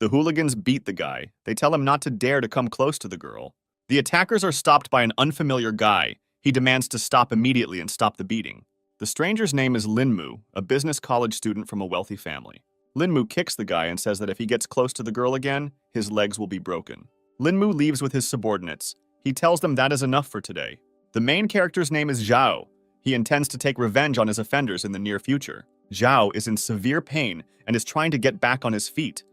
The hooligans beat the guy. They tell him not to dare to come close to the girl. The attackers are stopped by an unfamiliar guy. He demands to stop immediately and stop the beating. The stranger's name is Linmu, a business college student from a wealthy family. Linmu kicks the guy and says that if he gets close to the girl again, his legs will be broken. Linmu leaves with his subordinates. He tells them that is enough for today. The main character's name is Zhao. He intends to take revenge on his offenders in the near future. Zhao is in severe pain and is trying to get back on his feet.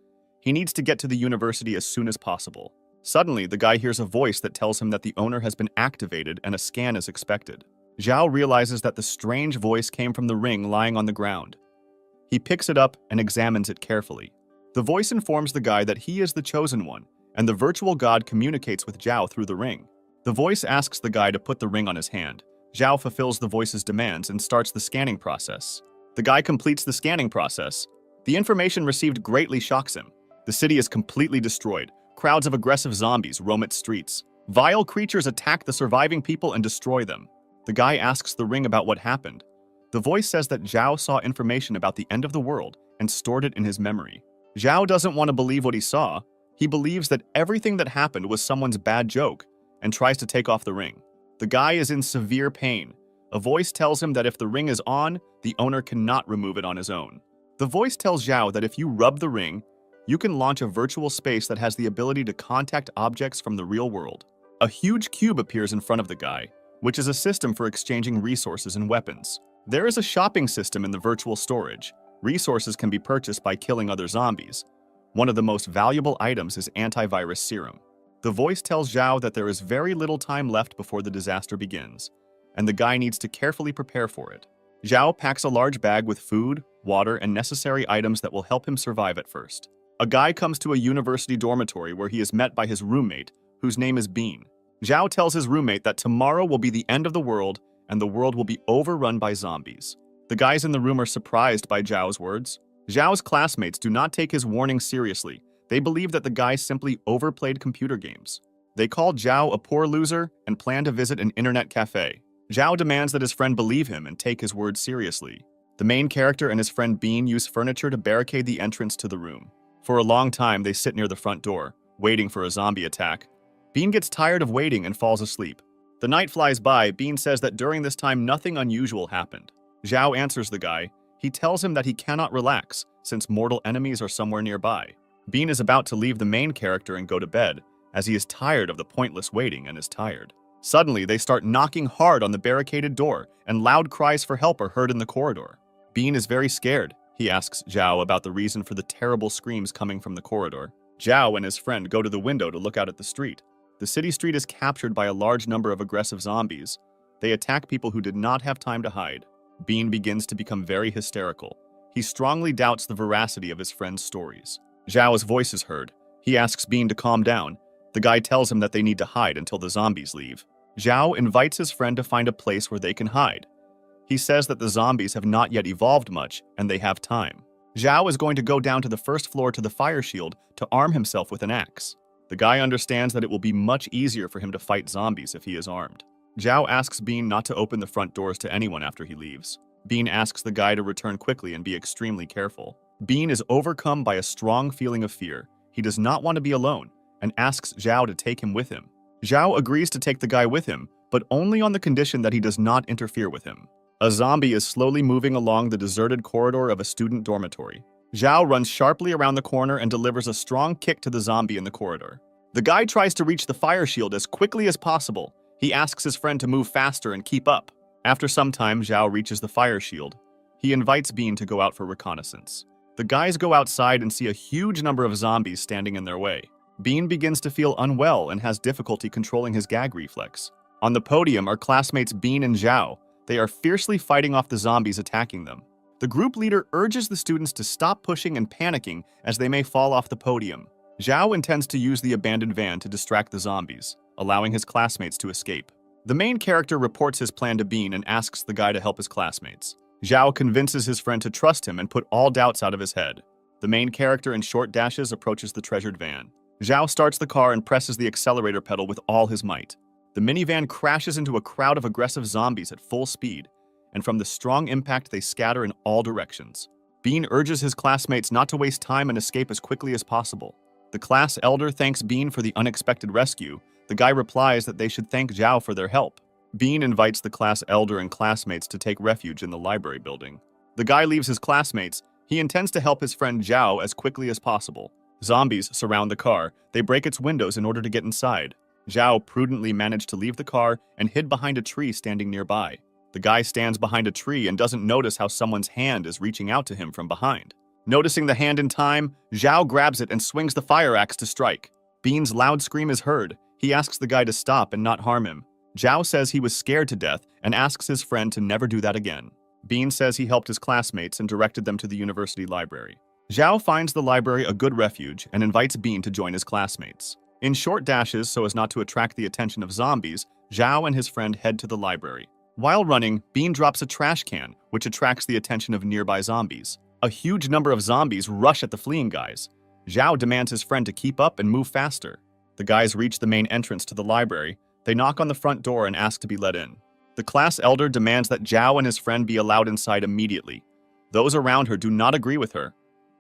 He needs to get to the university as soon as possible. Suddenly, the guy hears a voice that tells him that the owner has been activated and a scan is expected. Zhao realizes that the strange voice came from the ring lying on the ground. He picks it up and examines it carefully. The voice informs the guy that he is the chosen one, and the virtual god communicates with Zhao through the ring. The voice asks the guy to put the ring on his hand. Zhao fulfills the voice's demands and starts the scanning process. The guy completes the scanning process. The information received greatly shocks him. The city is completely destroyed. Crowds of aggressive zombies roam its streets. Vile creatures attack the surviving people and destroy them. The guy asks the ring about what happened. The voice says that Zhao saw information about the end of the world and stored it in his memory. Zhao doesn't want to believe what he saw. He believes that everything that happened was someone's bad joke and tries to take off the ring. The guy is in severe pain. A voice tells him that if the ring is on, the owner cannot remove it on his own. The voice tells Zhao that if you rub the ring, you can launch a virtual space that has the ability to contact objects from the real world. A huge cube appears in front of the guy, which is a system for exchanging resources and weapons. There is a shopping system in the virtual storage. Resources can be purchased by killing other zombies. One of the most valuable items is antivirus serum. The voice tells Zhao that there is very little time left before the disaster begins, and the guy needs to carefully prepare for it. Zhao packs a large bag with food, water, and necessary items that will help him survive at first. A guy comes to a university dormitory where he is met by his roommate, whose name is Bean. Zhao tells his roommate that tomorrow will be the end of the world and the world will be overrun by zombies. The guys in the room are surprised by Zhao's words. Zhao's classmates do not take his warning seriously. They believe that the guy simply overplayed computer games. They call Zhao a poor loser and plan to visit an internet cafe. Zhao demands that his friend believe him and take his words seriously. The main character and his friend Bean use furniture to barricade the entrance to the room. For a long time, they sit near the front door, waiting for a zombie attack. Bean gets tired of waiting and falls asleep. The night flies by. Bean says that during this time, nothing unusual happened. Zhao answers the guy. He tells him that he cannot relax, since mortal enemies are somewhere nearby. Bean is about to leave the main character and go to bed, as he is tired of the pointless waiting and is tired. Suddenly, they start knocking hard on the barricaded door, and loud cries for help are heard in the corridor. Bean is very scared. He asks Zhao about the reason for the terrible screams coming from the corridor. Zhao and his friend go to the window to look out at the street. The city street is captured by a large number of aggressive zombies. They attack people who did not have time to hide. Bean begins to become very hysterical. He strongly doubts the veracity of his friend's stories. Zhao's voice is heard. He asks Bean to calm down. The guy tells him that they need to hide until the zombies leave. Zhao invites his friend to find a place where they can hide. He says that the zombies have not yet evolved much, and they have time. Zhao is going to go down to the first floor to the fire shield to arm himself with an axe. The guy understands that it will be much easier for him to fight zombies if he is armed. Zhao asks Bean not to open the front doors to anyone after he leaves. Bean asks the guy to return quickly and be extremely careful. Bean is overcome by a strong feeling of fear. He does not want to be alone and asks Zhao to take him with him. Zhao agrees to take the guy with him, but only on the condition that he does not interfere with him. A zombie is slowly moving along the deserted corridor of a student dormitory. Zhao runs sharply around the corner and delivers a strong kick to the zombie in the corridor. The guy tries to reach the fire shield as quickly as possible. He asks his friend to move faster and keep up. After some time, Zhao reaches the fire shield. He invites Bean to go out for reconnaissance. The guys go outside and see a huge number of zombies standing in their way. Bean begins to feel unwell and has difficulty controlling his gag reflex. On the podium are classmates Bean and Zhao. They are fiercely fighting off the zombies attacking them. The group leader urges the students to stop pushing and panicking as they may fall off the podium. Zhao intends to use the abandoned van to distract the zombies, allowing his classmates to escape. The main character reports his plan to Bean and asks the guy to help his classmates. Zhao convinces his friend to trust him and put all doubts out of his head. The main character in short dashes approaches the treasured van. Zhao starts the car and presses the accelerator pedal with all his might. The minivan crashes into a crowd of aggressive zombies at full speed, and from the strong impact they scatter in all directions. Bean urges his classmates not to waste time and escape as quickly as possible. The class elder thanks Bean for the unexpected rescue. The guy replies that they should thank Zhao for their help. Bean invites the class elder and classmates to take refuge in the library building. The guy leaves his classmates. He intends to help his friend Zhao as quickly as possible. Zombies surround the car. They break its windows in order to get inside. Zhao prudently managed to leave the car and hid behind a tree standing nearby. The guy stands behind a tree and doesn't notice how someone's hand is reaching out to him from behind. Noticing the hand in time, Zhao grabs it and swings the fire axe to strike. Bean's loud scream is heard. He asks the guy to stop and not harm him. Zhao says he was scared to death and asks his friend to never do that again. Bean says he helped his classmates and directed them to the university library. Zhao finds the library a good refuge and invites Bean to join his classmates. In short dashes, so as not to attract the attention of zombies, Zhao and his friend head to the library. While running, Bean drops a trash can, which attracts the attention of nearby zombies. A huge number of zombies rush at the fleeing guys. Zhao demands his friend to keep up and move faster. The guys reach the main entrance to the library. They knock on the front door and ask to be let in. The class elder demands that Zhao and his friend be allowed inside immediately. Those around her do not agree with her.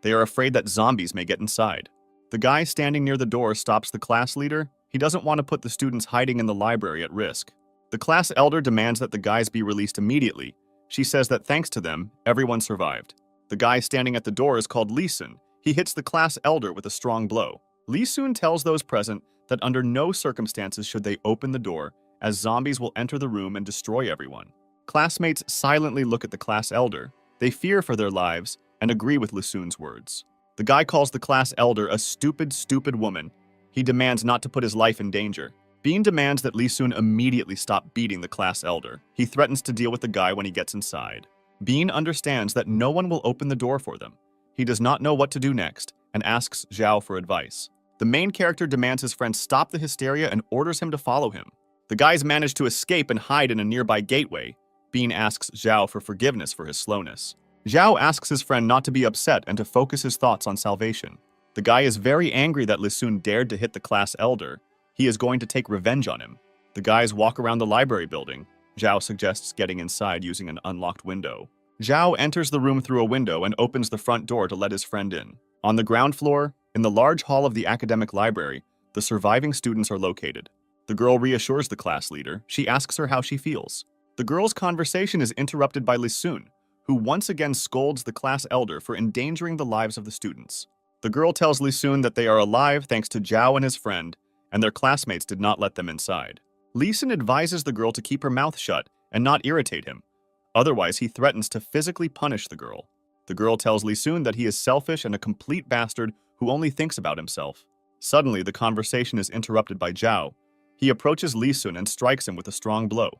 They are afraid that zombies may get inside. The guy standing near the door stops the class leader. He doesn't want to put the students hiding in the library at risk. The class elder demands that the guys be released immediately. She says that thanks to them, everyone survived. The guy standing at the door is called Lee Sun. He hits the class elder with a strong blow. Lee Sun tells those present that under no circumstances should they open the door, as zombies will enter the room and destroy everyone. Classmates silently look at the class elder. They fear for their lives and agree with Lee Sun's words. The guy calls the class elder a stupid, stupid woman. He demands not to put his life in danger. Bean demands that Lee Sun immediately stop beating the class elder. He threatens to deal with the guy when he gets inside. Bean understands that no one will open the door for them. He does not know what to do next and asks Zhao for advice. The main character demands his friend stop the hysteria and orders him to follow him. The guys manage to escape and hide in a nearby gateway. Bean asks Zhao for forgiveness for his slowness. Zhao asks his friend not to be upset and to focus his thoughts on salvation. The guy is very angry that Lee Sun dared to hit the class elder. He is going to take revenge on him. The guys walk around the library building. Zhao suggests getting inside using an unlocked window. Zhao enters the room through a window and opens the front door to let his friend in. On the ground floor, in the large hall of the academic library, the surviving students are located. The girl reassures the class leader. She asks her how she feels. The girl's conversation is interrupted by Lee Sun, who once again scolds the class elder for endangering the lives of the students. The girl tells Lee Sun that they are alive thanks to Zhao and his friend, and their classmates did not let them inside. Lee Sun advises the girl to keep her mouth shut and not irritate him. Otherwise, he threatens to physically punish the girl. The girl tells Lee Sun that he is selfish and a complete bastard who only thinks about himself. Suddenly, the conversation is interrupted by Zhao. He approaches Lee Sun and strikes him with a strong blow.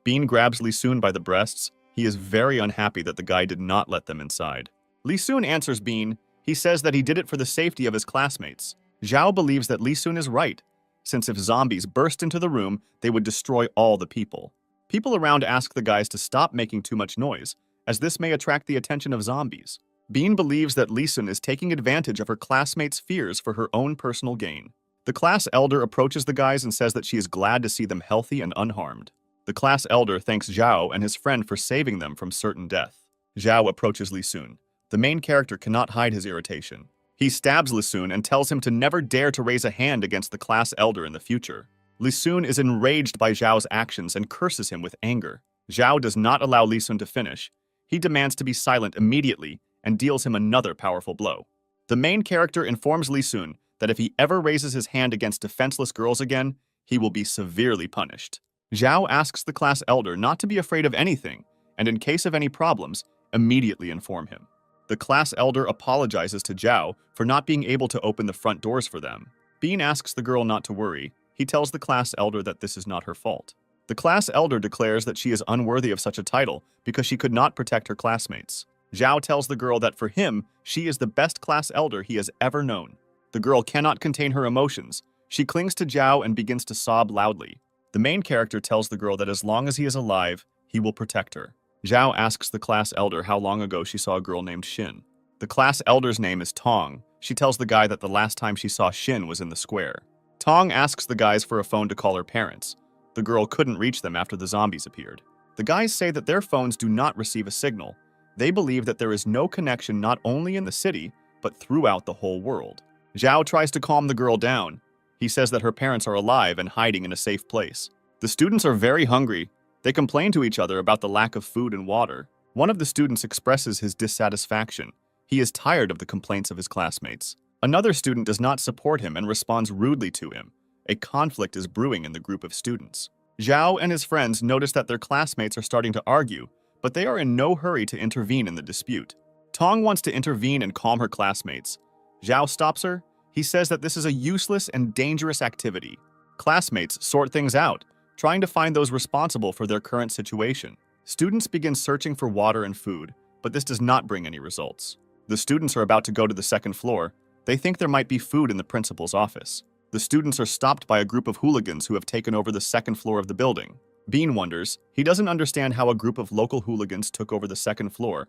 Bean grabs Lee Sun by the breasts. He is very unhappy that the guy did not let them inside. Lee Sun answers Bean. He says that he did it for the safety of his classmates. Zhao believes that Lee Sun is right, since if zombies burst into the room, they would destroy all the people. People around ask the guys to stop making too much noise, as this may attract the attention of zombies. Bean believes that Lee Sun is taking advantage of her classmates' fears for her own personal gain. The class elder approaches the guys and says that she is glad to see them healthy and unharmed. The class elder thanks Zhao and his friend for saving them from certain death. Zhao approaches Lee Sun. The main character cannot hide his irritation. He stabs Lee Sun and tells him to never dare to raise a hand against the class elder in the future. Lee Sun is enraged by Zhao's actions and curses him with anger. Zhao does not allow Lee Sun to finish. He demands to be silent immediately and deals him another powerful blow. The main character informs Lee Sun that if he ever raises his hand against defenseless girls again, he will be severely punished. Zhao asks the class elder not to be afraid of anything, and in case of any problems, immediately inform him. The class elder apologizes to Zhao for not being able to open the front doors for them. Bean asks the girl not to worry. He tells the class elder that this is not her fault. The class elder declares that she is unworthy of such a title because she could not protect her classmates. Zhao tells the girl that for him, she is the best class elder he has ever known. The girl cannot contain her emotions. She clings to Zhao and begins to sob loudly. The main character tells the girl that as long as he is alive, he will protect her. Zhao asks the class elder how long ago she saw a girl named Xin. The class elder's name is Tong. She tells the guy that the last time she saw Xin was in the square. Tong asks the guys for a phone to call her parents. The girl couldn't reach them after the zombies appeared. The guys say that their phones do not receive a signal. They believe that there is no connection not only in the city, but throughout the whole world. Zhao tries to calm the girl down. He says that her parents are alive and hiding in a safe place. The students are very hungry. They complain to each other about the lack of food and water. One of the students expresses his dissatisfaction. He is tired of the complaints of his classmates. Another student does not support him and responds rudely to him. A conflict is brewing in the group of students. Zhao and his friends notice that their classmates are starting to argue, but they are in no hurry to intervene in the dispute. Tong wants to intervene and calm her classmates. Zhao stops her. He says that this is a useless and dangerous activity. Classmates sort things out, trying to find those responsible for their current situation. Students begin searching for water and food, but this does not bring any results. The students are about to go to the second floor. They think there might be food in the principal's office. The students are stopped by a group of hooligans who have taken over the second floor of the building. Bean wonders. He doesn't understand how a group of local hooligans took over the second floor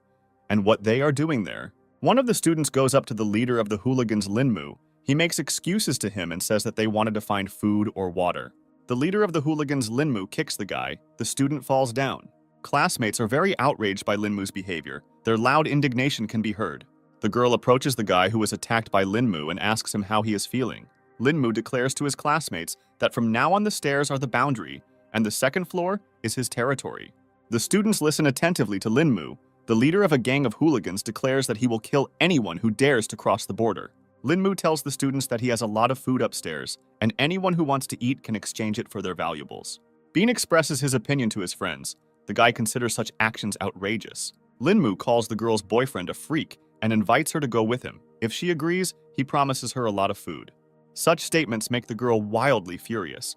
and what they are doing there. One of the students goes up to the leader of the hooligans, Linmu. He makes excuses to him and says that they wanted to find food or water. The leader of the hooligans, Linmu, kicks the guy. The student falls down. Classmates are very outraged by Linmu's behavior. Their loud indignation can be heard. The girl approaches the guy who was attacked by Linmu and asks him how he is feeling. Linmu declares to his classmates that from now on the stairs are the boundary, and the second floor is his territory. The students listen attentively to Linmu. The leader of a gang of hooligans declares that he will kill anyone who dares to cross the border. Linmu tells the students that he has a lot of food upstairs, and anyone who wants to eat can exchange it for their valuables. Bean expresses his opinion to his friends. The guy considers such actions outrageous. Linmu calls the girl's boyfriend a freak and invites her to go with him. If she agrees, he promises her a lot of food. Such statements make the girl wildly furious.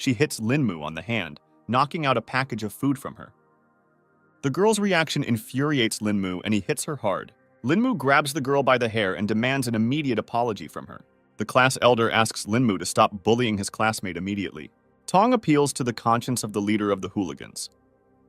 She hits Linmu on the hand, knocking out a package of food from her. The girl's reaction infuriates Linmu and he hits her hard. Linmu grabs the girl by the hair and demands an immediate apology from her. The class elder asks Linmu to stop bullying his classmate immediately. Tong appeals to the conscience of the leader of the hooligans.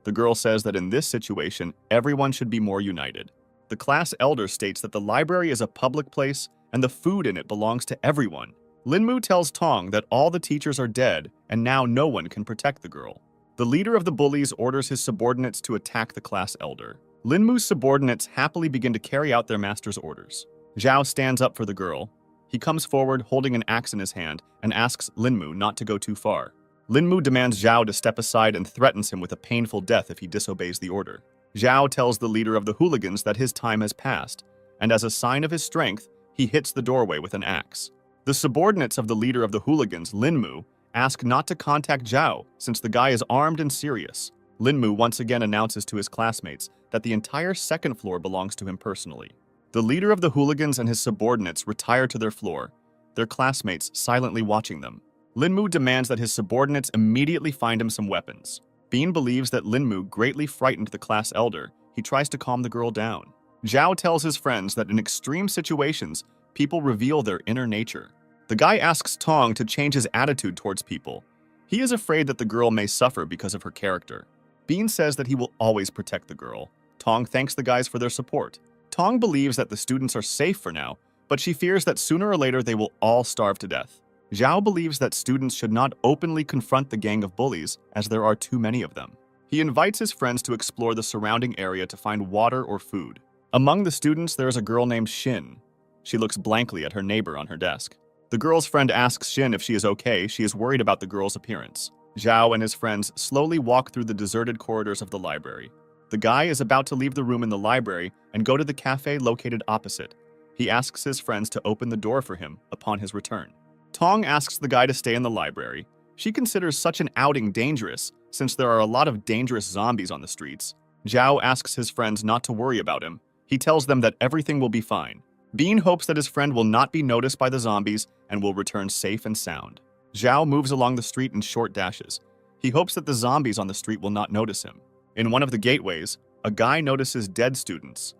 The girl says that in this situation, everyone should be more united. The class elder states that the library is a public place and the food in it belongs to everyone. Linmu tells Tong that all the teachers are dead and now no one can protect the girl. The leader of the bullies orders his subordinates to attack the class elder. Linmu's subordinates happily begin to carry out their master's orders. Zhao stands up for the girl. He comes forward holding an axe in his hand and asks Linmu not to go too far. Linmu demands Zhao to step aside and threatens him with a painful death if he disobeys the order. Zhao tells the leader of the hooligans that his time has passed, and as a sign of his strength, he hits the doorway with an axe. The subordinates of the leader of the hooligans, Linmu, ask not to contact Zhao since the guy is armed and serious. Linmu once again announces to his classmates that the entire second floor belongs to him personally. The leader of the hooligans and his subordinates retire to their floor, their classmates silently watching them. Linmu demands that his subordinates immediately find him some weapons. Bean believes that Linmu greatly frightened the class elder. He tries to calm the girl down. Zhao tells his friends that in extreme situations, people reveal their inner nature. The guy asks Tong to change his attitude towards people. He is afraid that the girl may suffer because of her character. Bean says that he will always protect the girl. Tong thanks the guys for their support. Tong believes that the students are safe for now, but she fears that sooner or later they will all starve to death. Zhao believes that students should not openly confront the gang of bullies, as there are too many of them. He invites his friends to explore the surrounding area to find water or food. Among the students, there is a girl named Shin. She looks blankly at her neighbor on her desk. The girl's friend asks Shin if she is okay. She is worried about the girl's appearance. Zhao and his friends slowly walk through the deserted corridors of the library. The guy is about to leave the room in the library and go to the cafe located opposite. He asks his friends to open the door for him upon his return. Tong asks the guy to stay in the library. She considers such an outing dangerous, since there are a lot of dangerous zombies on the streets. Zhao asks his friends not to worry about him. He tells them that everything will be fine. Bean hopes that his friend will not be noticed by the zombies and will return safe and sound. Zhao moves along the street in short dashes. He hopes that the zombies on the street will not notice him. In one of the gateways, a guy notices dead students.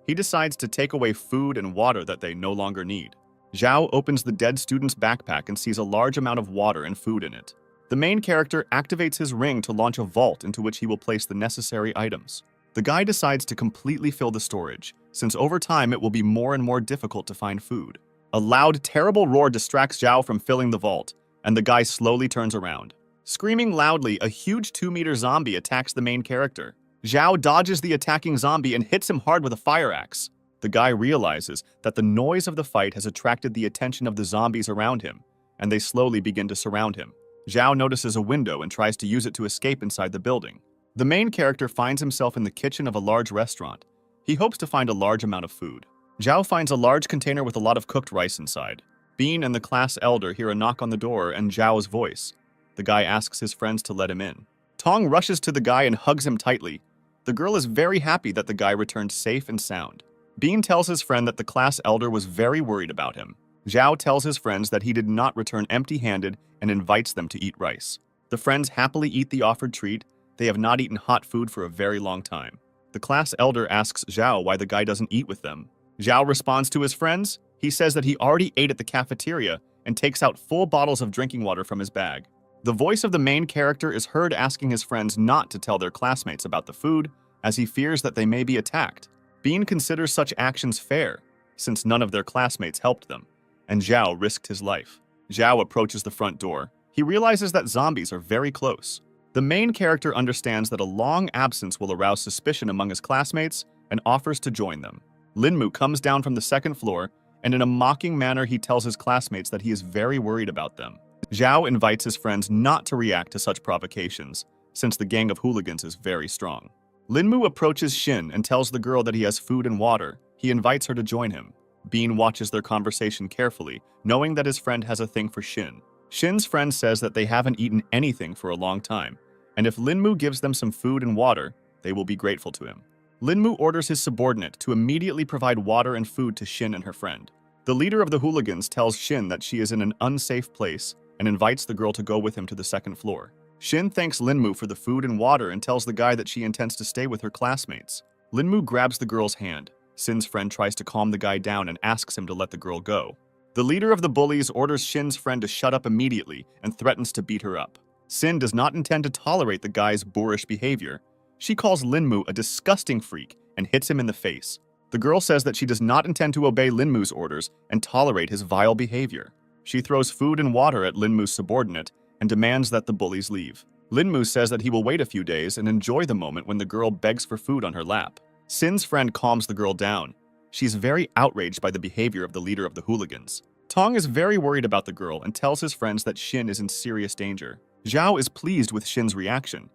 He decides to take away food and water that they no longer need. Zhao opens the dead student's backpack and sees a large amount of water and food in it. The main character activates his ring to launch a vault into which he will place the necessary items. The guy decides to completely fill the storage, since over time it will be more and more difficult to find food. A loud, terrible roar distracts Zhao from filling the vault, and the guy slowly turns around. Screaming loudly, a huge 2-meter zombie attacks the main character. Zhao dodges the attacking zombie and hits him hard with a fire axe. The guy realizes that the noise of the fight has attracted the attention of the zombies around him, and they slowly begin to surround him. Zhao notices a window and tries to use it to escape inside the building. The main character finds himself in the kitchen of a large restaurant. He hopes to find a large amount of food. Zhao finds a large container with a lot of cooked rice inside. Bean and the class elder hear a knock on the door and Zhao's voice. The guy asks his friends to let him in. Tong rushes to the guy and hugs him tightly. The girl is very happy that the guy returned safe and sound. Bean tells his friend that the class elder was very worried about him. Zhao tells his friends that he did not return empty-handed and invites them to eat rice. The friends happily eat the offered treat. They have not eaten hot food for a very long time. The class elder asks Zhao why the guy doesn't eat with them. Zhao responds to his friends. He says that he already ate at the cafeteria and takes out full bottles of drinking water from his bag. The voice of the main character is heard asking his friends not to tell their classmates about the food, as he fears that they may be attacked. Bean considers such actions fair, since none of their classmates helped them, and Zhao risked his life. Zhao approaches the front door. He realizes that zombies are very close. The main character understands that a long absence will arouse suspicion among his classmates and offers to join them. Linmu comes down from the second floor, and in a mocking manner he tells his classmates that he is very worried about them. Zhao invites his friends not to react to such provocations, since the gang of hooligans is very strong. Linmu approaches Shin and tells the girl that he has food and water. He invites her to join him. Bean watches their conversation carefully, knowing that his friend has a thing for Shin. Shin's friend says that they haven't eaten anything for a long time, and if Linmu gives them some food and water, they will be grateful to him. Linmu orders his subordinate to immediately provide water and food to Shin and her friend. The leader of the hooligans tells Shin that she is in an unsafe place and invites the girl to go with him to the second floor. Shin thanks Linmu for the food and water and tells the guy that she intends to stay with her classmates. Linmu grabs the girl's hand. Shin's friend tries to calm the guy down and asks him to let the girl go. The leader of the bullies orders Shin's friend to shut up immediately and threatens to beat her up. Shin does not intend to tolerate the guy's boorish behavior. She calls Linmu a disgusting freak and hits him in the face. The girl says that she does not intend to obey Linmu's orders and tolerate his vile behavior. She throws food and water at Linmu's subordinate and demands that the bullies leave. Linmu says that he will wait a few days and enjoy the moment when the girl begs for food on her lap. Shin's friend calms the girl down. She's very outraged by the behavior of the leader of the hooligans. Tong is very worried about the girl and tells his friends that Shin is in serious danger. Zhao is pleased with Shin's reaction.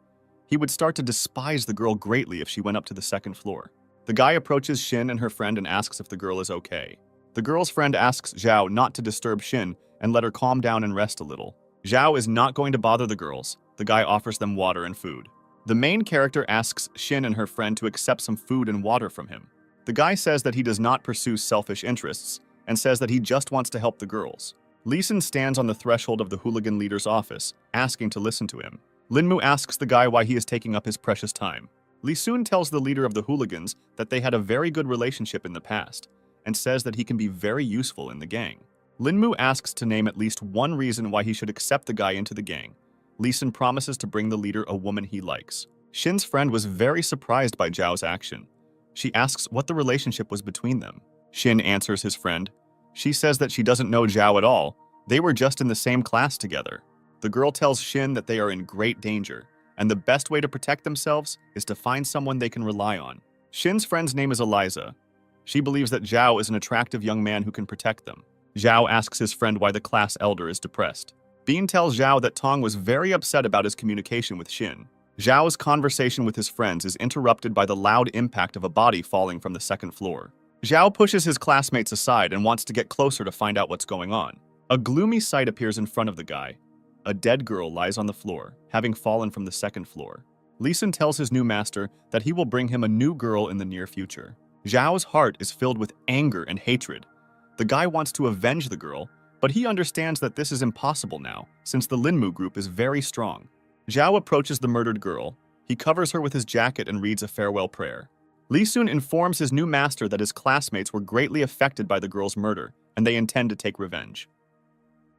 He would start to despise the girl greatly if she went up to the second floor. The guy approaches Shin and her friend and asks if the girl is okay. The girl's friend asks Zhao not to disturb Shin and let her calm down and rest a little. Zhao is not going to bother the girls. The guy offers them water and food. The main character asks Shin and her friend to accept some food and water from him. The guy says that he does not pursue selfish interests and says that he just wants to help the girls. Lee Sun stands on the threshold of the hooligan leader's office, asking to listen to him. Linmu asks the guy why he is taking up his precious time. Lee Sun tells the leader of the hooligans that they had a very good relationship in the past and says that he can be very useful in the gang. Linmu asks to name at least one reason why he should accept the guy into the gang. Lee Sun promises to bring the leader a woman he likes. Shin's friend was very surprised by Zhao's action. She asks what the relationship was between them. Shin answers his friend. She says that she doesn't know Zhao at all. They were just in the same class together. The girl tells Shin that they are in great danger, and the best way to protect themselves is to find someone they can rely on. Shin's friend's name is Eliza. She believes that Zhao is an attractive young man who can protect them. Zhao asks his friend why the class elder is depressed. Bean tells Zhao that Tong was very upset about his communication with Shin. Zhao's conversation with his friends is interrupted by the loud impact of a body falling from the second floor. Zhao pushes his classmates aside and wants to get closer to find out what's going on. A gloomy sight appears in front of the guy. A dead girl lies on the floor, having fallen from the second floor. Lee Sun tells his new master that he will bring him a new girl in the near future. Zhao's heart is filled with anger and hatred. The guy wants to avenge the girl, but he understands that this is impossible now, since the Linmu group is very strong. Zhao approaches the murdered girl. He covers her with his jacket and reads a farewell prayer. Lee Sun informs his new master that his classmates were greatly affected by the girl's murder, and they intend to take revenge.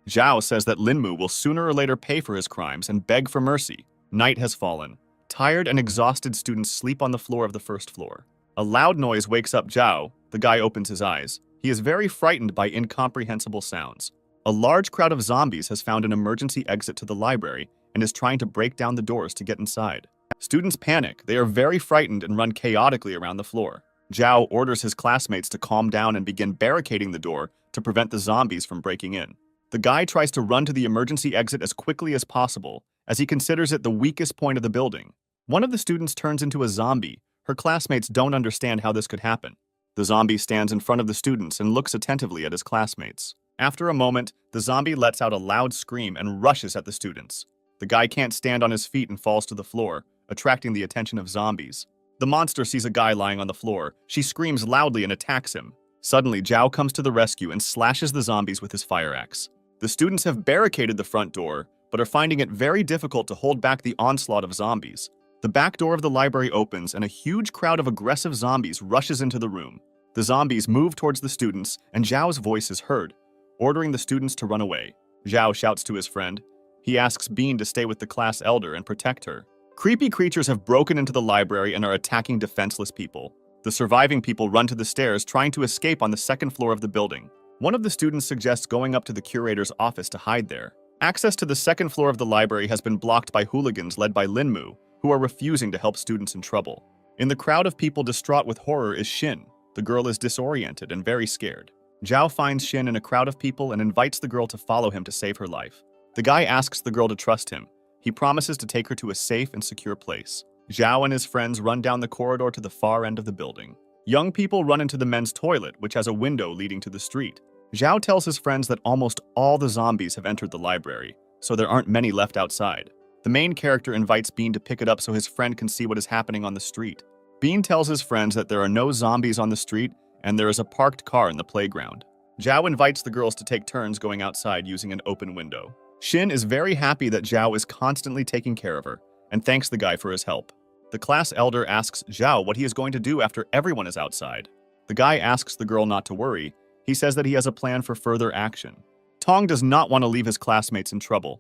Zhao says that Linmu will sooner or later pay for his crimes and beg for mercy. Night has fallen. Tired and exhausted students sleep on the floor of the first floor. A loud noise wakes up Zhao. The guy opens his eyes. He is very frightened by incomprehensible sounds. A large crowd of zombies has found an emergency exit to the library and is trying to break down the doors to get inside. Students panic. They are very frightened and run chaotically around the floor. Zhao orders his classmates to calm down and begin barricading the door to prevent the zombies from breaking in. The guy tries to run to the emergency exit as quickly as possible, as he considers it the weakest point of the building. One of the students turns into a zombie. Her classmates don't understand how this could happen. The zombie stands in front of the students and looks attentively at his classmates. After a moment, the zombie lets out a loud scream and rushes at the students. The guy can't stand on his feet and falls to the floor, attracting the attention of zombies. The monster sees a guy lying on the floor. She screams loudly and attacks him. Suddenly, Zhao comes to the rescue and slashes the zombies with his fire axe. The students have barricaded the front door, but are finding it very difficult to hold back the onslaught of zombies. The back door of the library opens and a huge crowd of aggressive zombies rushes into the room. The zombies move towards the students and Zhao's voice is heard, ordering the students to run away. Zhao shouts to his friend. He asks Bean to stay with the class elder and protect her. Creepy creatures have broken into the library and are attacking defenseless people. The surviving people run to the stairs, trying to escape on the second floor of the building. One of the students suggests going up to the curator's office to hide there. Access to the second floor of the library has been blocked by hooligans led by Linmu, who are refusing to help students in trouble. In the crowd of people distraught with horror is Shin. The girl is disoriented and very scared. Zhao finds Shin in a crowd of people and invites the girl to follow him to save her life. The guy asks the girl to trust him. He promises to take her to a safe and secure place. Zhao and his friends run down the corridor to the far end of the building. Young people run into the men's toilet, which has a window leading to the street. Zhao tells his friends that almost all the zombies have entered the library, so there aren't many left outside. The main character invites Bean to pick it up so his friend can see what is happening on the street. Bean tells his friends that there are no zombies on the street and there is a parked car in the playground. Zhao invites the girls to take turns going outside using an open window. Shin is very happy that Zhao is constantly taking care of her and thanks the guy for his help. The class elder asks Zhao what he is going to do after everyone is outside. The guy asks the girl not to worry. He says that he has a plan for further action. Tong does not want to leave his classmates in trouble.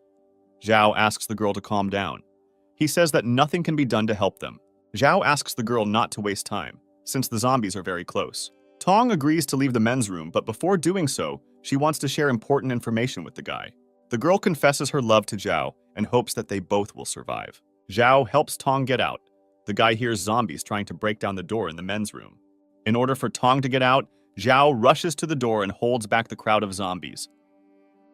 Zhao asks the girl to calm down. He says that nothing can be done to help them. Zhao asks the girl not to waste time, since the zombies are very close. Tong agrees to leave the men's room, but before doing so, she wants to share important information with the guy. The girl confesses her love to Zhao and hopes that they both will survive. Zhao helps Tong get out. The guy hears zombies trying to break down the door in the men's room. In order for Tong to get out, Zhao rushes to the door and holds back the crowd of zombies.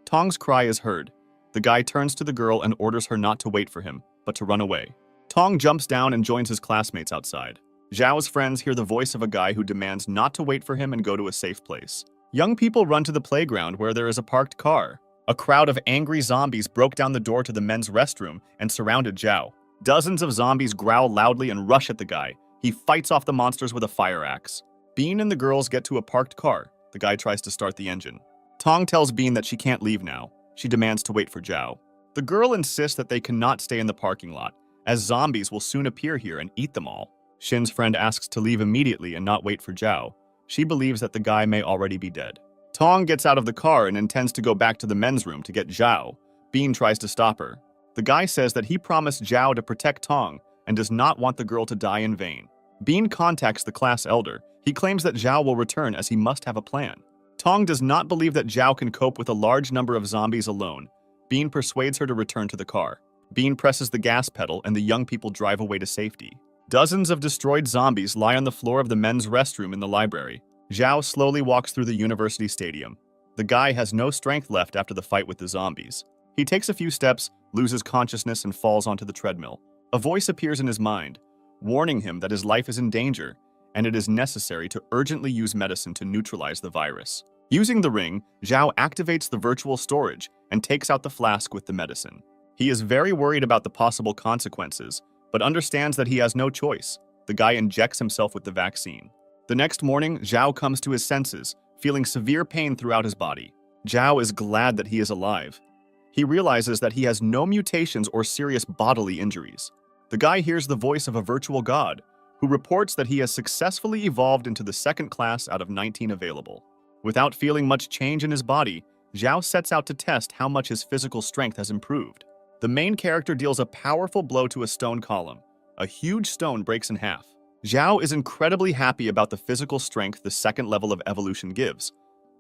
Tong's cry is heard. The guy turns to the girl and orders her not to wait for him, but to run away. Tong jumps down and joins his classmates outside. Zhao's friends hear the voice of a guy who demands not to wait for him and go to a safe place. Young people run to the playground where there is a parked car. A crowd of angry zombies broke down the door to the men's restroom and surrounded Zhao. Dozens of zombies growl loudly and rush at the guy. He fights off the monsters with a fire axe. Bean and the girls get to a parked car. The guy tries to start the engine. Tong tells Bean that she can't leave now. She demands to wait for Zhao. The girl insists that they cannot stay in the parking lot, as zombies will soon appear here and eat them all. Shin's friend asks to leave immediately and not wait for Zhao. She believes that the guy may already be dead. Tong gets out of the car and intends to go back to the men's room to get Zhao. Bean tries to stop her. The guy says that he promised Zhao to protect Tong and does not want the girl to die in vain. Bean contacts the class elder. He claims that Zhao will return as he must have a plan. Tong does not believe that Zhao can cope with a large number of zombies alone. Bean persuades her to return to the car. Bean presses the gas pedal and the young people drive away to safety. Dozens of destroyed zombies lie on the floor of the men's restroom in the library. Zhao slowly walks through the university stadium. The guy has no strength left after the fight with the zombies. He takes a few steps, loses consciousness, and falls onto the treadmill. A voice appears in his mind, warning him that his life is in danger, and it is necessary to urgently use medicine to neutralize the virus. Using the ring, Zhao activates the virtual storage and takes out the flask with the medicine. He is very worried about the possible consequences, but understands that he has no choice. The guy injects himself with the vaccine. The next morning, Zhao comes to his senses, feeling severe pain throughout his body. Zhao is glad that he is alive. He realizes that he has no mutations or serious bodily injuries. The guy hears the voice of a virtual god, who reports that he has successfully evolved into the second class out of 19 available. Without feeling much change in his body, Zhao sets out to test how much his physical strength has improved. The main character deals a powerful blow to a stone column. A huge stone breaks in half. Zhao is incredibly happy about the physical strength the second level of evolution gives.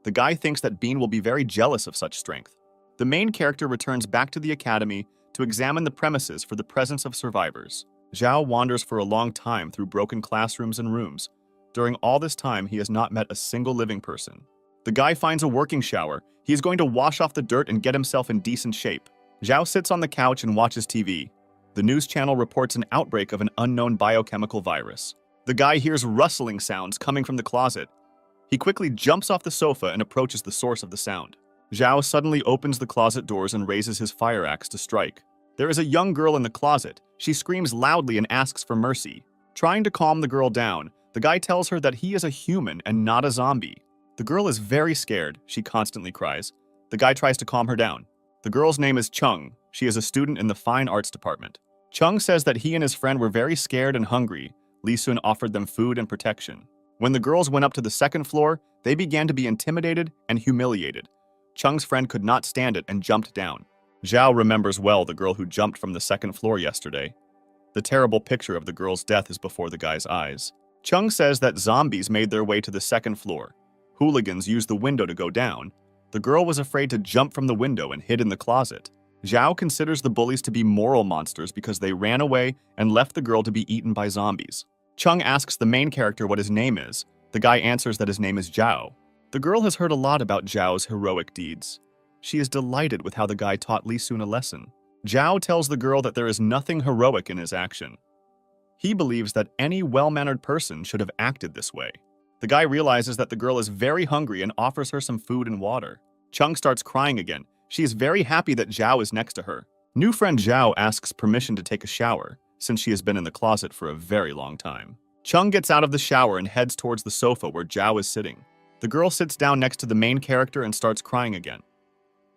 The guy thinks that Bean will be very jealous of such strength. The main character returns back to the academy to examine the premises for the presence of survivors. Zhao wanders for a long time through broken classrooms and rooms. During all this time, he has not met a single living person. The guy finds a working shower. He is going to wash off the dirt and get himself in decent shape. Zhao sits on the couch and watches TV. The news channel reports an outbreak of an unknown biochemical virus. The guy hears rustling sounds coming from the closet. He quickly jumps off the sofa and approaches the source of the sound. Zhao suddenly opens the closet doors and raises his fire axe to strike. There is a young girl in the closet. She screams loudly and asks for mercy. Trying to calm the girl down, the guy tells her that he is a human and not a zombie. The girl is very scared. She constantly cries. The guy tries to calm her down. The girl's name is Chung. She is a student in the fine arts department. Chung says that he and his friend were very scared and hungry. Lee Sun offered them food and protection. When the girls went up to the second floor, they began to be intimidated and humiliated. Chung's friend could not stand it and jumped down. Zhao remembers well the girl who jumped from the second floor yesterday. The terrible picture of the girl's death is before the guy's eyes. Chung says that zombies made their way to the second floor. Hooligans used the window to go down. The girl was afraid to jump from the window and hid in the closet. Zhao considers the bullies to be moral monsters because they ran away and left the girl to be eaten by zombies. Chung asks the main character what his name is. The guy answers that his name is Zhao. The girl has heard a lot about Zhao's heroic deeds. She is delighted with how the guy taught Lee Sun a lesson. Zhao tells the girl that there is nothing heroic in his action. He believes that any well-mannered person should have acted this way. The guy realizes that the girl is very hungry and offers her some food and water. Chung starts crying again. She is very happy that Zhao is next to her. New friend Zhao asks permission to take a shower, since she has been in the closet for a very long time. Chung gets out of the shower and heads towards the sofa where Zhao is sitting. The girl sits down next to the main character and starts crying again.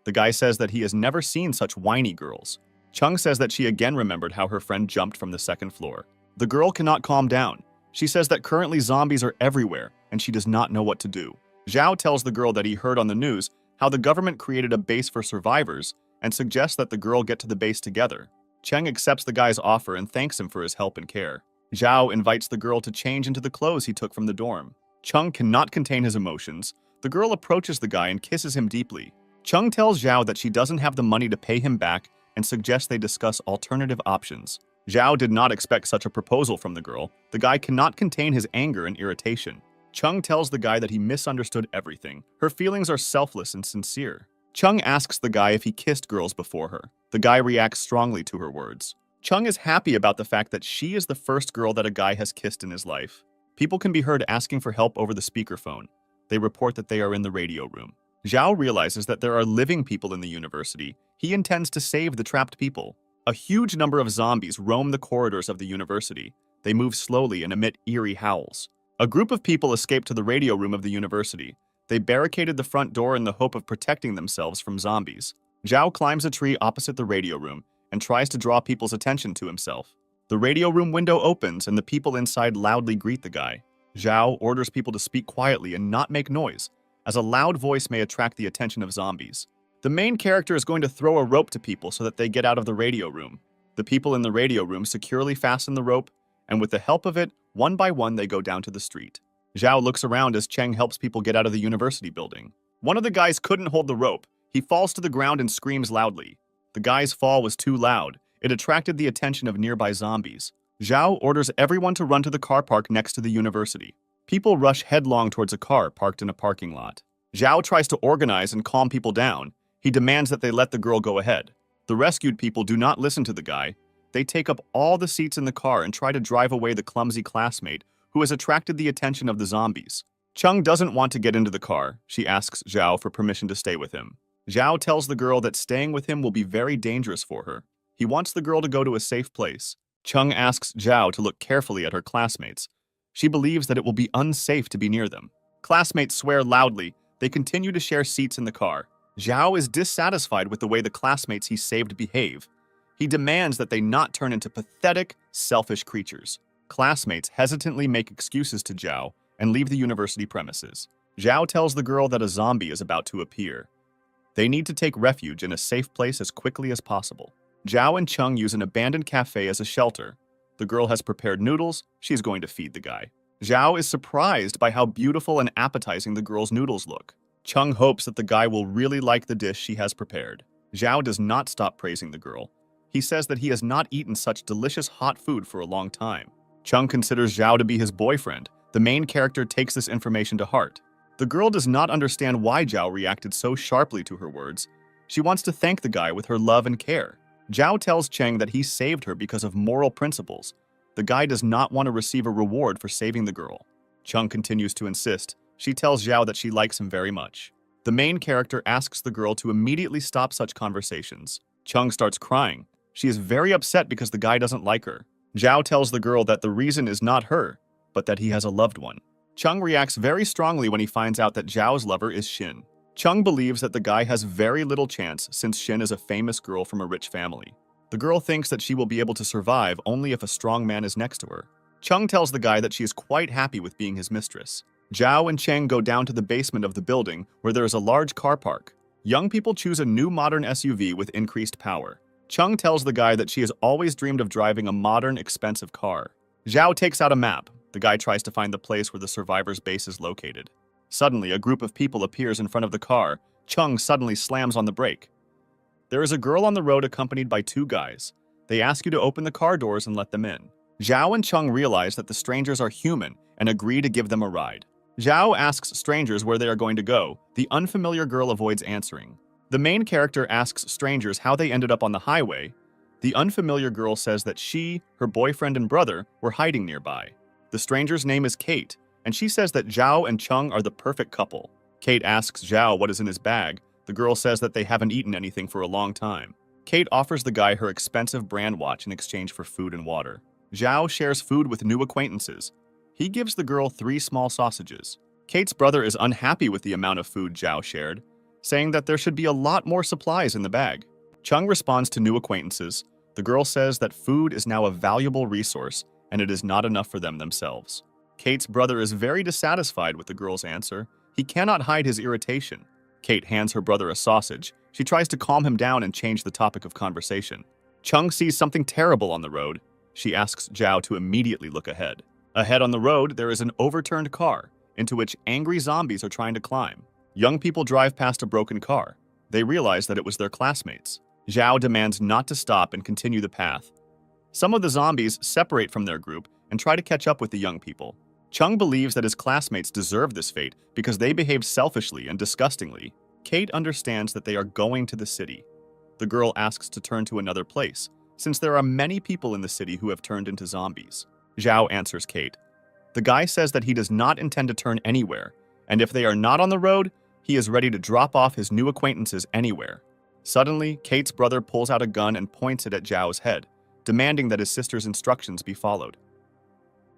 The guy says that he has never seen such whiny girls. Chung says that she again remembered how her friend jumped from the second floor. The girl cannot calm down. She says that currently zombies are everywhere, and she does not know what to do. Zhao tells the girl that he heard on the news how the government created a base for survivors and suggests that the girl get to the base together. Cheng accepts the guy's offer and thanks him for his help and care. Zhao invites the girl to change into the clothes he took from the dorm. Chung cannot contain his emotions. The girl approaches the guy and kisses him deeply. Chung tells Zhao that she doesn't have the money to pay him back and suggests they discuss alternative options. Zhao did not expect such a proposal from the girl. The guy cannot contain his anger and irritation. Chung tells the guy that he misunderstood everything. Her feelings are selfless and sincere. Chung asks the guy if he kissed girls before her. The guy reacts strongly to her words. Chung is happy about the fact that she is the first girl that a guy has kissed in his life. People can be heard asking for help over the speakerphone. They report that they are in the radio room. Zhao realizes that there are living people in the university. He intends to save the trapped people. A huge number of zombies roam the corridors of the university. They move slowly and emit eerie howls. A group of people escape to the radio room of the university. They barricaded the front door in the hope of protecting themselves from zombies. Zhao climbs a tree opposite the radio room and tries to draw people's attention to himself. The radio room window opens and the people inside loudly greet the guy. Zhao orders people to speak quietly and not make noise, as a loud voice may attract the attention of zombies. The main character is going to throw a rope to people so that they get out of the radio room. The people in the radio room securely fasten the rope, and with the help of it, one by one they go down to the street. Zhao looks around as Cheng helps people get out of the university building. One of the guys couldn't hold the rope. He falls to the ground and screams loudly. The guy's fall was too loud. It attracted the attention of nearby zombies. Zhao orders everyone to run to the car park next to the university. People rush headlong towards a car parked in a parking lot. Zhao tries to organize and calm people down. He demands that they let the girl go ahead. The rescued people do not listen to the guy. They take up all the seats in the car and try to drive away the clumsy classmate who has attracted the attention of the zombies. Chung doesn't want to get into the car. She asks Zhao for permission to stay with him. Zhao tells the girl that staying with him will be very dangerous for her. He wants the girl to go to a safe place. Chung asks Zhao to look carefully at her classmates. She believes that it will be unsafe to be near them. Classmates swear loudly. They continue to share seats in the car. Zhao is dissatisfied with the way the classmates he saved behave. He demands that they not turn into pathetic, selfish creatures. Classmates hesitantly make excuses to Zhao and leave the university premises. Zhao tells the girl that a zombie is about to appear. They need to take refuge in a safe place as quickly as possible. Zhao and Chung use an abandoned cafe as a shelter. The girl has prepared noodles. She's going to feed the guy. Zhao is surprised by how beautiful and appetizing the girl's noodles look. Chung hopes that the guy will really like the dish she has prepared. Zhao does not stop praising the girl. He says that he has not eaten such delicious hot food for a long time. Chung considers Zhao to be his boyfriend. The main character takes this information to heart. The girl does not understand why Zhao reacted so sharply to her words. She wants to thank the guy with her love and care. Zhao tells Cheng that he saved her because of moral principles. The guy does not want to receive a reward for saving the girl. Chung continues to insist. She tells Zhao that she likes him very much. The main character asks the girl to immediately stop such conversations. Chung starts crying. She is very upset because the guy doesn't like her. Zhao tells the girl that the reason is not her, but that he has a loved one. Chung reacts very strongly when he finds out that Zhao's lover is Xin. Chung believes that the guy has very little chance since Xin is a famous girl from a rich family. The girl thinks that she will be able to survive only if a strong man is next to her. Chung tells the guy that she is quite happy with being his mistress. Zhao and Cheng go down to the basement of the building where there is a large car park. Young people choose a new modern SUV with increased power. Chung tells the guy that she has always dreamed of driving a modern, expensive car. Zhao takes out a map. The guy tries to find the place where the survivors' base is located. Suddenly, a group of people appears in front of the car. Chung suddenly slams on the brake. There is a girl on the road accompanied by two guys. They ask you to open the car doors and let them in. Zhao and Chung realize that the strangers are human and agree to give them a ride. Zhao asks strangers where they are going to go. The unfamiliar girl avoids answering. The main character asks strangers how they ended up on the highway. The unfamiliar girl says that she, her boyfriend, and brother were hiding nearby. The stranger's name is Kate, and she says that Zhao and Chung are the perfect couple. Kate asks Zhao what is in his bag. The girl says that they haven't eaten anything for a long time. Kate offers the guy her expensive brand watch in exchange for food and water. Zhao shares food with new acquaintances. He gives the girl 3 small sausages. Kate's brother is unhappy with the amount of food Zhao shared, saying that there should be a lot more supplies in the bag. Chung responds to new acquaintances. The girl says that food is now a valuable resource and it is not enough for them themselves. Kate's brother is very dissatisfied with the girl's answer. He cannot hide his irritation. Kate hands her brother a sausage. She tries to calm him down and change the topic of conversation. Chung sees something terrible on the road. She asks Zhao to immediately look ahead. Ahead on the road, there is an overturned car, into which angry zombies are trying to climb. Young people drive past a broken car. They realize that it was their classmates. Zhao demands not to stop and continue the path. Some of the zombies separate from their group and try to catch up with the young people. Chung believes that his classmates deserve this fate because they behaved selfishly and disgustingly. Kate understands that they are going to the city. The girl asks to turn to another place, since there are many people in the city who have turned into zombies. Zhao answers Kate. The guy says that he does not intend to turn anywhere, and if they are not on the road, he is ready to drop off his new acquaintances anywhere. Suddenly, Kate's brother pulls out a gun and points it at Zhao's head, demanding that his sister's instructions be followed.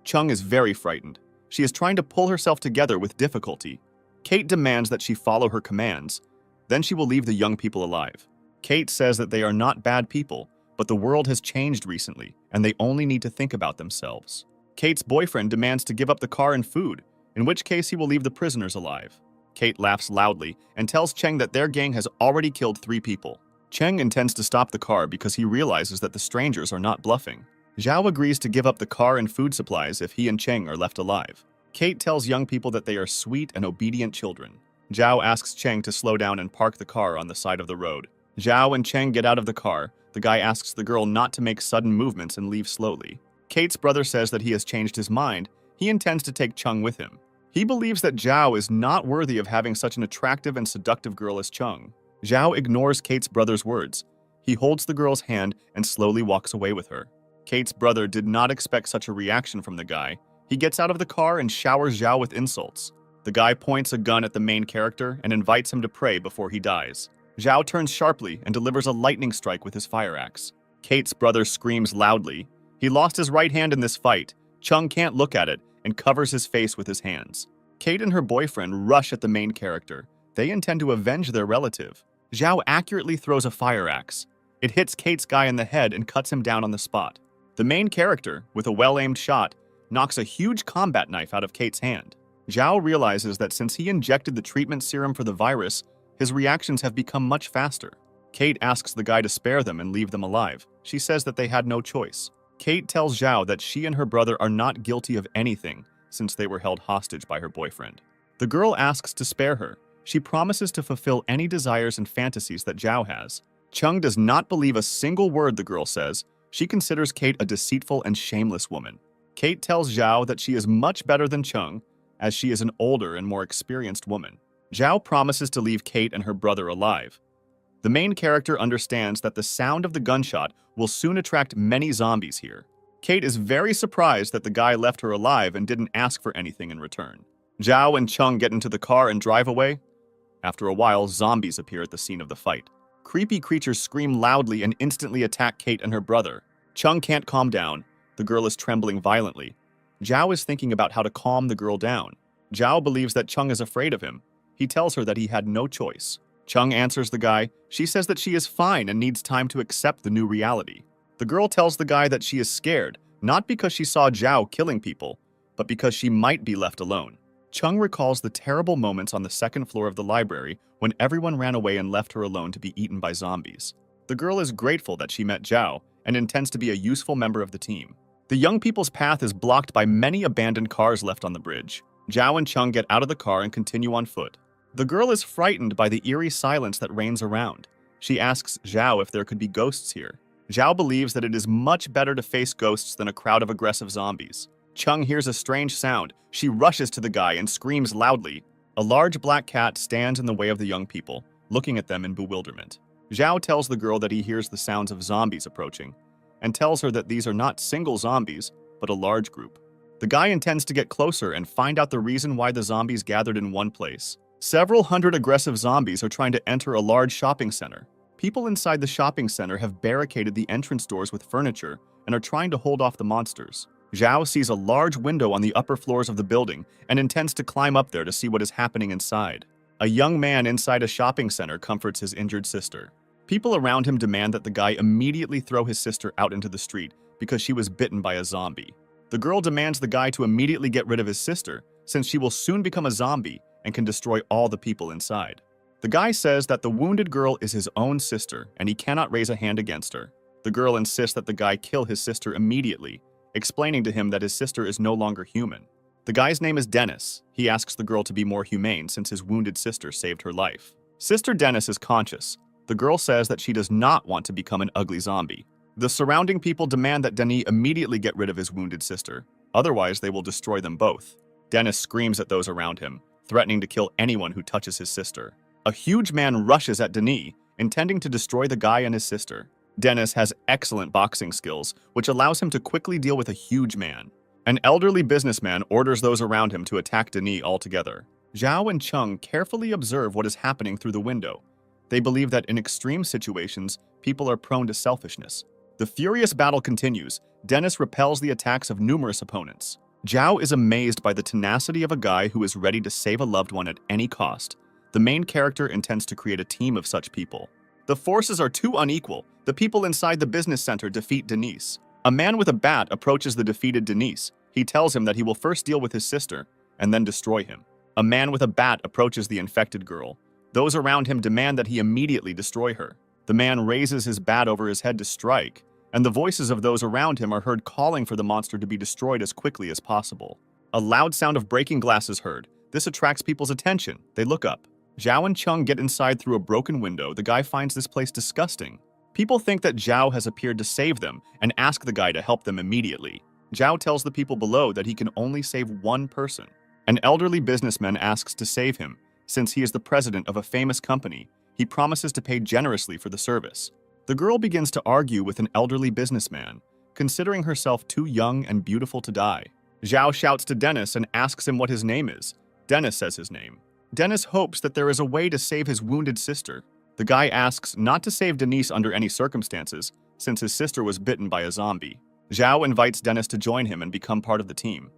Chung is very frightened. She is trying to pull herself together with difficulty. Kate demands that she follow her commands. Then she will leave the young people alive. Kate says that they are not bad people, but the world has changed recently, and they only need to think about themselves. Kate's boyfriend demands to give up the car and food, in which case he will leave the prisoners alive. Kate laughs loudly and tells Cheng that their gang has already killed 3 people. Cheng intends to stop the car because he realizes that the strangers are not bluffing. Zhao agrees to give up the car and food supplies if he and Cheng are left alive. Kate tells young people that they are sweet and obedient children. Zhao asks Cheng to slow down and park the car on the side of the road. Zhao and Cheng get out of the car. The guy asks the girl not to make sudden movements and leave slowly. Kate's brother says that he has changed his mind. He intends to take Chung with him. He believes that Zhao is not worthy of having such an attractive and seductive girl as Chung. Zhao ignores Kate's brother's words. He holds the girl's hand and slowly walks away with her. Kate's brother did not expect such a reaction from the guy. He gets out of the car and showers Zhao with insults. The guy points a gun at the main character and invites him to pray before he dies. Zhao turns sharply and delivers a lightning strike with his fire axe. Kate's brother screams loudly. He lost his right hand in this fight. Chung can't look at it and covers his face with his hands. Kate and her boyfriend rush at the main character. They intend to avenge their relative. Zhao accurately throws a fire axe. It hits Kate's guy in the head and cuts him down on the spot. The main character, with a well-aimed shot, knocks a huge combat knife out of Kate's hand. Zhao realizes that since he injected the treatment serum for the virus, his reactions have become much faster. Kate asks the guy to spare them and leave them alive. She says that they had no choice. Kate tells Zhao that she and her brother are not guilty of anything since they were held hostage by her boyfriend. The girl asks to spare her. She promises to fulfill any desires and fantasies that Zhao has. Chung does not believe a single word the girl says. She considers Kate a deceitful and shameless woman. Kate tells Zhao that she is much better than Chung, as she is an older and more experienced woman. Zhao promises to leave Kate and her brother alive. The main character understands that the sound of the gunshot will soon attract many zombies here. Kate is very surprised that the guy left her alive and didn't ask for anything in return. Zhao and Chung get into the car and drive away. After a while, zombies appear at the scene of the fight. Creepy creatures scream loudly and instantly attack Kate and her brother. Chung can't calm down. The girl is trembling violently. Zhao is thinking about how to calm the girl down. Zhao believes that Chung is afraid of him. He tells her that he had no choice. Chung answers the guy. She says that she is fine and needs time to accept the new reality. The girl tells the guy that she is scared, not because she saw Zhao killing people, but because she might be left alone. Chung recalls the terrible moments on the second floor of the library when everyone ran away and left her alone to be eaten by zombies. The girl is grateful that she met Zhao and intends to be a useful member of the team. The young people's path is blocked by many abandoned cars left on the bridge. Zhao and Chung get out of the car and continue on foot. The girl is frightened by the eerie silence that reigns around. She asks Zhao if there could be ghosts here. Zhao believes that it is much better to face ghosts than a crowd of aggressive zombies. Chung hears a strange sound. She rushes to the guy and screams loudly. A large black cat stands in the way of the young people, looking at them in bewilderment. Zhao tells the girl that he hears the sounds of zombies approaching, and tells her that these are not single zombies, but a large group. The guy intends to get closer and find out the reason why the zombies gathered in one place. Several hundred aggressive zombies are trying to enter a large shopping center. People inside the shopping center have barricaded the entrance doors with furniture and are trying to hold off the monsters. Zhao sees a large window on the upper floors of the building and intends to climb up there to see what is happening inside. A young man inside a shopping center comforts his injured sister. People around him demand that the guy immediately throw his sister out into the street because she was bitten by a zombie. The girl demands the guy to immediately get rid of his sister, since she will soon become a zombie and can destroy all the people inside. The guy says that the wounded girl is his own sister and he cannot raise a hand against her. The girl insists that the guy kill his sister immediately, explaining to him that his sister is no longer human. The guy's name is Dennis. He asks the girl to be more humane since his wounded sister saved her life. Sister Dennis is conscious. The girl says that she does not want to become an ugly zombie. The surrounding people demand that Denis immediately get rid of his wounded sister. Otherwise, they will destroy them both. Dennis screams at those around him, threatening to kill anyone who touches his sister. A huge man rushes at Denis, intending to destroy the guy and his sister. Dennis has excellent boxing skills, which allows him to quickly deal with a huge man. An elderly businessman orders those around him to attack Denis altogether. Zhao and Chung carefully observe what is happening through the window. They believe that in extreme situations, people are prone to selfishness. The furious battle continues. Dennis repels the attacks of numerous opponents. Zhao is amazed by the tenacity of a guy who is ready to save a loved one at any cost. The main character intends to create a team of such people. The forces are too unequal. The people inside the business center defeat Denise. A man with a bat approaches the defeated Denise. He tells him that he will first deal with his sister and then destroy him. A man with a bat approaches the infected girl. Those around him demand that he immediately destroy her. The man raises his bat over his head to strike, and the voices of those around him are heard calling for the monster to be destroyed as quickly as possible. A loud sound of breaking glass is heard. This attracts people's attention. They look up. Zhao and Chung get inside through a broken window. The guy finds this place disgusting. People think that Zhao has appeared to save them and ask the guy to help them immediately. Zhao tells the people below that he can only save one person. An elderly businessman asks to save him. Since he is the president of a famous company, he promises to pay generously for the service. The girl begins to argue with an elderly businessman, considering herself too young and beautiful to die. Zhao shouts to Dennis and asks him what his name is. Dennis says his name. Dennis hopes that there is a way to save his wounded sister. The guy asks not to save Denise under any circumstances, since his sister was bitten by a zombie. Zhao invites Dennis to join him and become part of the team.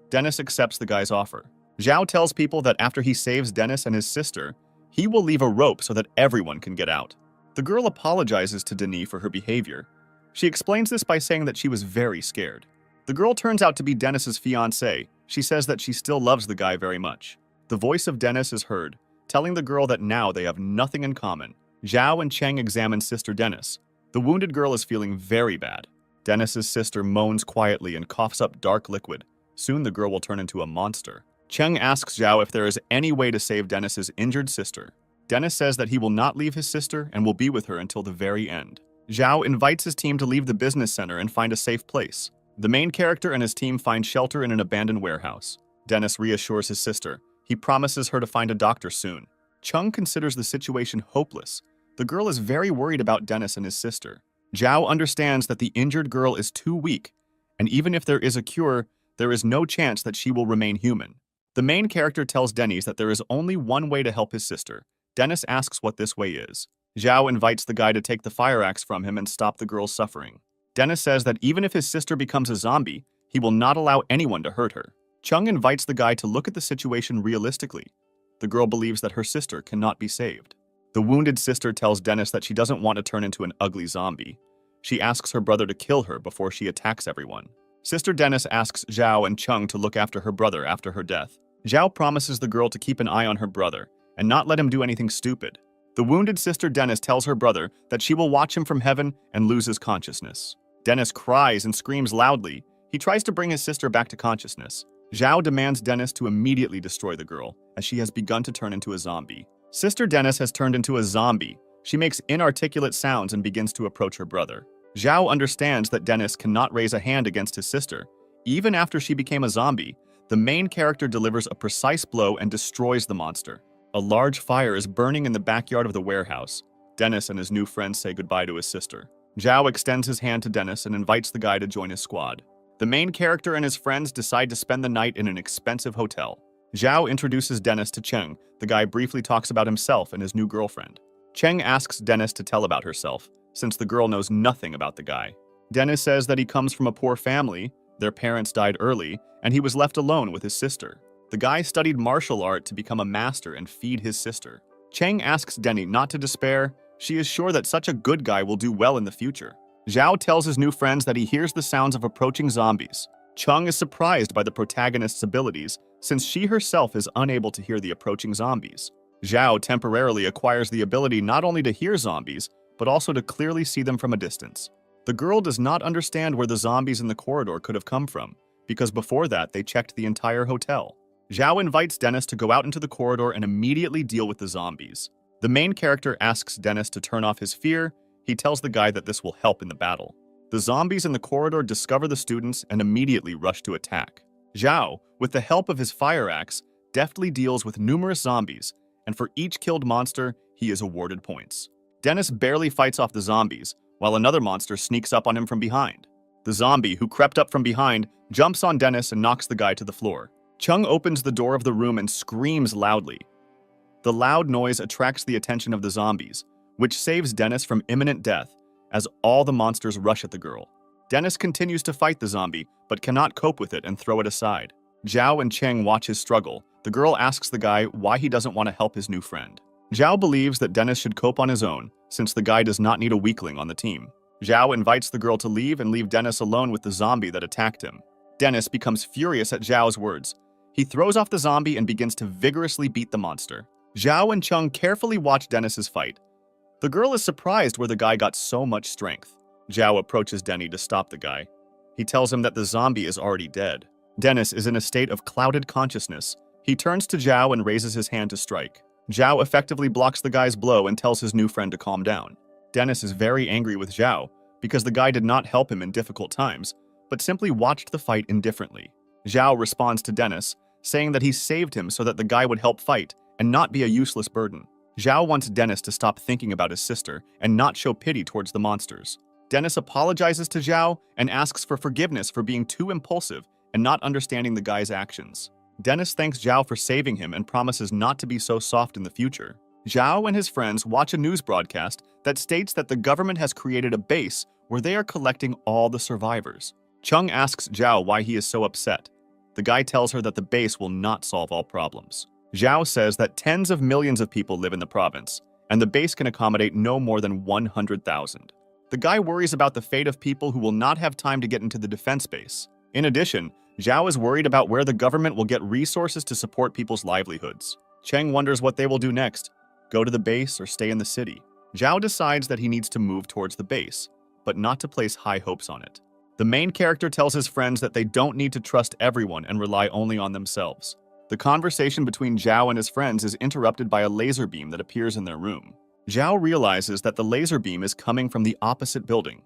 Dennis accepts the guy's offer. Zhao tells people that after he saves Dennis and his sister, he will leave a rope so that everyone can get out. The girl apologizes to Denis for her behavior. She explains this by saying that she was very scared. The girl turns out to be Dennis's fiancée. She says that she still loves the guy very much. The voice of Dennis is heard, telling the girl that now they have nothing in common. Zhao and Cheng examine Sister Dennis. The wounded girl is feeling very bad. Dennis's sister moans quietly and coughs up dark liquid. Soon the girl will turn into a monster. Cheng asks Zhao if there is any way to save Dennis's injured sister. Dennis says that he will not leave his sister and will be with her until the very end. Zhao invites his team to leave the business center and find a safe place. The main character and his team find shelter in an abandoned warehouse. Dennis reassures his sister. He promises her to find a doctor soon. Chung considers the situation hopeless. The girl is very worried about Dennis and his sister. Zhao understands that the injured girl is too weak, and even if there is a cure, there is no chance that she will remain human. The main character tells Dennis that there is only one way to help his sister. Dennis asks what this way is. Zhao invites the guy to take the fire axe from him and stop the girl's suffering. Dennis says that even if his sister becomes a zombie, he will not allow anyone to hurt her. Chung invites the guy to look at the situation realistically. The girl believes that her sister cannot be saved. The wounded sister tells Dennis that she doesn't want to turn into an ugly zombie. She asks her brother to kill her before she attacks everyone. Sister Dennis asks Zhao and Chung to look after her brother after her death. Zhao promises the girl to keep an eye on her brother and not let him do anything stupid. The wounded sister Dennis tells her brother that she will watch him from heaven and loses consciousness. Dennis cries and screams loudly. He tries to bring his sister back to consciousness. Zhao demands Dennis to immediately destroy the girl, as she has begun to turn into a zombie. Sister Dennis has turned into a zombie. She makes inarticulate sounds and begins to approach her brother. Zhao understands that Dennis cannot raise a hand against his sister. Even after she became a zombie, the main character delivers a precise blow and destroys the monster. A large fire is burning in the backyard of the warehouse. Dennis and his new friend say goodbye to his sister. Zhao extends his hand to Dennis and invites the guy to join his squad. The main character and his friends decide to spend the night in an expensive hotel. Zhao introduces Dennis to Cheng. The guy briefly talks about himself and his new girlfriend. Cheng asks Dennis to tell about herself, since the girl knows nothing about the guy. Dennis says that he comes from a poor family, their parents died early, and he was left alone with his sister. The guy studied martial art to become a master and feed his sister. Cheng asks Denny not to despair. She is sure that such a good guy will do well in the future. Zhao tells his new friends that he hears the sounds of approaching zombies. Chung is surprised by the protagonist's abilities, since she herself is unable to hear the approaching zombies. Zhao temporarily acquires the ability not only to hear zombies, but also to clearly see them from a distance. The girl does not understand where the zombies in the corridor could have come from, because before that they checked the entire hotel. Zhao invites Dennis to go out into the corridor and immediately deal with the zombies. The main character asks Dennis to turn off his fear. He tells the guy that this will help in the battle. The zombies in the corridor discover the students and immediately rush to attack. Zhao, with the help of his fire axe, deftly deals with numerous zombies, and for each killed monster, he is awarded points. Dennis barely fights off the zombies, while another monster sneaks up on him from behind. The zombie, who crept up from behind, jumps on Dennis and knocks the guy to the floor. Chung opens the door of the room and screams loudly. The loud noise attracts the attention of the zombies, which saves Dennis from imminent death as all the monsters rush at the girl. Dennis continues to fight the zombie, but cannot cope with it and throw it aside. Zhao and Cheng watch his struggle. The girl asks the guy why he doesn't want to help his new friend. Zhao believes that Dennis should cope on his own, since the guy does not need a weakling on the team. Zhao invites the girl to leave and leave Dennis alone with the zombie that attacked him. Dennis becomes furious at Zhao's words. He throws off the zombie and begins to vigorously beat the monster. Zhao and Chung carefully watch Dennis's fight. The girl is surprised where the guy got so much strength. Zhao approaches Denny to stop the guy. He tells him that the zombie is already dead. Dennis is in a state of clouded consciousness. He turns to Zhao and raises his hand to strike. Zhao effectively blocks the guy's blow and tells his new friend to calm down. Dennis is very angry with Zhao because the guy did not help him in difficult times, but simply watched the fight indifferently. Zhao responds to Dennis, saying that he saved him so that the guy would help fight and not be a useless burden. Zhao wants Dennis to stop thinking about his sister and not show pity towards the monsters. Dennis apologizes to Zhao and asks for forgiveness for being too impulsive and not understanding the guy's actions. Dennis thanks Zhao for saving him and promises not to be so soft in the future. Zhao and his friends watch a news broadcast that states that the government has created a base where they are collecting all the survivors. Chung asks Zhao why he is so upset. The guy tells her that the base will not solve all problems. Zhao says that tens of millions of people live in the province, and the base can accommodate no more than 100,000. The guy worries about the fate of people who will not have time to get into the defense base. In addition, Zhao is worried about where the government will get resources to support people's livelihoods. Cheng wonders what they will do next, go to the base or stay in the city. Zhao decides that he needs to move towards the base, but not to place high hopes on it. The main character tells his friends that they don't need to trust everyone and rely only on themselves. The conversation between Zhao and his friends is interrupted by a laser beam that appears in their room. Zhao realizes that the laser beam is coming from the opposite building.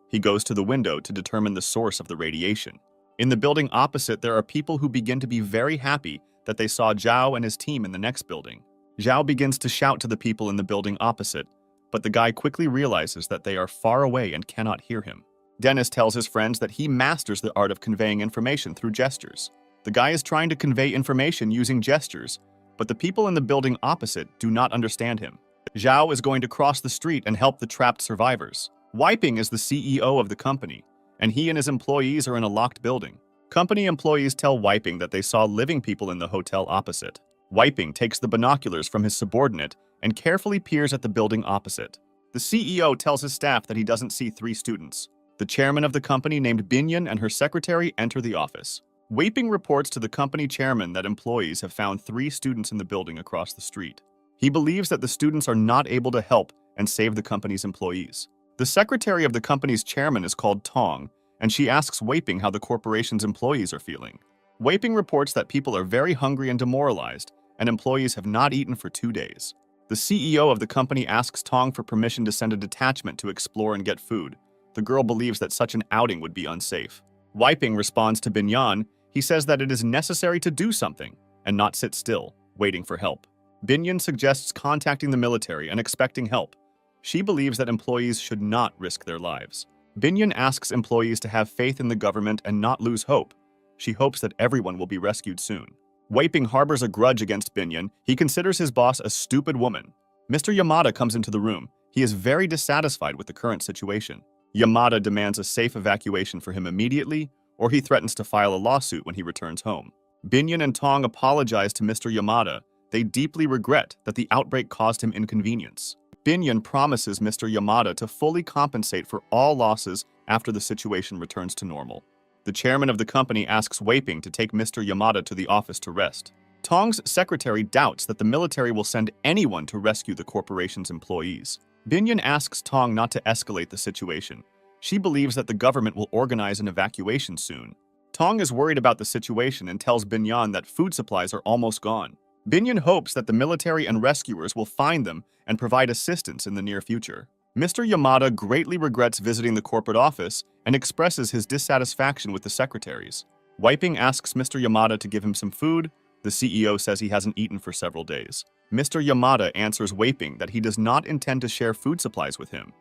He goes to the window to determine the source of the radiation. In the building opposite, there are people who begin to be very happy that they saw Zhao and his team in the next building. Zhao begins to shout to the people in the building opposite, but the guy quickly realizes that they are far away and cannot hear him. Dennis tells his friends that he masters the art of conveying information through gestures. The guy is trying to convey information using gestures, but the people in the building opposite do not understand him. Zhao is going to cross the street and help the trapped survivors. Wiping is the CEO of the company, and he and his employees are in a locked building. Company employees tell Wiping that they saw living people in the hotel opposite. Wiping takes the binoculars from his subordinate and carefully peers at the building opposite. The CEO tells his staff that he doesn't see 3 students. The chairman of the company named Binyan and her secretary enter the office. Wiping reports to the company chairman that employees have found 3 students in the building across the street. He believes that the students are not able to help and save the company's employees. The secretary of the company's chairman is called Tong, and she asks Wiping how the corporation's employees are feeling. Wiping reports that people are very hungry and demoralized, and employees have not eaten for 2 days. The CEO of the company asks Tong for permission to send a detachment to explore and get food. The girl believes that such an outing would be unsafe. Wiping responds to Binyan. He says that it is necessary to do something and not sit still, waiting for help. Binyan suggests contacting the military and expecting help. She believes that employees should not risk their lives. Binyan asks employees to have faith in the government and not lose hope. She hopes that everyone will be rescued soon. Wiping harbors a grudge against Binyan. He considers his boss a stupid woman. Mr. Yamada comes into the room. He is very dissatisfied with the current situation. Yamada demands a safe evacuation for him immediately, or he threatens to file a lawsuit when he returns home. Binyan and Tong apologize to Mr. Yamada. They deeply regret that the outbreak caused him inconvenience. Binyan promises Mr. Yamada to fully compensate for all losses after the situation returns to normal. The chairman of the company asks Wiping to take Mr. Yamada to the office to rest. Tong's secretary doubts that the military will send anyone to rescue the corporation's employees. Binyan asks Tong not to escalate the situation. She believes that the government will organize an evacuation soon. Tong is worried about the situation and tells Binyan that food supplies are almost gone. Binyan hopes that the military and rescuers will find them and provide assistance in the near future. Mr. Yamada greatly regrets visiting the corporate office and expresses his dissatisfaction with the secretaries. Wiping asks Mr. Yamada to give him some food. The CEO says he hasn't eaten for several days. Mr. Yamada answers Wiping that he does not intend to share food supplies with him.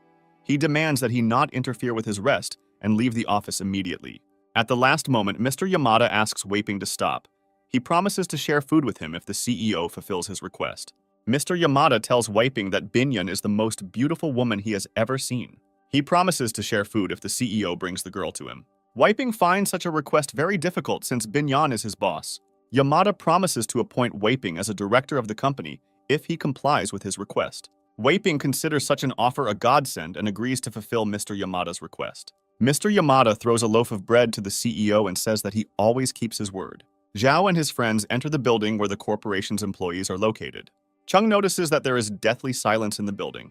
He demands that he not interfere with his rest and leave the office immediately. At the last moment, Mr. Yamada asks Wiping to stop. He promises to share food with him if the CEO fulfills his request. Mr. Yamada tells Wiping that Binyan is the most beautiful woman he has ever seen. He promises to share food if the CEO brings the girl to him. Wiping finds such a request very difficult since Binyan is his boss. Yamada promises to appoint Wiping as a director of the company if he complies with his request. Wiping considers such an offer a godsend and agrees to fulfill Mr. Yamada's request. Mr. Yamada throws a loaf of bread to the CEO and says that he always keeps his word. Zhao and his friends enter the building where the corporation's employees are located. Chung notices that there is deathly silence in the building.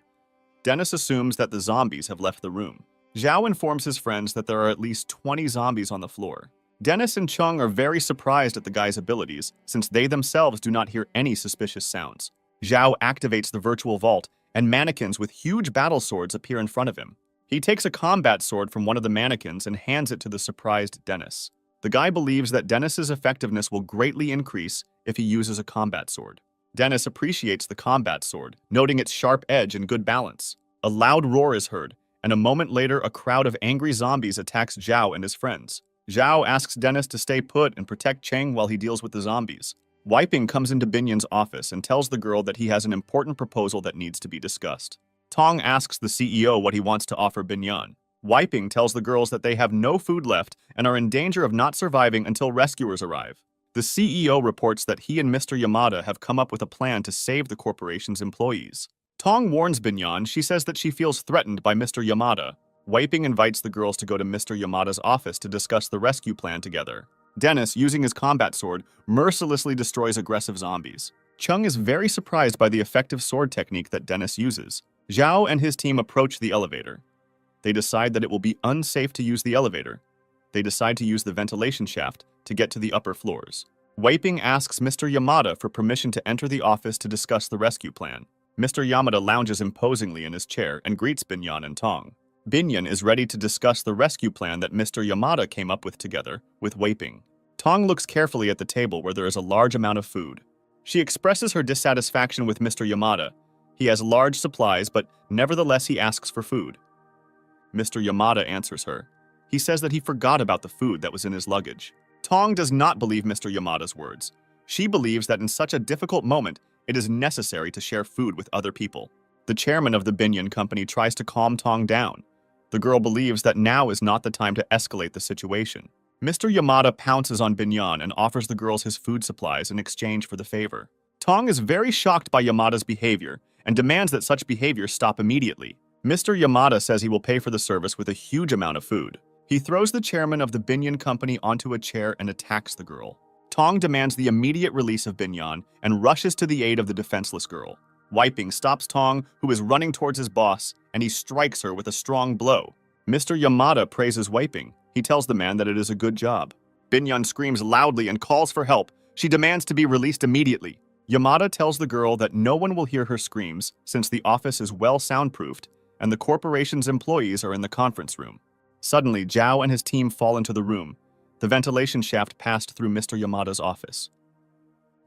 Dennis assumes that the zombies have left the room. Zhao informs his friends that there are at least 20 zombies on the floor. Dennis and Chung are very surprised at the guy's abilities, since they themselves do not hear any suspicious sounds. Zhao activates the virtual vault, and mannequins with huge battle swords appear in front of him. He takes a combat sword from one of the mannequins and hands it to the surprised Dennis. The guy believes that Dennis's effectiveness will greatly increase if he uses a combat sword. Dennis appreciates the combat sword, noting its sharp edge and good balance. A loud roar is heard, and a moment later a crowd of angry zombies attacks Zhao and his friends. Zhao asks Dennis to stay put and protect Cheng while he deals with the zombies. Wiping comes into Binyan's office and tells the girl that he has an important proposal that needs to be discussed. Tong asks the CEO what he wants to offer Binyan. Wiping tells the girls that they have no food left and are in danger of not surviving until rescuers arrive. The CEO reports that he and Mr. Yamada have come up with a plan to save the corporation's employees. Tong warns Binyan. She says that she feels threatened by Mr. Yamada. Wiping invites the girls to go to Mr. Yamada's office to discuss the rescue plan together. Dennis, using his combat sword, mercilessly destroys aggressive zombies. Chung is very surprised by the effective sword technique that Dennis uses. Zhao and his team approach the elevator. They decide that it will be unsafe to use the elevator. They decide to use the ventilation shaft to get to the upper floors. Wei asks Mr. Yamada for permission to enter the office to discuss the rescue plan. Mr. Yamada lounges imposingly in his chair and greets Binyan and Tong. Binyan is ready to discuss the rescue plan that Mr. Yamada came up with together with Wei. Tong looks carefully at the table where there is a large amount of food. She expresses her dissatisfaction with Mr. Yamada. He has large supplies, but nevertheless he asks for food. Mr. Yamada answers her. He says that he forgot about the food that was in his luggage. Tong does not believe Mr. Yamada's words. She believes that in such a difficult moment, it is necessary to share food with other people. The chairman of the Binyan company tries to calm Tong down. The girl believes that now is not the time to escalate the situation. Mr. Yamada pounces on Binyan and offers the girls his food supplies in exchange for the favor. Tong is very shocked by Yamada's behavior and demands that such behavior stop immediately. Mr. Yamada says he will pay for the service with a huge amount of food. He throws the chairman of the Binyan company onto a chair and attacks the girl. Tong demands the immediate release of Binyan and rushes to the aid of the defenseless girl. Wei stops Tong, who is running towards his boss, and he strikes her with a strong blow. Mr. Yamada praises Wei. He tells the man that it is a good job. Binyan screams loudly and calls for help. She demands to be released immediately. Yamada tells the girl that no one will hear her screams since the office is well soundproofed and the corporation's employees are in the conference room. Suddenly, Zhao and his team fall into the room. The ventilation shaft passed through Mr. Yamada's office.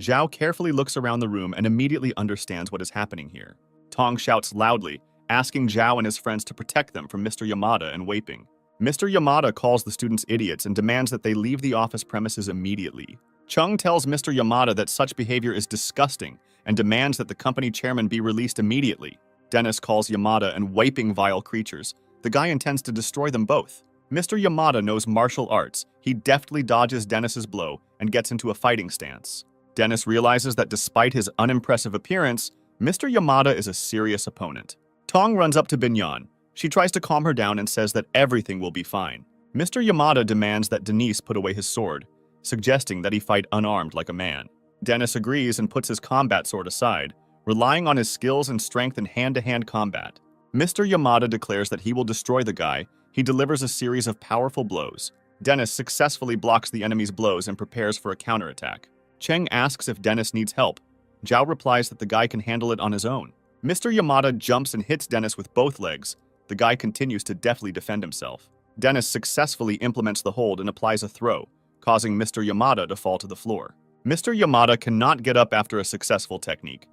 Zhao carefully looks around the room and immediately understands what is happening here. Tong shouts loudly, asking Zhao and his friends to protect them from Mr. Yamada and Wei. Mr. Yamada calls the students idiots and demands that they leave the office premises immediately. Chung tells Mr. Yamada that such behavior is disgusting and demands that the company chairman be released immediately. Dennis calls Yamada and Wei vile creatures. The guy intends to destroy them both. Mr. Yamada knows martial arts. He deftly dodges Dennis's blow and gets into a fighting stance. Dennis realizes that despite his unimpressive appearance, Mr. Yamada is a serious opponent. Tong runs up to Binyan. She tries to calm her down and says that everything will be fine. Mr. Yamada demands that Denise put away his sword, suggesting that he fight unarmed like a man. Dennis agrees and puts his combat sword aside, relying on his skills and strength in hand-to-hand combat. Mr. Yamada declares that he will destroy the guy. He delivers a series of powerful blows. Dennis successfully blocks the enemy's blows and prepares for a counterattack. Cheng asks if Dennis needs help. Zhao replies that the guy can handle it on his own. Mr. Yamada jumps and hits Dennis with both legs. The guy continues to deftly defend himself. Dennis successfully implements the hold and applies a throw, causing Mr. Yamada to fall to the floor. Mr. Yamada cannot get up after a successful technique.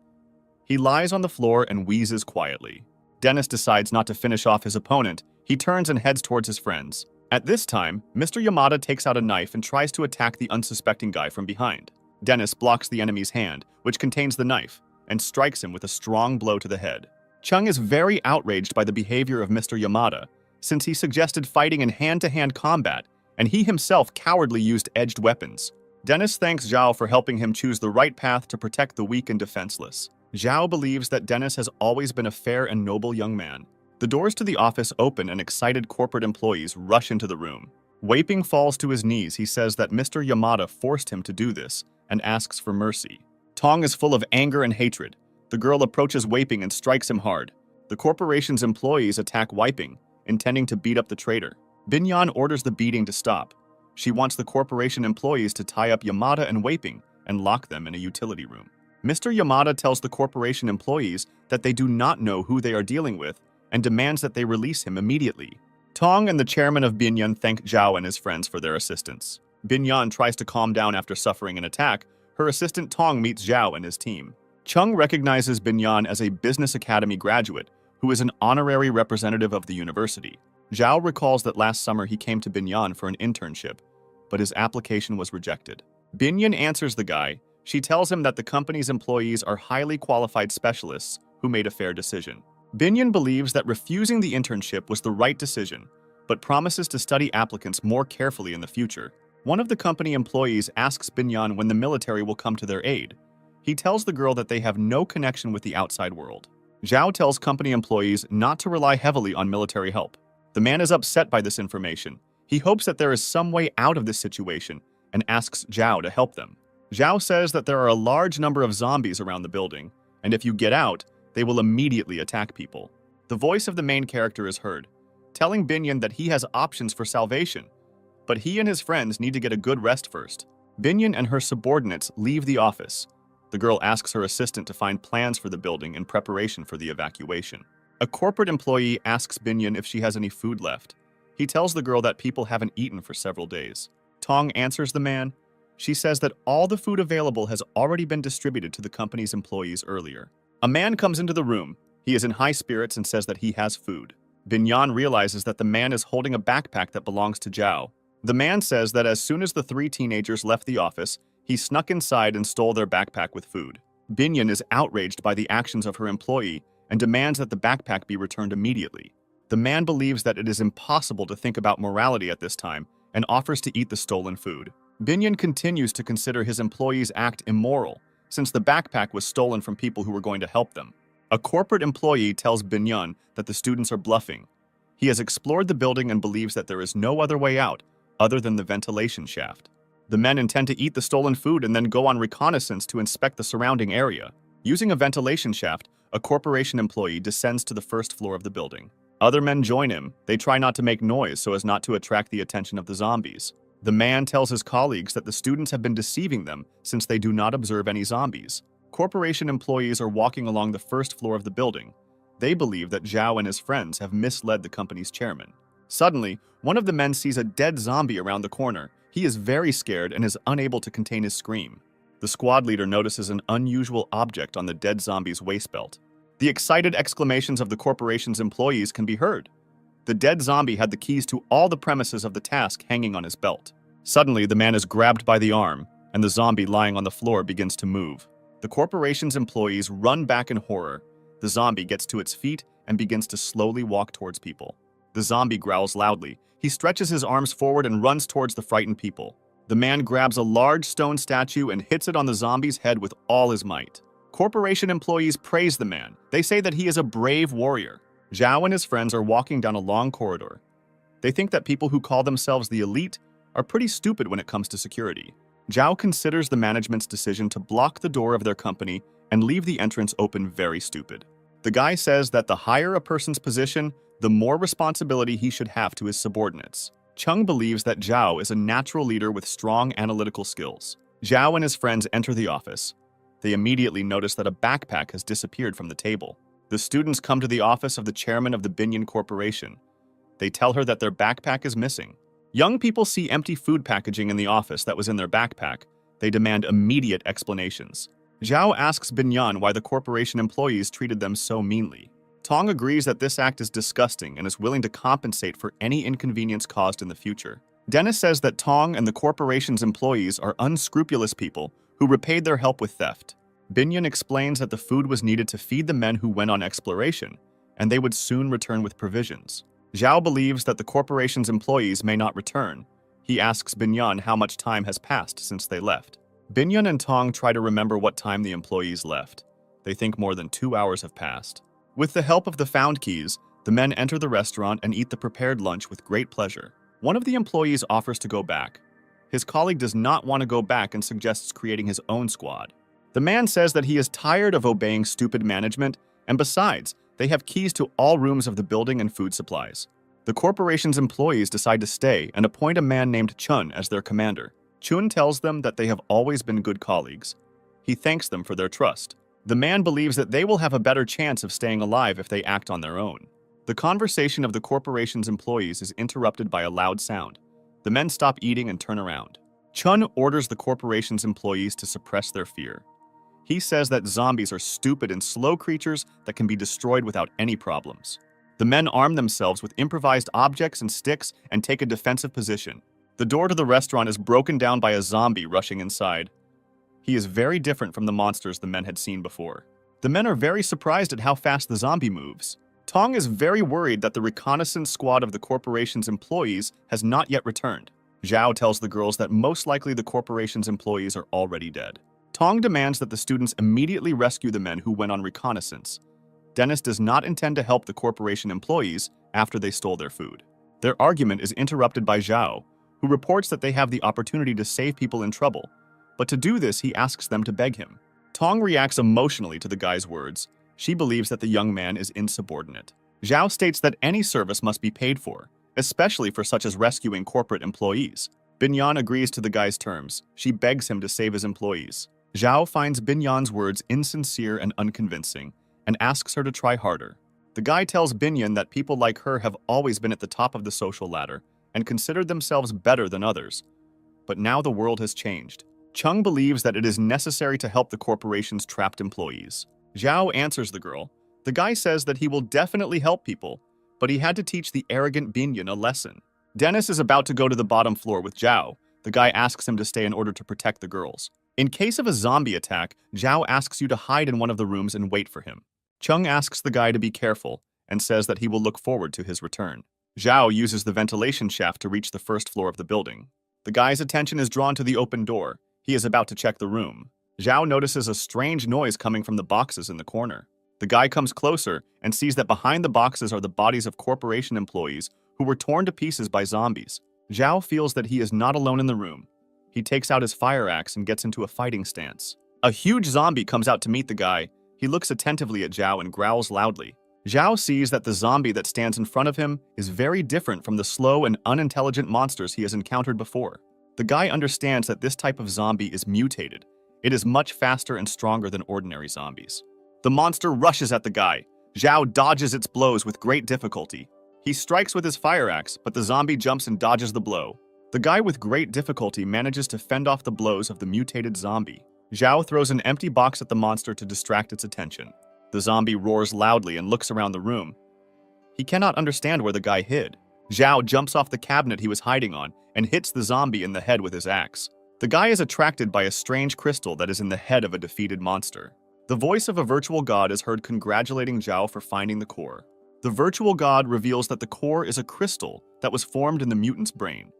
He lies on the floor and wheezes quietly. Dennis decides not to finish off his opponent. He turns and heads towards his friends. At this time, Mr. Yamada takes out a knife and tries to attack the unsuspecting guy from behind. Dennis blocks the enemy's hand, which contains the knife, and strikes him with a strong blow to the head. Chung is very outraged by the behavior of Mr. Yamada, since he suggested fighting in hand-to-hand combat, and he himself cowardly used edged weapons. Dennis thanks Zhao for helping him choose the right path to protect the weak and defenseless. Zhao believes that Dennis has always been a fair and noble young man. The doors to the office open and excited corporate employees rush into the room. Wei falls to his knees. He says that Mr. Yamada forced him to do this and asks for mercy. Tong is full of anger and hatred. The girl approaches Wei and strikes him hard. The corporation's employees attack Wei, intending to beat up the traitor. Binyan orders the beating to stop. She wants the corporation employees to tie up Yamada and Wei and lock them in a utility room. Mr. Yamada tells the corporation employees that they do not know who they are dealing with and demands that they release him immediately. Tong and the chairman of Binyan thank Zhao and his friends for their assistance. Binyan tries to calm down after suffering an attack. Her assistant Tong meets Zhao and his team. Chung recognizes Binyan as a Business Academy graduate who is an honorary representative of the university. Zhao recalls that last summer he came to Binyan for an internship, but his application was rejected. Binyan answers the guy. She tells him that the company's employees are highly qualified specialists who made a fair decision. Binyan believes that refusing the internship was the right decision, but promises to study applicants more carefully in the future. One of the company employees asks Binyan when the military will come to their aid. He tells the girl that they have no connection with the outside world. Zhao tells company employees not to rely heavily on military help. The man is upset by this information. He hopes that there is some way out of this situation and asks Zhao to help them. Zhao says that there are a large number of zombies around the building, and if you get out, they will immediately attack people. The voice of the main character is heard, telling Binyan that he has options for salvation, but he and his friends need to get a good rest first. Binyan and her subordinates leave the office. The girl asks her assistant to find plans for the building in preparation for the evacuation. A corporate employee asks Binyan if she has any food left. He tells the girl that people haven't eaten for several days. Tong answers the man. She says that all the food available has already been distributed to the company's employees earlier. A man comes into the room. He is in high spirits and says that he has food. Binyan realizes that the man is holding a backpack that belongs to Zhao. The man says that as soon as the three teenagers left the office, he snuck inside and stole their backpack with food. Binyan is outraged by the actions of her employee and demands that the backpack be returned immediately. The man believes that it is impossible to think about morality at this time and offers to eat the stolen food. Binyan continues to consider his employee's act immoral, since the backpack was stolen from people who were going to help them. A corporate employee tells Binyan that the students are bluffing. He has explored the building and believes that there is no other way out other than the ventilation shaft. The men intend to eat the stolen food and then go on reconnaissance to inspect the surrounding area. Using a ventilation shaft, a corporation employee descends to the first floor of the building. Other men join him. They try not to make noise so as not to attract the attention of the zombies. The man tells his colleagues that the students have been deceiving them since they do not observe any zombies. Corporation employees are walking along the first floor of the building. They believe that Zhao and his friends have misled the company's chairman. Suddenly, one of the men sees a dead zombie around the corner. He is very scared and is unable to contain his scream. The squad leader notices an unusual object on the dead zombie's waist belt. The excited exclamations of the corporation's employees can be heard. The dead zombie had the keys to all the premises of the task hanging on his belt. Suddenly, the man is grabbed by the arm, and the zombie lying on the floor begins to move. The corporation's employees run back in horror. The zombie gets to its feet and begins to slowly walk towards people. The zombie growls loudly. He stretches his arms forward and runs towards the frightened people. The man grabs a large stone statue and hits it on the zombie's head with all his might. Corporation employees praise the man. They say that he is a brave warrior. Zhao and his friends are walking down a long corridor. They think that people who call themselves the elite are pretty stupid when it comes to security. Zhao considers the management's decision to block the door of their company and leave the entrance open very stupid. The guy says that the higher a person's position, the more responsibility he should have to his subordinates. Chung believes that Zhao is a natural leader with strong analytical skills. Zhao and his friends enter the office. They immediately notice that a backpack has disappeared from the table. The students come to the office of the chairman of the Binyan Corporation. They tell her that their backpack is missing. Young people see empty food packaging in the office that was in their backpack. They demand immediate explanations. Zhao asks Binyan why the corporation employees treated them so meanly. Tong agrees that this act is disgusting and is willing to compensate for any inconvenience caused in the future. Dennis says that Tong and the corporation's employees are unscrupulous people who repaid their help with theft. Binyan explains that the food was needed to feed the men who went on exploration, and they would soon return with provisions. Zhao believes that the corporation's employees may not return. He asks Binyan how much time has passed since they left. Binyan and Tong try to remember what time the employees left. They think more than 2 hours have passed. With the help of the found keys, the men enter the restaurant and eat the prepared lunch with great pleasure. One of the employees offers to go back. His colleague does not want to go back and suggests creating his own squad. The man says that he is tired of obeying stupid management, and besides, they have keys to all rooms of the building and food supplies. The corporation's employees decide to stay and appoint a man named Chun as their commander. Chun tells them that they have always been good colleagues. He thanks them for their trust. The man believes that they will have a better chance of staying alive if they act on their own. The conversation of the corporation's employees is interrupted by a loud sound. The men stop eating and turn around. Chun orders the corporation's employees to suppress their fear. He says that zombies are stupid and slow creatures that can be destroyed without any problems. The men arm themselves with improvised objects and sticks and take a defensive position. The door to the restaurant is broken down by a zombie rushing inside. He is very different from the monsters the men had seen before. The men are very surprised at how fast the zombie moves. Tong is very worried that the reconnaissance squad of the corporation's employees has not yet returned. Zhao tells the girls that most likely the corporation's employees are already dead. Tong demands that the students immediately rescue the men who went on reconnaissance. Dennis does not intend to help the corporation employees after they stole their food. Their argument is interrupted by Zhao, who reports that they have the opportunity to save people in trouble, but to do this he asks them to beg him. Tong reacts emotionally to the guy's words. She believes that the young man is insubordinate. Zhao states that any service must be paid for, especially for such as rescuing corporate employees. Binyan agrees to the guy's terms. She begs him to save his employees. Zhao finds Binyan's words insincere and unconvincing and asks her to try harder. The guy tells Binyan that people like her have always been at the top of the social ladder and considered themselves better than others. But now the world has changed. Chung believes that it is necessary to help the corporation's trapped employees. Zhao answers the girl. The guy says that he will definitely help people, but he had to teach the arrogant Binyan a lesson. Dennis is about to go to the bottom floor with Zhao. The guy asks him to stay in order to protect the girls. In case of a zombie attack, Zhao asks you to hide in one of the rooms and wait for him. Chung asks the guy to be careful and says that he will look forward to his return. Zhao uses the ventilation shaft to reach the first floor of the building. The guy's attention is drawn to the open door. He is about to check the room. Zhao notices a strange noise coming from the boxes in the corner. The guy comes closer and sees that behind the boxes are the bodies of corporation employees who were torn to pieces by zombies. Zhao feels that he is not alone in the room. He takes out his fire axe and gets into a fighting stance. A huge zombie comes out to meet the guy. He looks attentively at Zhao and growls loudly. Zhao sees that the zombie that stands in front of him is very different from the slow and unintelligent monsters he has encountered before. The guy understands that this type of zombie is mutated. It is much faster and stronger than ordinary zombies. The monster rushes at the guy. Zhao dodges its blows with great difficulty. He strikes with his fire axe, but the zombie jumps and dodges the blow. The guy with great difficulty manages to fend off the blows of the mutated zombie. Zhao throws an empty box at the monster to distract its attention. The zombie roars loudly and looks around the room. He cannot understand where the guy hid. Zhao jumps off the cabinet he was hiding on and hits the zombie in the head with his axe. The guy is attracted by a strange crystal that is in the head of a defeated monster. The voice of a virtual god is heard congratulating Zhao for finding the core. The virtual god reveals that the core is a crystal that was formed in the mutant's brain,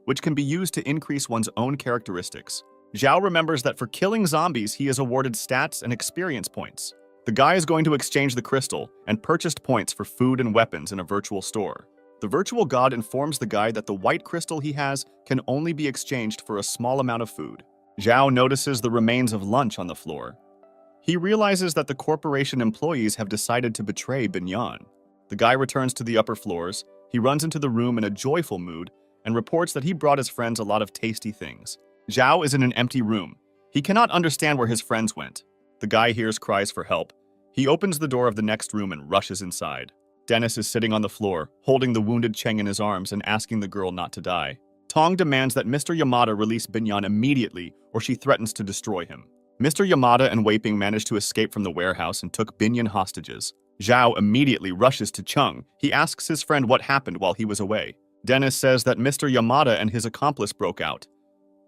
which can be used to increase one's own characteristics. Zhao remembers that for killing zombies, he is awarded stats and experience points. The guy is going to exchange the crystal and purchased points for food and weapons in a virtual store. The virtual god informs the guy that the white crystal he has can only be exchanged for a small amount of food. Zhao notices the remains of lunch on the floor. He realizes that the corporation employees have decided to betray Binyan. The guy returns to the upper floors. He runs into the room in a joyful mood and reports that he brought his friends a lot of tasty things. Zhao is in an empty room. He cannot understand where his friends went. The guy hears cries for help. He opens the door of the next room and rushes inside. Dennis is sitting on the floor, holding the wounded Cheng in his arms and asking the girl not to die. Tong demands that Mr. Yamada release Binyan immediately or she threatens to destroy him. Mr. Yamada and Wei Ping manage to escape from the warehouse and took Binyan hostages. Zhao immediately rushes to Chung. He asks his friend what happened while he was away. Dennis says that Mr. Yamada and his accomplice broke out.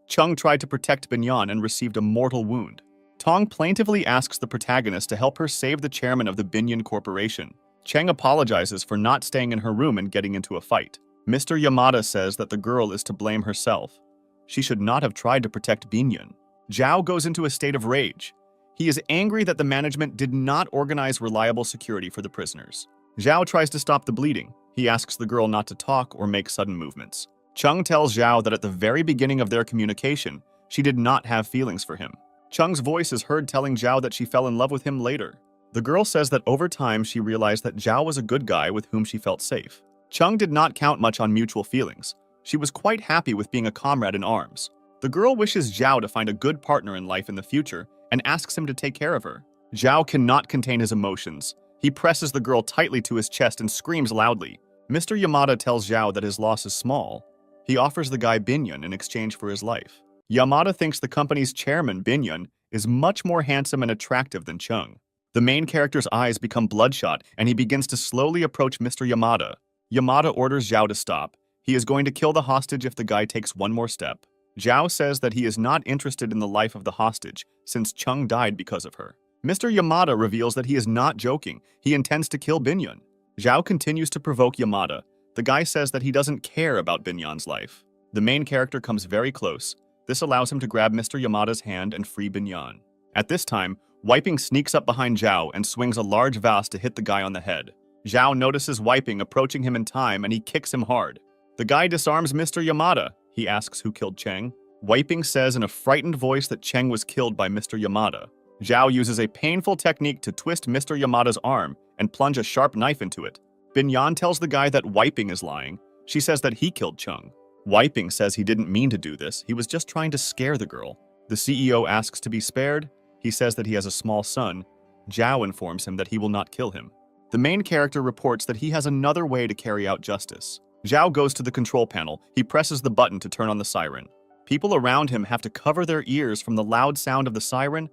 Chung tried to protect Binyan and received a mortal wound. Tong plaintively asks the protagonist to help her save the chairman of the Binyan Corporation. Cheng apologizes for not staying in her room and getting into a fight. Mr. Yamada says that the girl is to blame herself. She should not have tried to protect Binyan. Zhao goes into a state of rage. He is angry that the management did not organize reliable security for the prisoners. Zhao tries to stop the bleeding. He asks the girl not to talk or make sudden movements. Chung tells Zhao that at the very beginning of their communication, she did not have feelings for him. Chung's voice is heard telling Zhao that she fell in love with him later. The girl says that over time she realized that Zhao was a good guy with whom she felt safe. Chung did not count much on mutual feelings. She was quite happy with being a comrade in arms. The girl wishes Zhao to find a good partner in life in the future and asks him to take care of her. Zhao cannot contain his emotions. He presses the girl tightly to his chest and screams loudly. Mr. Yamada tells Zhao that his loss is small. He offers the guy Binyan in exchange for his life. Yamada thinks the company's chairman, Binyan, is much more handsome and attractive than Chung. The main character's eyes become bloodshot, and he begins to slowly approach Mr. Yamada. Yamada orders Zhao to stop. He is going to kill the hostage if the guy takes one more step. Zhao says that he is not interested in the life of the hostage, since Chung died because of her. Mr. Yamada reveals that he is not joking. He intends to kill Binyan. Zhao continues to provoke Yamada. The guy says that he doesn't care about Binyan's life. The main character comes very close. This allows him to grab Mr. Yamada's hand and free Binyan. At this time, Wiping sneaks up behind Zhao and swings a large vase to hit the guy on the head. Zhao notices Wiping approaching him in time and he kicks him hard. The guy disarms Mr. Yamada. He asks who killed Cheng. Wiping says in a frightened voice that Cheng was killed by Mr. Yamada. Zhao uses a painful technique to twist Mr. Yamada's arm and plunge a sharp knife into it. Binyan tells the guy that Wiping is lying. She says that he killed Chung. Wiping says he didn't mean to do this, he was just trying to scare the girl. The CEO asks to be spared. He says that he has a small son. Zhao informs him that he will not kill him. The main character reports that he has another way to carry out justice. Zhao goes to the control panel. He presses the button to turn on the siren. People around him have to cover their ears from the loud sound of the siren.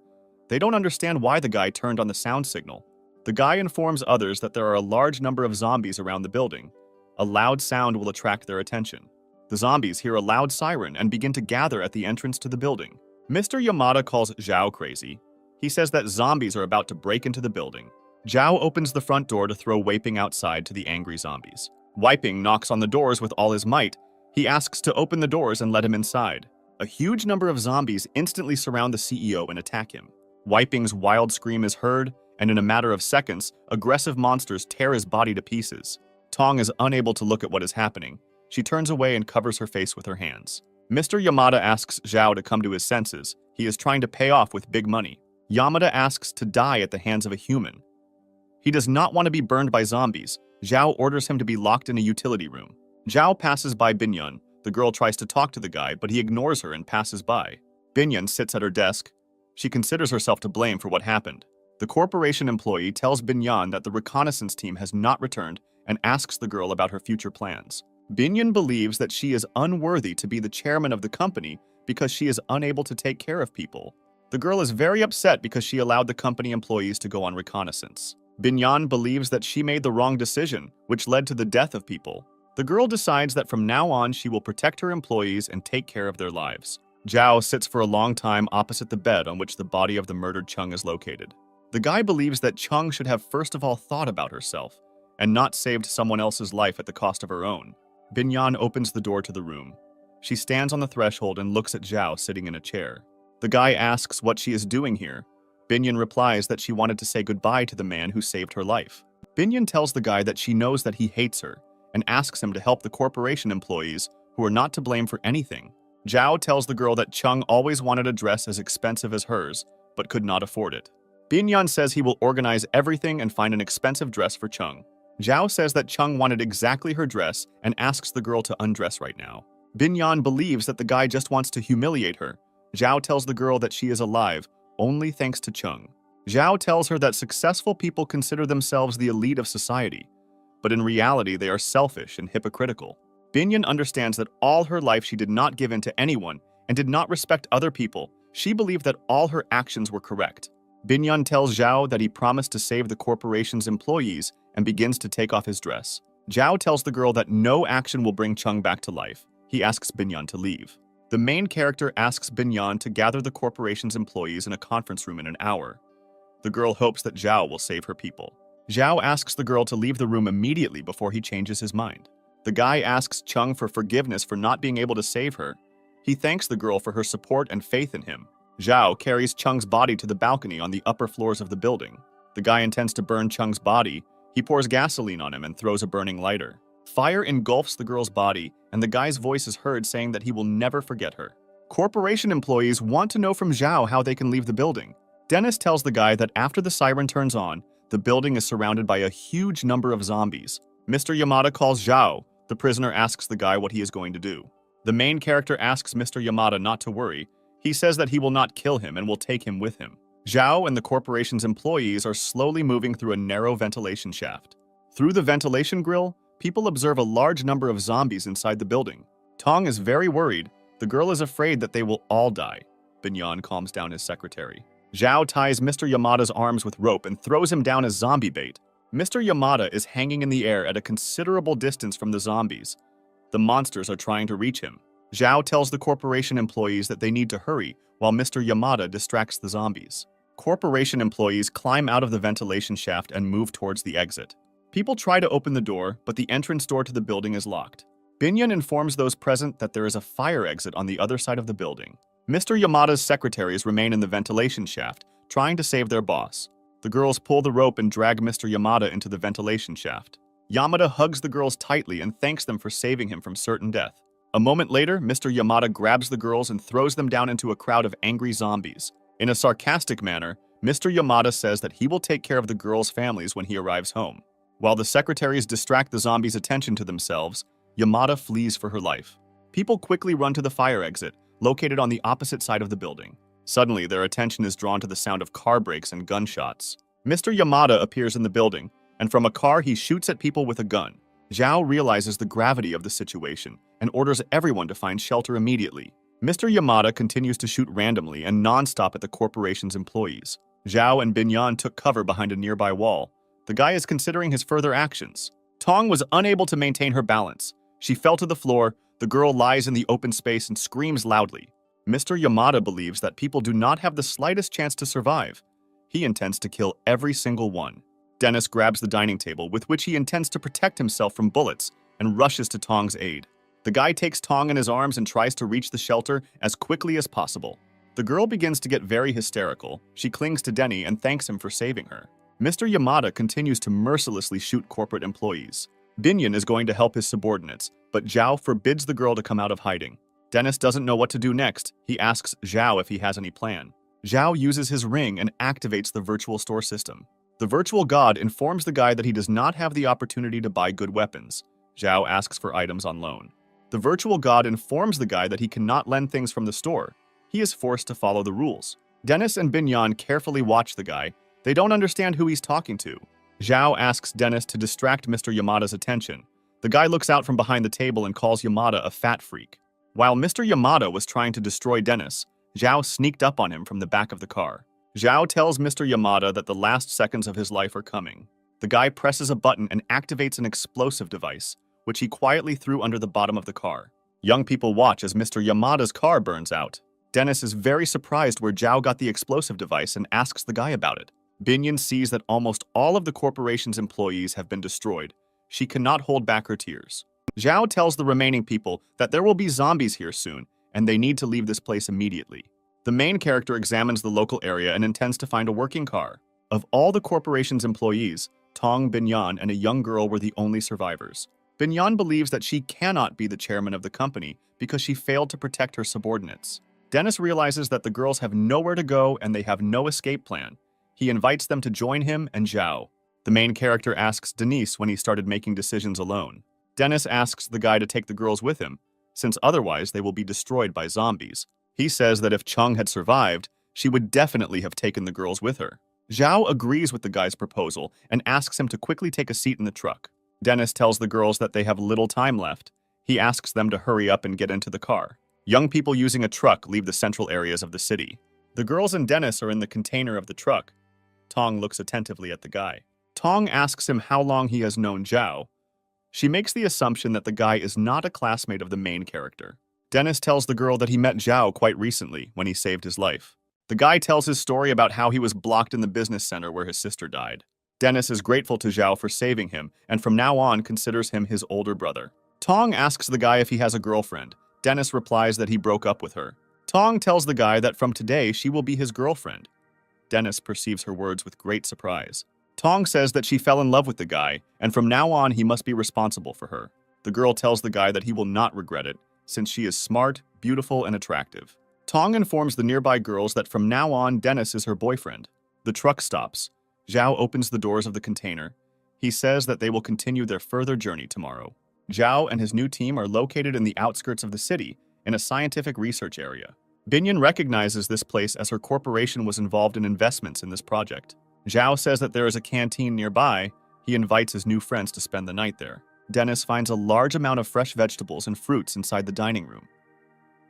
They don't understand why the guy turned on the sound signal. The guy informs others that there are a large number of zombies around the building. A loud sound will attract their attention. The zombies hear a loud siren and begin to gather at the entrance to the building. Mr. Yamada calls Zhao crazy. He says that zombies are about to break into the building. Zhao opens the front door to throw Wiping outside to the angry zombies. Wiping knocks on the doors with all his might. He asks to open the doors and let him inside. A huge number of zombies instantly surround the CEO and attack him. Wiping's wild scream is heard, and in a matter of seconds, aggressive monsters tear his body to pieces. Tong is unable to look at what is happening. She turns away and covers her face with her hands. Mr. Yamada asks Zhao to come to his senses. He is trying to pay off with big money. Yamada asks to die at the hands of a human. He does not want to be burned by zombies. Zhao orders him to be locked in a utility room. Zhao passes by Binyan. The girl tries to talk to the guy, but he ignores her and passes by. Binyan sits at her desk. She considers herself to blame for what happened. The corporation employee tells Binyan that the reconnaissance team has not returned and asks the girl about her future plans. Binyan believes that she is unworthy to be the chairman of the company because she is unable to take care of people. The girl is very upset because she allowed the company employees to go on reconnaissance. Binyan believes that she made the wrong decision, which led to the death of people. The girl decides that from now on she will protect her employees and take care of their lives. Zhao sits for a long time opposite the bed on which the body of the murdered Chung is located. The guy believes that Chung should have first of all thought about herself and not saved someone else's life at the cost of her own. Binyan opens the door to the room. She stands on the threshold and looks at Zhao sitting in a chair. The guy asks what she is doing here. Binyan replies that she wanted to say goodbye to the man who saved her life. Binyan tells the guy that she knows that he hates her and asks him to help the corporation employees who are not to blame for anything. Zhao tells the girl that Chung always wanted a dress as expensive as hers, but could not afford it. Binyan says he will organize everything and find an expensive dress for Chung. Zhao says that Chung wanted exactly her dress and asks the girl to undress right now. Binyan believes that the guy just wants to humiliate her. Zhao tells the girl that she is alive, only thanks to Chung. Zhao tells her that successful people consider themselves the elite of society, but in reality they are selfish and hypocritical. Binyan understands that all her life she did not give in to anyone and did not respect other people. She believed that all her actions were correct. Binyan tells Zhao that he promised to save the corporation's employees and begins to take off his dress. Zhao tells the girl that no action will bring Chung back to life. He asks Binyan to leave. The main character asks Binyan to gather the corporation's employees in a conference room in an hour. The girl hopes that Zhao will save her people. Zhao asks the girl to leave the room immediately before he changes his mind. The guy asks Chung for forgiveness for not being able to save her. He thanks the girl for her support and faith in him. Zhao carries Chung's body to the balcony on the upper floors of the building. The guy intends to burn Chung's body. He pours gasoline on him and throws a burning lighter. Fire engulfs the girl's body, and the guy's voice is heard saying that he will never forget her. Corporation employees want to know from Zhao how they can leave the building. Dennis tells the guy that after the siren turns on, the building is surrounded by a huge number of zombies. Mr. Yamada calls Zhao. The prisoner asks the guy what he is going to do. The main character asks Mr. Yamada not to worry. He says that he will not kill him and will take him with him. Zhao and the corporation's employees are slowly moving through a narrow ventilation shaft. Through the ventilation grill, people observe a large number of zombies inside the building. Tong is very worried. The girl is afraid that they will all die. Binyan calms down his secretary. Zhao ties Mr. Yamada's arms with rope and throws him down as zombie bait. Mr. Yamada is hanging in the air at a considerable distance from the zombies. The monsters are trying to reach him. Zhao tells the corporation employees that they need to hurry while Mr. Yamada distracts the zombies. Corporation employees climb out of the ventilation shaft and move towards the exit. People try to open the door, but the entrance door to the building is locked. Binyan informs those present that there is a fire exit on the other side of the building. Mr. Yamada's secretaries remain in the ventilation shaft, trying to save their boss. The girls pull the rope and drag Mr. Yamada into the ventilation shaft. Yamada hugs the girls tightly and thanks them for saving him from certain death. A moment later, Mr. Yamada grabs the girls and throws them down into a crowd of angry zombies. In a sarcastic manner, Mr. Yamada says that he will take care of the girls' families when he arrives home. While the secretaries distract the zombies' attention to themselves, Yamada flees for her life. People quickly run to the fire exit, located on the opposite side of the building. Suddenly, their attention is drawn to the sound of car brakes and gunshots. Mr. Yamada appears in the building, and from a car he shoots at people with a gun. Zhao realizes the gravity of the situation and orders everyone to find shelter immediately. Mr. Yamada continues to shoot randomly and non-stop at the corporation's employees. Zhao and Binyan took cover behind a nearby wall. The guy is considering his further actions. Tong was unable to maintain her balance. She fell to the floor. The girl lies in the open space and screams loudly. Mr. Yamada believes that people do not have the slightest chance to survive. He intends to kill every single one. Dennis grabs the dining table, with which he intends to protect himself from bullets, and rushes to Tong's aid. The guy takes Tong in his arms and tries to reach the shelter as quickly as possible. The girl begins to get very hysterical. She clings to Denny and thanks him for saving her. Mr. Yamada continues to mercilessly shoot corporate employees. Binyan is going to help his subordinates, but Zhao forbids the girl to come out of hiding. Dennis doesn't know what to do next. He asks Zhao if he has any plan. Zhao uses his ring and activates the virtual store system. The virtual god informs the guy that he does not have the opportunity to buy good weapons. Zhao asks for items on loan. The virtual god informs the guy that he cannot lend things from the store. He is forced to follow the rules. Dennis and Binyan carefully watch the guy. They don't understand who he's talking to. Zhao asks Dennis to distract Mr. Yamada's attention. The guy looks out from behind the table and calls Yamada a fat freak. While Mr. Yamada was trying to destroy Dennis, Zhao sneaked up on him from the back of the car. Zhao tells Mr. Yamada that the last seconds of his life are coming. The guy presses a button and activates an explosive device, which he quietly threw under the bottom of the car. Young people watch as Mr. Yamada's car burns out. Dennis is very surprised where Zhao got the explosive device and asks the guy about it. Binyan sees that almost all of the corporation's employees have been destroyed. She cannot hold back her tears. Zhao tells the remaining people that there will be zombies here soon, and they need to leave this place immediately. The main character examines the local area and intends to find a working car. Of all the corporation's employees, Tong, Binyan, and a young girl were the only survivors. Binyan believes that she cannot be the chairman of the company because she failed to protect her subordinates. Dennis realizes that the girls have nowhere to go and they have no escape plan. He invites them to join him and Zhao. The main character asks Denise when he started making decisions alone. Dennis asks the guy to take the girls with him, since otherwise they will be destroyed by zombies. He says that if Chung had survived, she would definitely have taken the girls with her. Zhao agrees with the guy's proposal and asks him to quickly take a seat in the truck. Dennis tells the girls that they have little time left. He asks them to hurry up and get into the car. Young people using a truck leave the central areas of the city. The girls and Dennis are in the container of the truck. Tong looks attentively at the guy. Tong asks him how long he has known Zhao. She makes the assumption that the guy is not a classmate of the main character. Dennis tells the girl that he met Zhao quite recently when he saved his life. The guy tells his story about how he was blocked in the business center where his sister died. Dennis is grateful to Zhao for saving him and from now on considers him his older brother. Tong asks the guy if he has a girlfriend. Dennis replies that he broke up with her. Tong tells the guy that from today she will be his girlfriend. Dennis perceives her words with great surprise. Tong says that she fell in love with the guy, and from now on he must be responsible for her. The girl tells the guy that he will not regret it, since she is smart, beautiful, and attractive. Tong informs the nearby girls that from now on Dennis is her boyfriend. The truck stops. Zhao opens the doors of the container. He says that they will continue their further journey tomorrow. Zhao and his new team are located in the outskirts of the city, in a scientific research area. Binyan recognizes this place as her corporation was involved in investments in this project. Zhao says that there is a canteen nearby. He invites his new friends to spend the night there. Dennis finds a large amount of fresh vegetables and fruits inside the dining room.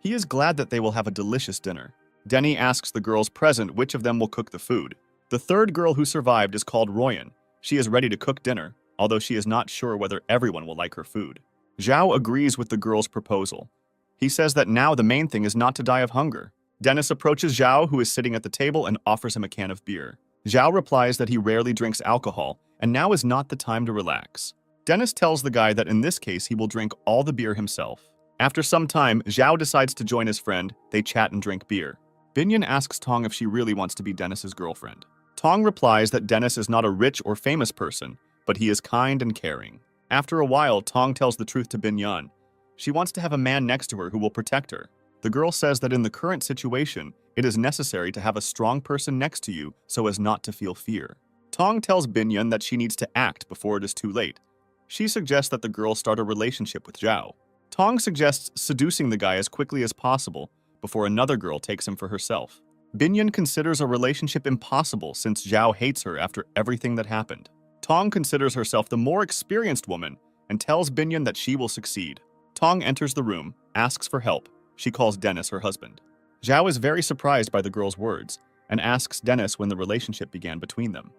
He is glad that they will have a delicious dinner. Denny asks the girls present which of them will cook the food. The third girl who survived is called Royan. She is ready to cook dinner, although she is not sure whether everyone will like her food. Zhao agrees with the girl's proposal. He says that now the main thing is not to die of hunger. Dennis approaches Zhao, who is sitting at the table, and offers him a can of beer. Zhao replies that he rarely drinks alcohol, and now is not the time to relax. Dennis tells the guy that in this case he will drink all the beer himself. After some time, Zhao decides to join his friend. They chat and drink beer. Binyan asks Tong if she really wants to be Dennis's girlfriend. Tong replies that Dennis is not a rich or famous person, but he is kind and caring. After a while, Tong tells the truth to Binyan. She wants to have a man next to her who will protect her. The girl says that in the current situation, it is necessary to have a strong person next to you so as not to feel fear. Tong tells Binyan that she needs to act before it is too late. She suggests that the girl start a relationship with Zhao. Tong suggests seducing the guy as quickly as possible before another girl takes him for herself. Binyan considers a relationship impossible since Zhao hates her after everything that happened. Tong considers herself the more experienced woman and tells Binyan that she will succeed. Tong enters the room, asks for help. She calls Dennis her husband. Zhao is very surprised by the girl's words and asks Dennis when the relationship began between them.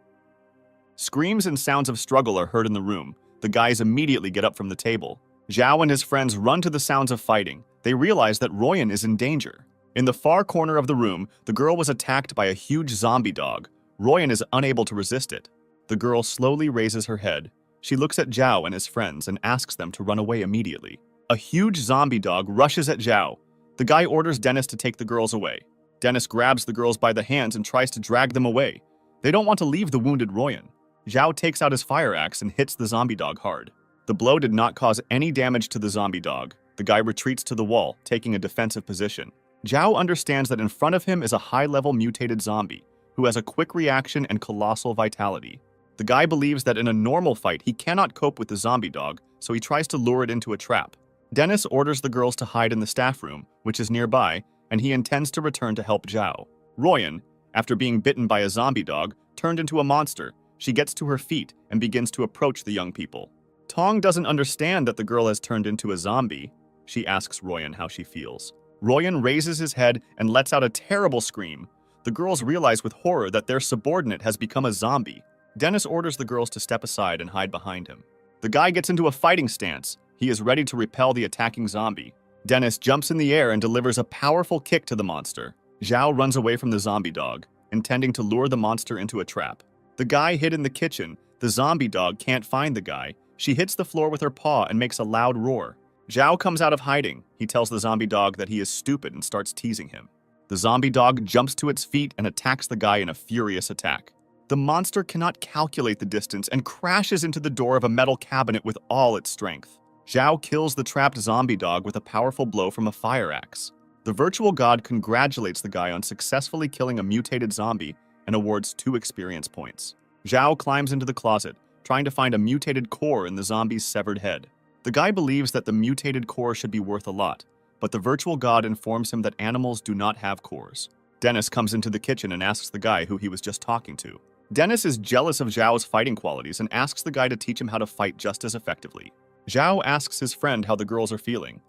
Screams and sounds of struggle are heard in the room. The guys immediately get up from the table. Zhao and his friends run to the sounds of fighting. They realize that Royan is in danger. In the far corner of the room, the girl was attacked by a huge zombie dog. Royan is unable to resist it. The girl slowly raises her head. She looks at Zhao and his friends and asks them to run away immediately. A huge zombie dog rushes at Zhao. The guy orders Dennis to take the girls away. Dennis grabs the girls by the hands and tries to drag them away. They don't want to leave the wounded Royan. Zhao takes out his fire axe and hits the zombie dog hard. The blow did not cause any damage to the zombie dog. The guy retreats to the wall, taking a defensive position. Zhao understands that in front of him is a high-level mutated zombie who has a quick reaction and colossal vitality. The guy believes that in a normal fight he cannot cope with the zombie dog, so he tries to lure it into a trap. Dennis orders the girls to hide in the staff room, which is nearby, and he intends to return to help Zhao. Royan, after being bitten by a zombie dog, turned into a monster. She gets to her feet and begins to approach the young people. Tong doesn't understand that the girl has turned into a zombie. She asks Royan how she feels. Royan raises his head and lets out a terrible scream. The girls realize with horror that their subordinate has become a zombie. Dennis orders the girls to step aside and hide behind him. The guy gets into a fighting stance. He is ready to repel the attacking zombie. Dennis jumps in the air and delivers a powerful kick to the monster. Zhao runs away from the zombie dog, intending to lure the monster into a trap. The guy hid in the kitchen. The zombie dog can't find the guy. She hits the floor with her paw and makes a loud roar. Zhao comes out of hiding. He tells the zombie dog that he is stupid and starts teasing him. The zombie dog jumps to its feet and attacks the guy in a furious attack. The monster cannot calculate the distance and crashes into the door of a metal cabinet with all its strength. Zhao kills the trapped zombie dog with a powerful blow from a fire axe. The virtual god congratulates the guy on successfully killing a mutated zombie and awards 2 experience points. Zhao climbs into the closet, trying to find a mutated core in the zombie's severed head. The guy believes that the mutated core should be worth a lot, but the virtual god informs him that animals do not have cores. Dennis comes into the kitchen and asks the guy who he was just talking to. Dennis is jealous of Zhao's fighting qualities and asks the guy to teach him how to fight just as effectively. Zhao asks his friend how the girls are feeling.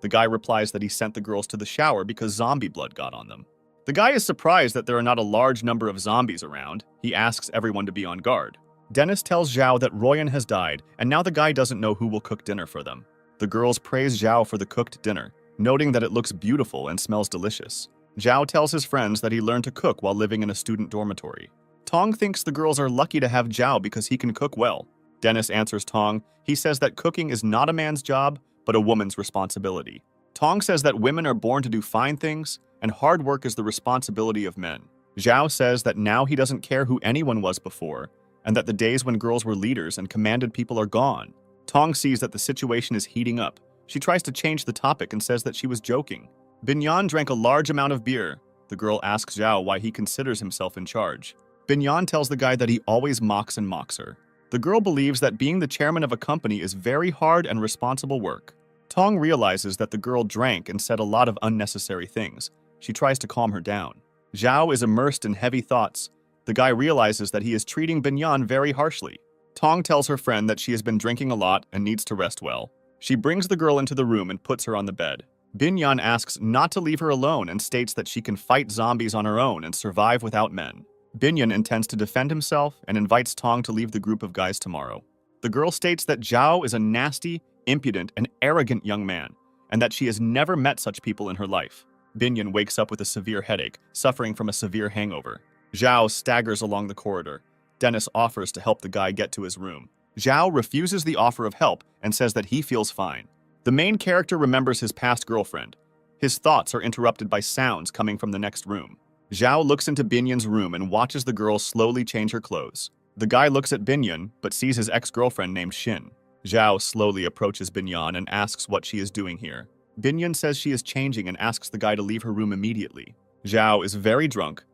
The guy replies that he sent the girls to the shower because zombie blood got on them. The guy is surprised that there are not a large number of zombies around. He asks everyone to be on guard. Dennis tells Zhao that Royan has died, and now the guy doesn't know who will cook dinner for them. The girls praise Zhao for the cooked dinner, noting that it looks beautiful and smells delicious. Zhao tells his friends that he learned to cook while living in a student dormitory. Tong thinks the girls are lucky to have Zhao because he can cook well. Dennis answers Tong. He says that cooking is not a man's job, but a woman's responsibility. Tong says that women are born to do fine things, and hard work is the responsibility of men. Zhao says that now he doesn't care who anyone was before, and that the days when girls were leaders and commanded people are gone. Tong sees that the situation is heating up. She tries to change the topic and says that she was joking. Binyan drank a large amount of beer. The girl asks Zhao why he considers himself in charge. Binyan tells the guy that he always mocks her. The girl believes that being the chairman of a company is very hard and responsible work. Tong realizes that the girl drank and said a lot of unnecessary things. She tries to calm her down. Zhao is immersed in heavy thoughts. The guy realizes that he is treating Binyan very harshly. Tong tells her friend that she has been drinking a lot and needs to rest well. She brings the girl into the room and puts her on the bed. Binyan asks not to leave her alone and states that she can fight zombies on her own and survive without men. Binyan intends to defend himself and invites Tong to leave the group of guys tomorrow. The girl states that Zhao is a nasty, impudent, and arrogant young man, and that she has never met such people in her life. Binyan wakes up with a severe headache, suffering from a severe hangover. Zhao staggers along the corridor. Dennis offers to help the guy get to his room. Zhao refuses the offer of help and says that he feels fine. The main character remembers his past girlfriend. His thoughts are interrupted by sounds coming from the next room. Zhao looks into Binyan's room and watches the girl slowly change her clothes. The guy looks at Binyan, but sees his ex-girlfriend named Shin. Zhao slowly approaches Binyan and asks what she is doing here. Binyan says she is changing and asks the guy to leave her room immediately. Zhao is very drunk.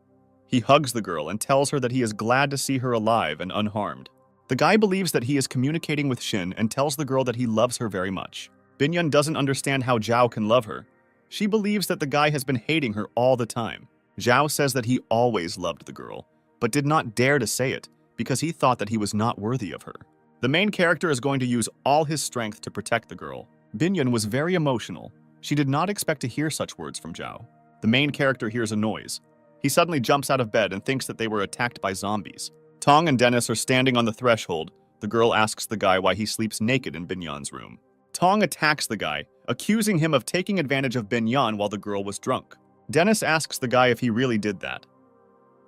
He hugs the girl and tells her that he is glad to see her alive and unharmed. The guy believes that he is communicating with Shin and tells the girl that he loves her very much. Binhyun doesn't understand how Zhao can love her. She believes that the guy has been hating her all the time. Zhao says that he always loved the girl, but did not dare to say it because he thought that he was not worthy of her. The main character is going to use all his strength to protect the girl. Binhyun was very emotional. She did not expect to hear such words from Zhao. The main character hears a noise. He suddenly jumps out of bed and thinks that they were attacked by zombies. Tong and Dennis are standing on the threshold. The girl asks the guy why he sleeps naked in Binhyun's room. Tong attacks the guy, accusing him of taking advantage of Binhyun while the girl was drunk. Dennis asks the guy if he really did that.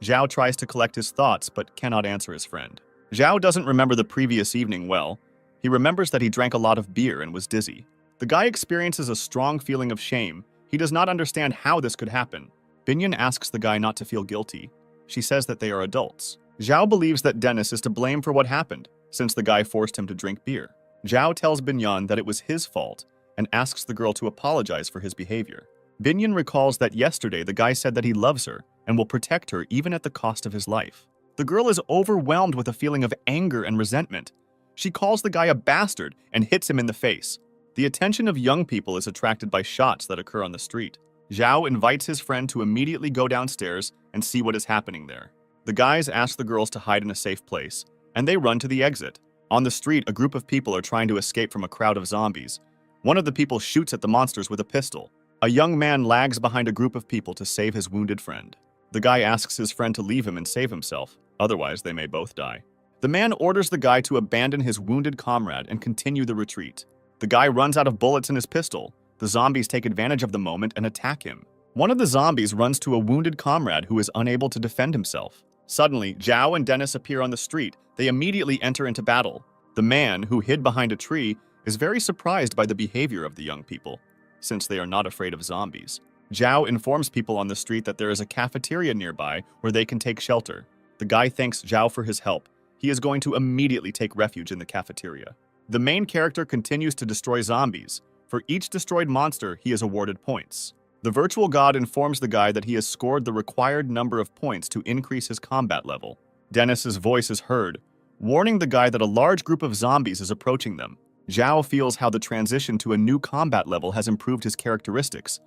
Zhao tries to collect his thoughts but cannot answer his friend. Zhao doesn't remember the previous evening well. He remembers that he drank a lot of beer and was dizzy. The guy experiences a strong feeling of shame. He does not understand how this could happen. Binhyun asks the guy not to feel guilty. She says that they are adults. Zhao believes that Dennis is to blame for what happened, since the guy forced him to drink beer. Zhao tells Binhyun that it was his fault and asks the girl to apologize for his behavior. Binhyun recalls that yesterday the guy said that he loves her and will protect her even at the cost of his life. The girl is overwhelmed with a feeling of anger and resentment. She calls the guy a bastard and hits him in the face. The attention of young people is attracted by shots that occur on the street. Zhao invites his friend to immediately go downstairs and see what is happening there. The guys ask the girls to hide in a safe place, and they run to the exit. On the street, a group of people are trying to escape from a crowd of zombies. One of the people shoots at the monsters with a pistol. A young man lags behind a group of people to save his wounded friend. The guy asks his friend to leave him and save himself, otherwise they may both die. The man orders the guy to abandon his wounded comrade and continue the retreat. The guy runs out of bullets in his pistol. The zombies take advantage of the moment and attack him. One of the zombies runs to a wounded comrade who is unable to defend himself. Suddenly, Zhao and Dennis appear on the street. They immediately enter into battle. The man, who hid behind a tree, is very surprised by the behavior of the young people, since they are not afraid of zombies. Zhao informs people on the street that there is a cafeteria nearby where they can take shelter. The guy thanks Zhao for his help. He is going to immediately take refuge in the cafeteria. The main character continues to destroy zombies. For each destroyed monster, he is awarded points. The virtual god informs the guy that he has scored the required number of points to increase his combat level. Dennis's voice is heard, warning the guy that a large group of zombies is approaching them. Zhao feels how the transition to a new combat level has improved his characteristics,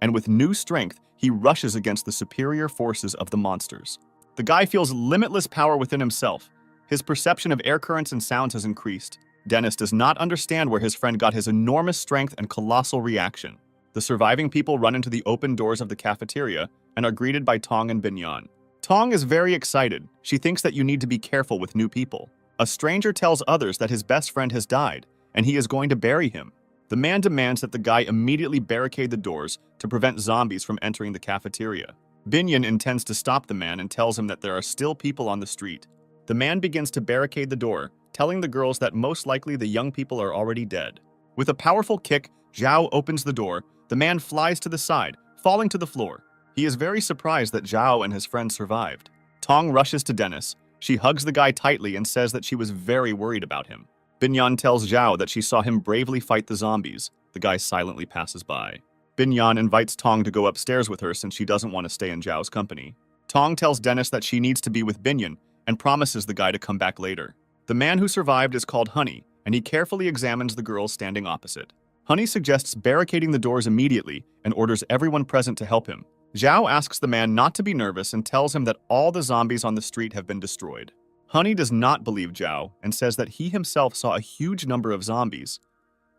and with new strength, he rushes against the superior forces of the monsters. The guy feels limitless power within himself. His perception of air currents and sounds has increased. Dennis does not understand where his friend got his enormous strength and colossal reaction. The surviving people run into the open doors of the cafeteria and are greeted by Tong and Binhyun. Tong is very excited. She thinks that you need to be careful with new people. A stranger tells others that his best friend has died, and he is going to bury him. The man demands that the guy immediately barricade the doors to prevent zombies from entering the cafeteria. Binhyun intends to stop the man and tells him that there are still people on the street. The man begins to barricade the door, telling the girls that most likely the young people are already dead. With a powerful kick, Zhao opens the door. The man flies to the side, falling to the floor. He is very surprised that Zhao and his friend survived. Tong rushes to Dennis. She hugs the guy tightly and says that she was very worried about him. Binhyun tells Zhao that she saw him bravely fight the zombies. The guy silently passes by. Binhyun invites Tong to go upstairs with her since she doesn't want to stay in Zhao's company. Tong tells Dennis that she needs to be with Binhyun and promises the guy to come back later. The man who survived is called Honey, and he carefully examines the girls standing opposite. Honey suggests barricading the doors immediately and orders everyone present to help him. Zhao asks the man not to be nervous and tells him that all the zombies on the street have been destroyed. Honey does not believe Zhao and says that he himself saw a huge number of zombies.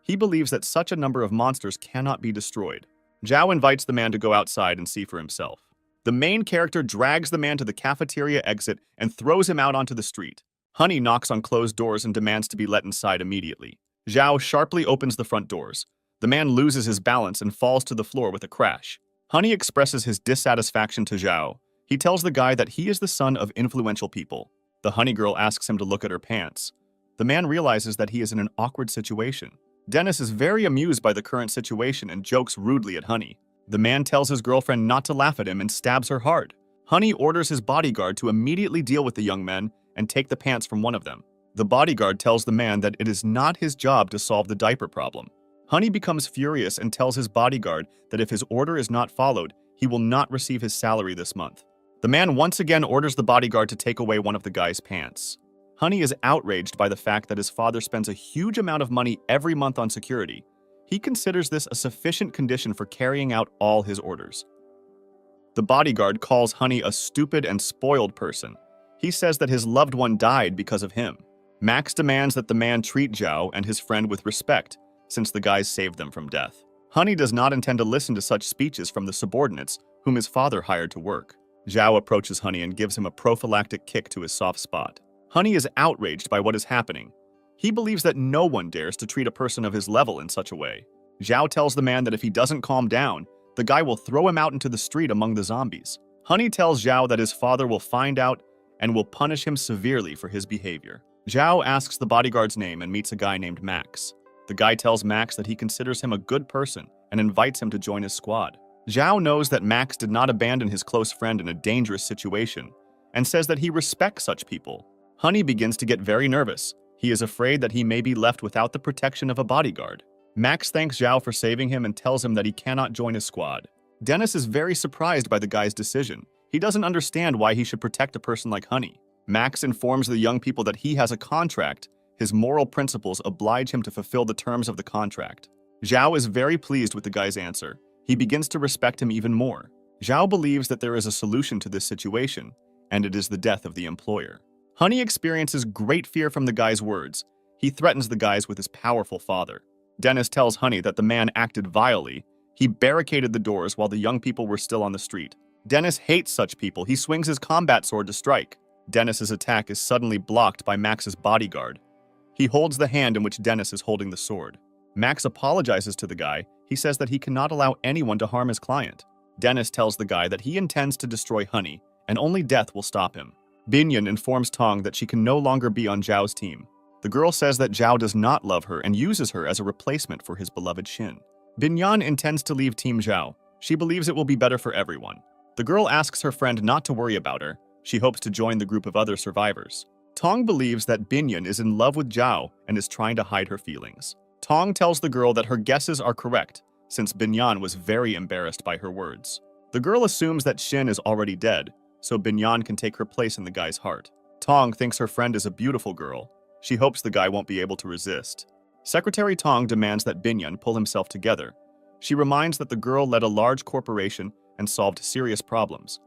He believes that such a number of monsters cannot be destroyed. Zhao invites the man to go outside and see for himself. The main character drags the man to the cafeteria exit and throws him out onto the street. Honey knocks on closed doors and demands to be let inside immediately. Zhao sharply opens the front doors. The man loses his balance and falls to the floor with a crash. Honey expresses his dissatisfaction to Zhao. He tells the guy that he is the son of influential people. The honey girl asks him to look at her pants. The man realizes that he is in an awkward situation. Dennis is very amused by the current situation and jokes rudely at Honey. The man tells his girlfriend not to laugh at him and stabs her hard. Honey orders his bodyguard to immediately deal with the young men and take the pants from one of them. The bodyguard tells the man that it is not his job to solve the diaper problem. Honey becomes furious and tells his bodyguard that if his order is not followed, he will not receive his salary this month. The man once again orders the bodyguard to take away one of the guy's pants. Honey is outraged by the fact that his father spends a huge amount of money every month on security. He considers this a sufficient condition for carrying out all his orders. The bodyguard calls Honey a stupid and spoiled person. He says that his loved one died because of him. Max demands that the man treat Zhao and his friend with respect, since the guys saved them from death. Honey does not intend to listen to such speeches from the subordinates whom his father hired to work. Zhao approaches Honey and gives him a prophylactic kick to his soft spot. Honey is outraged by what is happening. He believes that no one dares to treat a person of his level in such a way. Zhao tells the man that if he doesn't calm down, the guy will throw him out into the street among the zombies. Honey tells Zhao that his father will find out and will punish him severely for his behavior. Zhao asks the bodyguard's name and meets a guy named Max. The guy tells Max that he considers him a good person and invites him to join his squad. Zhao knows that Max did not abandon his close friend in a dangerous situation and says that he respects such people. Honey begins to get very nervous. He is afraid that he may be left without the protection of a bodyguard. Max thanks Zhao for saving him and tells him that he cannot join his squad. Dennis is very surprised by the guy's decision. He doesn't understand why he should protect a person like Honey. Max informs the young people that he has a contract. His moral principles oblige him to fulfill the terms of the contract. Zhao is very pleased with the guy's answer. He begins to respect him even more. Zhao believes that there is a solution to this situation, and it is the death of the employer. Honey experiences great fear from the guy's words. He threatens the guys with his powerful father. Dennis tells Honey that the man acted vilely. He barricaded the doors while the young people were still on the street. Dennis hates such people. He swings his combat sword to strike. Dennis's attack is suddenly blocked by Max's bodyguard. He holds the hand in which Dennis is holding the sword. Max apologizes to the guy. He says that he cannot allow anyone to harm his client. Dennis tells the guy that he intends to destroy Honey, and only death will stop him. Binyan informs Tong that she can no longer be on Zhao's team. The girl says that Zhao does not love her and uses her as a replacement for his beloved Shin. Binyan intends to leave Team Zhao. She believes it will be better for everyone. The girl asks her friend not to worry about her. She hopes to join the group of other survivors. Tong believes that Binyan is in love with Zhao and is trying to hide her feelings. Tong tells the girl that her guesses are correct, since Binyan was very embarrassed by her words. The girl assumes that Shin is already dead, so Binyan can take her place in the guy's heart. Tong thinks her friend is a beautiful girl. She hopes the guy won't be able to resist. Secretary Tong demands that Binyan pull himself together. She reminds that the girl led a large corporation and solved serious problems.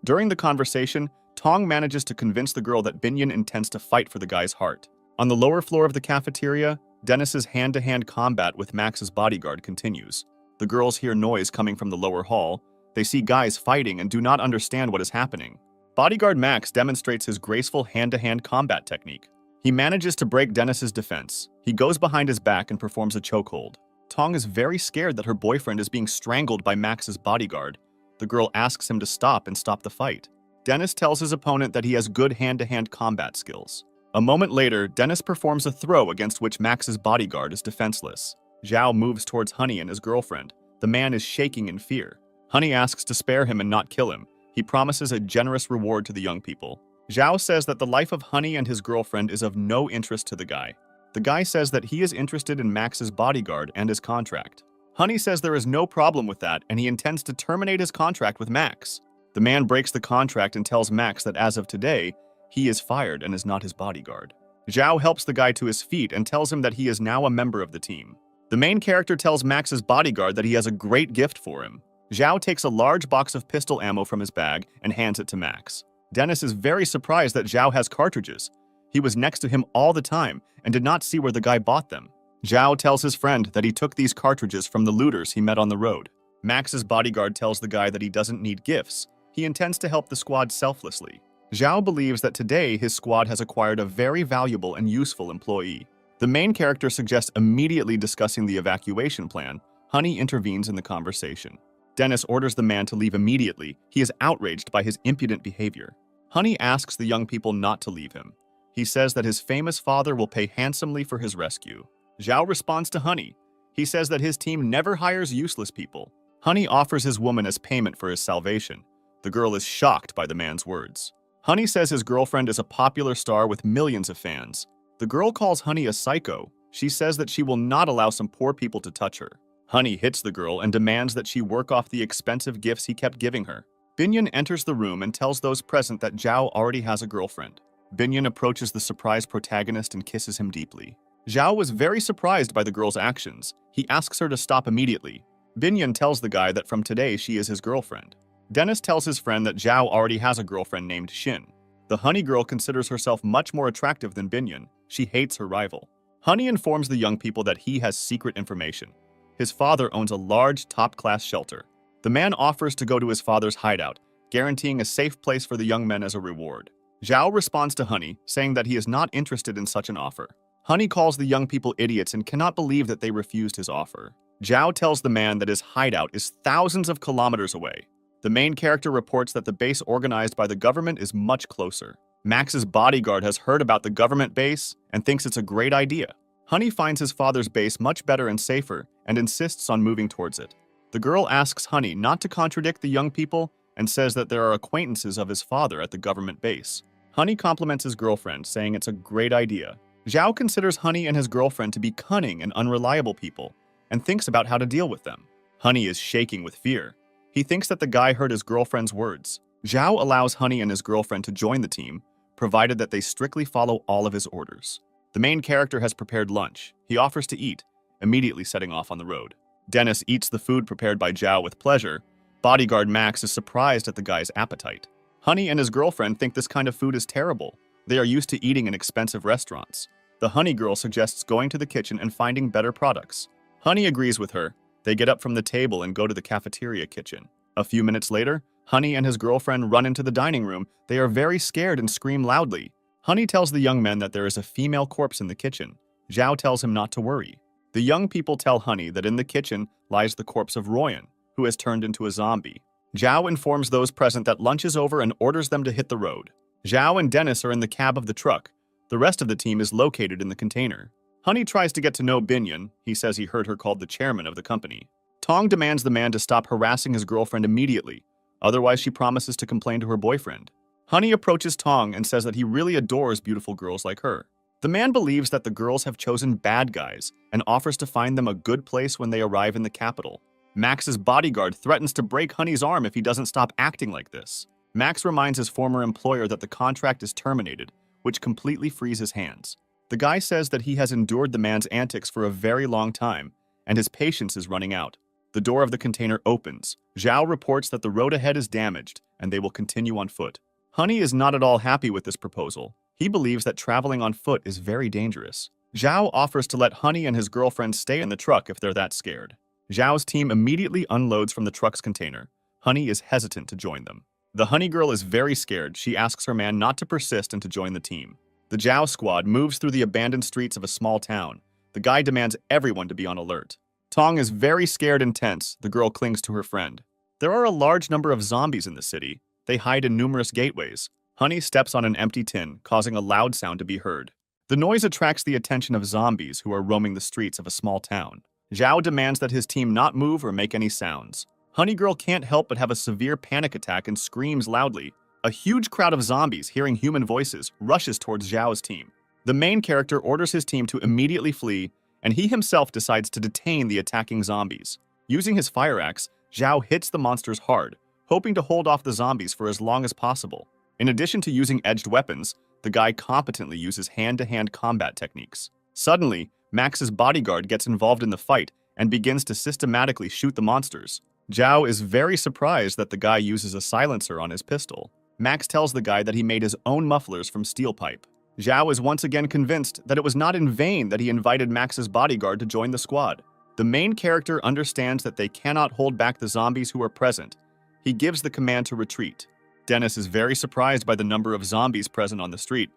During the conversation, Tong manages to convince the girl that Binyan intends to fight for the guy's heart. On the lower floor of the cafeteria, Dennis's hand-to-hand combat with Max's bodyguard continues. The girls hear noise coming from the lower hall. They see guys fighting and do not understand what is happening. Bodyguard Max demonstrates his graceful hand-to-hand combat technique. He manages to break Dennis's defense. He goes behind his back and performs a chokehold. Tong is very scared that her boyfriend is being strangled by Max's bodyguard. The girl asks him to stop and stop the fight. Dennis tells his opponent that he has good hand-to-hand combat skills. A moment later, Dennis performs a throw against which Max's bodyguard is defenseless. Zhao moves towards Honey and his girlfriend. The man is shaking in fear. Honey asks to spare him and not kill him. He promises a generous reward to the young people. Zhao says that the life of Honey and his girlfriend is of no interest to the guy. The guy says that he is interested in Max's bodyguard and his contract. Honey says there is no problem with that and he intends to terminate his contract with Max. The man breaks the contract and tells Max that as of today, he is fired and is not his bodyguard. Zhao helps the guy to his feet and tells him that he is now a member of the team. The main character tells Max's bodyguard that he has a great gift for him. Zhao takes a large box of pistol ammo from his bag and hands it to Max. Dennis is very surprised that Zhao has cartridges. He was next to him all the time and did not see where the guy bought them. Zhao tells his friend that he took these cartridges from the looters he met on the road. Max's bodyguard tells the guy that he doesn't need gifts. He intends to help the squad selflessly. Zhao believes that today his squad has acquired a very valuable and useful employee. The main character suggests immediately discussing the evacuation plan. Honey intervenes in the conversation. Dennis orders the man to leave immediately. He is outraged by his impudent behavior. Honey asks the young people not to leave him. He says that his famous father will pay handsomely for his rescue. Zhao responds to Honey. He says that his team never hires useless people. Honey offers his woman as payment for his salvation. The girl is shocked by the man's words. Honey says his girlfriend is a popular star with millions of fans. The girl calls Honey a psycho. She says that she will not allow some poor people to touch her. Honey hits the girl and demands that she work off the expensive gifts he kept giving her. Binyan enters the room and tells those present that Zhao already has a girlfriend. Binyan approaches the surprised protagonist and kisses him deeply. Zhao was very surprised by the girl's actions. He asks her to stop immediately. Binyan tells the guy that from today she is his girlfriend. Dennis tells his friend that Zhao already has a girlfriend named Xin. The Honey girl considers herself much more attractive than Binyan. She hates her rival. Honey informs the young people that he has secret information. His father owns a large, top-class shelter. The man offers to go to his father's hideout, guaranteeing a safe place for the young men as a reward. Zhao responds to Honey, saying that he is not interested in such an offer. Honey calls the young people idiots and cannot believe that they refused his offer. Zhao tells the man that his hideout is thousands of kilometers away. The main character reports that the base organized by the government is much closer. Max's bodyguard has heard about the government base and thinks it's a great idea. Honey finds his father's base much better and safer and insists on moving towards it. The girl asks Honey not to contradict the young people and says that there are acquaintances of his father at the government base. Honey compliments his girlfriend, saying it's a great idea. Zhao considers Honey and his girlfriend to be cunning and unreliable people and thinks about how to deal with them. Honey is shaking with fear. He thinks that the guy heard his girlfriend's words. Zhao allows Honey and his girlfriend to join the team, provided that they strictly follow all of his orders. The main character has prepared lunch. He offers to eat, immediately setting off on the road. Dennis eats the food prepared by Zhao with pleasure. Bodyguard Max is surprised at the guy's appetite. Honey and his girlfriend think this kind of food is terrible. They are used to eating in expensive restaurants. The Honey girl suggests going to the kitchen and finding better products. Honey agrees with her. They get up from the table and go to the cafeteria kitchen. A few minutes later, Honey and his girlfriend run into the dining room. They are very scared and scream loudly. Honey tells the young men that there is a female corpse in the kitchen. Zhao tells him not to worry. The young people tell Honey that in the kitchen lies the corpse of Royan, who has turned into a zombie. Zhao informs those present that lunch is over and orders them to hit the road. Zhao and Dennis are in the cab of the truck. The rest of the team is located in the container. Honey tries to get to know Binyan. He says he heard her called the chairman of the company. Tong demands the man to stop harassing his girlfriend immediately. Otherwise, she promises to complain to her boyfriend. Honey approaches Tong and says that he really adores beautiful girls like her. The man believes that the girls have chosen bad guys and offers to find them a good place when they arrive in the capital. Max's bodyguard threatens to break Honey's arm if he doesn't stop acting like this. Max reminds his former employer that the contract is terminated, which completely frees his hands. The guy says that he has endured the man's antics for a very long time, and his patience is running out. The door of the container opens. Zhao reports that the road ahead is damaged, and they will continue on foot. Honey is not at all happy with this proposal. He believes that traveling on foot is very dangerous. Zhao offers to let Honey and his girlfriend stay in the truck if they're that scared. Zhao's team immediately unloads from the truck's container. Honey is hesitant to join them. The Honey girl is very scared. She asks her man not to persist and to join the team. The Zhao squad moves through the abandoned streets of a small town. The guy demands everyone to be on alert. Tong is very scared and tense. The girl clings to her friend. There are a large number of zombies in the city. They hide in numerous gateways. Honey steps on an empty tin, causing a loud sound to be heard. The noise attracts the attention of zombies who are roaming the streets of a small town. Zhao demands that his team not move or make any sounds. Honey girl can't help but have a severe panic attack and screams loudly. A huge crowd of zombies, hearing human voices, rushes towards Zhao's team. The main character orders his team to immediately flee, and he himself decides to detain the attacking zombies. Using his fire axe, Zhao hits the monsters hard, hoping to hold off the zombies for as long as possible. In addition to using edged weapons, the guy competently uses hand-to-hand combat techniques. Suddenly, Max's bodyguard gets involved in the fight and begins to systematically shoot the monsters. Zhao is very surprised that the guy uses a silencer on his pistol. Max tells the guy that he made his own mufflers from steel pipe. Zhao is once again convinced that it was not in vain that he invited Max's bodyguard to join the squad. The main character understands that they cannot hold back the zombies who are present. He gives the command to retreat. Dennis is very surprised by the number of zombies present on the street.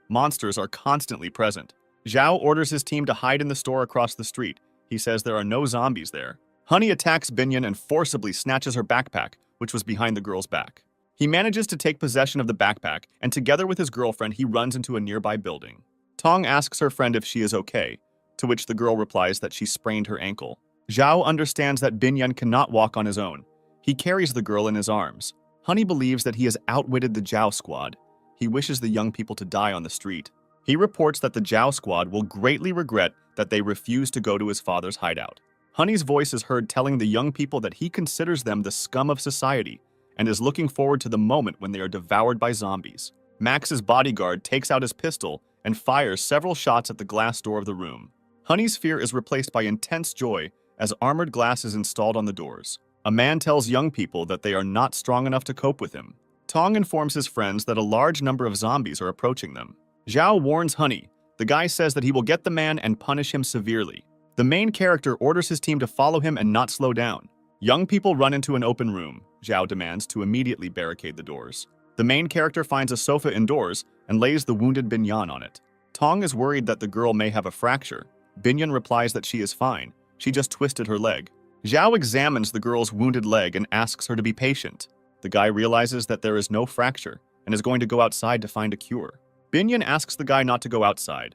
Monsters are constantly present. Zhao orders his team to hide in the store across the street. He says there are no zombies there. Honey attacks Binyan and forcibly snatches her backpack, which was behind the girl's back. He manages to take possession of the backpack, and together with his girlfriend, he runs into a nearby building. Tong asks her friend if she is okay, to which the girl replies that she sprained her ankle. Zhao understands that Binyan cannot walk on his own. He carries the girl in his arms. Honey believes that he has outwitted the Zhao squad. He wishes the young people to die on the street. He reports that the Zhao squad will greatly regret that they refused to go to his father's hideout. Honey's voice is heard telling the young people that he considers them the scum of society and is looking forward to the moment when they are devoured by zombies. Max's bodyguard takes out his pistol and fires several shots at the glass door of the room. Honey's fear is replaced by intense joy as armored glass is installed on the doors. A man tells young people that they are not strong enough to cope with him. Tong informs his friends that a large number of zombies are approaching them. Zhao warns Honey. The guy says that he will get the man and punish him severely. The main character orders his team to follow him and not slow down. Young people run into an open room. Zhao demands to immediately barricade the doors. The main character finds a sofa indoors and lays the wounded Binyan on it. Tong is worried that the girl may have a fracture. Binyan replies that she is fine. She just twisted her leg. Zhao examines the girl's wounded leg and asks her to be patient. The guy realizes that there is no fracture and is going to go outside to find a cure. Binyan asks the guy not to go outside.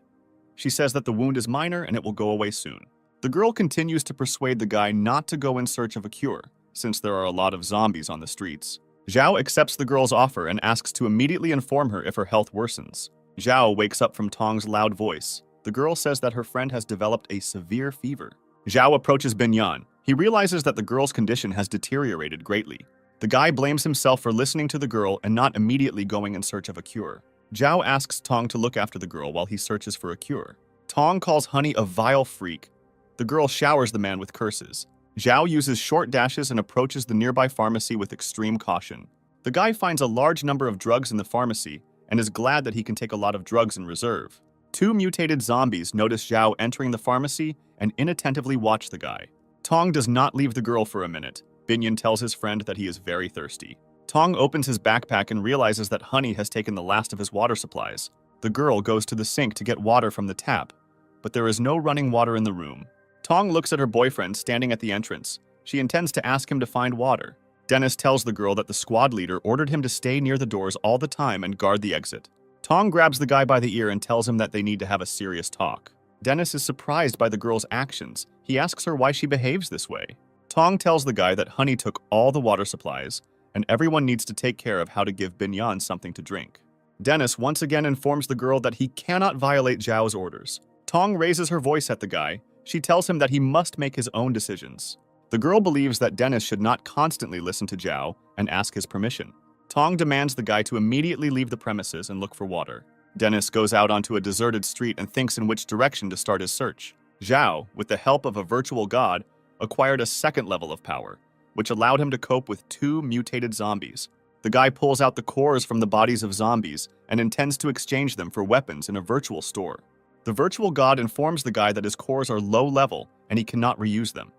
She says that the wound is minor and it will go away soon. The girl continues to persuade the guy not to go in search of a cure, since there are a lot of zombies on the streets. Zhao accepts the girl's offer and asks to immediately inform her if her health worsens. Zhao wakes up from Tong's loud voice. The girl says that her friend has developed a severe fever. Zhao approaches Binyan. He realizes that the girl's condition has deteriorated greatly. The guy blames himself for listening to the girl and not immediately going in search of a cure. Zhao asks Tong to look after the girl while he searches for a cure. Tong calls Honey a vile freak. The girl showers the man with curses. Zhao uses short dashes and approaches the nearby pharmacy with extreme caution. The guy finds a large number of drugs in the pharmacy and is glad that he can take a lot of drugs in reserve. Two mutated zombies notice Zhao entering the pharmacy and inattentively watch the guy. Tong does not leave the girl for a minute. Binyan tells his friend that he is very thirsty. Tong opens his backpack and realizes that Honey has taken the last of his water supplies. The girl goes to the sink to get water from the tap, but there is no running water in the room. Tong looks at her boyfriend standing at the entrance. She intends to ask him to find water. Dennis tells the girl that the squad leader ordered him to stay near the doors all the time and guard the exit. Tong grabs the guy by the ear and tells him that they need to have a serious talk. Dennis is surprised by the girl's actions. He asks her why she behaves this way. Tong tells the guy that Honey took all the water supplies, and everyone needs to take care of how to give Binyan something to drink. Dennis once again informs the girl that he cannot violate Zhao's orders. Tong raises her voice at the guy. She tells him that he must make his own decisions. The girl believes that Dennis should not constantly listen to Zhao and ask his permission. Tong demands the guy to immediately leave the premises and look for water. Dennis goes out onto a deserted street and thinks in which direction to start his search. Zhao, with the help of a virtual god, acquired a second level of power, which allowed him to cope with two mutated zombies. The guy pulls out the cores from the bodies of zombies and intends to exchange them for weapons in a virtual store. The virtual god informs the guy that his cores are low level and he cannot reuse them.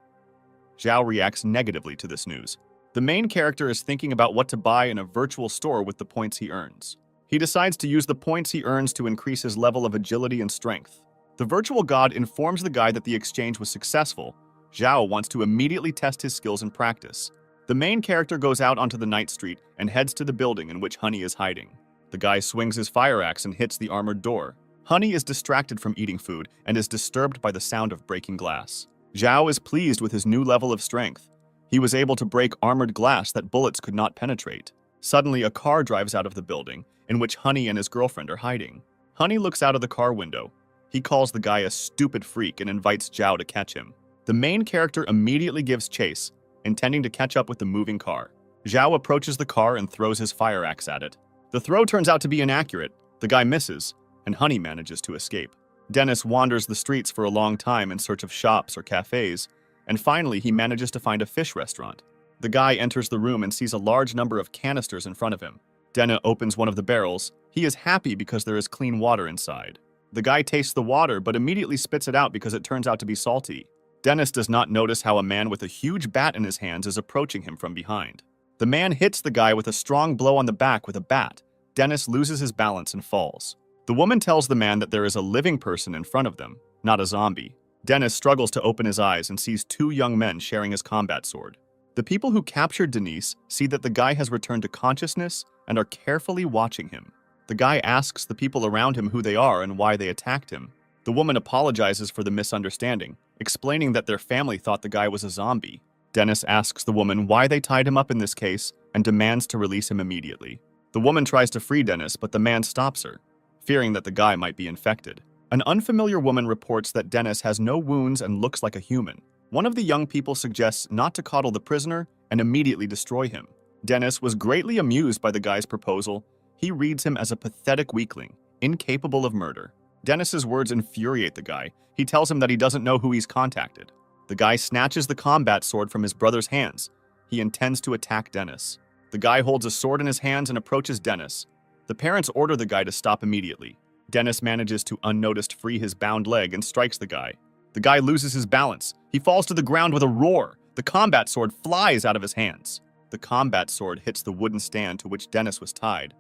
Zhao reacts negatively to this news. The main character is thinking about what to buy in a virtual store with the points he earns. He decides to use the points he earns to increase his level of agility and strength. The virtual god informs the guy that the exchange was successful. Zhao wants to immediately test his skills in practice. The main character goes out onto the night street and heads to the building in which Honey is hiding. The guy swings his fire axe and hits the armored door. Honey is distracted from eating food and is disturbed by the sound of breaking glass. Zhao is pleased with his new level of strength. He was able to break armored glass that bullets could not penetrate. Suddenly, a car drives out of the building, in which Honey and his girlfriend are hiding. Honey looks out of the car window. He calls the guy a stupid freak and invites Zhao to catch him. The main character immediately gives chase, intending to catch up with the moving car. Zhao approaches the car and throws his fire axe at it. The throw turns out to be inaccurate. The guy misses, and Honey manages to escape. Dennis wanders the streets for a long time in search of shops or cafes, and finally he manages to find a fish restaurant. The guy enters the room and sees a large number of canisters in front of him. Dennis opens one of the barrels. He is happy because there is clean water inside. The guy tastes the water but immediately spits it out because it turns out to be salty. Dennis does not notice how a man with a huge bat in his hands is approaching him from behind. The man hits the guy with a strong blow on the back with a bat. Dennis loses his balance and falls. The woman tells the man that there is a living person in front of them, not a zombie. Dennis struggles to open his eyes and sees two young men sharing his combat sword. The people who captured Denise see that the guy has returned to consciousness and are carefully watching him. The guy asks the people around him who they are and why they attacked him. The woman apologizes for the misunderstanding, explaining that their family thought the guy was a zombie. Dennis asks the woman why they tied him up in this case and demands to release him immediately. The woman tries to free Dennis, but the man stops her, fearing that the guy might be infected. An unfamiliar woman reports that Dennis has no wounds and looks like a human. One of the young people suggests not to coddle the prisoner and immediately destroy him. Dennis was greatly amused by the guy's proposal. He reads him as a pathetic weakling, incapable of murder. Dennis's words infuriate the guy. He tells him that he doesn't know who he's contacted. The guy snatches the combat sword from his brother's hands. He intends to attack Dennis. The guy holds a sword in his hands and approaches Dennis. The parents order the guy to stop immediately. Dennis manages to unnoticed free his bound leg and strikes the guy. The guy loses his balance. He falls to the ground with a roar. The combat sword flies out of his hands. The combat sword hits the wooden stand to which Dennis was tied.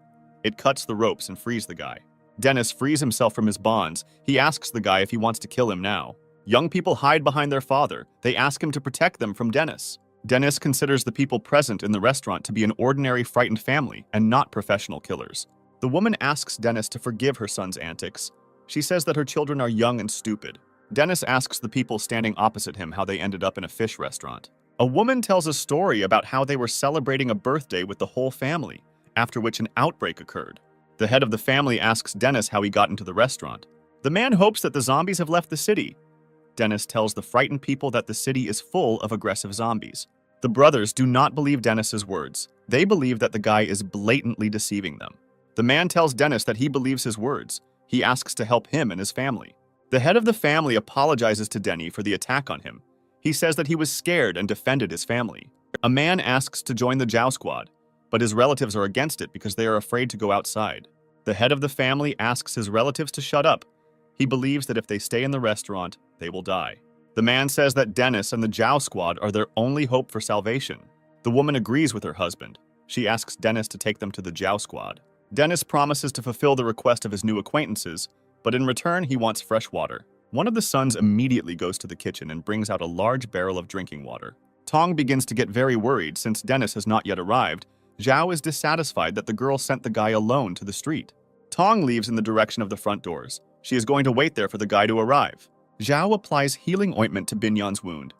It cuts the ropes and frees the guy. Dennis frees himself from his bonds. He asks the guy if he wants to kill him now. Young people hide behind their father. They ask him to protect them from Dennis. Dennis considers the people present in the restaurant to be an ordinary frightened family and not professional killers. The woman asks Dennis to forgive her son's antics. She says that her children are young and stupid. Dennis asks the people standing opposite him how they ended up in a fish restaurant. A woman tells a story about how they were celebrating a birthday with the whole family, after which an outbreak occurred. The head of the family asks Dennis how he got into the restaurant. The man hopes that the zombies have left the city. Dennis tells the frightened people that the city is full of aggressive zombies. The brothers do not believe Dennis's words. They believe that the guy is blatantly deceiving them. The man tells Dennis that he believes his words. He asks to help him and his family. The head of the family apologizes to Denny for the attack on him. He says that he was scared and defended his family. A man asks to join the Jow Squad, but his relatives are against it because they are afraid to go outside. The head of the family asks his relatives to shut up. He believes that if they stay in the restaurant, they will die. The man says that Dennis and the Jow Squad are their only hope for salvation. The woman agrees with her husband. She asks Dennis to take them to the Jow Squad. Dennis promises to fulfill the request of his new acquaintances, but in return he wants fresh water. One of the sons immediately goes to the kitchen and brings out a large barrel of drinking water. Tong begins to get very worried since Dennis has not yet arrived. Zhao is dissatisfied that the girl sent the guy alone to the street. Tong leaves in the direction of the front doors. She is going to wait there for the guy to arrive. Zhao applies healing ointment to Binyan's wound.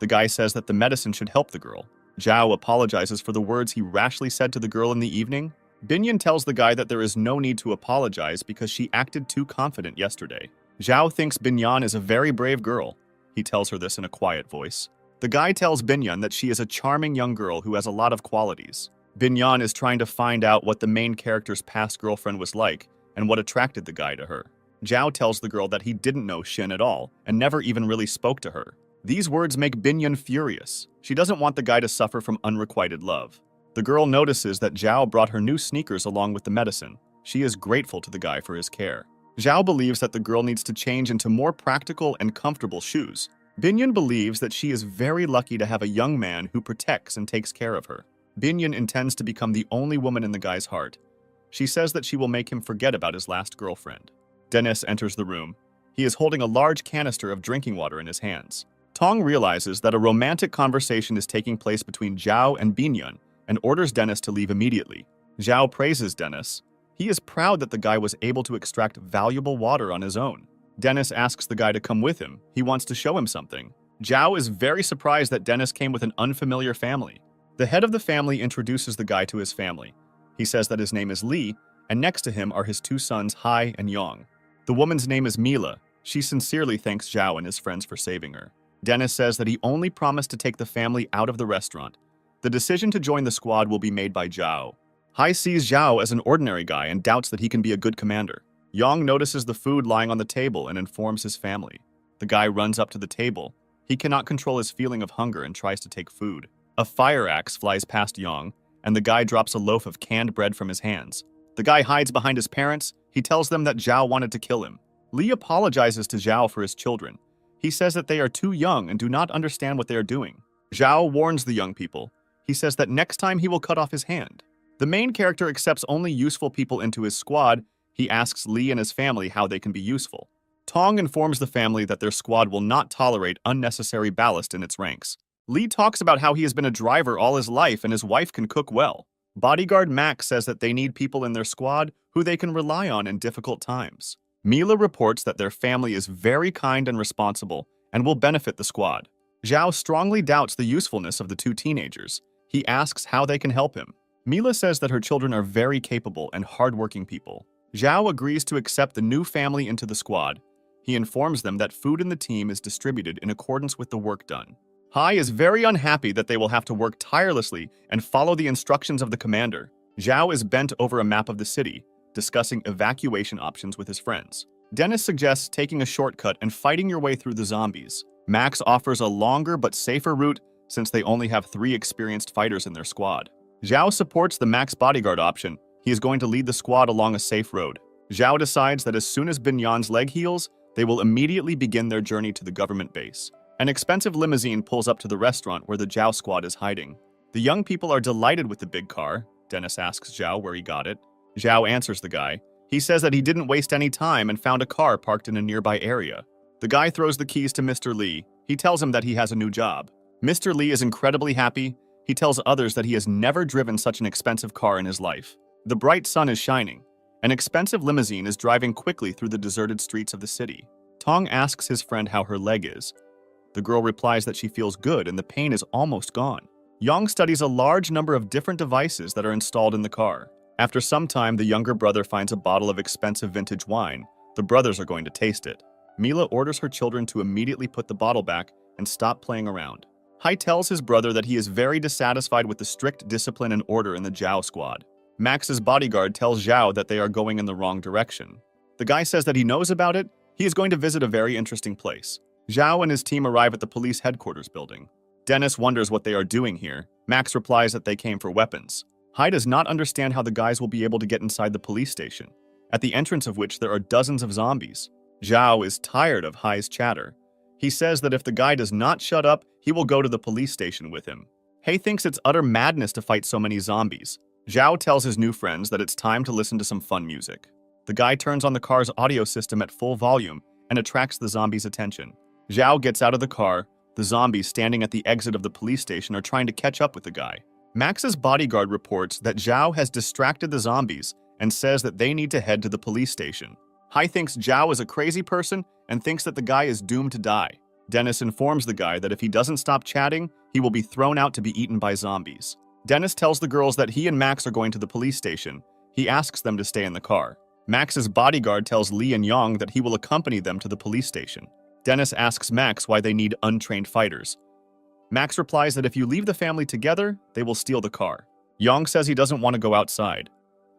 The guy says that the medicine should help the girl. Zhao apologizes for the words he rashly said to the girl in the evening. Binyan tells the guy that there is no need to apologize because she acted too confident yesterday. Zhao thinks Binyan is a very brave girl. He tells her this in a quiet voice. The guy tells Binyan that she is a charming young girl who has a lot of qualities. Binyan is trying to find out what the main character's past girlfriend was like and what attracted the guy to her. Zhao tells the girl that he didn't know Shin at all and never even really spoke to her. These words make Binyan furious. She doesn't want the guy to suffer from unrequited love. The girl notices that Zhao brought her new sneakers along with the medicine. She is grateful to the guy for his care. Zhao believes that the girl needs to change into more practical and comfortable shoes. Binyan believes that she is very lucky to have a young man who protects and takes care of her. Binyan intends to become the only woman in the guy's heart. She says that she will make him forget about his last girlfriend. Dennis enters the room. He is holding a large canister of drinking water in his hands. Tong realizes that a romantic conversation is taking place between Zhao and Binyan and orders Dennis to leave immediately. Zhao praises Dennis. He is proud that the guy was able to extract valuable water on his own. Dennis asks the guy to come with him. He wants to show him something. Zhao is very surprised that Dennis came with an unfamiliar family. The head of the family introduces the guy to his family. He says that his name is Li, and next to him are his two sons, Hai and Yong. The woman's name is Mila. She sincerely thanks Zhao and his friends for saving her. Dennis says that he only promised to take the family out of the restaurant. The decision to join the squad will be made by Zhao. Hai sees Zhao as an ordinary guy and doubts that he can be a good commander. Yong notices the food lying on the table and informs his family. The guy runs up to the table. He cannot control his feeling of hunger and tries to take food. A fire axe flies past Yong, and the guy drops a loaf of canned bread from his hands. The guy hides behind his parents. He tells them that Zhao wanted to kill him. Li apologizes to Zhao for his children. He says that they are too young and do not understand what they are doing. Zhao warns the young people. He says that next time he will cut off his hand. The main character accepts only useful people into his squad. He asks Li and his family how they can be useful. Tong informs the family that their squad will not tolerate unnecessary ballast in its ranks. Li talks about how he has been a driver all his life and his wife can cook well. Bodyguard Max says that they need people in their squad who they can rely on in difficult times. Mila reports that their family is very kind and responsible and will benefit the squad. Zhao strongly doubts the usefulness of the two teenagers. He asks how they can help him. Mila says that her children are very capable and hardworking people. Zhao agrees to accept the new family into the squad. He informs them that food in the team is distributed in accordance with the work done. Hai is very unhappy that they will have to work tirelessly and follow the instructions of the commander. Zhao is bent over a map of the city, discussing evacuation options with his friends. Dennis suggests taking a shortcut and fighting your way through the zombies. Max offers a longer but safer route since they only have 3 experienced fighters in their squad. Zhao supports the Max bodyguard option. He is going to lead the squad along a safe road. Zhao decides that as soon as Bin Yan's leg heals, they will immediately begin their journey to the government base. An expensive limousine pulls up to the restaurant where the Zhao squad is hiding. The young people are delighted with the big car. Dennis asks Zhao where he got it. Zhao answers the guy. He says that he didn't waste any time and found a car parked in a nearby area. The guy throws the keys to Mr. Lee. He tells him that he has a new job. Mr. Lee is incredibly happy. He tells others that he has never driven such an expensive car in his life. The bright sun is shining. An expensive limousine is driving quickly through the deserted streets of the city. Tong asks his friend how her leg is. The girl replies that she feels good and the pain is almost gone. Yang studies a large number of different devices that are installed in the car. After some time, the younger brother finds a bottle of expensive vintage wine. The brothers are going to taste it. Mila orders her children to immediately put the bottle back and stop playing around. Hai tells his brother that he is very dissatisfied with the strict discipline and order in the Zhao squad. Max's bodyguard tells Zhao that they are going in the wrong direction. The guy says that he knows about it. He is going to visit a very interesting place. Zhao and his team arrive at the police headquarters building. Dennis wonders what they are doing here. Max replies that they came for weapons. Hai does not understand how the guys will be able to get inside the police station, at the entrance of which there are dozens of zombies. Zhao is tired of Hai's chatter. He says that if the guy does not shut up, he will go to the police station with him. Hai thinks it's utter madness to fight so many zombies. Zhao tells his new friends that it's time to listen to some fun music. The guy turns on the car's audio system at full volume and attracts the zombies' attention. Zhao gets out of the car. The zombies standing at the exit of the police station are trying to catch up with the guy. Max's bodyguard reports that Zhao has distracted the zombies and says that they need to head to the police station. Hai thinks Zhao is a crazy person and thinks that the guy is doomed to die. Dennis informs the guy that if he doesn't stop chatting, he will be thrown out to be eaten by zombies. Dennis tells the girls that he and Max are going to the police station. He asks them to stay in the car. Max's bodyguard tells Lee and Yang that he will accompany them to the police station. Dennis asks Max why they need untrained fighters. Max replies that if you leave the family together, they will steal the car. Yang says he doesn't want to go outside.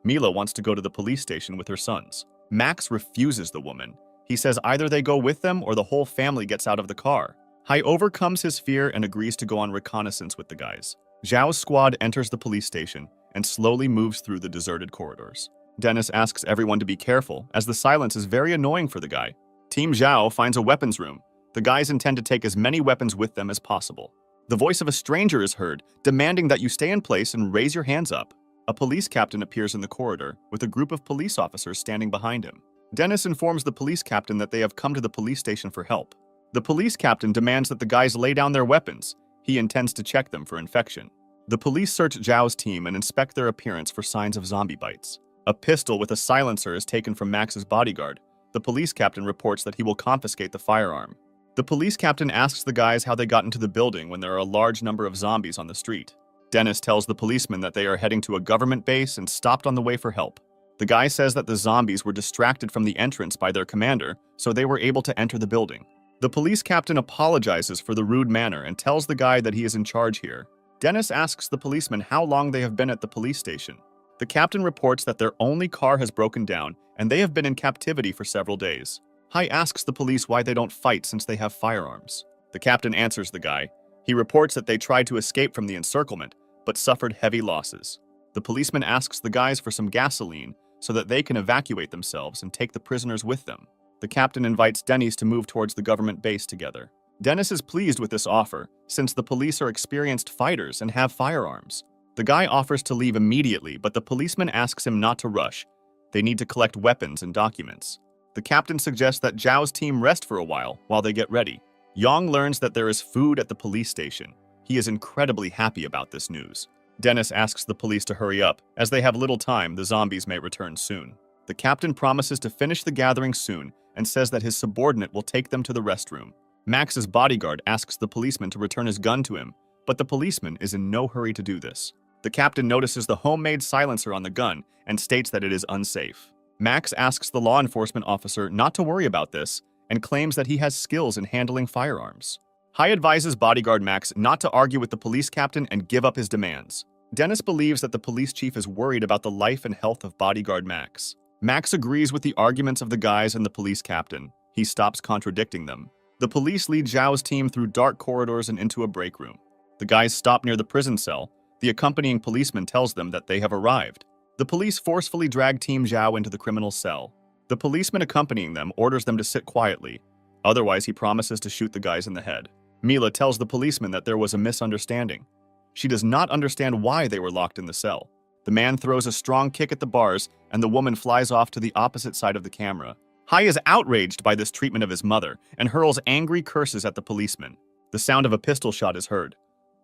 Mila wants to go to the police station with her sons. Max refuses the woman. He says either they go with them or the whole family gets out of the car. Hai overcomes his fear and agrees to go on reconnaissance with the guys. Zhao's squad enters the police station and slowly moves through the deserted corridors. Dennis asks everyone to be careful, as the silence is very annoying for the guy. Team Zhao finds a weapons room. The guys intend to take as many weapons with them as possible. The voice of a stranger is heard, demanding that you stay in place and raise your hands up. A police captain appears in the corridor, with a group of police officers standing behind him. Dennis informs the police captain that they have come to the police station for help. The police captain demands that the guys lay down their weapons. He intends to check them for infection. The police search Zhao's team and inspect their appearance for signs of zombie bites. A pistol with a silencer is taken from Max's bodyguard. The police captain reports that he will confiscate the firearm. The police captain asks the guys how they got into the building when there are a large number of zombies on the street. Dennis tells the policeman that they are heading to a government base and stopped on the way for help. The guy says that the zombies were distracted from the entrance by their commander, so they were able to enter the building. The police captain apologizes for the rude manner and tells the guy that he is in charge here. Dennis asks the policeman how long they have been at the police station. The captain reports that their only car has broken down and they have been in captivity for several days. Hai asks the police why they don't fight since they have firearms. The captain answers the guy. He reports that they tried to escape from the encirclement, but suffered heavy losses. The policeman asks the guys for some gasoline so that they can evacuate themselves and take the prisoners with them. The captain invites Dennis to move towards the government base together. Dennis is pleased with this offer, since the police are experienced fighters and have firearms. The guy offers to leave immediately, but the policeman asks him not to rush. They need to collect weapons and documents. The captain suggests that Zhao's team rest for a while they get ready. Yang learns that there is food at the police station. He is incredibly happy about this news. Dennis asks the police to hurry up. As they have little time, the zombies may return soon. The captain promises to finish the gathering soon and says that his subordinate will take them to the restroom. Max's bodyguard asks the policeman to return his gun to him, but the policeman is in no hurry to do this. The captain notices the homemade silencer on the gun and states that it is unsafe. Max asks the law enforcement officer not to worry about this and claims that he has skills in handling firearms. Hai advises bodyguard Max not to argue with the police captain and give up his demands. Dennis believes that the police chief is worried about the life and health of bodyguard Max. Max agrees with the arguments of the guys and the police captain. He stops contradicting them. The police lead Zhao's team through dark corridors and into a break room. The guys stop near the prison cell. The accompanying policeman tells them that they have arrived. The police forcefully drag Team Zhao into the criminal's cell. The policeman accompanying them orders them to sit quietly. Otherwise, he promises to shoot the guys in the head. Mila tells the policeman that there was a misunderstanding. She does not understand why they were locked in the cell. The man throws a strong kick at the bars, and the woman flies off to the opposite side of the camera. Hai is outraged by this treatment of his mother and hurls angry curses at the policeman. The sound of a pistol shot is heard.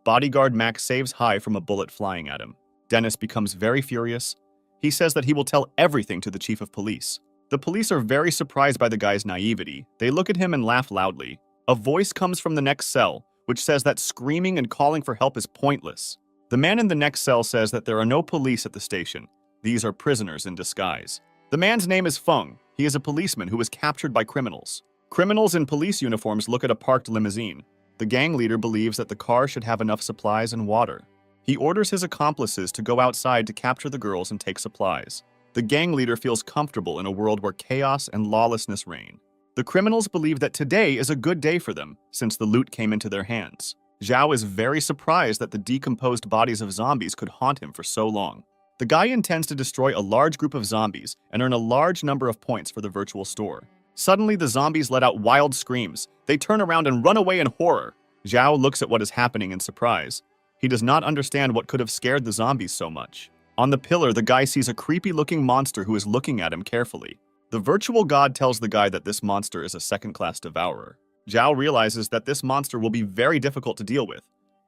Bodyguard Max saves Hai from a bullet flying at him. Dennis becomes very furious. He says that he will tell everything to the chief of police. The police are very surprised by the guy's naivety. They look at him and laugh loudly. A voice comes from the next cell, which says that screaming and calling for help is pointless. The man in the next cell says that there are no police at the station. These are prisoners in disguise. The man's name is Feng. He is a policeman who was captured by criminals. Criminals in police uniforms look at a parked limousine. The gang leader believes that the car should have enough supplies and water. He orders his accomplices to go outside to capture the girls and take supplies. The gang leader feels comfortable in a world where chaos and lawlessness reign. The criminals believe that today is a good day for them, since the loot came into their hands. Zhao is very surprised that the decomposed bodies of zombies could haunt him for so long. The guy intends to destroy a large group of zombies and earn a large number of points for the virtual store. Suddenly, the zombies let out wild screams. They turn around and run away in horror. Zhao looks at what is happening in surprise. He does not understand what could have scared the zombies so much. On the pillar, the guy sees a creepy-looking monster who is looking at him carefully. The virtual god tells the guy that this monster is a second-class devourer. Zhao realizes that this monster will be very difficult to deal with.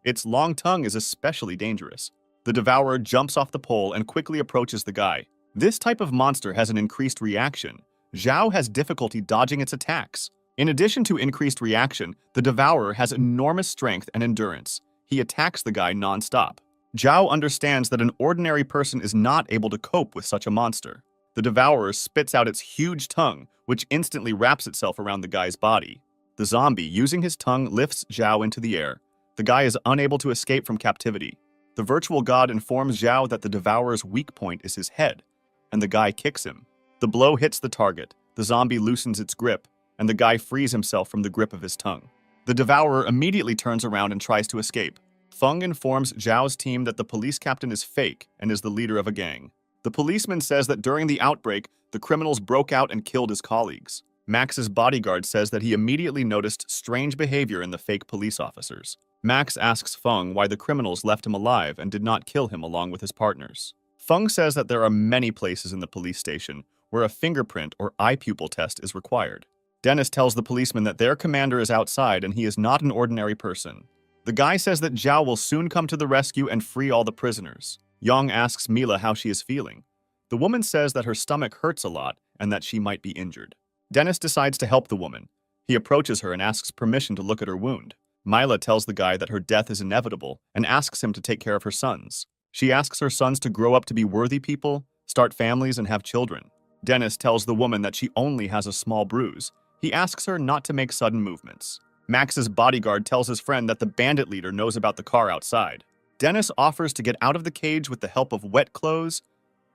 Its long tongue is especially dangerous. The devourer jumps off the pole and quickly approaches the guy. This type of monster has an increased reaction. Zhao has difficulty dodging its attacks. In addition to increased reaction, the devourer has enormous strength and endurance. He attacks the guy non-stop. Zhao understands that an ordinary person is not able to cope with such a monster. The devourer spits out its huge tongue, which instantly wraps itself around the guy's body. The zombie, using his tongue, lifts Zhao into the air. The guy is unable to escape from captivity. The virtual god informs Zhao that the devourer's weak point is his head, and the guy kicks him. The blow hits the target, the zombie loosens its grip, and the guy frees himself from the grip of his tongue. The devourer immediately turns around and tries to escape. Feng informs Zhao's team that the police captain is fake and is the leader of a gang. The policeman says that during the outbreak, the criminals broke out and killed his colleagues. Max's bodyguard says that he immediately noticed strange behavior in the fake police officers. Max asks Feng why the criminals left him alive and did not kill him along with his partners. Feng says that there are many places in the police station where a fingerprint or eye pupil test is required. Dennis tells the policeman that their commander is outside and he is not an ordinary person. The guy says that Zhao will soon come to the rescue and free all the prisoners. Yang asks Mila how she is feeling. The woman says that her stomach hurts a lot and that she might be injured. Dennis decides to help the woman. He approaches her and asks permission to look at her wound. Mila tells the guy that her death is inevitable and asks him to take care of her sons. She asks her sons to grow up to be worthy people, start families, and have children. Dennis tells the woman that she only has a small bruise. He asks her not to make sudden movements. Max's bodyguard tells his friend that the bandit leader knows about the car outside. Dennis offers to get out of the cage with the help of wet clothes.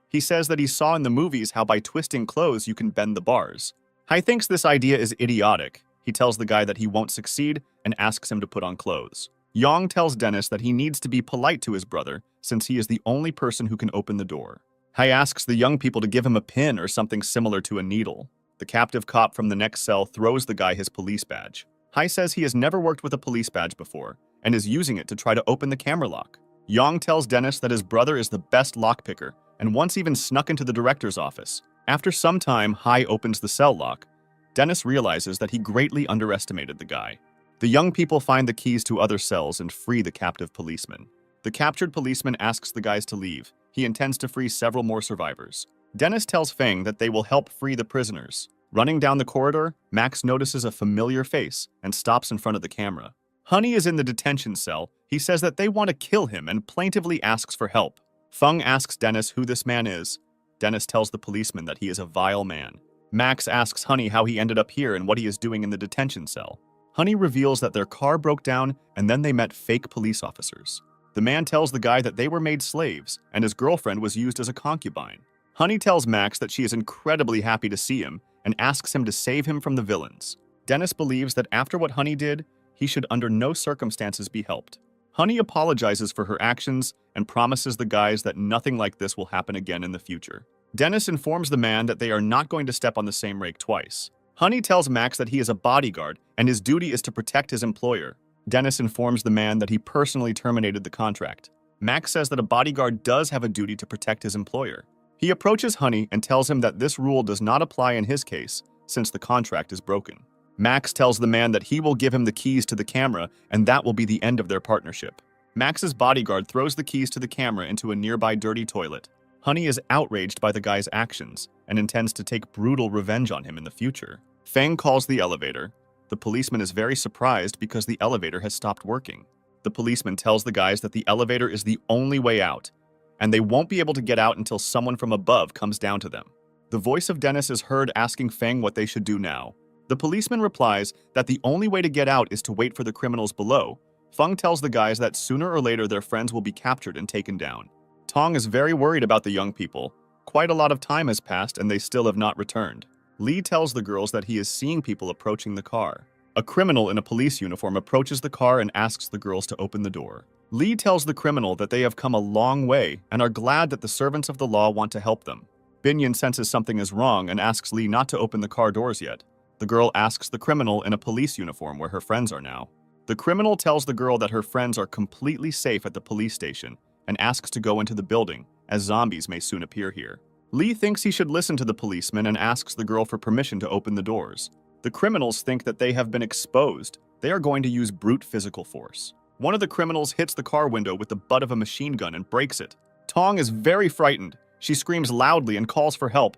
He says that he saw in the movies how by twisting clothes you can bend the bars. Hai thinks this idea is idiotic. He tells the guy that he won't succeed and asks him to put on clothes. Yang tells Dennis that he needs to be polite to his brother since he is the only person who can open the door. Hai asks the young people to give him a pin or something similar to a needle. The captive cop from the next cell throws the guy his police badge. Hai says he has never worked with a police badge before and is using it to try to open the camera lock. Yang tells Dennis that his brother is the best lockpicker and once even snuck into the director's office. After some time, Hai opens the cell lock. Dennis realizes that he greatly underestimated the guy. The young people find the keys to other cells and free the captive policeman. The captured policeman asks the guys to leave. He intends to free several more survivors. Dennis tells Feng that they will help free the prisoners. Running down the corridor, Max notices a familiar face and stops in front of the camera. Honey is in the detention cell. He says that they want to kill him and plaintively asks for help. Feng asks Dennis who this man is. Dennis tells the policeman that he is a vile man. Max asks Honey how he ended up here and what he is doing in the detention cell. Honey reveals that their car broke down and then they met fake police officers. The man tells the guy that they were made slaves and his girlfriend was used as a concubine. Honey tells Max that she is incredibly happy to see him and asks him to save him from the villains. Dennis believes that after what Honey did, he should under no circumstances be helped. Honey apologizes for her actions and promises the guys that nothing like this will happen again in the future. Dennis informs the man that they are not going to step on the same rake twice. Honey tells Max that he is a bodyguard and his duty is to protect his employer. Dennis informs the man that he personally terminated the contract. Max says that a bodyguard does have a duty to protect his employer. He approaches Honey and tells him that this rule does not apply in his case, since the contract is broken. Max tells the man that he will give him the keys to the camera, and that will be the end of their partnership. Max's bodyguard throws the keys to the camera into a nearby dirty toilet. Honey is outraged by the guy's actions and intends to take brutal revenge on him in the future. Feng calls the elevator. The policeman is very surprised because the elevator has stopped working. The policeman tells the guys that the elevator is the only way out, and they won't be able to get out until someone from above comes down to them. The voice of Dennis is heard asking Feng what they should do now. The policeman replies that the only way to get out is to wait for the criminals below. Feng tells the guys that sooner or later their friends will be captured and taken down. Tong is very worried about the young people. Quite a lot of time has passed and they still have not returned. Lee tells the girls that he is seeing people approaching the car. A criminal in a police uniform approaches the car and asks the girls to open the door. Lee tells the criminal that they have come a long way and are glad that the servants of the law want to help them. Binyan senses something is wrong and asks Lee not to open the car doors yet. The girl asks the criminal in a police uniform where her friends are now. The criminal tells the girl that her friends are completely safe at the police station and asks to go into the building, as zombies may soon appear here. Lee thinks he should listen to the policeman and asks the girl for permission to open the doors. The criminals think that they have been exposed. They are going to use brute physical force. One of the criminals hits the car window with the butt of a machine gun and breaks it. Tong is very frightened. She screams loudly and calls for help.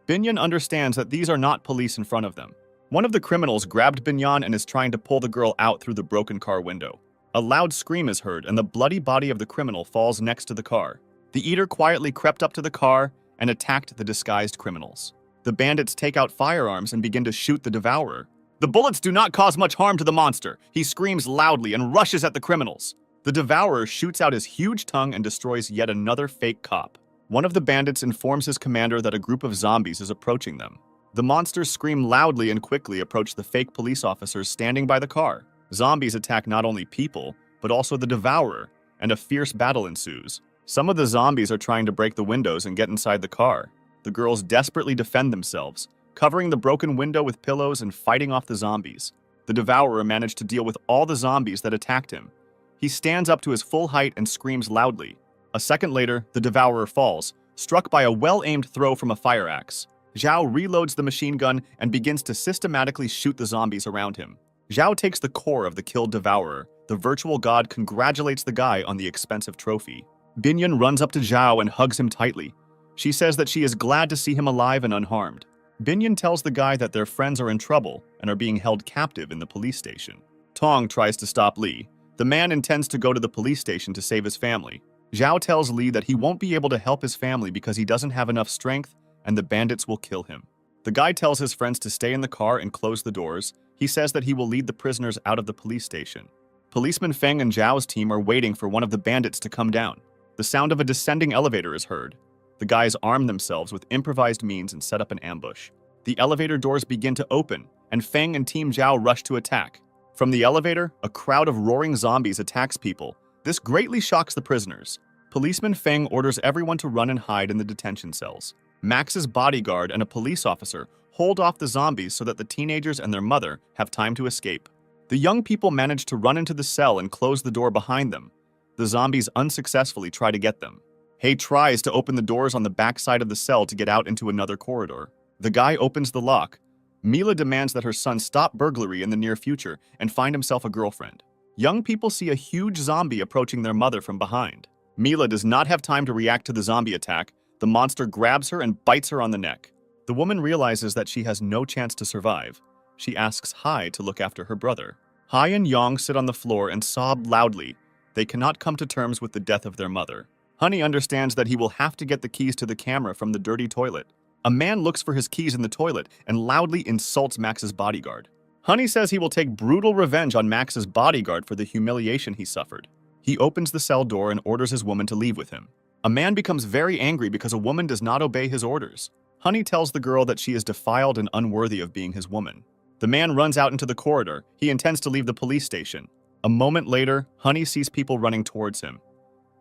Binyan understands that these are not police in front of them. One of the criminals grabbed Binyan and is trying to pull the girl out through the broken car window. A loud scream is heard and the bloody body of the criminal falls next to the car. The eater quietly crept up to the car and attacked the disguised criminals. The bandits take out firearms and begin to shoot the devourer. The bullets do not cause much harm to the monster. He screams loudly and rushes at the criminals. The devourer shoots out his huge tongue and destroys yet another fake cop. One of the bandits informs his commander that a group of zombies is approaching them. The monsters scream loudly and quickly approach the fake police officers standing by the car. Zombies attack not only people, but also the devourer, and a fierce battle ensues. Some of the zombies are trying to break the windows and get inside the car. The girls desperately defend themselves, covering the broken window with pillows and fighting off the zombies. The devourer managed to deal with all the zombies that attacked him. He stands up to his full height and screams loudly. A second later, the devourer falls, struck by a well-aimed throw from a fire axe. Zhao reloads the machine gun and begins to systematically shoot the zombies around him. Zhao takes the core of the killed devourer. The virtual god congratulates the guy on the expensive trophy. Binyan runs up to Zhao and hugs him tightly. She says that she is glad to see him alive and unharmed. Binyan tells the guy that their friends are in trouble and are being held captive in the police station. Tong tries to stop Lee. The man intends to go to the police station to save his family. Zhao tells Lee that he won't be able to help his family because he doesn't have enough strength and the bandits will kill him. The guy tells his friends to stay in the car and close the doors. He says that he will lead the prisoners out of the police station. Policeman Feng and Zhao's team are waiting for one of the bandits to come down. The sound of a descending elevator is heard. The guys arm themselves with improvised means and set up an ambush. The elevator doors begin to open, and Feng and Team Zhao rush to attack. From the elevator, a crowd of roaring zombies attacks people. This greatly shocks the prisoners. Policeman Feng orders everyone to run and hide in the detention cells. Max's bodyguard and a police officer hold off the zombies so that the teenagers and their mother have time to escape. The young people manage to run into the cell and close the door behind them. The zombies unsuccessfully try to get them. Hei tries to open the doors on the back side of the cell to get out into another corridor. The guy opens the lock. Mila demands that her son stop burglary in the near future and find himself a girlfriend. Young people see a huge zombie approaching their mother from behind. Mila does not have time to react to the zombie attack. The monster grabs her and bites her on the neck. The woman realizes that she has no chance to survive. She asks Hai to look after her brother. Hai and Yong sit on the floor and sob loudly. They cannot come to terms with the death of their mother. Honey understands that he will have to get the keys to the camera from the dirty toilet. A man looks for his keys in the toilet and loudly insults Max's bodyguard. Honey says he will take brutal revenge on Max's bodyguard for the humiliation he suffered. He opens the cell door and orders his woman to leave with him. A man becomes very angry because a woman does not obey his orders. Honey tells the girl that she is defiled and unworthy of being his woman. The man runs out into the corridor. He intends to leave the police station. A moment later, Honey sees people running towards him.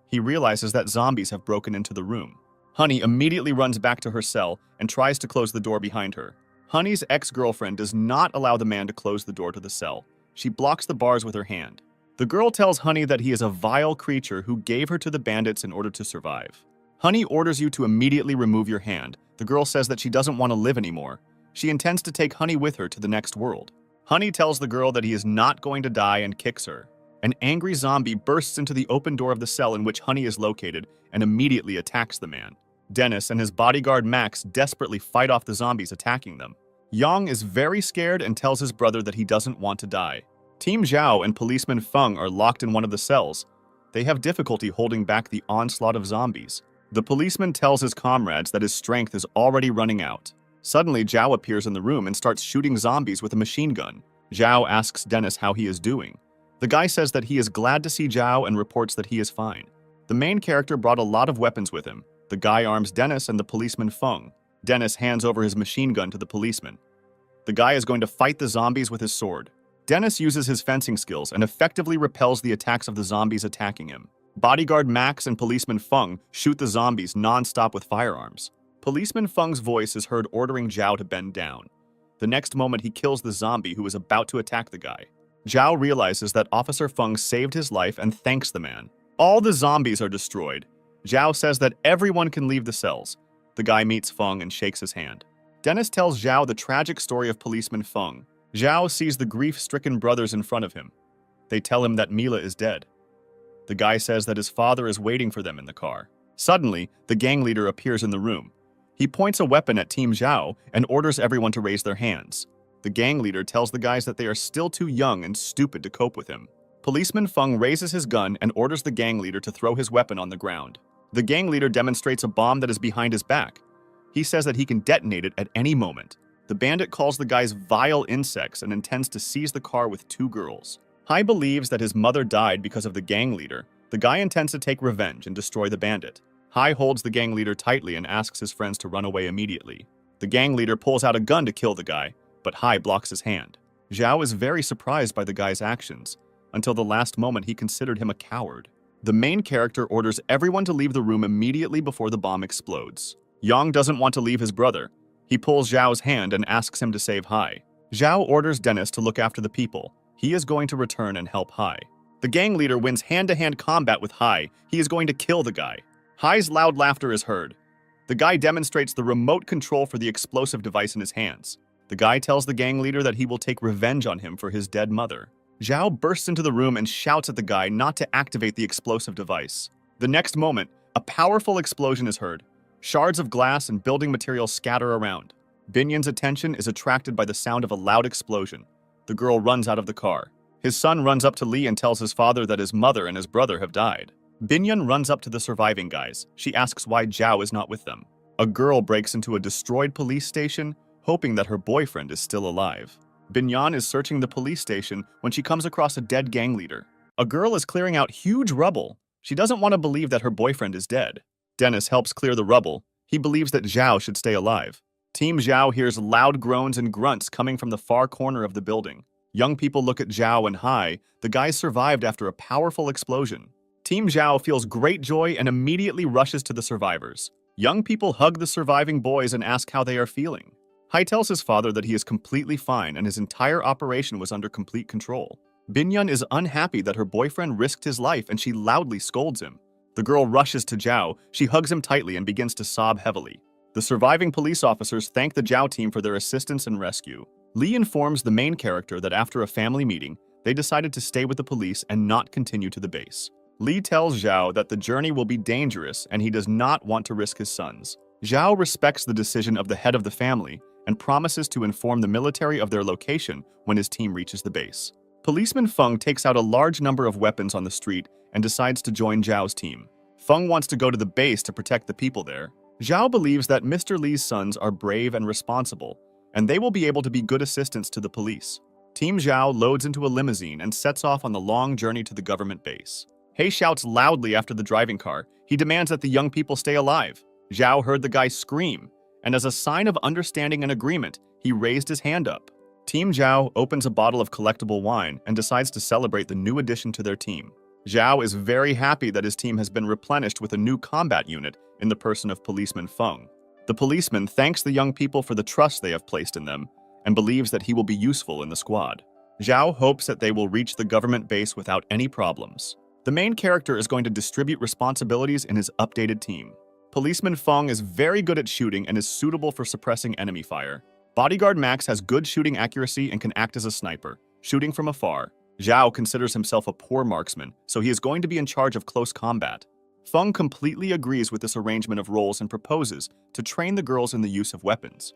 He realizes that zombies have broken into the room. Honey immediately runs back to her cell and tries to close the door behind her. Honey's ex-girlfriend does not allow the man to close the door to the cell. She blocks the bars with her hand. The girl tells Honey that he is a vile creature who gave her to the bandits in order to survive. Honey orders you to immediately remove your hand. The girl says that she doesn't want to live anymore. She intends to take Honey with her to the next world. Honey tells the girl that he is not going to die and kicks her. An angry zombie bursts into the open door of the cell in which Honey is located and immediately attacks the man. Dennis and his bodyguard Max desperately fight off the zombies attacking them. Yang is very scared and tells his brother that he doesn't want to die. Team Zhao and policeman Feng are locked in one of the cells. They have difficulty holding back the onslaught of zombies. The policeman tells his comrades that his strength is already running out. Suddenly, Zhao appears in the room and starts shooting zombies with a machine gun. Zhao asks Dennis how he is doing. The guy says that he is glad to see Zhao and reports that he is fine. The main character brought a lot of weapons with him. The guy arms Dennis and the policeman Feng. Dennis hands over his machine gun to the policeman. The guy is going to fight the zombies with his sword. Dennis uses his fencing skills and effectively repels the attacks of the zombies attacking him. Bodyguard Max and policeman Feng shoot the zombies non-stop with firearms. Policeman Feng's voice is heard ordering Zhao to bend down. The next moment he kills the zombie who is about to attack the guy. Zhao realizes that Officer Feng saved his life and thanks the man. All the zombies are destroyed. Zhao says that everyone can leave the cells. The guy meets Feng and shakes his hand. Dennis tells Zhao the tragic story of policeman Feng. Zhao sees the grief-stricken brothers in front of him. They tell him that Mila is dead. The guy says that his father is waiting for them in the car. Suddenly, the gang leader appears in the room. He points a weapon at Team Zhao and orders everyone to raise their hands. The gang leader tells the guys that they are still too young and stupid to cope with him. Policeman Feng raises his gun and orders the gang leader to throw his weapon on the ground. The gang leader demonstrates a bomb that is behind his back. He says that he can detonate it at any moment. The bandit calls the guys vile insects and intends to seize the car with two girls. Hai believes that his mother died because of the gang leader. The guy intends to take revenge and destroy the bandit. Hai holds the gang leader tightly and asks his friends to run away immediately. The gang leader pulls out a gun to kill the guy, but Hai blocks his hand. Zhao is very surprised by the guy's actions. Until the last moment, he considered him a coward. The main character orders everyone to leave the room immediately before the bomb explodes. Yang doesn't want to leave his brother. He pulls Zhao's hand and asks him to save Hai. Zhao orders Dennis to look after the people. He is going to return and help Hai. The gang leader wins hand-to-hand combat with Hai. He is going to kill the guy. Hai's loud laughter is heard. The guy demonstrates the remote control for the explosive device in his hands. The guy tells the gang leader that he will take revenge on him for his dead mother. Zhao bursts into the room and shouts at the guy not to activate the explosive device. The next moment, a powerful explosion is heard. Shards of glass and building materials scatter around. Binyan's attention is attracted by the sound of a loud explosion. The girl runs out of the car. His son runs up to Lee and tells his father that his mother and his brother have died. Binyan runs up to the surviving guys. She asks why Zhao is not with them. A girl breaks into a destroyed police station, hoping that her boyfriend is still alive. Binyan is searching the police station when she comes across a dead gang leader. A girl is clearing out huge rubble. She doesn't want to believe that her boyfriend is dead. Dennis helps clear the rubble. He believes that Zhao should stay alive. Team Zhao hears loud groans and grunts coming from the far corner of the building. Young people look at Zhao and Hai. The guys survived after a powerful explosion. Team Zhao feels great joy and immediately rushes to the survivors. Young people hug the surviving boys and ask how they are feeling. Hai tells his father that he is completely fine and his entire operation was under complete control. Binyan is unhappy that her boyfriend risked his life and she loudly scolds him. The girl rushes to Zhao. She hugs him tightly and begins to sob heavily. The surviving police officers thank the Zhao team for their assistance and rescue. Lee informs the main character that after a family meeting, they decided to stay with the police and not continue to the base. Lee tells Zhao that the journey will be dangerous and he does not want to risk his sons. Zhao respects the decision of the head of the family and promises to inform the military of their location when his team reaches the base. Policeman Feng takes out a large number of weapons on the street and decides to join Zhao's team. Feng wants to go to the base to protect the people there. Zhao believes that Mr. Lee's sons are brave and responsible, and they will be able to be good assistants to the police. Team Zhao loads into a limousine and sets off on the long journey to the government base. He shouts loudly after the driving car. He demands that the young people stay alive. Zhao heard the guy scream, and as a sign of understanding and agreement, he raised his hand up. Team Zhao opens a bottle of collectible wine and decides to celebrate the new addition to their team. Zhao is very happy that his team has been replenished with a new combat unit in the person of Policeman Feng. The policeman thanks the young people for the trust they have placed in them and believes that he will be useful in the squad. Zhao hopes that they will reach the government base without any problems. The main character is going to distribute responsibilities in his updated team. Policeman Feng is very good at shooting and is suitable for suppressing enemy fire. Bodyguard Max has good shooting accuracy and can act as a sniper, shooting from afar. Zhao considers himself a poor marksman, so he is going to be in charge of close combat. Feng completely agrees with this arrangement of roles and proposes to train the girls in the use of weapons.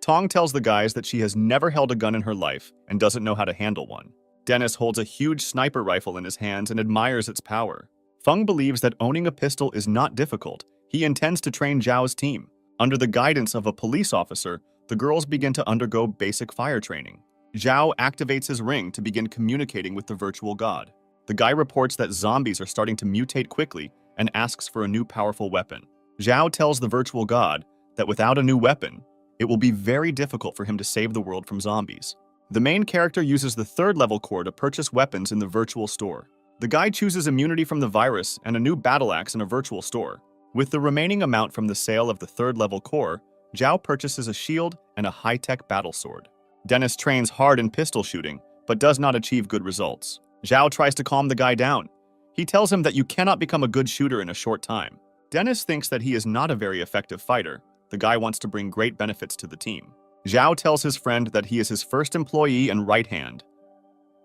Tong tells the guys that she has never held a gun in her life and doesn't know how to handle one. Dennis holds a huge sniper rifle in his hands and admires its power. Feng believes that owning a pistol is not difficult. He intends to train Zhao's team. Under the guidance of a police officer, the girls begin to undergo basic fire training. Zhao activates his ring to begin communicating with the virtual god. The guy reports that zombies are starting to mutate quickly and asks for a new powerful weapon. Zhao tells the virtual god that without a new weapon, it will be very difficult for him to save the world from zombies. The main character uses the third-level core to purchase weapons in the virtual store. The guy chooses immunity from the virus and a new battle axe in a virtual store. With the remaining amount from the sale of the third-level core, Zhao purchases a shield and a high-tech battle sword. Dennis trains hard in pistol shooting, but does not achieve good results. Zhao tries to calm the guy down. He tells him that you cannot become a good shooter in a short time. Dennis thinks that he is not a very effective fighter. The guy wants to bring great benefits to the team. Zhao tells his friend that he is his first employee and right hand.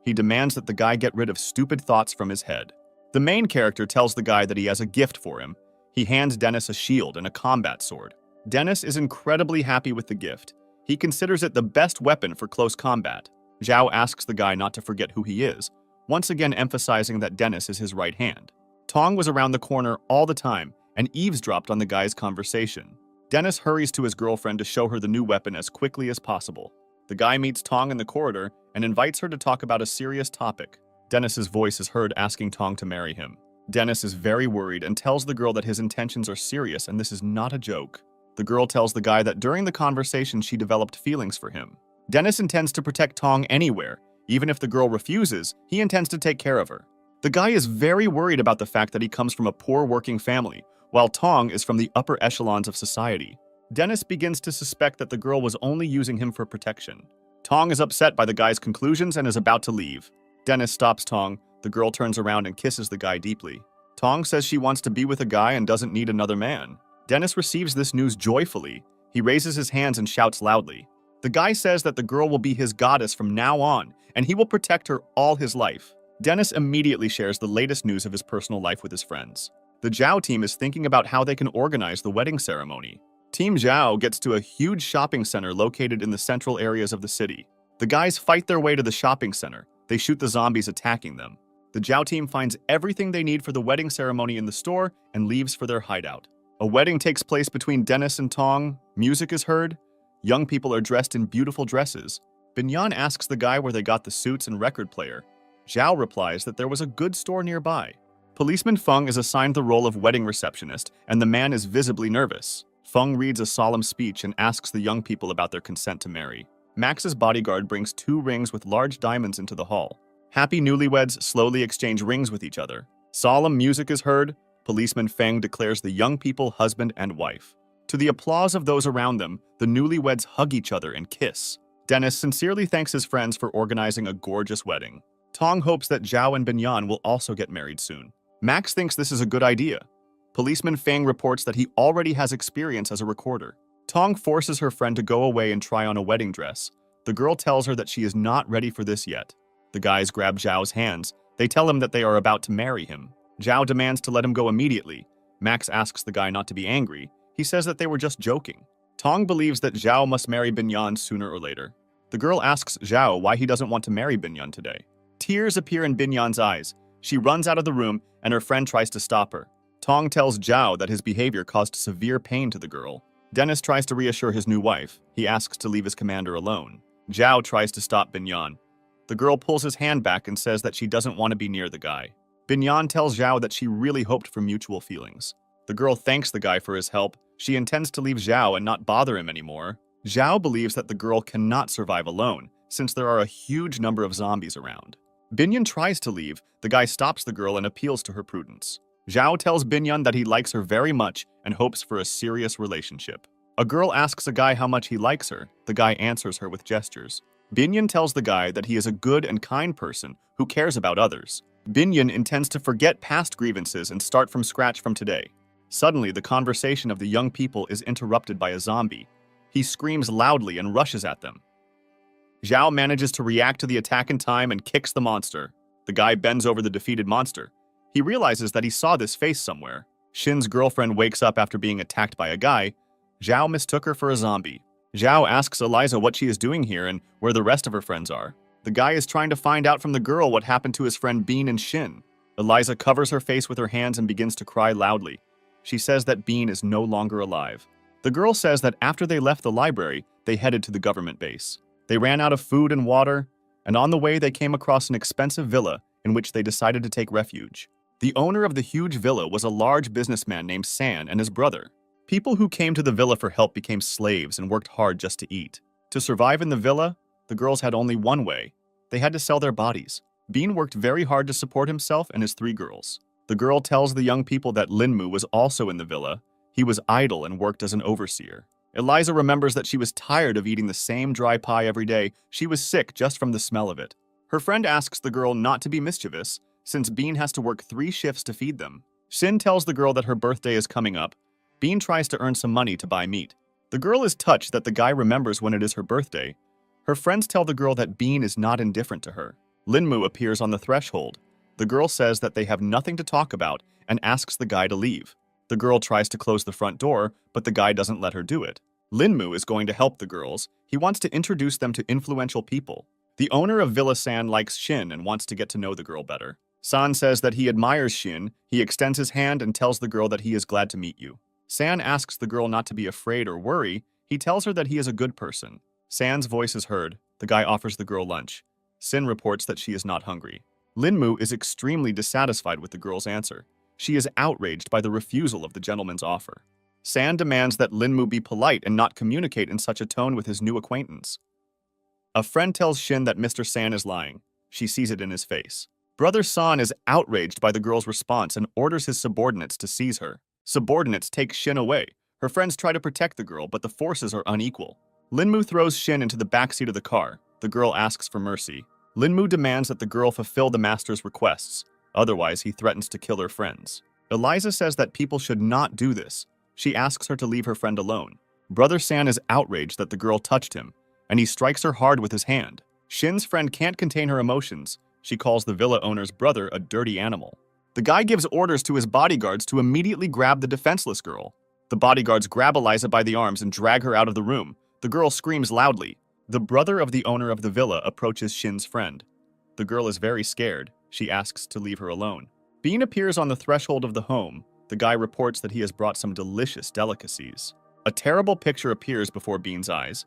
He demands that the guy get rid of stupid thoughts from his head. The main character tells the guy that he has a gift for him. He hands Dennis a shield and a combat sword. Dennis is incredibly happy with the gift. He considers it the best weapon for close combat. Zhao asks the guy not to forget who he is, once again emphasizing that Dennis is his right hand. Tong was around the corner all the time and eavesdropped on the guy's conversation. Dennis hurries to his girlfriend to show her the new weapon as quickly as possible. The guy meets Tong in the corridor and invites her to talk about a serious topic. Dennis's voice is heard asking Tong to marry him. Dennis is very worried and tells the girl that his intentions are serious and this is not a joke. The girl tells the guy that during the conversation she developed feelings for him. Dennis intends to protect Tong anywhere. Even if the girl refuses, he intends to take care of her. The guy is very worried about the fact that he comes from a poor working family, while Tong is from the upper echelons of society. Dennis begins to suspect that the girl was only using him for protection. Tong is upset by the guy's conclusions and is about to leave. Dennis stops Tong. The girl turns around and kisses the guy deeply. Tong says she wants to be with a guy and doesn't need another man. Dennis receives this news joyfully. He raises his hands and shouts loudly. The guy says that the girl will be his goddess from now on, and he will protect her all his life. Dennis immediately shares the latest news of his personal life with his friends. The Zhao team is thinking about how they can organize the wedding ceremony. Team Zhao gets to a huge shopping center located in the central areas of the city. The guys fight their way to the shopping center. They shoot the zombies attacking them. The Zhao team finds everything they need for the wedding ceremony in the store and leaves for their hideout. A wedding takes place between Dennis and Tong. Music is heard. Young people are dressed in beautiful dresses. Binyan asks the guy where they got the suits and record player. Zhao replies that there was a good store nearby. Policeman Feng is assigned the role of wedding receptionist, and the man is visibly nervous. Feng reads a solemn speech and asks the young people about their consent to marry. Max's bodyguard brings 2 rings with large diamonds into the hall. Happy newlyweds slowly exchange rings with each other. Solemn music is heard. Policeman Feng declares the young people husband and wife. To the applause of those around them, the newlyweds hug each other and kiss. Dennis sincerely thanks his friends for organizing a gorgeous wedding. Tong hopes that Zhao and Binyan will also get married soon. Max thinks this is a good idea. Policeman Feng reports that he already has experience as a recorder. Tong forces her friend to go away and try on a wedding dress. The girl tells her that she is not ready for this yet. The guys grab Zhao's hands. They tell him that they are about to marry him. Zhao demands to let him go immediately. Max asks the guy not to be angry. He says that they were just joking. Tong believes that Zhao must marry Binyan sooner or later. The girl asks Zhao why he doesn't want to marry Binyan today. Tears appear in Binyan's eyes. She runs out of the room and her friend tries to stop her. Tong tells Zhao that his behavior caused severe pain to the girl. Dennis tries to reassure his new wife. He asks to leave his commander alone. Zhao tries to stop Binyan. The girl pulls his hand back and says that she doesn't want to be near the guy. Binyan tells Zhao that she really hoped for mutual feelings. The girl thanks the guy for his help. She intends to leave Zhao and not bother him anymore. Zhao believes that the girl cannot survive alone, since there are a huge number of zombies around. Binyan tries to leave. The guy stops the girl and appeals to her prudence. Zhao tells Binyan that he likes her very much and hopes for a serious relationship. A girl asks a guy how much he likes her. The guy answers her with gestures. Binyan tells the guy that he is a good and kind person who cares about others. Binyan intends to forget past grievances and start from scratch from today. Suddenly, the conversation of the young people is interrupted by a zombie. He screams loudly and rushes at them. Zhao manages to react to the attack in time and kicks the monster. The guy bends over the defeated monster. He realizes that he saw this face somewhere. Shin's girlfriend wakes up after being attacked by a guy. Zhao mistook her for a zombie. Zhao asks Eliza what she is doing here and where the rest of her friends are. The guy is trying to find out from the girl what happened to his friend Bean and Shin. Eliza covers her face with her hands and begins to cry loudly. She says that Bean is no longer alive. The girl says that after they left the library, they headed to the government base. They ran out of food and water, and on the way they came across an expensive villa in which they decided to take refuge. The owner of the huge villa was a large businessman named San and his brother. People who came to the villa for help became slaves and worked hard just to eat. To survive in the villa, the girls had only one way. They had to sell their bodies. Bean worked very hard to support himself and his 3 girls. The girl tells the young people that Linmu was also in the villa. He was idle and worked as an overseer. Eliza remembers that she was tired of eating the same dry pie every day. She was sick just from the smell of it. Her friend asks the girl not to be mischievous, since Bean has to work 3 shifts to feed them. Shin tells the girl that her birthday is coming up. Bean tries to earn some money to buy meat. The girl is touched that the guy remembers when it is her birthday. Her friends tell the girl that Bean is not indifferent to her. Linmu appears on the threshold. The girl says that they have nothing to talk about and asks the guy to leave. The girl tries to close the front door, but the guy doesn't let her do it. Linmu is going to help the girls. He wants to introduce them to influential people. The owner of Villa San likes Shin and wants to get to know the girl better. San says that he admires Shin. He extends his hand and tells the girl that he is glad to meet you. San asks the girl not to be afraid or worry. He tells her that he is a good person. San's voice is heard. The guy offers the girl lunch. Sin reports that she is not hungry. Linmu is extremely dissatisfied with the girl's answer. She is outraged by the refusal of the gentleman's offer. San demands that Linmu be polite and not communicate in such a tone with his new acquaintance. A friend tells Shin that Mr. San is lying. She sees it in his face. Brother San is outraged by the girl's response and orders his subordinates to seize her. Subordinates take Shin away. Her friends try to protect the girl, but the forces are unequal. Linmu throws Shin into the backseat of the car. The girl asks for mercy. Linmu demands that the girl fulfill the master's requests. Otherwise, he threatens to kill her friends. Eliza says that people should not do this. She asks her to leave her friend alone. Brother San is outraged that the girl touched him, and he strikes her hard with his hand. Shin's friend can't contain her emotions. She calls the villa owner's brother a dirty animal. The guy gives orders to his bodyguards to immediately grab the defenseless girl. The bodyguards grab Eliza by the arms and drag her out of the room. The girl screams loudly. The brother of the owner of the villa approaches Shin's friend. The girl is very scared. She asks to leave her alone. Bean appears on the threshold of the home. The guy reports that he has brought some delicious delicacies. A terrible picture appears before Bean's eyes.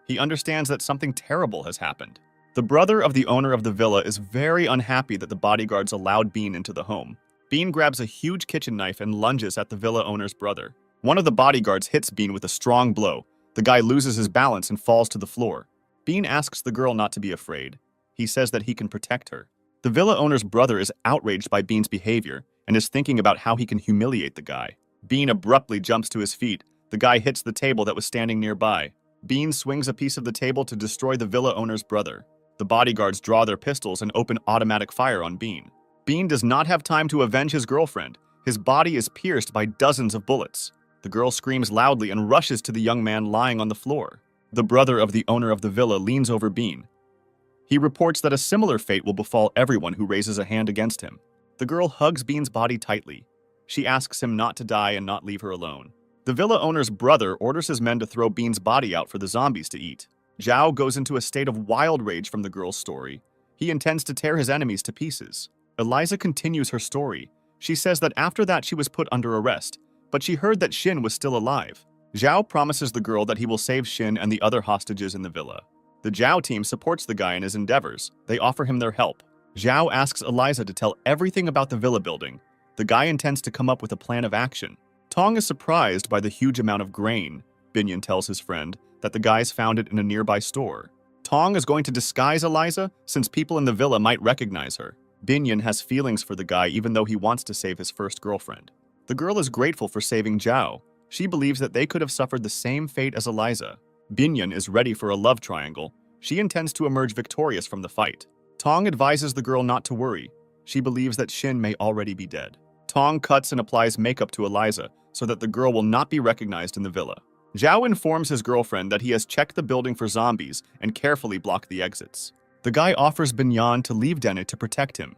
He understands that something terrible has happened. The brother of the owner of the villa is very unhappy that the bodyguards allowed Bean into the home. Bean grabs a huge kitchen knife and lunges at the villa owner's brother. One of the bodyguards hits Bean with a strong blow. The guy loses his balance and falls to the floor. Bean asks the girl not to be afraid. He says that he can protect her. The villa owner's brother is outraged by Bean's behavior and is thinking about how he can humiliate the guy. Bean abruptly jumps to his feet. The guy hits the table that was standing nearby. Bean swings a piece of the table to destroy the villa owner's brother. The bodyguards draw their pistols and open automatic fire on Bean. Bean does not have time to avenge his girlfriend. His body is pierced by dozens of bullets. The girl screams loudly and rushes to the young man lying on the floor. The brother of the owner of the villa leans over Bean. He reports that a similar fate will befall everyone who raises a hand against him. The girl hugs Bean's body tightly. She asks him not to die and not leave her alone. The villa owner's brother orders his men to throw Bean's body out for the zombies to eat. Zhao goes into a state of wild rage from the girl's story. He intends to tear his enemies to pieces. Eliza continues her story. She says that after that she was put under arrest, but she heard that Shin was still alive. Zhao promises the girl that he will save Shin and the other hostages in the villa. The Zhao team supports the guy in his endeavors. They offer him their help. Zhao asks Eliza to tell everything about the villa building. The guy intends to come up with a plan of action. Tong is surprised by the huge amount of grain. Binyan tells his friend that the guys found it in a nearby store. Tong is going to disguise Eliza since people in the villa might recognize her. Binyan has feelings for the guy even though he wants to save his first girlfriend. The girl is grateful for saving Zhao. She believes that they could have suffered the same fate as Eliza. Binyan is ready for a love triangle. She intends to emerge victorious from the fight. Tong advises the girl not to worry. She believes that Shin may already be dead. Tong cuts and applies makeup to Eliza so that the girl will not be recognized in the villa. Zhao informs his girlfriend that he has checked the building for zombies and carefully blocked the exits. The guy offers Binyan to leave Dene to protect him.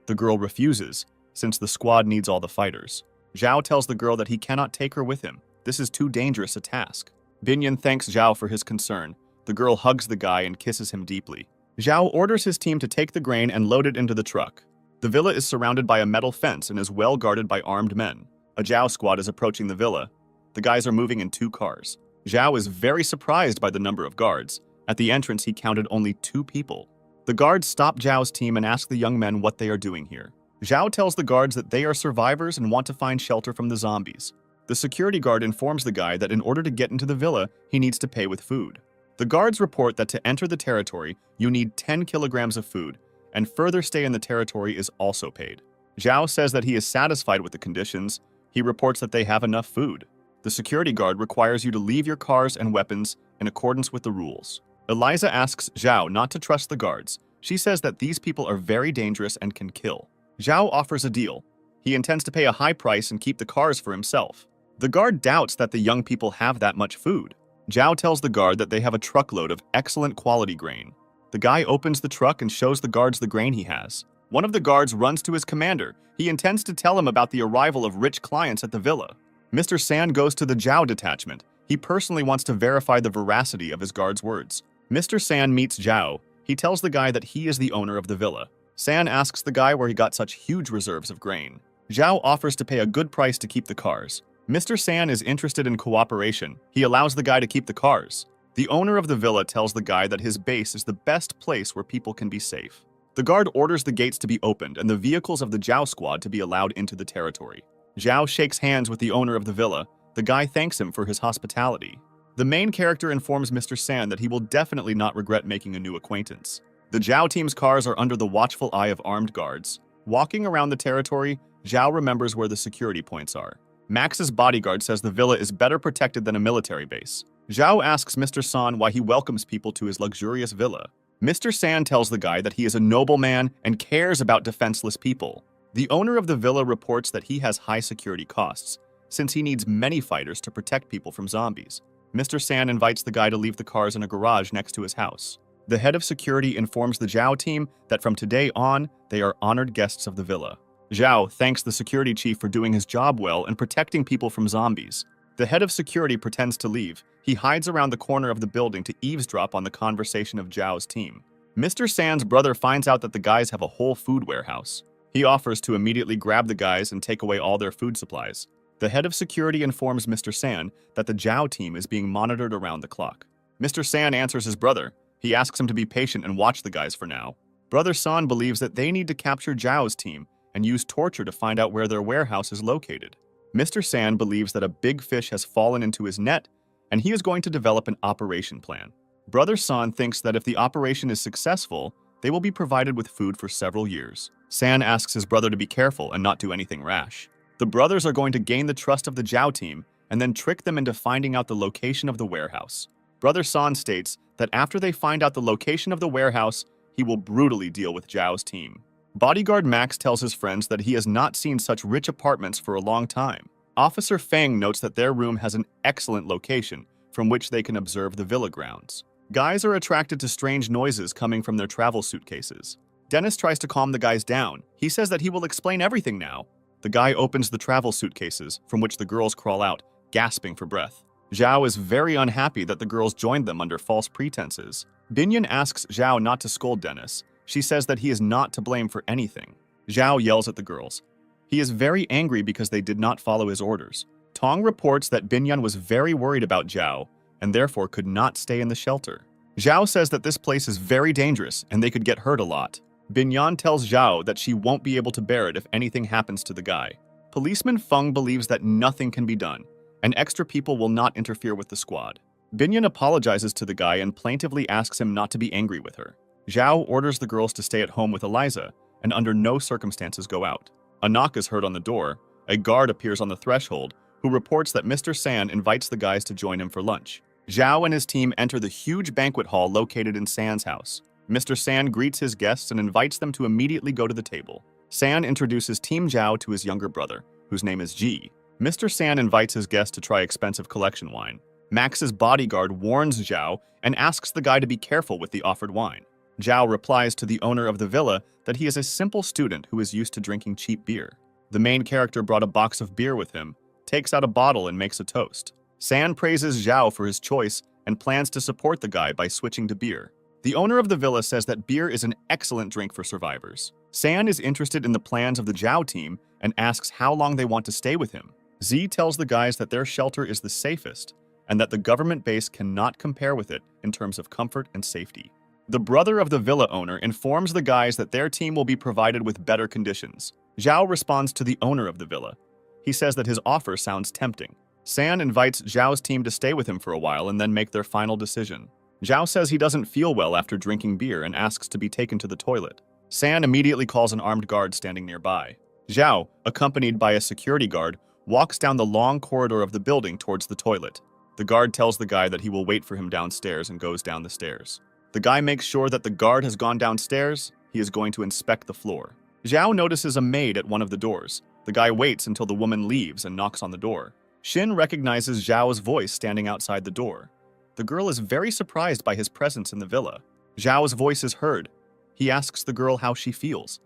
The girl refuses, since the squad needs all the fighters. Zhao tells the girl that he cannot take her with him. This is too dangerous a task. Binyan thanks Zhao for his concern. The girl hugs the guy and kisses him deeply. Zhao orders his team to take the grain and load it into the truck. The villa is surrounded by a metal fence and is well guarded by armed men. A Zhao squad is approaching the villa. The guys are moving in 2 cars. Zhao is very surprised by the number of guards. At the entrance, he counted only 2 people. The guards stop Zhao's team and ask the young men what they are doing here. Zhao tells the guards that they are survivors and want to find shelter from the zombies. The security guard informs the guy that in order to get into the villa, he needs to pay with food. The guards report that to enter the territory, you need 10 kilograms of food, and further stay in the territory is also paid. Zhao says that he is satisfied with the conditions. He reports that they have enough food. The security guard requires you to leave your cars and weapons in accordance with the rules. Eliza asks Zhao not to trust the guards. She says that these people are very dangerous and can kill. Zhao offers a deal. He intends to pay a high price and keep the cars for himself. The guard doubts that the young people have that much food. Zhao tells the guard that they have a truckload of excellent quality grain. The guy opens the truck and shows the guards the grain he has. One of the guards runs to his commander. He intends to tell him about the arrival of rich clients at the villa. Mr. San goes to the Zhao detachment. He personally wants to verify the veracity of his guard's words. Mr. San meets Zhao. He tells the guy that he is the owner of the villa. San asks the guy where he got such huge reserves of grain. Zhao offers to pay a good price to keep the cars. Mr. San is interested in cooperation. He allows the guy to keep the cars. The owner of the villa tells the guy that his base is the best place where people can be safe. The guard orders the gates to be opened and the vehicles of the Zhao squad to be allowed into the territory. Zhao shakes hands with the owner of the villa. The guy thanks him for his hospitality. The main character informs Mr. San that he will definitely not regret making a new acquaintance. The Zhao team's cars are under the watchful eye of armed guards. Walking around the territory, Zhao remembers where the security points are. Max's bodyguard says the villa is better protected than a military base. Zhao asks Mr. San why he welcomes people to his luxurious villa. Mr. San tells the guy that he is a nobleman and cares about defenseless people. The owner of the villa reports that he has high security costs, since he needs many fighters to protect people from zombies. Mr. San invites the guy to leave the cars in a garage next to his house. The head of security informs the Zhao team that from today on, they are honored guests of the villa. Zhao thanks the security chief for doing his job well and protecting people from zombies. The head of security pretends to leave. He hides around the corner of the building to eavesdrop on the conversation of Zhao's team. Mr. San's brother finds out that the guys have a whole food warehouse. He offers to immediately grab the guys and take away all their food supplies. The head of security informs Mr. San that the Zhao team is being monitored around the clock. Mr. San answers his brother. He asks him to be patient and watch the guys for now. Brother San believes that they need to capture Zhao's team and use torture to find out where their warehouse is located. Mr. San believes that a big fish has fallen into his net, and he is going to develop an operation plan. Brother San thinks that if the operation is successful, they will be provided with food for several years. San asks his brother to be careful and not do anything rash. The brothers are going to gain the trust of the Zhao team and then trick them into finding out the location of the warehouse. Brother San states that after they find out the location of the warehouse, he will brutally deal with Zhao's team. Bodyguard Max tells his friends that he has not seen such rich apartments for a long time. Officer Feng notes that their room has an excellent location from which they can observe the villa grounds. Guys are attracted to strange noises coming from their travel suitcases. Dennis tries to calm the guys down. He says that he will explain everything now. The guy opens the travel suitcases, from which the girls crawl out, gasping for breath. Zhao is very unhappy that the girls joined them under false pretenses. Binyan asks Zhao not to scold Dennis. She says that he is not to blame for anything. Zhao yells at the girls. He is very angry because they did not follow his orders. Tong reports that Binyan was very worried about Zhao and therefore could not stay in the shelter. Zhao says that this place is very dangerous and they could get hurt a lot. Binyan tells Zhao that she won't be able to bear it if anything happens to the guy. Policeman Feng believes that nothing can be done, and extra people will not interfere with the squad. Binyan apologizes to the guy and plaintively asks him not to be angry with her. Zhao orders the girls to stay at home with Eliza and under no circumstances go out. A knock is heard on the door. A guard appears on the threshold, who reports that Mr. San invites the guys to join him for lunch. Zhao and his team enter the huge banquet hall located in San's house. Mr. San greets his guests and invites them to immediately go to the table. San introduces Team Zhao to his younger brother, whose name is Ji. Mr. San invites his guests to try expensive collection wine. Max's bodyguard warns Zhao and asks the guy to be careful with the offered wine. Zhao replies to the owner of the villa that he is a simple student who is used to drinking cheap beer. The main character brought a box of beer with him, takes out a bottle and makes a toast. San praises Zhao for his choice and plans to support the guy by switching to beer. The owner of the villa says that beer is an excellent drink for survivors. San is interested in the plans of the Zhao team and asks how long they want to stay with him. Z tells the guys that their shelter is the safest and that the government base cannot compare with it in terms of comfort and safety. The brother of the villa owner informs the guys that their team will be provided with better conditions. Zhao responds to the owner of the villa. He says that his offer sounds tempting. San invites Zhao's team to stay with him for a while and then make their final decision. Zhao says he doesn't feel well after drinking beer and asks to be taken to the toilet. San immediately calls an armed guard standing nearby. Zhao, accompanied by a security guard, walks down the long corridor of the building towards the toilet. The guard tells the guy that he will wait for him downstairs and goes down the stairs. The guy makes sure that the guard has gone downstairs. He is going to inspect the floor. Zhao notices a maid at one of the doors. The guy waits until the woman leaves and knocks on the door. Xin recognizes Zhao's voice standing outside the door. The girl is very surprised by his presence in the villa. Zhao's voice is heard. He asks the girl how she feels.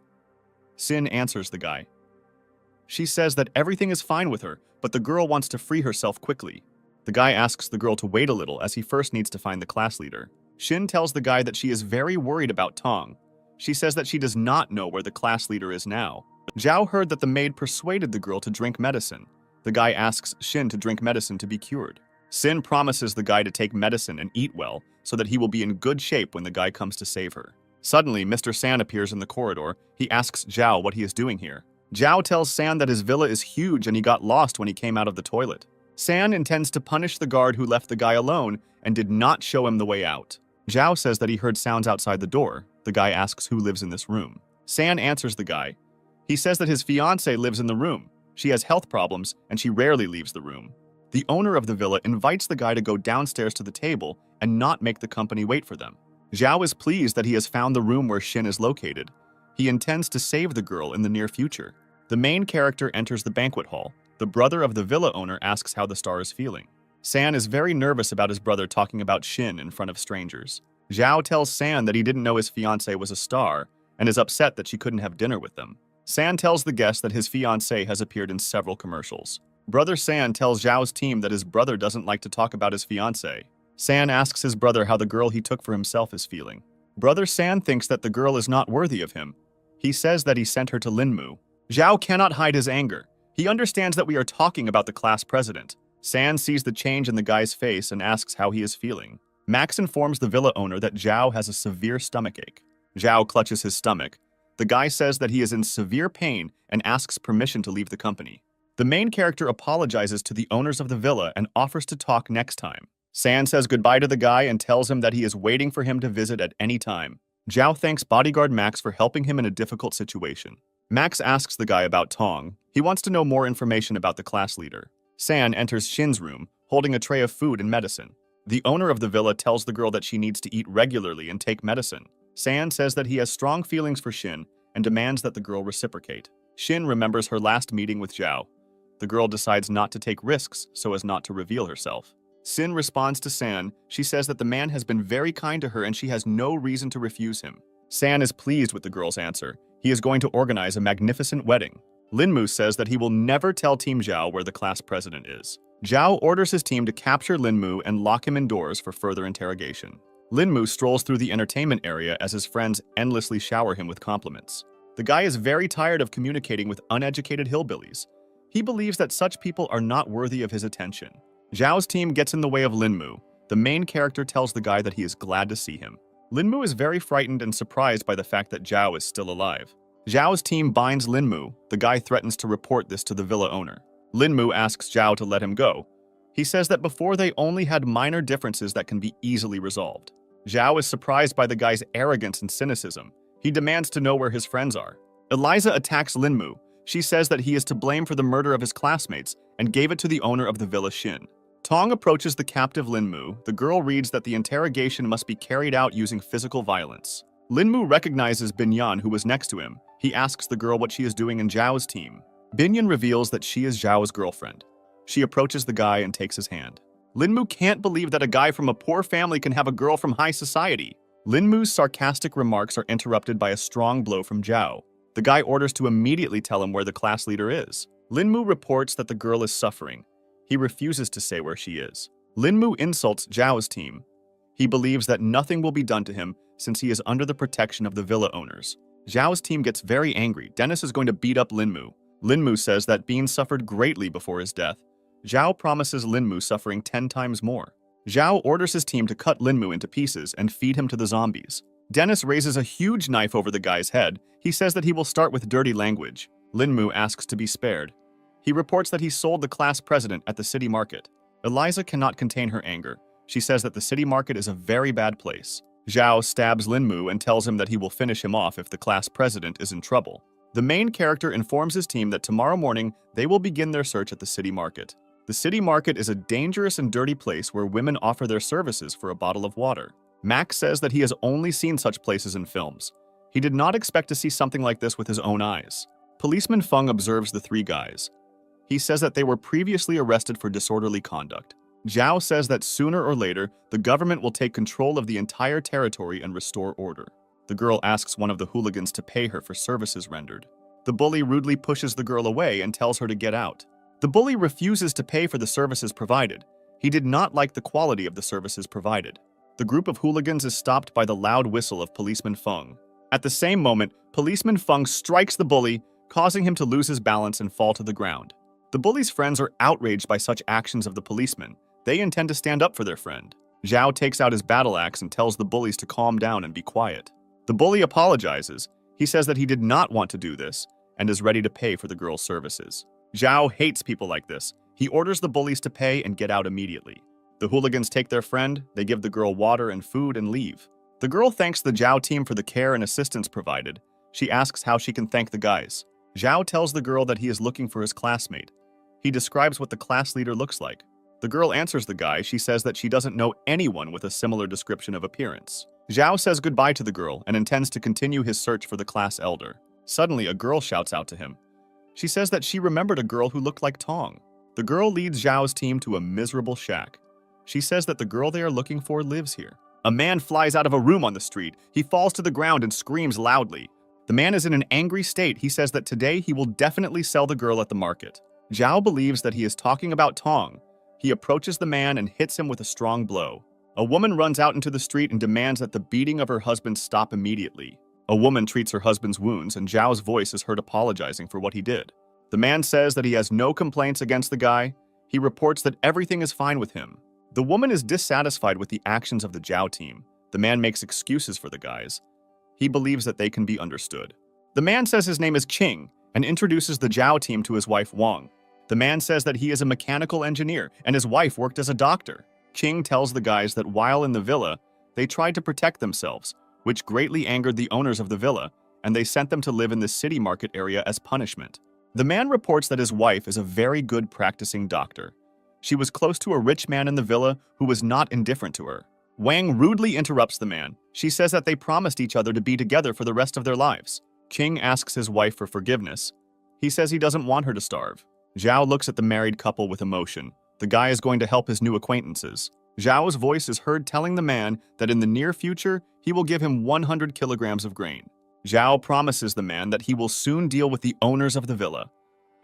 Xin answers the guy. She says that everything is fine with her, but the girl wants to free herself quickly. The guy asks the girl to wait a little as he first needs to find the class leader. Xin tells the guy that she is very worried about Tong. She says that she does not know where the class leader is now. Zhao heard that the maid persuaded the girl to drink medicine. The guy asks Xin to drink medicine to be cured. Xin promises the guy to take medicine and eat well so that he will be in good shape when the guy comes to save her. Suddenly, Mr. San appears in the corridor. He asks Zhao what he is doing here. Zhao tells San that his villa is huge and he got lost when he came out of the toilet. San intends to punish the guard who left the guy alone and did not show him the way out. Zhao says that he heard sounds outside the door. The guy asks who lives in this room. San answers the guy. He says that his fiancée lives in the room. She has health problems and she rarely leaves the room. The owner of the villa invites the guy to go downstairs to the table and not make the company wait for them. Zhao is pleased that he has found the room where Xin is located. He intends to save the girl in the near future. The main character enters the banquet hall. The brother of the villa owner asks how the star is feeling. San is very nervous about his brother talking about Xin in front of strangers. Zhao tells San that he didn't know his fiancée was a star and is upset that she couldn't have dinner with them. San tells the guests that his fiancée has appeared in several commercials. Brother San tells Zhao's team that his brother doesn't like to talk about his fiancée. San asks his brother how the girl he took for himself is feeling. Brother San thinks that the girl is not worthy of him. He says that he sent her to Linmu. Zhao cannot hide his anger. He understands that we are talking about the class president. San sees the change in the guy's face and asks how he is feeling. Max informs the villa owner that Zhao has a severe stomachache. Zhao clutches his stomach. The guy says that he is in severe pain and asks permission to leave the company. The main character apologizes to the owners of the villa and offers to talk next time. San says goodbye to the guy and tells him that he is waiting for him to visit at any time. Zhao thanks bodyguard Max for helping him in a difficult situation. Max asks the guy about Tong. He wants to know more information about the class leader. San enters Xin's room, holding a tray of food and medicine. The owner of the villa tells the girl that she needs to eat regularly and take medicine. San says that he has strong feelings for Xin and demands that the girl reciprocate. Xin remembers her last meeting with Zhao. The girl decides not to take risks so as not to reveal herself. Xin responds to San. She says that the man has been very kind to her and she has no reason to refuse him. San is pleased with the girl's answer. He is going to organize a magnificent wedding. Linmu says that he will never tell Team Zhao where the class president is. Zhao orders his team to capture Linmu and lock him indoors for further interrogation. Linmu strolls through the entertainment area as his friends endlessly shower him with compliments. The guy is very tired of communicating with uneducated hillbillies. He believes that such people are not worthy of his attention. Zhao's team gets in the way of Linmu. The main character tells the guy that he is glad to see him. Linmu is very frightened and surprised by the fact that Zhao is still alive. Zhao's team binds Linmu. The guy threatens to report this to the villa owner. Linmu asks Zhao to let him go. He says that before they only had minor differences that can be easily resolved. Zhao is surprised by the guy's arrogance and cynicism. He demands to know where his friends are. Eliza attacks Linmu. She says that he is to blame for the murder of his classmates and gave it to the owner of the villa Shin. Tong approaches the captive Linmu. The girl reads that the interrogation must be carried out using physical violence. Linmu recognizes Binyan, who was next to him. He asks the girl what she is doing in Zhao's team. Binyan reveals that she is Zhao's girlfriend. She approaches the guy and takes his hand. Linmu can't believe that a guy from a poor family can have a girl from high society. Linmu's sarcastic remarks are interrupted by a strong blow from Zhao. The guy orders to immediately tell him where the class leader is. Linmu reports that the girl is suffering. He refuses to say where she is. Linmu insults Zhao's team. He believes that nothing will be done to him since he is under the protection of the villa owners. Zhao's team gets very angry. Dennis is going to beat up Linmu. Linmu says that Bean suffered greatly before his death. Zhao promises Linmu suffering 10 times more. Zhao orders his team to cut Linmu into pieces and feed him to the zombies. Dennis raises a huge knife over the guy's head. He says that he will start with dirty language. Linmu asks to be spared. He reports that he sold the class president at the city market. Eliza cannot contain her anger. She says that the city market is a very bad place. Zhao stabs Linmu and tells him that he will finish him off if the class president is in trouble. The main character informs his team that tomorrow morning they will begin their search at the city market. The city market is a dangerous and dirty place where women offer their services for a bottle of water. Max says that he has only seen such places in films. He did not expect to see something like this with his own eyes. Policeman Feng observes the three guys. He says that they were previously arrested for disorderly conduct. Zhao says that sooner or later, the government will take control of the entire territory and restore order. The girl asks one of the hooligans to pay her for services rendered. The bully rudely pushes the girl away and tells her to get out. The bully refuses to pay for the services provided. He did not like the quality of the services provided. The group of hooligans is stopped by the loud whistle of Policeman Feng. At the same moment, Policeman Feng strikes the bully, causing him to lose his balance and fall to the ground. The bully's friends are outraged by such actions of the policeman. They intend to stand up for their friend. Zhao takes out his battle axe and tells the bullies to calm down and be quiet. The bully apologizes. He says that he did not want to do this and is ready to pay for the girl's services. Zhao hates people like this. He orders the bullies to pay and get out immediately. The hooligans take their friend, they give the girl water and food and leave. The girl thanks the Zhao team for the care and assistance provided. She asks how she can thank the guys. Zhao tells the girl that he is looking for his classmate. He describes what the class leader looks like. The girl answers the guy. She says that she doesn't know anyone with a similar description of appearance. Zhao says goodbye to the girl and intends to continue his search for the class elder. Suddenly, a girl shouts out to him. She says that she remembered a girl who looked like Tong. The girl leads Zhao's team to a miserable shack. She says that the girl they are looking for lives here. A man flies out of a room on the street. He falls to the ground and screams loudly. The man is in an angry state. He says that today he will definitely sell the girl at the market. Zhao believes that he is talking about Tong. He approaches the man and hits him with a strong blow. A woman runs out into the street and demands that the beating of her husband stop immediately. A woman treats her husband's wounds, and Zhao's voice is heard apologizing for what he did. The man says that he has no complaints against the guy. He reports that everything is fine with him. The woman is dissatisfied with the actions of the Zhao team. The man makes excuses for the guys. He believes that they can be understood. The man says his name is Qing and introduces the Zhao team to his wife Wang. The man says that he is a mechanical engineer and his wife worked as a doctor. Qing tells the guys that while in the villa, they tried to protect themselves, which greatly angered the owners of the villa, and they sent them to live in the city market area as punishment. The man reports that his wife is a very good practicing doctor. She was close to a rich man in the villa who was not indifferent to her. Wang rudely interrupts the man. She says that they promised each other to be together for the rest of their lives. Qing asks his wife for forgiveness. He says he doesn't want her to starve. Zhao looks at the married couple with emotion. The guy is going to help his new acquaintances. Zhao's voice is heard telling the man that in the near future, he will give him 100 kilograms of grain. Zhao promises the man that he will soon deal with the owners of the villa,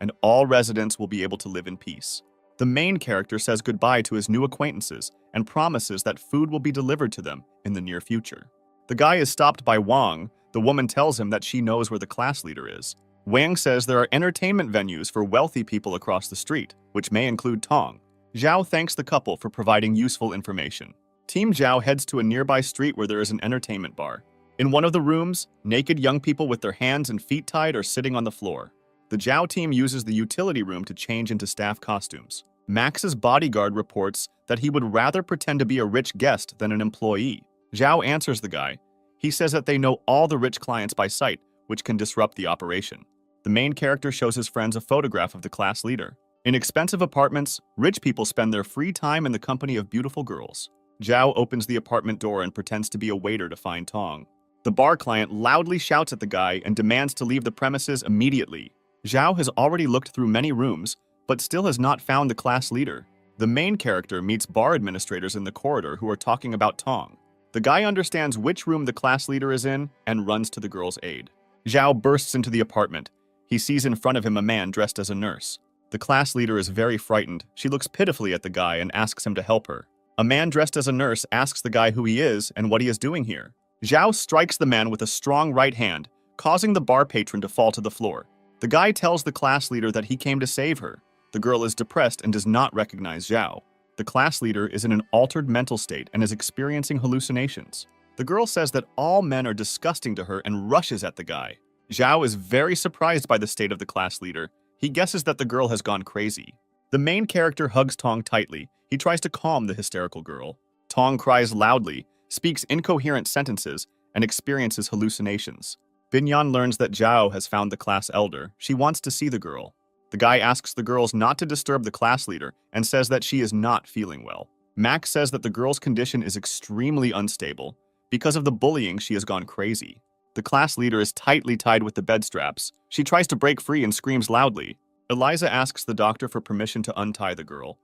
and all residents will be able to live in peace. The main character says goodbye to his new acquaintances and promises that food will be delivered to them in the near future. The guy is stopped by Wang. The woman tells him that she knows where the class leader is. Wang says there are entertainment venues for wealthy people across the street, which may include Tong. Zhao thanks the couple for providing useful information. Team Zhao heads to a nearby street where there is an entertainment bar. In one of the rooms, naked young people with their hands and feet tied are sitting on the floor. The Zhao team uses the utility room to change into staff costumes. Max's bodyguard reports that he would rather pretend to be a rich guest than an employee. Zhao answers the guy. He says that they know all the rich clients by sight, which can disrupt the operation. The main character shows his friends a photograph of the class leader. In expensive apartments, rich people spend their free time in the company of beautiful girls. Zhao opens the apartment door and pretends to be a waiter to find Tong. The bar client loudly shouts at the guy and demands to leave the premises immediately. Zhao has already looked through many rooms, but still has not found the class leader. The main character meets bar administrators in the corridor who are talking about Tong. The guy understands which room the class leader is in and runs to the girl's aid. Zhao bursts into the apartment. He sees in front of him a man dressed as a nurse. The class leader is very frightened. She looks pitifully at the guy and asks him to help her. A man dressed as a nurse asks the guy who he is and what he is doing here. Zhao strikes the man with a strong right hand, causing the bar patron to fall to the floor. The guy tells the class leader that he came to save her. The girl is depressed and does not recognize Zhao. The class leader is in an altered mental state and is experiencing hallucinations. The girl says that all men are disgusting to her and rushes at the guy. Zhao is very surprised by the state of the class leader. He guesses that the girl has gone crazy. The main character hugs Tong tightly. He tries to calm the hysterical girl. Tong cries loudly, speaks incoherent sentences, and experiences hallucinations. Binyan learns that Zhao has found the class elder. She wants to see the girl. The guy asks the girls not to disturb the class leader and says that she is not feeling well. Max says that the girl's condition is extremely unstable. Because of the bullying, she has gone crazy. The class leader is tightly tied with the bed straps. She tries to break free and screams loudly. Eliza asks the doctor for permission to untie the girl.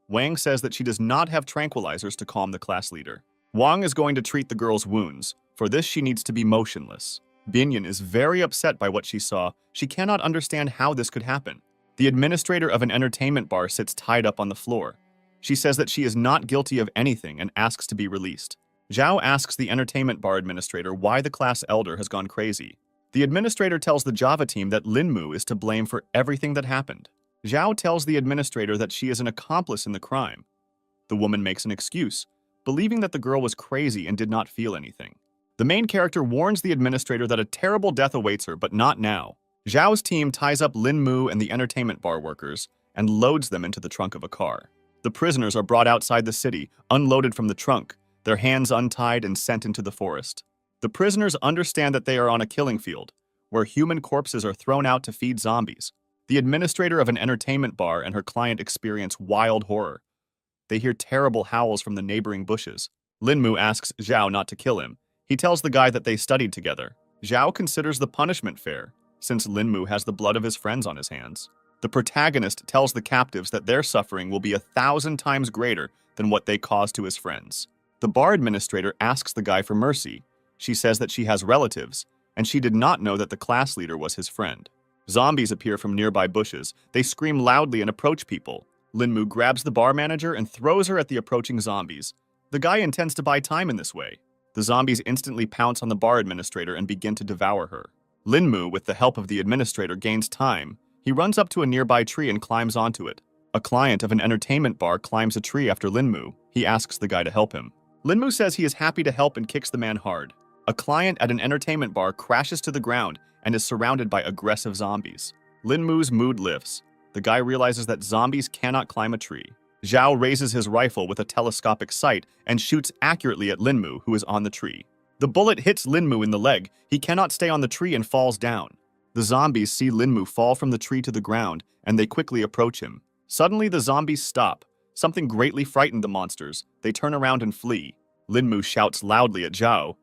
Wang says that she does not have tranquilizers to calm the class leader. Wang is going to treat the girl's wounds. For this, she needs to be motionless. Binyan is very upset by what she saw. She cannot understand how this could happen. The administrator of an entertainment bar sits tied up on the floor. She says that she is not guilty of anything and asks to be released. Zhao asks the entertainment bar administrator why the class elder has gone crazy. The administrator tells the Java team that Linmu is to blame for everything that happened. Zhao tells the administrator that she is an accomplice in the crime. The woman makes an excuse, believing that the girl was crazy and did not feel anything. The main character warns the administrator that a terrible death awaits her, but not now. Zhao's team ties up Linmu and the entertainment bar workers and loads them into the trunk of a car. The prisoners are brought outside the city, unloaded from the trunk, their hands untied and sent into the forest. The prisoners understand that they are on a killing field, where human corpses are thrown out to feed zombies. The administrator of an entertainment bar and her client experience wild horror. They hear terrible howls from the neighboring bushes. Linmu asks Zhao not to kill him. He tells the guy that they studied together. Zhao considers the punishment fair, since Linmu has the blood of his friends on his hands. The protagonist tells the captives that their suffering will be 1,000 times greater than what they caused to his friends. The bar administrator asks the guy for mercy. She says that she has relatives, and she did not know that the class leader was his friend. Zombies appear from nearby bushes. They scream loudly and approach people. Linmu grabs the bar manager and throws her at the approaching zombies. The guy intends to buy time in this way. The zombies instantly pounce on the bar administrator and begin to devour her. Linmu, with the help of the administrator, gains time. He runs up to a nearby tree and climbs onto it. A client of an entertainment bar climbs a tree after Linmu. He asks the guy to help him. Linmu says he is happy to help and kicks the man hard. A client at an entertainment bar crashes to the ground and is surrounded by aggressive zombies. Linmu's mood lifts. The guy realizes that zombies cannot climb a tree. Zhao raises his rifle with a telescopic sight and shoots accurately at Linmu, who is on the tree. The bullet hits Linmu in the leg. He cannot stay on the tree and falls down. The zombies see Linmu fall from the tree to the ground, and they quickly approach him. Suddenly, the zombies stop. Something greatly frightened the monsters. They turn around and flee. Linmu shouts loudly at Zhao.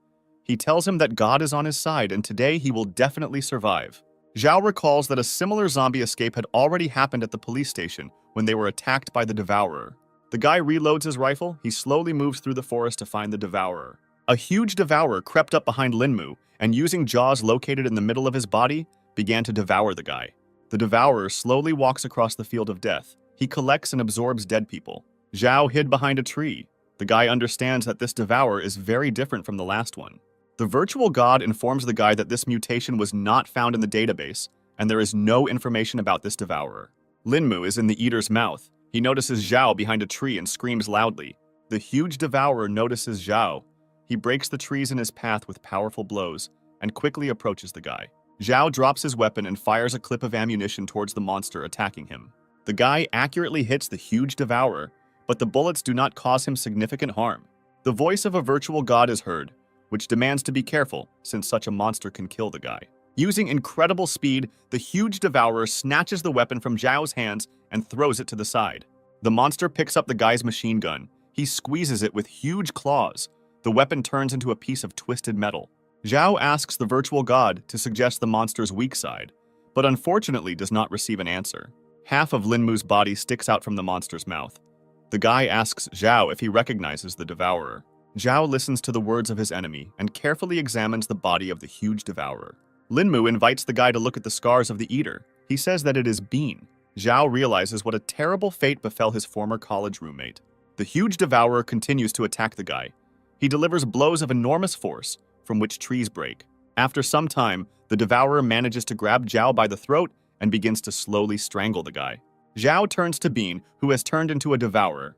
He tells him that God is on his side, and today he will definitely survive. Zhao recalls that a similar zombie escape had already happened at the police station when they were attacked by the Devourer. The guy reloads his rifle. He slowly moves through the forest to find the Devourer. A huge Devourer crept up behind Linmu and, using jaws located in the middle of his body, began to devour the guy. The Devourer slowly walks across the field of death. He collects and absorbs dead people. Zhao hid behind a tree. The guy understands that this Devourer is very different from the last one. The virtual god informs the guy that this mutation was not found in the database, and there is no information about this Devourer. Linmu is in the eater's mouth. He notices Zhao behind a tree and screams loudly. The huge devourer notices Zhao. He breaks the trees in his path with powerful blows and quickly approaches the guy. Zhao drops his weapon and fires a clip of ammunition towards the monster attacking him. The guy accurately hits the huge devourer, but the bullets do not cause him significant harm. The voice of a virtual god is heard, which demands to be careful since such a monster can kill the guy. Using incredible speed, the huge devourer snatches the weapon from Zhao's hands and throws it to the side. The monster picks up the guy's machine gun. He squeezes it with huge claws. The weapon turns into a piece of twisted metal. Zhao asks the virtual god to suggest the monster's weak side, but unfortunately does not receive an answer. Half of Linmu's body sticks out from the monster's mouth. The guy asks Zhao if he recognizes the devourer. Zhao listens to the words of his enemy and carefully examines the body of the huge devourer. Linmu invites the guy to look at the scars of the eater. He says that it is Bean. Zhao realizes what a terrible fate befell his former college roommate. The huge devourer continues to attack the guy. He delivers blows of enormous force, from which trees break. After some time, the devourer manages to grab Zhao by the throat and begins to slowly strangle the guy. Zhao turns to Bean, who has turned into a devourer.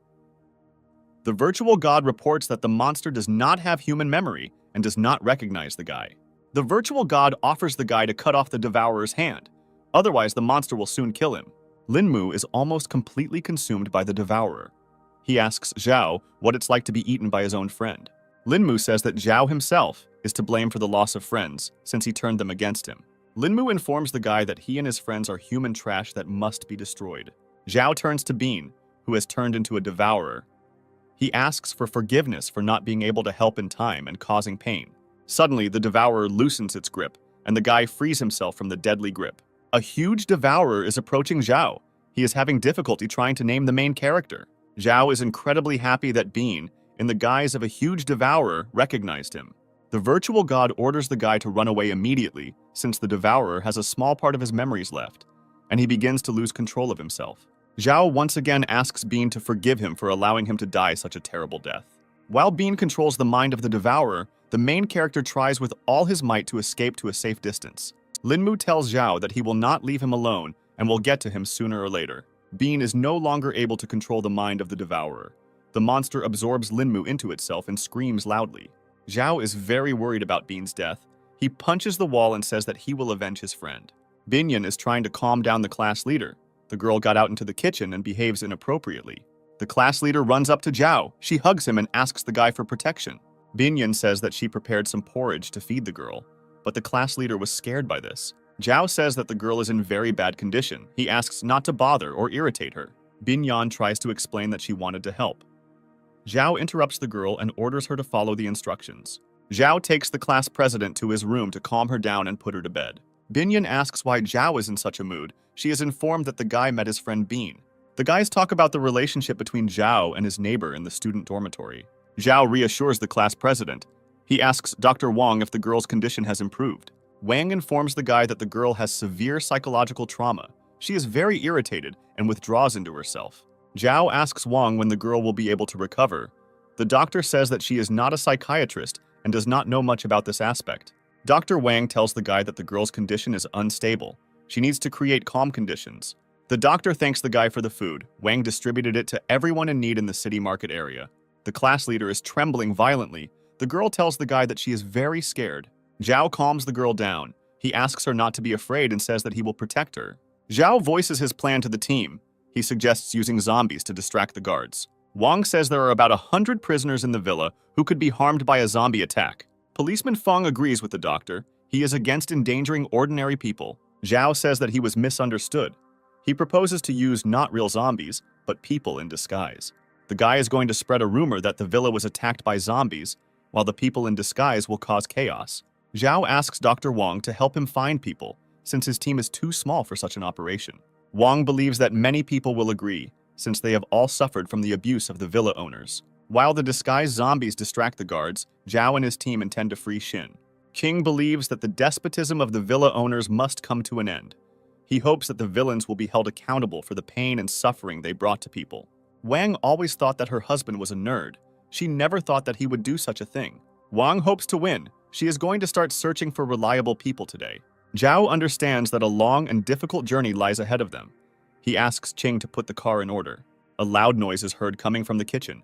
The virtual god reports that the monster does not have human memory and does not recognize the guy. The virtual god offers the guy to cut off the devourer's hand. Otherwise, the monster will soon kill him. Linmu is almost completely consumed by the devourer. He asks Zhao what it's like to be eaten by his own friend. Linmu says that Zhao himself is to blame for the loss of friends since he turned them against him. Linmu informs the guy that he and his friends are human trash that must be destroyed. Zhao turns to Bean, who has turned into a devourer. He asks for forgiveness for not being able to help in time and causing pain. Suddenly, the devourer loosens its grip, and the guy frees himself from the deadly grip. A huge devourer is approaching Zhao. He is having difficulty trying to name the main character. Zhao is incredibly happy that Bean, in the guise of a huge devourer, recognized him. The virtual god orders the guy to run away immediately, since the devourer has a small part of his memories left, and he begins to lose control of himself. Zhao once again asks Bean to forgive him for allowing him to die such a terrible death. While Bean controls the mind of the devourer, the main character tries with all his might to escape to a safe distance. Linmu tells Zhao that he will not leave him alone and will get to him sooner or later. Bean is no longer able to control the mind of the devourer. The monster absorbs Linmu into itself and screams loudly. Zhao is very worried about Bean's death. He punches the wall and says that he will avenge his friend. Binyan is trying to calm down the class leader. The girl got out into the kitchen and behaves inappropriately. The class leader runs up to Zhao. She hugs him and asks the guy for protection. Binyan says that she prepared some porridge to feed the girl, but the class leader was scared by this. Zhao says that the girl is in very bad condition. He asks not to bother or irritate her. Binyan tries to explain that she wanted to help. Zhao interrupts the girl and orders her to follow the instructions. Zhao takes the class president to his room to calm her down and put her to bed. Binyan asks why Zhao is in such a mood. She is informed that the guy met his friend Bean. The guys talk about the relationship between Zhao and his neighbor in the student dormitory. Zhao reassures the class president. He asks Dr. Wang if the girl's condition has improved. Wang informs the guy that the girl has severe psychological trauma. She is very irritated and withdraws into herself. Zhao asks Wang when the girl will be able to recover. The doctor says that she is not a psychiatrist and does not know much about this aspect. Dr. Wang tells the guy that the girl's condition is unstable. She needs to create calm conditions. The doctor thanks the guy for the food. Wang distributed it to everyone in need in the city market area. The class leader is trembling violently. The girl tells the guy that she is very scared. Zhao calms the girl down. He asks her not to be afraid and says that he will protect her. Zhao voices his plan to the team. He suggests using zombies to distract the guards. Wang says there are about 100 prisoners in the villa who could be harmed by a zombie attack. Policeman Feng agrees with the doctor. He is against endangering ordinary people. Zhao says that he was misunderstood. He proposes to use not real zombies, but people in disguise. The guy is going to spread a rumor that the villa was attacked by zombies, while the people in disguise will cause chaos. Zhao asks Dr. Wang to help him find people, since his team is too small for such an operation. Wang believes that many people will agree, since they have all suffered from the abuse of the villa owners. While the disguised zombies distract the guards, Zhao and his team intend to free Xin. King believes that the despotism of the villa owners must come to an end. He hopes that the villains will be held accountable for the pain and suffering they brought to people. Wang always thought that her husband was a nerd. She never thought that he would do such a thing. Wang hopes to win. She is going to start searching for reliable people today. Zhao understands that a long and difficult journey lies ahead of them. He asks Qing to put the car in order. A loud noise is heard coming from the kitchen.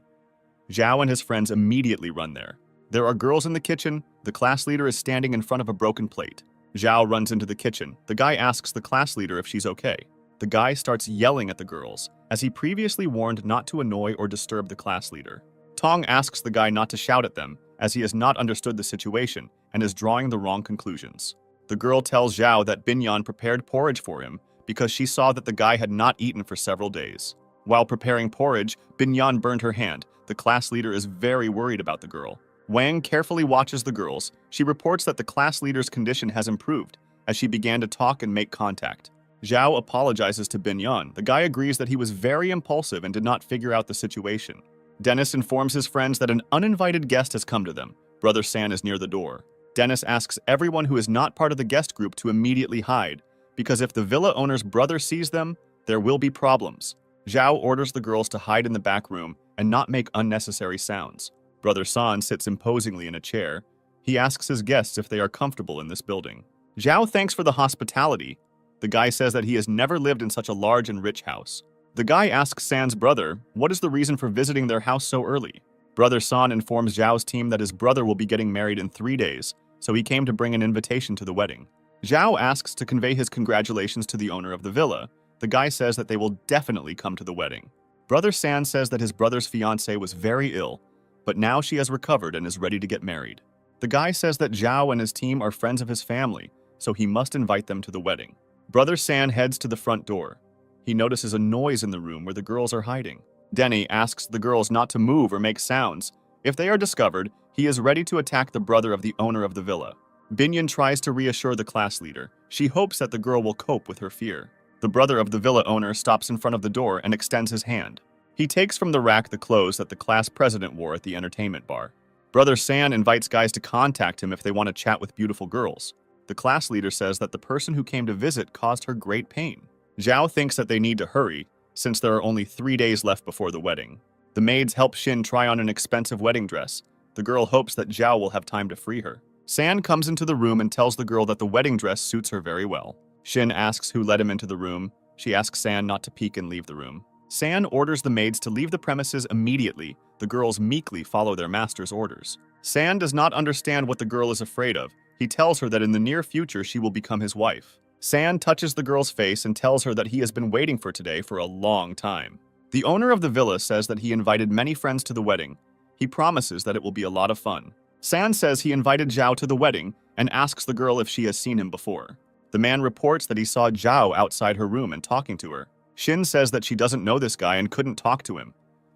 Zhao and his friends immediately run there. There are girls in the kitchen. The class leader is standing in front of a broken plate. Zhao runs into the kitchen. The guy asks the class leader if she's okay. The guy starts yelling at the girls, as he previously warned not to annoy or disturb the class leader. Tong asks the guy not to shout at them, as he has not understood the situation and is drawing the wrong conclusions. The girl tells Zhao that Binyan prepared porridge for him because she saw that the guy had not eaten for several days. While preparing porridge, Binyan burned her hand. The class leader is very worried about the girl. Wang carefully watches the girls. She reports that the class leader's condition has improved as she began to talk and make contact. Zhao apologizes to Binyan. The guy agrees that he was very impulsive and did not figure out the situation. Dennis informs his friends that an uninvited guest has come to them. Brother San is near the door. Dennis asks everyone who is not part of the guest group to immediately hide, because if the villa owner's brother sees them, there will be problems. Zhao orders the girls to hide in the back room and not make unnecessary sounds. Brother San sits imposingly in a chair. He asks his guests if they are comfortable in this building. Zhao thanks for the hospitality. The guy says that he has never lived in such a large and rich house. The guy asks San's brother what is the reason for visiting their house so early. Brother San informs Zhao's team that his brother will be getting married in 3 days, so he came to bring an invitation to the wedding. Zhao asks to convey his congratulations to the owner of the villa. The guy says that they will definitely come to the wedding. Brother San says that his brother's fiancée was very ill, but now she has recovered and is ready to get married. The guy says that Zhao and his team are friends of his family, so he must invite them to the wedding. Brother San heads to the front door. He notices a noise in the room where the girls are hiding. Denny asks the girls not to move or make sounds. If they are discovered, he is ready to attack the brother of the owner of the villa. Binyan tries to reassure the class leader. She hopes that the girl will cope with her fear. The brother of the villa owner stops in front of the door and extends his hand. He takes from the rack the clothes that the class president wore at the entertainment bar. Brother San invites guys to contact him if they want to chat with beautiful girls. The class leader says that the person who came to visit caused her great pain. Zhao thinks that they need to hurry, since there are only 3 days left before the wedding. The maids help Xin try on an expensive wedding dress. The girl hopes that Zhao will have time to free her. San comes into the room and tells the girl that the wedding dress suits her very well. Xin asks who let him into the room. She asks San not to peek and leave the room. San orders the maids to leave the premises immediately. The girls meekly follow their master's orders. San does not understand what the girl is afraid of. He tells her that in the near future she will become his wife. San touches the girl's face and tells her that he has been waiting for today for a long time. The owner of the villa says that he invited many friends to the wedding. He promises that it will be a lot of fun. San says he invited Zhao to the wedding and asks the girl if she has seen him before. The man reports that he saw Zhao outside her room and talking to her. Xin says that she doesn't know this guy and couldn't talk to him.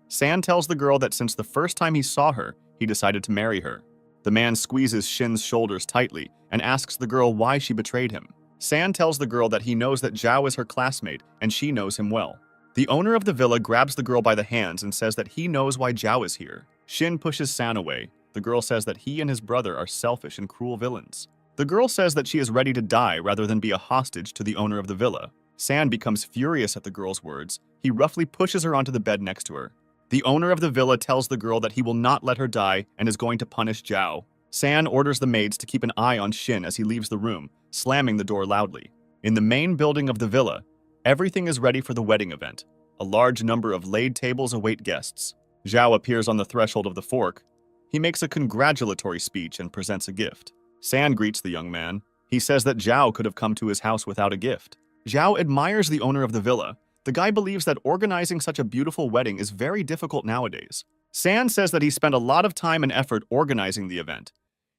San tells the girl that since the first time he saw her, he decided to marry her. The man squeezes Xin's shoulders tightly and asks the girl why she betrayed him. San tells the girl that he knows that Zhao is her classmate and she knows him well. The owner of the villa grabs the girl by the hands and says that he knows why Zhao is here. Xin pushes San away. The girl says that he and his brother are selfish and cruel villains. The girl says that she is ready to die rather than be a hostage to the owner of the villa. San becomes furious at the girl's words. He roughly pushes her onto the bed next to her. The owner of the villa tells the girl that he will not let her die and is going to punish Zhao. San orders the maids to keep an eye on Xin as he leaves the room, slamming the door loudly. In the main building of the villa, everything is ready for the wedding event. A large number of laid tables await guests. Zhao appears on the threshold of the fork. He makes a congratulatory speech and presents a gift. San greets the young man. He says that Zhao could have come to his house without a gift. Zhao admires the owner of the villa. The guy believes that organizing such a beautiful wedding is very difficult nowadays. San says that he spent a lot of time and effort organizing the event.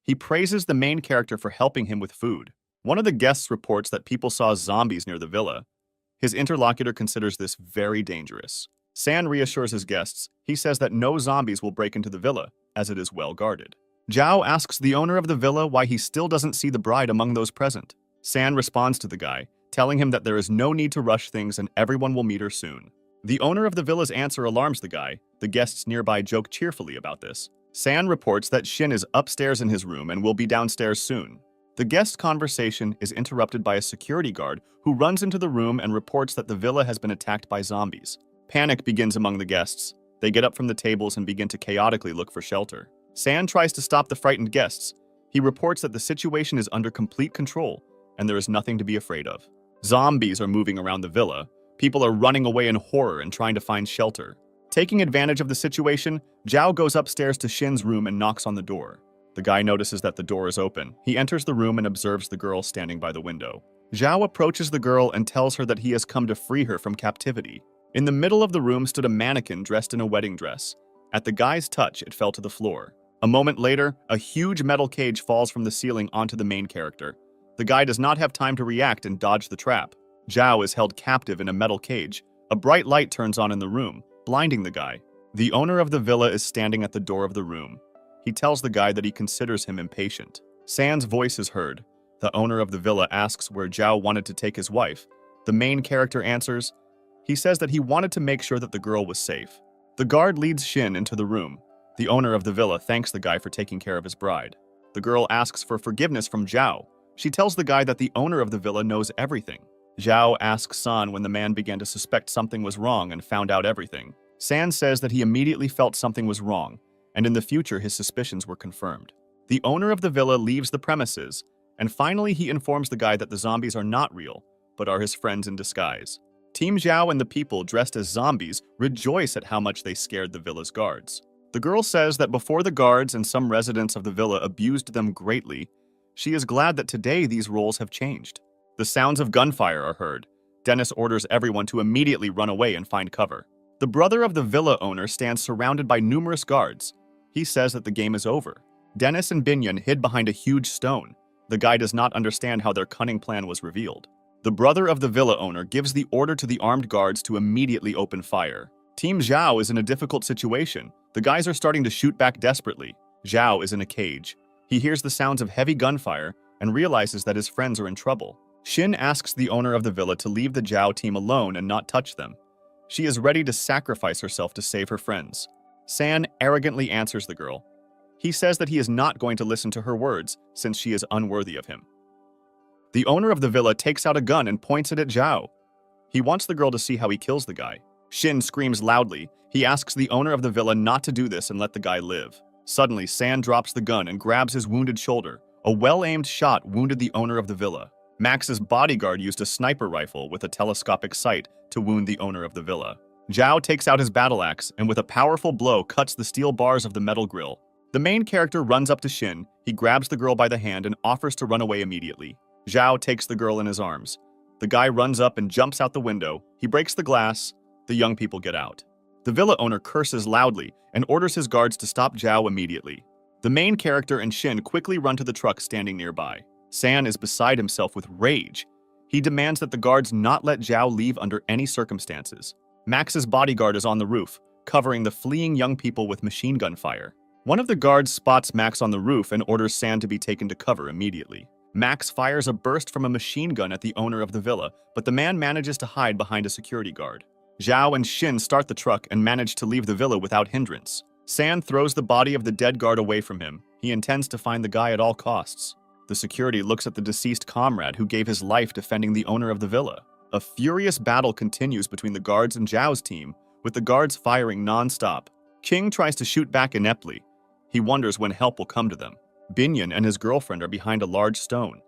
He praises the main character for helping him with food. One of the guests reports that people saw zombies near the villa. His interlocutor considers this very dangerous. San reassures his guests. He says that no zombies will break into the villa, as it is well guarded. Zhao asks the owner of the villa why he still doesn't see the bride among those present. San responds to the guy, telling him that there is no need to rush things and everyone will meet her soon. The owner of the villa's answer alarms the guy. The guests nearby joke cheerfully about this. San reports that Xin is upstairs in his room and will be downstairs soon. The guest conversation is interrupted by a security guard who runs into the room and reports that the villa has been attacked by zombies. Panic begins among the guests. They get up from the tables and begin to chaotically look for shelter. San tries to stop the frightened guests. He reports that the situation is under complete control and there is nothing to be afraid of. Zombies are moving around the villa. People are running away in horror and trying to find shelter. Taking advantage of the situation, Zhao goes upstairs to Shin's room and knocks on the door. The guy notices that the door is open. He enters the room and observes the girl standing by the window. Zhao approaches the girl and tells her that he has come to free her from captivity. In the middle of the room stood a mannequin dressed in a wedding dress. At the guy's touch, it fell to the floor. A moment later, a huge metal cage falls from the ceiling onto the main character. The guy does not have time to react and dodge the trap. Zhao is held captive in a metal cage. A bright light turns on in the room, blinding the guy. The owner of the villa is standing at the door of the room. He tells the guy that he considers him impatient. San's voice is heard. The owner of the villa asks where Zhao wanted to take his wife. The main character answers. He says that he wanted to make sure that the girl was safe. The guard leads Shin into the room. The owner of the villa thanks the guy for taking care of his bride. The girl asks for forgiveness from Zhao. She tells the guy that the owner of the villa knows everything. Zhao asks San when the man began to suspect something was wrong and found out everything. San says that he immediately felt something was wrong, and in the future his suspicions were confirmed. The owner of the villa leaves the premises, and finally he informs the guy that the zombies are not real, but are his friends in disguise. Team Zhao and the people dressed as zombies rejoice at how much they scared the villa's guards. The girl says that before the guards and some residents of the villa abused them greatly, she is glad that today these roles have changed. The sounds of gunfire are heard. Dennis orders everyone to immediately run away and find cover. The brother of the villa owner stands surrounded by numerous guards. He says that the game is over. Dennis and Binyan hid behind a huge stone. The guy does not understand how their cunning plan was revealed. The brother of the villa owner gives the order to the armed guards to immediately open fire. Team Zhao is in a difficult situation. The guys are starting to shoot back desperately. Zhao is in a cage. He hears the sounds of heavy gunfire and realizes that his friends are in trouble. Shin asks the owner of the villa to leave the Zhao team alone and not touch them. She is ready to sacrifice herself to save her friends. San arrogantly answers the girl. He says that he is not going to listen to her words since she is unworthy of him. The owner of the villa takes out a gun and points it at Zhao. He wants the girl to see how he kills the guy. Shin screams loudly. He asks the owner of the villa not to do this and let the guy live. Suddenly, San drops the gun and grabs his wounded shoulder. A well-aimed shot wounded the owner of the villa. Max's bodyguard used a sniper rifle with a telescopic sight to wound the owner of the villa. Zhao takes out his battle axe and with a powerful blow cuts the steel bars of the metal grill. The main character runs up to Shin. He grabs the girl by the hand and offers to run away immediately. Zhao takes the girl in his arms. The guy runs up and jumps out the window. He breaks the glass. The young people get out. The villa owner curses loudly and orders his guards to stop Zhao immediately. The main character and Shin quickly run to the truck standing nearby. San is beside himself with rage. He demands that the guards not let Zhao leave under any circumstances. Max's bodyguard is on the roof, covering the fleeing young people with machine gun fire. One of the guards spots Max on the roof and orders San to be taken to cover immediately. Max fires a burst from a machine gun at the owner of the villa, but the man manages to hide behind a security guard. Zhao and Shin start the truck and manage to leave the villa without hindrance. San throws the body of the dead guard away from him. He intends to find the guy at all costs. The security looks at the deceased comrade who gave his life defending the owner of the villa. A furious battle continues between the guards and Zhao's team, with the guards firing non-stop. King tries to shoot back ineptly. He wonders when help will come to them. Binyan and his girlfriend are behind a large stone.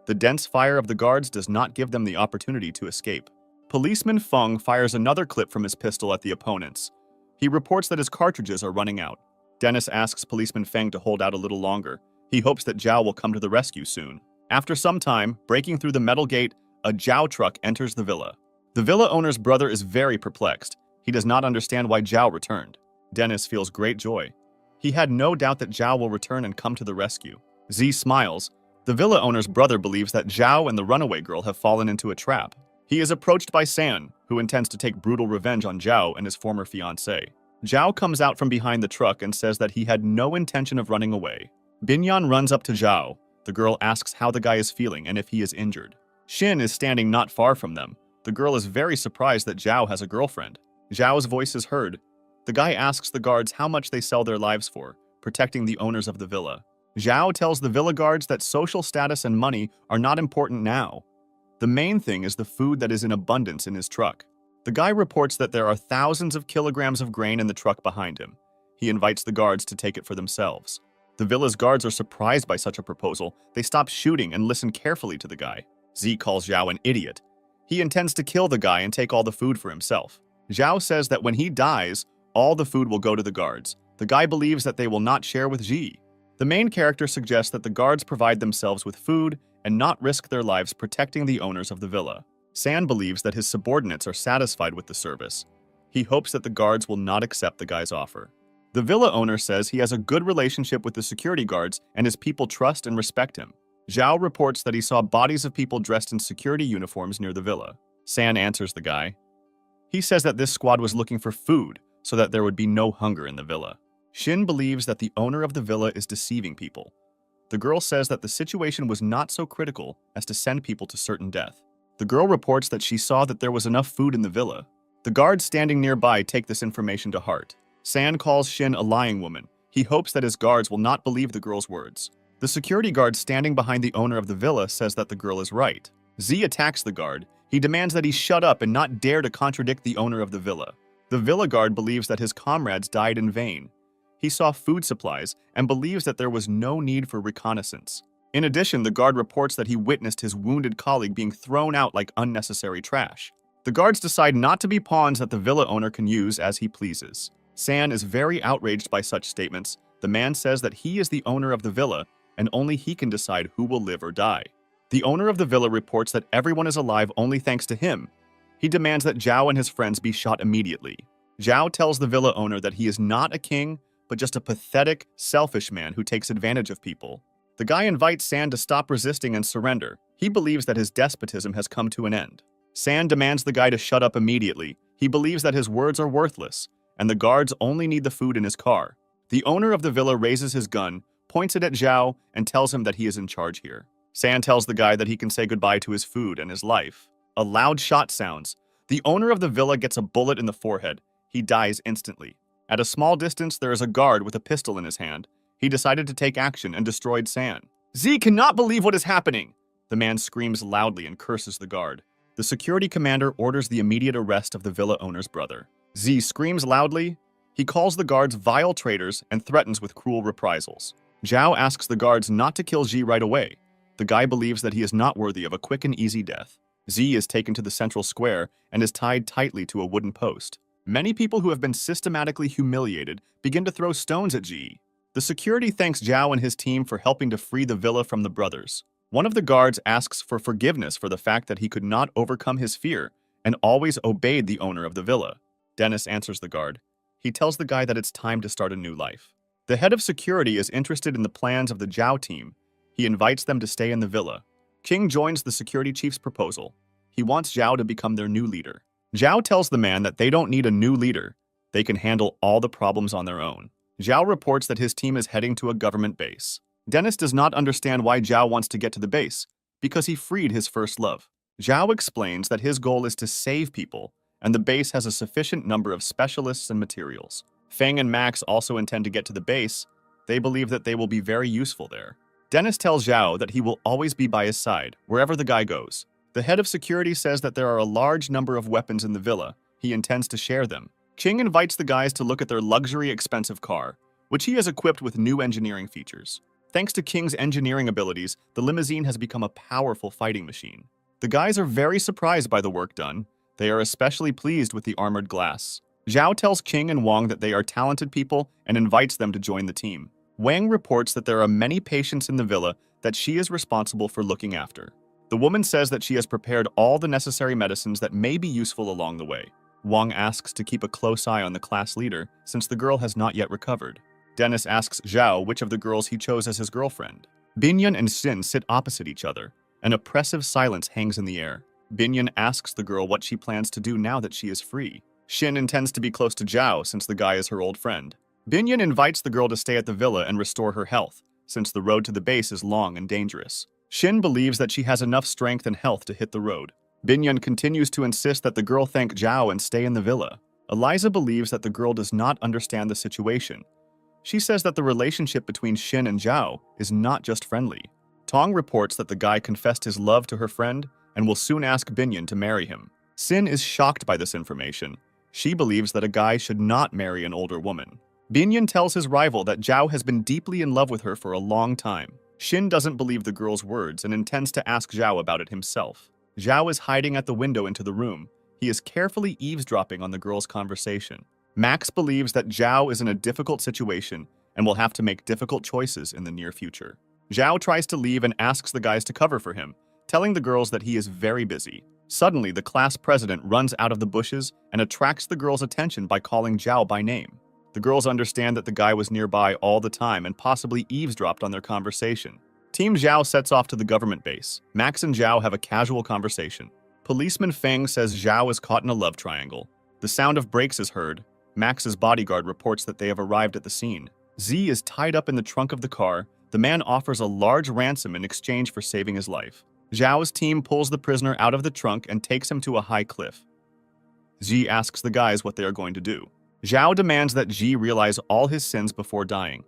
The dense fire of the guards does not give them the opportunity to escape. Policeman Feng fires another clip from his pistol at the opponents. He reports that his cartridges are running out. Dennis asks Policeman Feng to hold out a little longer. He hopes that Zhao will come to the rescue soon. After some time, breaking through the metal gate, a Zhao truck enters the villa. The villa owner's brother is very perplexed. He does not understand why Zhao returned. Dennis feels great joy. He had no doubt that Zhao will return and come to the rescue. Z smiles. The villa owner's brother believes that Zhao and the runaway girl have fallen into a trap. He is approached by San, who intends to take brutal revenge on Zhao and his former fiancée. Zhao comes out from behind the truck and says that he had no intention of running away. Binyan runs up to Zhao. The girl asks how the guy is feeling and if he is injured. Shin is standing not far from them. The girl is very surprised that Zhao has a girlfriend. Zhao's voice is heard. The guy asks the guards how much they sell their lives for, protecting the owners of the villa. Zhao tells the villa guards that social status and money are not important now. The main thing is the food that is in abundance in his truck. The guy reports that there are thousands of kilograms of grain in the truck behind him. He invites the guards to take it for themselves. The villa's guards are surprised by such a proposal. They stop shooting and listen carefully to the guy. Z calls Zhao an idiot. He intends to kill the guy and take all the food for himself. Zhao says that when he dies, all the food will go to the guards. The guy believes that they will not share with Ji. The main character suggests that the guards provide themselves with food and not risk their lives protecting the owners of the villa. San believes that his subordinates are satisfied with the service. He hopes that the guards will not accept the guy's offer. The villa owner says he has a good relationship with the security guards and his people trust and respect him. Zhao reports that he saw bodies of people dressed in security uniforms near the villa. San answers the guy. He says that this squad was looking for food so that there would be no hunger in the villa. Shin believes that the owner of the villa is deceiving people. The girl says that the situation was not so critical as to send people to certain death. The girl reports that she saw that there was enough food in the villa. The guards standing nearby take this information to heart. San calls Shin a lying woman. He hopes that his guards will not believe the girl's words. The security guard standing behind the owner of the villa says that the girl is right. Z attacks the guard. He demands that he shut up and not dare to contradict the owner of the villa. The villa guard believes that his comrades died in vain. He saw food supplies and believes that there was no need for reconnaissance. In addition, the guard reports that he witnessed his wounded colleague being thrown out like unnecessary trash. The guards decide not to be pawns that the villa owner can use as he pleases. San is very outraged by such statements. The man says that he is the owner of the villa and only he can decide who will live or die. The owner of the villa reports that everyone is alive only thanks to him. He demands that Zhao and his friends be shot immediately. Zhao tells the villa owner that he is not a king, but just a pathetic, selfish man who takes advantage of people. The guy invites San to stop resisting and surrender. He believes that his despotism has come to an end. San demands the guy to shut up immediately. He believes that his words are worthless, and the guards only need the food in his car. The owner of the villa raises his gun, points it at Zhao, and tells him that he is in charge here. San tells the guy that he can say goodbye to his food and his life. A loud shot sounds. The owner of the villa gets a bullet in the forehead. He dies instantly. At a small distance, there is a guard with a pistol in his hand. He decided to take action and destroyed San. Z cannot believe what is happening! The man screams loudly and curses the guard. The security commander orders the immediate arrest of the villa owner's brother. Z screams loudly. He calls the guards vile traitors and threatens with cruel reprisals. Zhao asks the guards not to kill Z right away. The guy believes that he is not worthy of a quick and easy death. Z is taken to the central square and is tied tightly to a wooden post. Many people who have been systematically humiliated begin to throw stones at Z. The security thanks Zhao and his team for helping to free the villa from the brothers. One of the guards asks for forgiveness for the fact that he could not overcome his fear and always obeyed the owner of the villa. Dennis answers the guard. He tells the guy that it's time to start a new life. The head of security is interested in the plans of the Zhao team. He invites them to stay in the villa. King joins the security chief's proposal. He wants Zhao to become their new leader. Zhao tells the man that they don't need a new leader. They can handle all the problems on their own. Zhao reports that his team is heading to a government base. Dennis does not understand why Zhao wants to get to the base, because he freed his first love. Zhao explains that his goal is to save people, and the base has a sufficient number of specialists and materials. Feng and Max also intend to get to the base. They believe that they will be very useful there. Dennis tells Zhao that he will always be by his side, wherever the guy goes. The head of security says that there are a large number of weapons in the villa. He intends to share them. King invites the guys to look at their luxury expensive car, which he has equipped with new engineering features. Thanks to King's engineering abilities, the limousine has become a powerful fighting machine. The guys are very surprised by the work done. They are especially pleased with the armored glass. Zhao tells King and Wang that they are talented people and invites them to join the team. Wang reports that there are many patients in the villa that she is responsible for looking after. The woman says that she has prepared all the necessary medicines that may be useful along the way. Wang asks to keep a close eye on the class leader since the girl has not yet recovered. Dennis asks Zhao which of the girls he chose as his girlfriend. Binyan and Xin sit opposite each other. An oppressive silence hangs in the air. Binyan asks the girl what she plans to do now that she is free. Xin intends to be close to Zhao since the guy is her old friend. Binyan invites the girl to stay at the villa and restore her health, since the road to the base is long and dangerous. Xin believes that she has enough strength and health to hit the road. Binyan continues to insist that the girl thank Zhao and stay in the villa. Eliza believes that the girl does not understand the situation. She says that the relationship between Xin and Zhao is not just friendly. Tong reports that the guy confessed his love to her friend and will soon ask Binyan to marry him. Xin is shocked by this information. She believes that a guy should not marry an older woman. Binyan tells his rival that Zhao has been deeply in love with her for a long time. Xin doesn't believe the girl's words and intends to ask Zhao about it himself. Zhao is hiding at the window into the room. He is carefully eavesdropping on the girl's conversation. Max believes that Zhao is in a difficult situation and will have to make difficult choices in the near future. Zhao tries to leave and asks the guys to cover for him, telling the girls that he is very busy. Suddenly, the class president runs out of the bushes and attracts the girls' attention by calling Zhao by name. The girls understand that the guy was nearby all the time and possibly eavesdropped on their conversation. Team Zhao sets off to the government base. Max and Zhao have a casual conversation. Policeman Feng says Zhao is caught in a love triangle. The sound of brakes is heard. Max's bodyguard reports that they have arrived at the scene. Z is tied up in the trunk of the car. The man offers a large ransom in exchange for saving his life. Zhao's team pulls the prisoner out of the trunk and takes him to a high cliff. Z asks the guys what they are going to do. Zhao demands that Z realize all his sins before dying.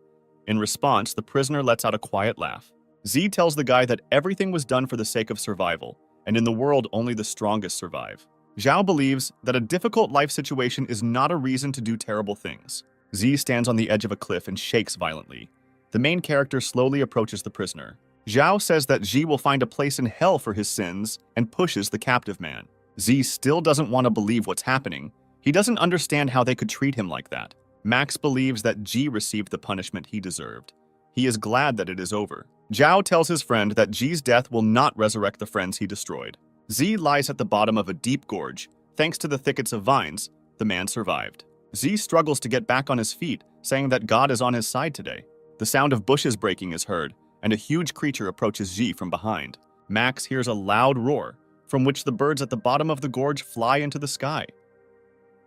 In response, the prisoner lets out a quiet laugh. Z tells the guy that everything was done for the sake of survival, and in the world only the strongest survive. Zhao believes that a difficult life situation is not a reason to do terrible things. Z stands on the edge of a cliff and shakes violently. The main character slowly approaches the prisoner. Zhao says that Z will find a place in hell for his sins and pushes the captive man. Z still doesn't want to believe what's happening. He doesn't understand how they could treat him like that. Max believes that G received the punishment he deserved. He is glad that it is over. Zhao tells his friend that G's death will not resurrect the friends he destroyed. Z lies at the bottom of a deep gorge. Thanks to the thickets of vines, the man survived. Z struggles to get back on his feet, saying that God is on his side today. The sound of bushes breaking is heard, and a huge creature approaches Z from behind. Max hears a loud roar, from which the birds at the bottom of the gorge fly into the sky.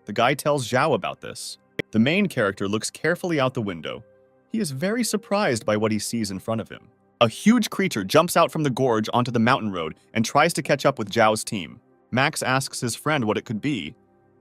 The guy tells Zhao about this. The main character looks carefully out the window. He is very surprised by what he sees in front of him. A huge creature jumps out from the gorge onto the mountain road and tries to catch up with Zhao's team. Max asks his friend what it could be.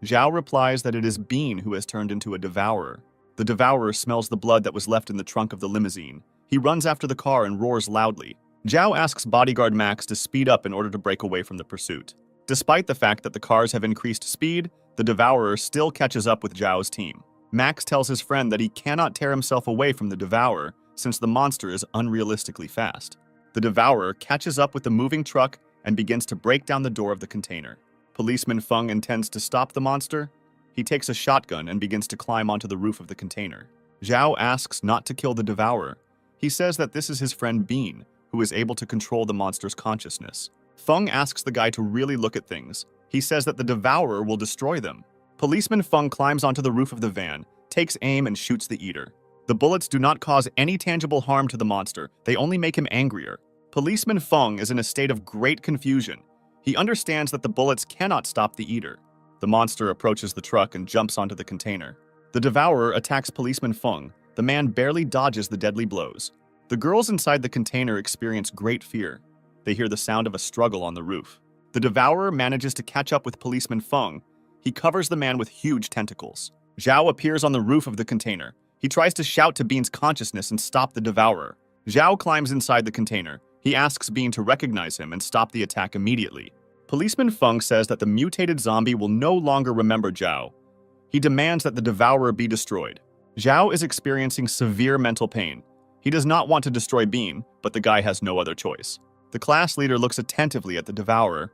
Zhao replies that it is Bean who has turned into a devourer. The devourer smells the blood that was left in the trunk of the limousine. He runs after the car and roars loudly. Zhao asks bodyguard Max to speed up in order to break away from the pursuit. Despite the fact that the cars have increased speed, the devourer still catches up with Zhao's team. Max tells his friend that he cannot tear himself away from the devourer since the monster is unrealistically fast. The devourer catches up with the moving truck and begins to break down the door of the container. Policeman Feng intends to stop the monster. He takes a shotgun and begins to climb onto the roof of the container. Zhao asks not to kill the devourer. He says that this is his friend Bean, who is able to control the monster's consciousness. Feng asks the guy to really look at things. He says that the devourer will destroy them. Policeman Feng climbs onto the roof of the van, takes aim and shoots the eater. The bullets do not cause any tangible harm to the monster, they only make him angrier. Policeman Feng is in a state of great confusion. He understands that the bullets cannot stop the eater. The monster approaches the truck and jumps onto the container. The devourer attacks Policeman Feng. The man barely dodges the deadly blows. The girls inside the container experience great fear. They hear the sound of a struggle on the roof. The devourer manages to catch up with Policeman Feng. He covers the man with huge tentacles. Zhao appears on the roof of the container. He tries to shout to Bean's consciousness and stop the devourer. Zhao climbs inside the container. He asks Bean to recognize him and stop the attack immediately. Policeman Feng says that the mutated zombie will no longer remember Zhao. He demands that the devourer be destroyed. Zhao is experiencing severe mental pain. He does not want to destroy Bean, but the guy has no other choice. The class leader looks attentively at the devourer.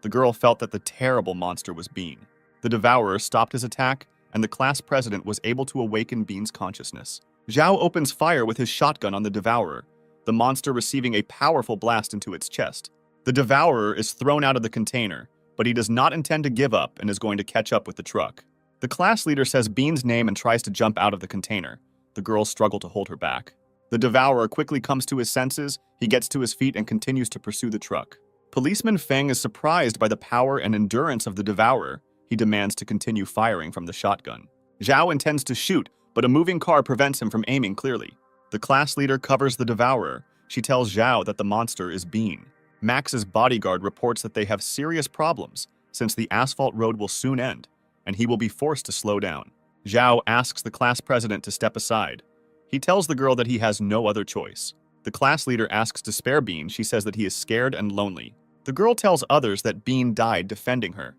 The girl felt that the terrible monster was Bean. The devourer stopped his attack, and the class president was able to awaken Bean's consciousness. Zhao opens fire with his shotgun on the devourer, the monster receiving a powerful blast into its chest. The devourer is thrown out of the container, but he does not intend to give up and is going to catch up with the truck. The class leader says Bean's name and tries to jump out of the container. The girls struggle to hold her back. The devourer quickly comes to his senses, he gets to his feet and continues to pursue the truck. Policeman Feng is surprised by the power and endurance of the devourer. He demands to continue firing from the shotgun. Zhao intends to shoot, but a moving car prevents him from aiming clearly. The class leader covers the devourer. She tells Zhao that the monster is Bean. Max's bodyguard reports that they have serious problems, since the asphalt road will soon end, and he will be forced to slow down. Zhao asks the class president to step aside. He tells the girl that he has no other choice. The class leader asks to spare Bean. She says that he is scared and lonely. The girl tells others that Bean died defending her.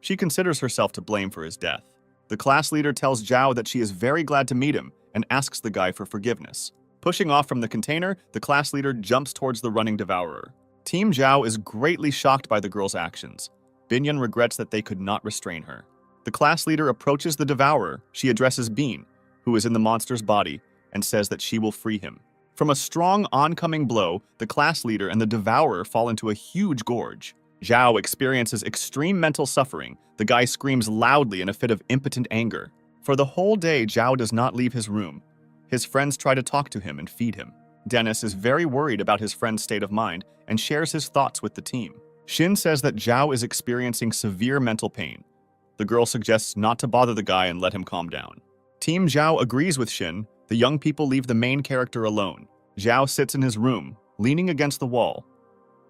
She considers herself to blame for his death. The class leader tells Zhao that she is very glad to meet him and asks the guy for forgiveness. Pushing off from the container, the class leader jumps towards the running devourer. Team Zhao is greatly shocked by the girl's actions. Binyan regrets that they could not restrain her. The class leader approaches the devourer. She addresses Bean, who is in the monster's body, and says that she will free him. From a strong oncoming blow, the class leader and the devourer fall into a huge gorge. Zhao experiences extreme mental suffering. The guy screams loudly in a fit of impotent anger. For the whole day, Zhao does not leave his room. His friends try to talk to him and feed him. Dennis is very worried about his friend's state of mind and shares his thoughts with the team. Shin says that Zhao is experiencing severe mental pain. The girl suggests not to bother the guy and let him calm down. Team Zhao agrees with Shin. The young people leave the main character alone. Zhao sits in his room, leaning against the wall.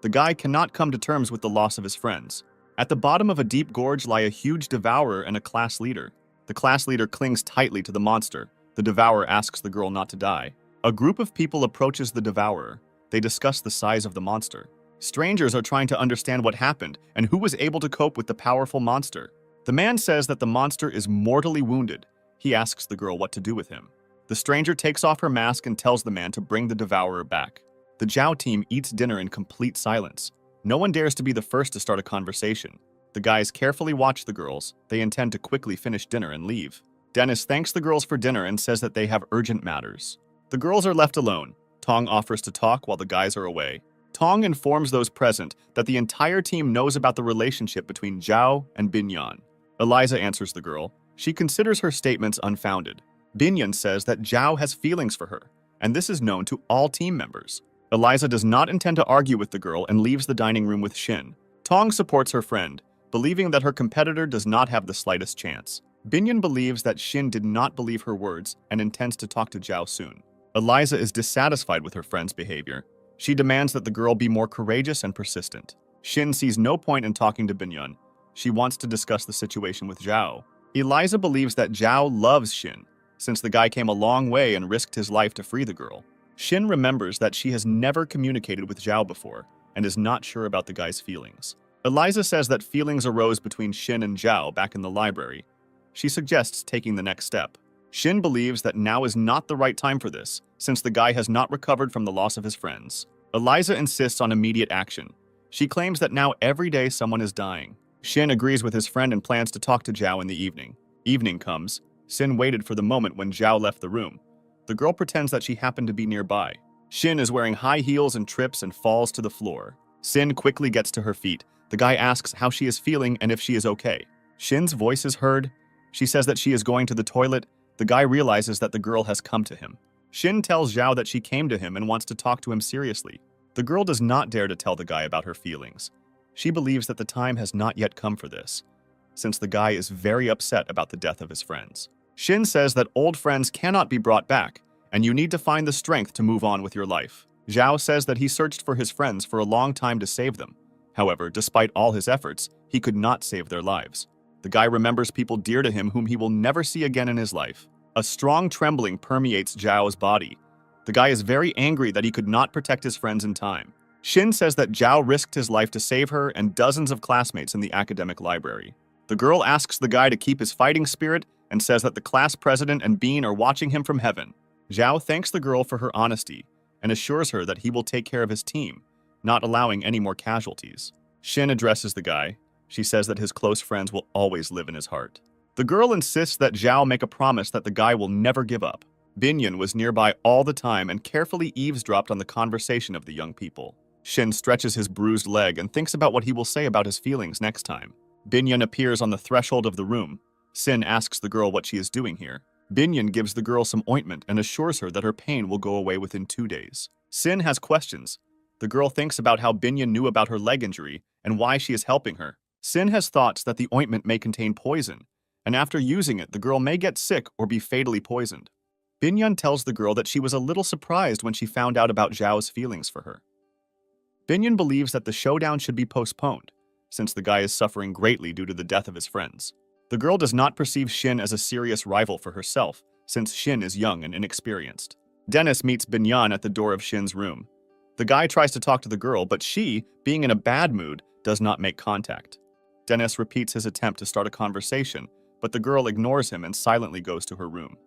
The guy cannot come to terms with the loss of his friends. At the bottom of a deep gorge lie a huge devourer and a class leader. The class leader clings tightly to the monster. The devourer asks the girl not to die. A group of people approaches the devourer. They discuss the size of the monster. Strangers are trying to understand what happened and who was able to cope with the powerful monster. The man says that the monster is mortally wounded. He asks the girl what to do with him. The stranger takes off her mask and tells the man to bring the devourer back. The Zhao team eats dinner in complete silence. No one dares to be the first to start a conversation. The guys carefully watch the girls. They intend to quickly finish dinner and leave. Dennis thanks the girls for dinner and says that they have urgent matters. The girls are left alone. Tong offers to talk while the guys are away. Tong informs those present that the entire team knows about the relationship between Zhao and Binyan. Eliza answers the girl. She considers her statements unfounded. Binyan says that Zhao has feelings for her, and this is known to all team members. Eliza does not intend to argue with the girl and leaves the dining room with Shin. Tong supports her friend, believing that her competitor does not have the slightest chance. Binyan believes that Shin did not believe her words and intends to talk to Zhao soon. Eliza is dissatisfied with her friend's behavior. She demands that the girl be more courageous and persistent. Shin sees no point in talking to Binyan. She wants to discuss the situation with Zhao. Eliza believes that Zhao loves Shin, since the guy came a long way and risked his life to free the girl. Shin remembers that she has never communicated with Zhao before and is not sure about the guy's feelings. Eliza says that feelings arose between Shin and Zhao back in the library. She suggests taking the next step. Shin believes that now is not the right time for this, since the guy has not recovered from the loss of his friends. Eliza insists on immediate action. She claims that now every day someone is dying. Shin agrees with his friend and plans to talk to Zhao in the evening. Evening comes. Shin waited for the moment when Zhao left the room. The girl pretends that she happened to be nearby. Shin is wearing high heels and trips and falls to the floor. Shin quickly gets to her feet. The guy asks how she is feeling and if she is okay. Shin's voice is heard. She says that she is going to the toilet. The guy realizes that the girl has come to him. Shin tells Zhao that she came to him and wants to talk to him seriously. The girl does not dare to tell the guy about her feelings. She believes that the time has not yet come for this, since the guy is very upset about the death of his friends. Shin says that old friends cannot be brought back, and you need to find the strength to move on with your life. Zhao says that he searched for his friends for a long time to save them. However, despite all his efforts, he could not save their lives. The guy remembers people dear to him whom he will never see again in his life. A strong trembling permeates Zhao's body. The guy is very angry that he could not protect his friends in time. Shin says that Zhao risked his life to save her and dozens of classmates in the academic library. The girl asks the guy to keep his fighting spirit and says that the class president and Bean are watching him from heaven. Zhao thanks the girl for her honesty and assures her that he will take care of his team, not allowing any more casualties. Shin addresses the guy. She says that his close friends will always live in his heart. The girl insists that Zhao make a promise that the guy will never give up. Binyan was nearby all the time and carefully eavesdropped on the conversation of the young people. Shin stretches his bruised leg and thinks about what he will say about his feelings next time. Binyan appears on the threshold of the room. Sin asks the girl what she is doing here. Binyan gives the girl some ointment and assures her that her pain will go away within 2 days. Sin has questions. The girl thinks about how Binyan knew about her leg injury and why she is helping her. Sin has thoughts that the ointment may contain poison, and after using it, the girl may get sick or be fatally poisoned. Binyan tells the girl that she was a little surprised when she found out about Zhao's feelings for her. Binyan believes that the showdown should be postponed, since the guy is suffering greatly due to the death of his friends. The girl does not perceive Shin as a serious rival for herself, since Shin is young and inexperienced. Dennis meets Binyan at the door of Shin's room. The guy tries to talk to the girl, but she, being in a bad mood, does not make contact. Dennis repeats his attempt to start a conversation, but the girl ignores him and silently goes to her room.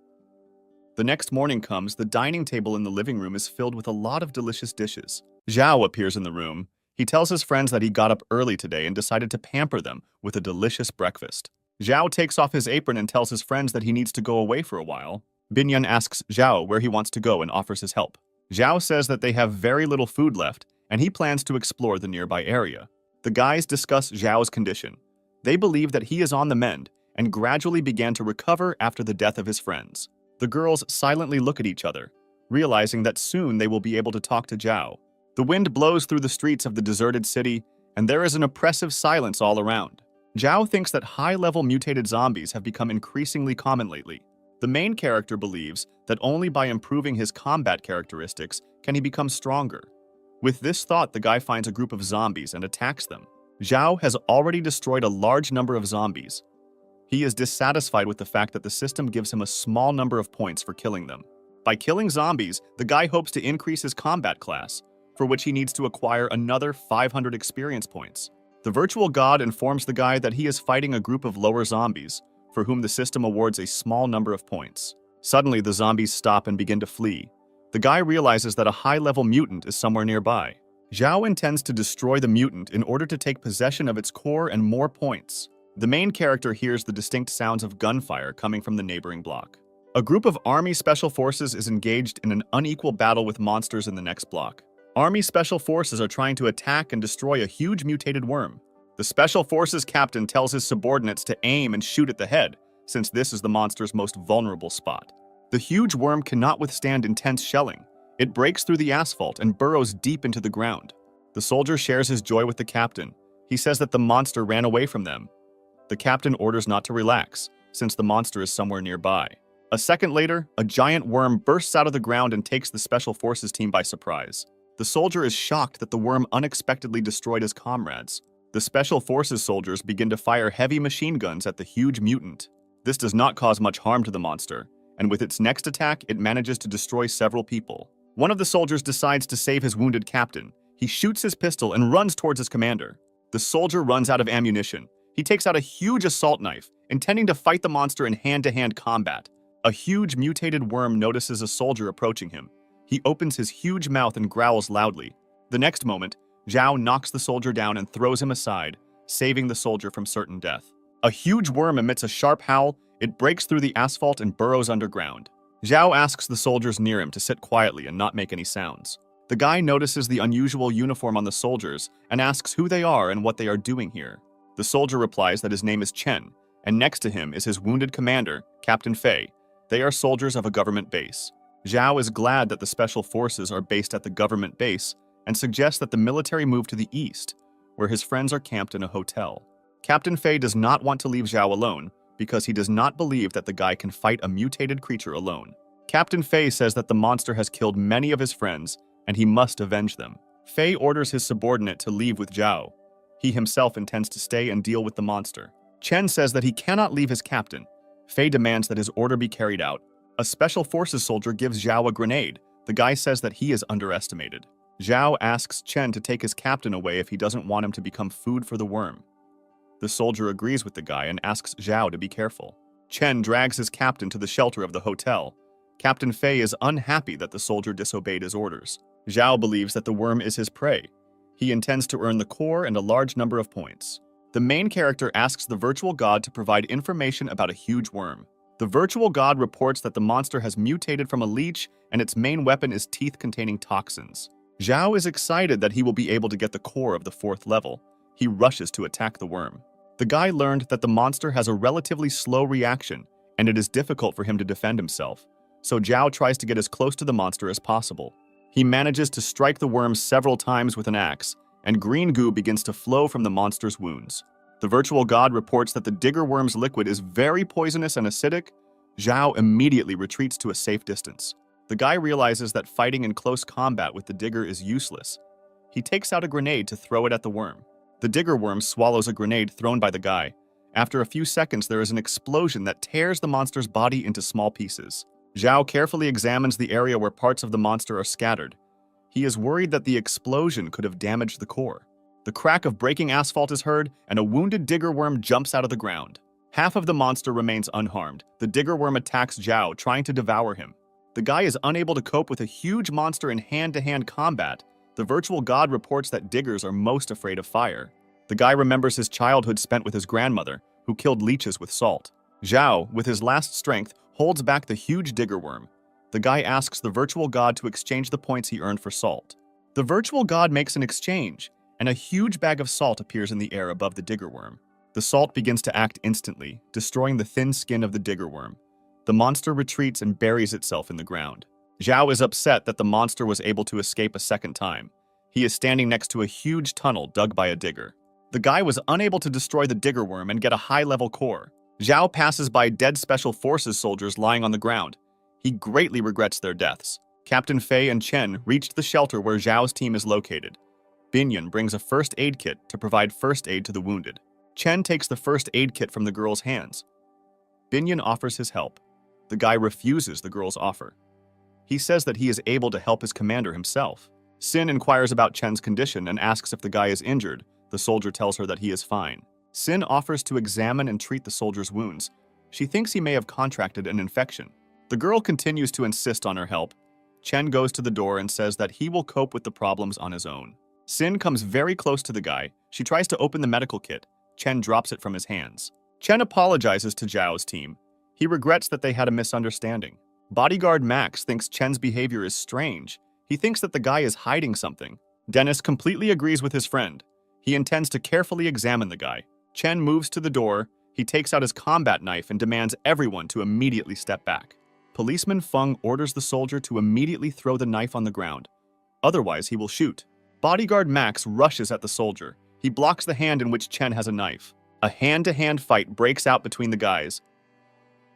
The next morning comes. The dining table in the living room is filled with a lot of delicious dishes. Zhao appears in the room. He tells his friends that he got up early today and decided to pamper them with a delicious breakfast. Zhao takes off his apron and tells his friends that he needs to go away for a while. Binyan asks Zhao where he wants to go and offers his help. Zhao says that they have very little food left, and he plans to explore the nearby area. The guys discuss Zhao's condition. They believe that he is on the mend and gradually began to recover after the death of his friends. The girls silently look at each other, realizing that soon they will be able to talk to Zhao. The wind blows through the streets of the deserted city, and there is an oppressive silence all around. Zhao thinks that high-level mutated zombies have become increasingly common lately. The main character believes that only by improving his combat characteristics can he become stronger. With this thought, the guy finds a group of zombies and attacks them. Zhao has already destroyed a large number of zombies. He is dissatisfied with the fact that the system gives him a small number of points for killing them. By killing zombies, the guy hopes to increase his combat class, for which he needs to acquire another 500 experience points. The virtual god informs the guy that he is fighting a group of lower zombies, for whom the system awards a small number of points. Suddenly, the zombies stop and begin to flee. The guy realizes that a high-level mutant is somewhere nearby. Zhao intends to destroy the mutant in order to take possession of its core and more points. The main character hears the distinct sounds of gunfire coming from the neighboring block. A group of Army Special Forces is engaged in an unequal battle with monsters in the next block. Army Special Forces are trying to attack and destroy a huge mutated worm. The Special Forces captain tells his subordinates to aim and shoot at the head, since this is the monster's most vulnerable spot. The huge worm cannot withstand intense shelling. It breaks through the asphalt and burrows deep into the ground. The soldier shares his joy with the captain. He says that the monster ran away from them. The captain orders not to relax, since the monster is somewhere nearby. A second later, a giant worm bursts out of the ground and takes the Special Forces team by surprise. The soldier is shocked that the worm unexpectedly destroyed his comrades. The Special Forces soldiers begin to fire heavy machine guns at the huge mutant. This does not cause much harm to the monster, and with its next attack, it manages to destroy several people. One of the soldiers decides to save his wounded captain. He shoots his pistol and runs towards his commander. The soldier runs out of ammunition. He takes out a huge assault knife, intending to fight the monster in hand-to-hand combat. A huge mutated worm notices a soldier approaching him. He opens his huge mouth and growls loudly. The next moment, Zhao knocks the soldier down and throws him aside, saving the soldier from certain death. A huge worm emits a sharp howl. It breaks through the asphalt and burrows underground. Zhao asks the soldiers near him to sit quietly and not make any sounds. The guy notices the unusual uniform on the soldiers and asks who they are and what they are doing here. The soldier replies that his name is Chen, and next to him is his wounded commander, Captain Fei. They are soldiers of a government base. Zhao is glad that the Special Forces are based at the government base and suggests that the military move to the east, where his friends are camped in a hotel. Captain Fei does not want to leave Zhao alone because he does not believe that the guy can fight a mutated creature alone. Captain Fei says that the monster has killed many of his friends and he must avenge them. Fei orders his subordinate to leave with Zhao. He himself intends to stay and deal with the monster. Chen says that he cannot leave his captain. Fei demands that his order be carried out. A Special Forces soldier gives Zhao a grenade. The guy says that he is underestimated. Zhao asks Chen to take his captain away if he doesn't want him to become food for the worm. The soldier agrees with the guy and asks Zhao to be careful. Chen drags his captain to the shelter of the hotel. Captain Fei is unhappy that the soldier disobeyed his orders. Zhao believes that the worm is his prey. He intends to earn the core and a large number of points. The main character asks the virtual god to provide information about a huge worm. The virtual god reports that the monster has mutated from a leech and its main weapon is teeth containing toxins. Zhao is excited that he will be able to get the core of the 4th level. He rushes to attack the worm. The guy learned that the monster has a relatively slow reaction and it is difficult for him to defend himself, so Zhao tries to get as close to the monster as possible. He manages to strike the worm several times with an axe, and green goo begins to flow from the monster's wounds. The virtual god reports that the digger worm's liquid is very poisonous and acidic. Zhao immediately retreats to a safe distance. The guy realizes that fighting in close combat with the digger is useless. He takes out a grenade to throw it at the worm. The digger worm swallows a grenade thrown by the guy. After a few seconds, there is an explosion that tears the monster's body into small pieces. Zhao carefully examines the area where parts of the monster are scattered. He is worried that the explosion could have damaged the core. The crack of breaking asphalt is heard, and a wounded digger worm jumps out of the ground. Half of the monster remains unharmed. The digger worm attacks Zhao, trying to devour him. The guy is unable to cope with a huge monster in hand-to-hand combat. The virtual god reports that diggers are most afraid of fire. The guy remembers his childhood spent with his grandmother, who killed leeches with salt. Zhao, with his last strength, holds back the huge digger worm. The guy asks the virtual god to exchange the points he earned for salt. The virtual god makes an exchange, and a huge bag of salt appears in the air above the digger worm. The salt begins to act instantly, destroying the thin skin of the digger worm. The monster retreats and buries itself in the ground. Zhao is upset that the monster was able to escape a second time. He is standing next to a huge tunnel dug by a digger. The guy was unable to destroy the digger worm and get a high-level core. Zhao passes by dead Special Forces soldiers lying on the ground. He greatly regrets their deaths. Captain Fei and Chen reached the shelter where Zhao's team is located. Binyan brings a first aid kit to provide first aid to the wounded. Chen takes the first aid kit from the girl's hands. Binyan offers his help. The guy refuses the girl's offer. He says that he is able to help his commander himself. Sin inquires about Chen's condition and asks if the guy is injured. The soldier tells her that he is fine. Sin offers to examine and treat the soldier's wounds. She thinks he may have contracted an infection. The girl continues to insist on her help. Chen goes to the door and says that he will cope with the problems on his own. Sin comes very close to the guy. She tries to open the medical kit. Chen drops it from his hands. Chen apologizes to Zhao's team. He regrets that they had a misunderstanding. Bodyguard Max thinks Chen's behavior is strange. He thinks that the guy is hiding something. Dennis completely agrees with his friend. He intends to carefully examine the guy. Chen moves to the door. He takes out his combat knife and demands everyone to immediately step back. Policeman Feng orders the soldier to immediately throw the knife on the ground. Otherwise, he will shoot. Bodyguard Max rushes at the soldier. He blocks the hand in which Chen has a knife. A hand-to-hand fight breaks out between the guys.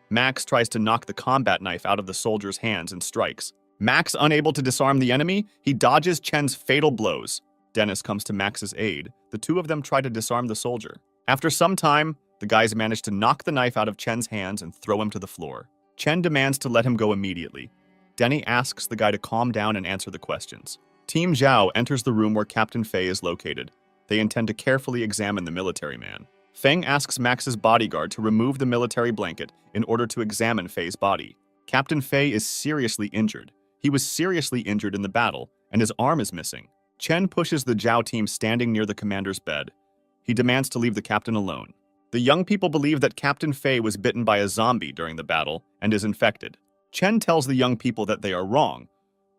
Max tries to knock the combat knife out of the soldier's hands and strikes. Max unable to disarm the enemy, he dodges Chen's fatal blows. Dennis comes to Max's aid. The two of them try to disarm the soldier. After some time, the guys manage to knock the knife out of Chen's hands and throw him to the floor. Chen demands to let him go immediately. Denny asks the guy to calm down and answer the questions. Team Zhao enters the room where Captain Fei is located. They intend to carefully examine the military man. Feng asks Max's bodyguard to remove the military blanket in order to examine Fei's body. Captain Fei is seriously injured. He was seriously injured in the battle, and his arm is missing. Chen pushes the Zhao team standing near the commander's bed. He demands to leave the captain alone. The young people believe that Captain Fei was bitten by a zombie during the battle and is infected. Chen tells the young people that they are wrong.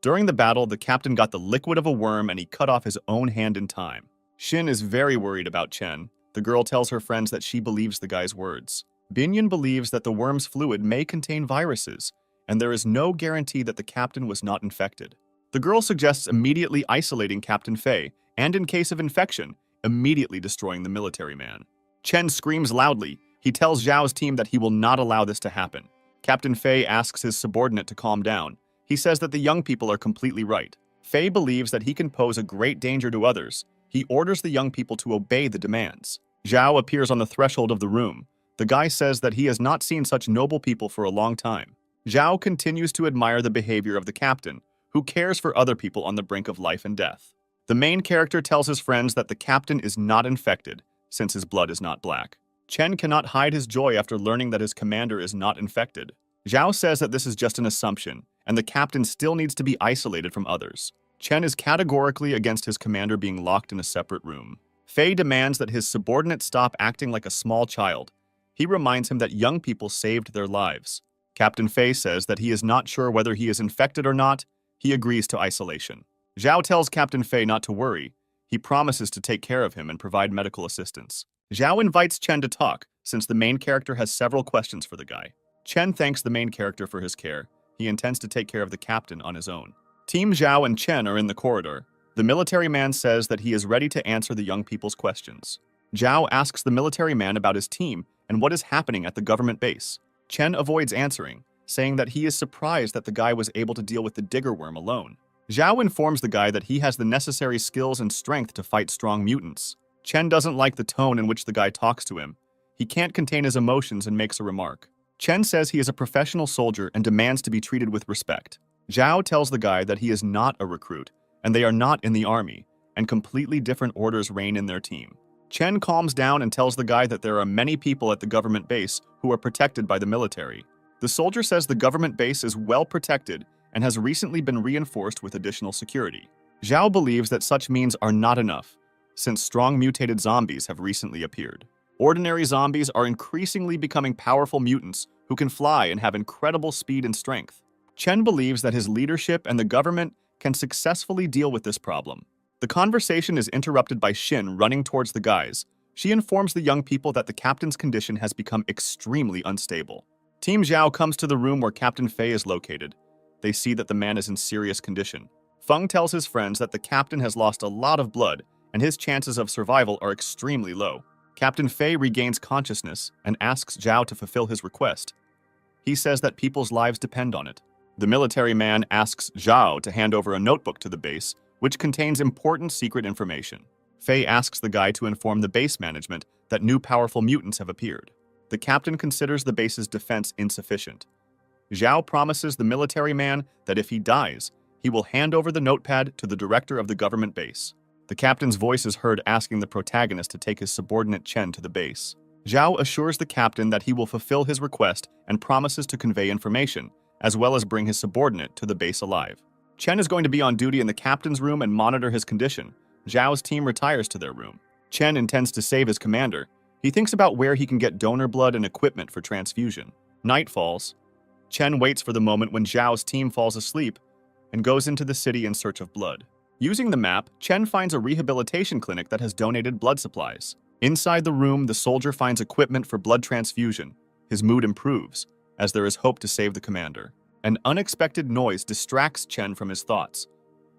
During the battle, the captain got the liquid of a worm and he cut off his own hand in time. Xin is very worried about Chen. The girl tells her friends that she believes the guy's words. Binyan believes that the worm's fluid may contain viruses, and there is no guarantee that the captain was not infected. The girl suggests immediately isolating Captain Fei, and in case of infection, immediately destroying the military man. Chen screams loudly. He tells Zhao's team that he will not allow this to happen. Captain Fei asks his subordinate to calm down. He says that the young people are completely right. Fei believes that he can pose a great danger to others. He orders the young people to obey the demands. Zhao appears on the threshold of the room. The guy says that he has not seen such noble people for a long time. Zhao continues to admire the behavior of the captain, who cares for other people on the brink of life and death. The main character tells his friends that the captain is not infected, since his blood is not black. Chen cannot hide his joy after learning that his commander is not infected. Zhao says that this is just an assumption, and the captain still needs to be isolated from others. Chen is categorically against his commander being locked in a separate room. Fei demands that his subordinate stop acting like a small child. He reminds him that young people saved their lives. Captain Fei says that he is not sure whether he is infected or not. He agrees to isolation. Zhao tells Captain Fei not to worry. He promises to take care of him and provide medical assistance. Zhao invites Chen to talk, since the main character has several questions for the guy. Chen thanks the main character for his care. He intends to take care of the captain on his own. Team Zhao and Chen are in the corridor. The military man says that he is ready to answer the young people's questions. Zhao asks the military man about his team and what is happening at the government base. Chen avoids answering, saying that he is surprised that the guy was able to deal with the digger worm alone. Zhao informs the guy that he has the necessary skills and strength to fight strong mutants. Chen doesn't like the tone in which the guy talks to him. He can't contain his emotions and makes a remark. Chen says he is a professional soldier and demands to be treated with respect. Zhao tells the guy that he is not a recruit, and they are not in the army, and completely different orders reign in their team. Chen calms down and tells the guy that there are many people at the government base who are protected by the military. The soldier says the government base is well protected and has recently been reinforced with additional security. Zhao believes that such means are not enough, since strong mutated zombies have recently appeared. Ordinary zombies are increasingly becoming powerful mutants who can fly and have incredible speed and strength. Chen believes that his leadership and the government can successfully deal with this problem. The conversation is interrupted by Xin running towards the guys. She informs the young people that the captain's condition has become extremely unstable. Team Zhao comes to the room where Captain Fei is located. They see that the man is in serious condition. Feng tells his friends that the captain has lost a lot of blood and his chances of survival are extremely low. Captain Fei regains consciousness and asks Zhao to fulfill his request. He says that people's lives depend on it. The military man asks Zhao to hand over a notebook to the base, which contains important secret information. Fei asks the guy to inform the base management that new powerful mutants have appeared. The captain considers the base's defense insufficient. Zhao promises the military man that if he dies, he will hand over the notepad to the director of the government base. The captain's voice is heard asking the protagonist to take his subordinate Chen to the base. Zhao assures the captain that he will fulfill his request and promises to convey information, as well as bring his subordinate to the base alive. Chen is going to be on duty in the captain's room and monitor his condition. Zhao's team retires to their room. Chen intends to save his commander. He thinks about where he can get donor blood and equipment for transfusion. Night falls. Chen waits for the moment when Zhao's team falls asleep and goes into the city in search of blood. Using the map, Chen finds a rehabilitation clinic that has donated blood supplies. Inside the room, the soldier finds equipment for blood transfusion. His mood improves, as there is hope to save the commander. An unexpected noise distracts Chen from his thoughts.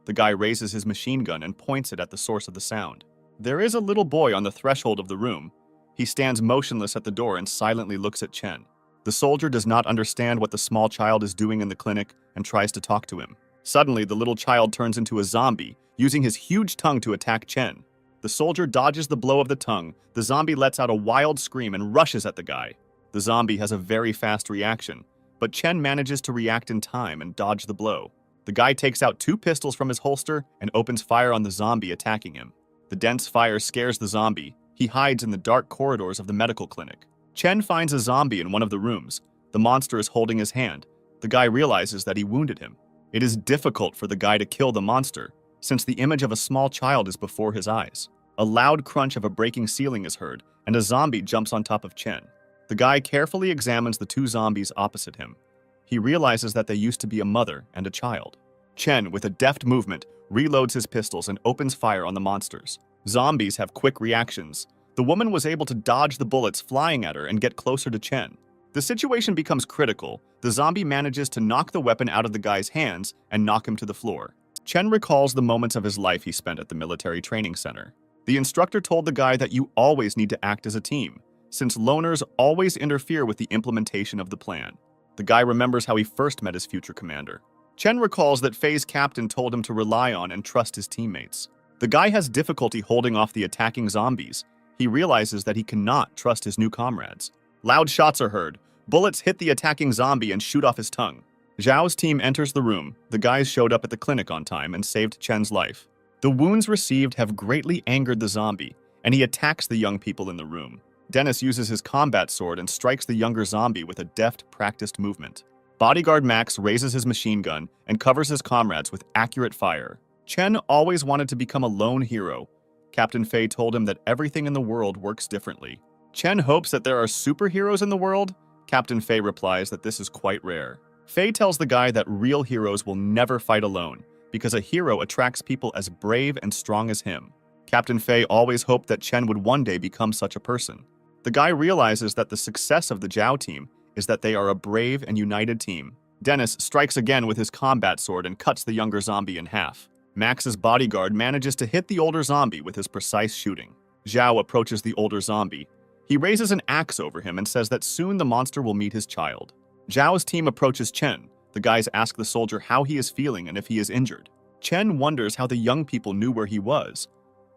The guy raises his machine gun and points it at the source of the sound. There is a little boy on the threshold of the room. He stands motionless at the door and silently looks at Chen. The soldier does not understand what the small child is doing in the clinic and tries to talk to him. Suddenly, the little child turns into a zombie, using his huge tongue to attack Chen. The soldier dodges the blow of the tongue. The zombie lets out a wild scream and rushes at the guy. The zombie has a very fast reaction, but Chen manages to react in time and dodge the blow. The guy takes out 2 pistols from his holster and opens fire on the zombie attacking him. The dense fire scares the zombie. He hides in the dark corridors of the medical clinic. Chen finds a zombie in one of the rooms. The monster is holding his hand. The guy realizes that he wounded him. It is difficult for the guy to kill the monster, since the image of a small child is before his eyes. A loud crunch of a breaking ceiling is heard, and a zombie jumps on top of Chen. The guy carefully examines the 2 zombies opposite him. He realizes that they used to be a mother and a child. Chen, with a deft movement, reloads his pistols and opens fire on the monsters. Zombies have quick reactions. The woman was able to dodge the bullets flying at her and get closer to Chen. The situation becomes critical. The zombie manages to knock the weapon out of the guy's hands and knock him to the floor. Chen recalls the moments of his life he spent at the military training center. The instructor told the guy that you always need to act as a team, since loners always interfere with the implementation of the plan. The guy remembers how he first met his future commander. Chen recalls that Fei's captain told him to rely on and trust his teammates. The guy has difficulty holding off the attacking zombies. He realizes that he cannot trust his new comrades. Loud shots are heard. Bullets hit the attacking zombie and shoot off his tongue. Zhao's team enters the room. The guys showed up at the clinic on time and saved Chen's life. The wounds received have greatly angered the zombie, and he attacks the young people in the room. Dennis uses his combat sword and strikes the younger zombie with a deft, practiced movement. Bodyguard Max raises his machine gun and covers his comrades with accurate fire. Chen always wanted to become a lone hero. Captain Fei told him that everything in the world works differently. Chen hopes that there are superheroes in the world. Captain Fei replies that this is quite rare. Fei tells the guy that real heroes will never fight alone, because a hero attracts people as brave and strong as him. Captain Fei always hoped that Chen would one day become such a person. The guy realizes that the success of the Zhao team is that they are a brave and united team. Dennis strikes again with his combat sword and cuts the younger zombie in half. Max's bodyguard manages to hit the older zombie with his precise shooting. Zhao approaches the older zombie. He raises an axe over him and says that soon the monster will meet his child. Zhao's team approaches Chen. The guys ask the soldier how he is feeling and if he is injured. Chen wonders how the young people knew where he was.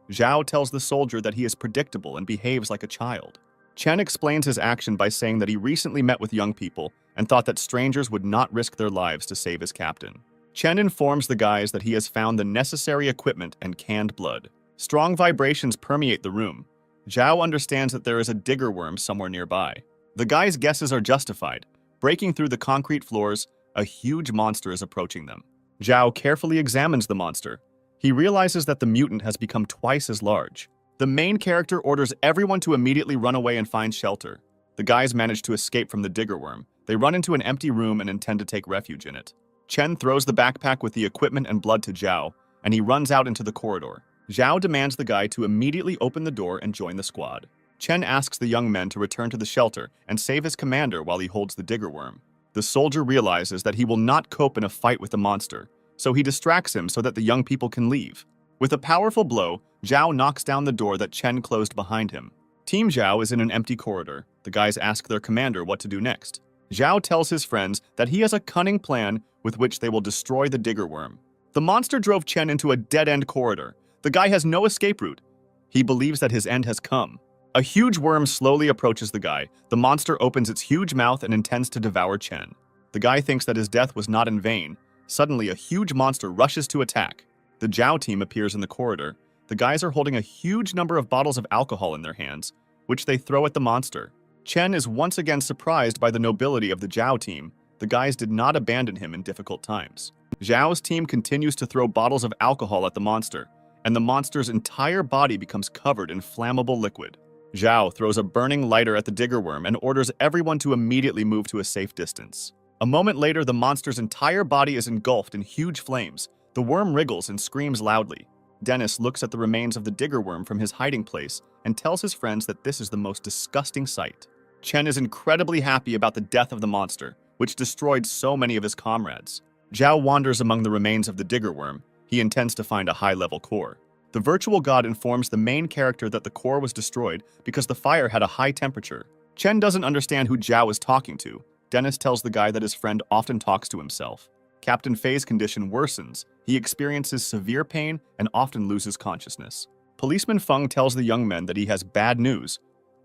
Zhao tells the soldier that he is predictable and behaves like a child. Chen explains his action by saying that he recently met with young people and thought that strangers would not risk their lives to save his captain. Chen informs the guys that he has found the necessary equipment and canned blood. Strong vibrations permeate the room. Zhao understands that there is a digger worm somewhere nearby. The guys' guesses are justified. Breaking through the concrete floors, a huge monster is approaching them. Zhao carefully examines the monster. He realizes that the mutant has become twice as large. The main character orders everyone to immediately run away and find shelter. The guys manage to escape from the digger worm. They run into an empty room and intend to take refuge in it. Chen throws the backpack with the equipment and blood to Zhao, and he runs out into the corridor. Zhao demands the guy to immediately open the door and join the squad. Chen asks the young men to return to the shelter and save his commander while he holds the digger worm. The soldier realizes that he will not cope in a fight with the monster, so he distracts him so that the young people can leave. With a powerful blow, Zhao knocks down the door that Chen closed behind him. Team Zhao is in an empty corridor. The guys ask their commander what to do next. Zhao tells his friends that he has a cunning plan with which they will destroy the digger worm. The monster drove Chen into a dead-end corridor. The guy has no escape route. He believes that his end has come. A huge worm slowly approaches the guy. The monster opens its huge mouth and intends to devour Chen. The guy thinks that his death was not in vain. Suddenly, a huge monster rushes to attack. The Zhao team appears in the corridor. The guys are holding a huge number of bottles of alcohol in their hands, which they throw at the monster. Chen is once again surprised by the nobility of the Zhao team. The guys did not abandon him in difficult times. Zhao's team continues to throw bottles of alcohol at the monster, and the monster's entire body becomes covered in flammable liquid. Zhao throws a burning lighter at the digger worm and orders everyone to immediately move to a safe distance. A moment later, the monster's entire body is engulfed in huge flames. The worm wriggles and screams loudly. Dennis looks at the remains of the digger worm from his hiding place and tells his friends that this is the most disgusting sight. Chen is incredibly happy about the death of the monster, which destroyed so many of his comrades. Zhao wanders among the remains of the digger worm. He intends to find a high-level core. The virtual god informs the main character that the core was destroyed because the fire had a high temperature. Chen doesn't understand who Zhao is talking to. Dennis tells the guy that his friend often talks to himself. Captain Fei's condition worsens. He experiences severe pain and often loses consciousness. Policeman Feng tells the young men that he has bad news.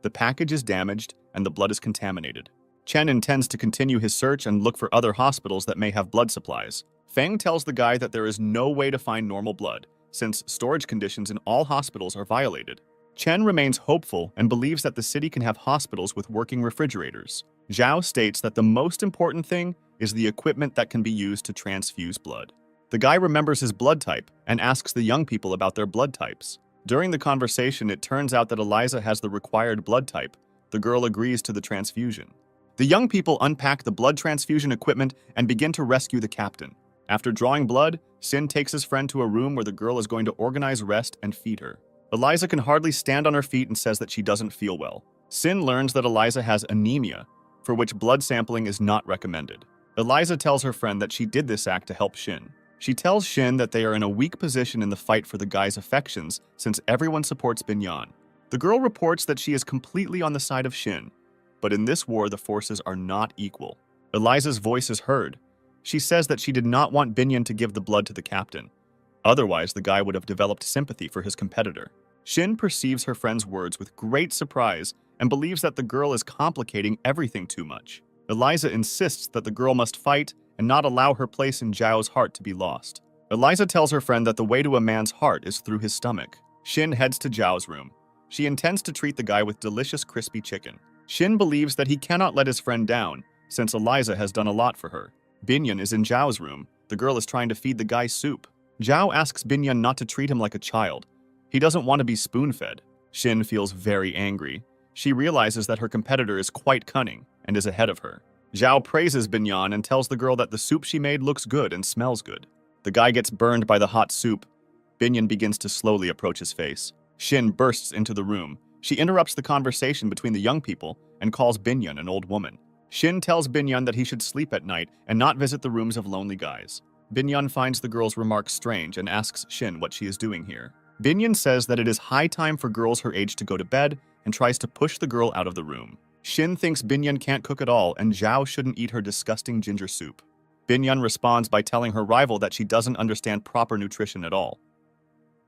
The package is damaged and the blood is contaminated. Chen intends to continue his search and look for other hospitals that may have blood supplies. Feng tells the guy that there is no way to find normal blood, since storage conditions in all hospitals are violated. Chen remains hopeful and believes that the city can have hospitals with working refrigerators. Zhao states that the most important thing is the equipment that can be used to transfuse blood. The guy remembers his blood type and asks the young people about their blood types. During the conversation, it turns out that Eliza has the required blood type. The girl agrees to the transfusion. The young people unpack the blood transfusion equipment and begin to rescue the captain. After drawing blood, Sin takes his friend to a room where the girl is going to organize rest and feed her. Eliza can hardly stand on her feet and says that she doesn't feel well. Sin learns that Eliza has anemia, for which blood sampling is not recommended. Eliza tells her friend that she did this act to help Shin. She tells Shin that they are in a weak position in the fight for the guy's affections since everyone supports Binyan. The girl reports that she is completely on the side of Shin, but in this war the forces are not equal. Eliza's voice is heard. She says that she did not want Binyan to give the blood to the captain. Otherwise, the guy would have developed sympathy for his competitor. Shin perceives her friend's words with great surprise and believes that the girl is complicating everything too much. Eliza insists that the girl must fight and not allow her place in Zhao's heart to be lost. Eliza tells her friend that the way to a man's heart is through his stomach. Shin heads to Zhao's room. She intends to treat the guy with delicious crispy chicken. Shin believes that he cannot let his friend down, since Eliza has done a lot for her. Binyan is in Zhao's room. The girl is trying to feed the guy soup. Zhao asks Binyan not to treat him like a child. He doesn't want to be spoon-fed. Shin feels very angry. She realizes that her competitor is quite cunning and is ahead of her. Zhao praises Binyan and tells the girl that the soup she made looks good and smells good. The guy gets burned by the hot soup. Binyan begins to slowly approach his face. Shin bursts into the room. She interrupts the conversation between the young people and calls Binyan an old woman. Shin tells Binyan that he should sleep at night and not visit the rooms of lonely guys. Binyan finds the girl's remarks strange and asks Shin what she is doing here. Binyan says that it is high time for girls her age to go to bed and tries to push the girl out of the room. Shin thinks Binyan can't cook at all and Zhao shouldn't eat her disgusting ginger soup. Binyan responds by telling her rival that she doesn't understand proper nutrition at all.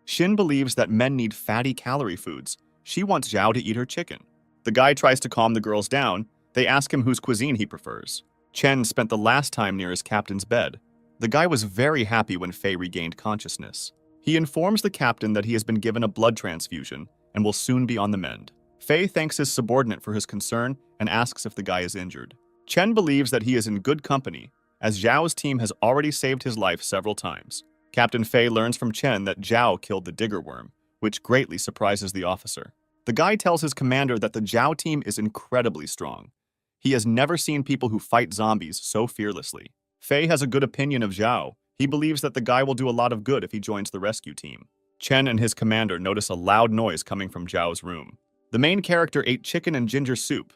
Shin believes that men need fatty calorie foods. She wants Zhao to eat her chicken. The guy tries to calm the girls down. They ask him whose cuisine he prefers. Chen spent the last time near his captain's bed. The guy was very happy when Fei regained consciousness. He informs the captain that he has been given a blood transfusion and will soon be on the mend. Fei thanks his subordinate for his concern and asks if the guy is injured. Chen believes that he is in good company, as Zhao's team has already saved his life several times. Captain Fei learns from Chen that Zhao killed the digger worm, which greatly surprises the officer. The guy tells his commander that the Zhao team is incredibly strong. He has never seen people who fight zombies so fearlessly. Fei has a good opinion of Zhao. He believes that the guy will do a lot of good if he joins the rescue team. Chen and his commander notice a loud noise coming from Zhao's room. The main character ate chicken and ginger soup.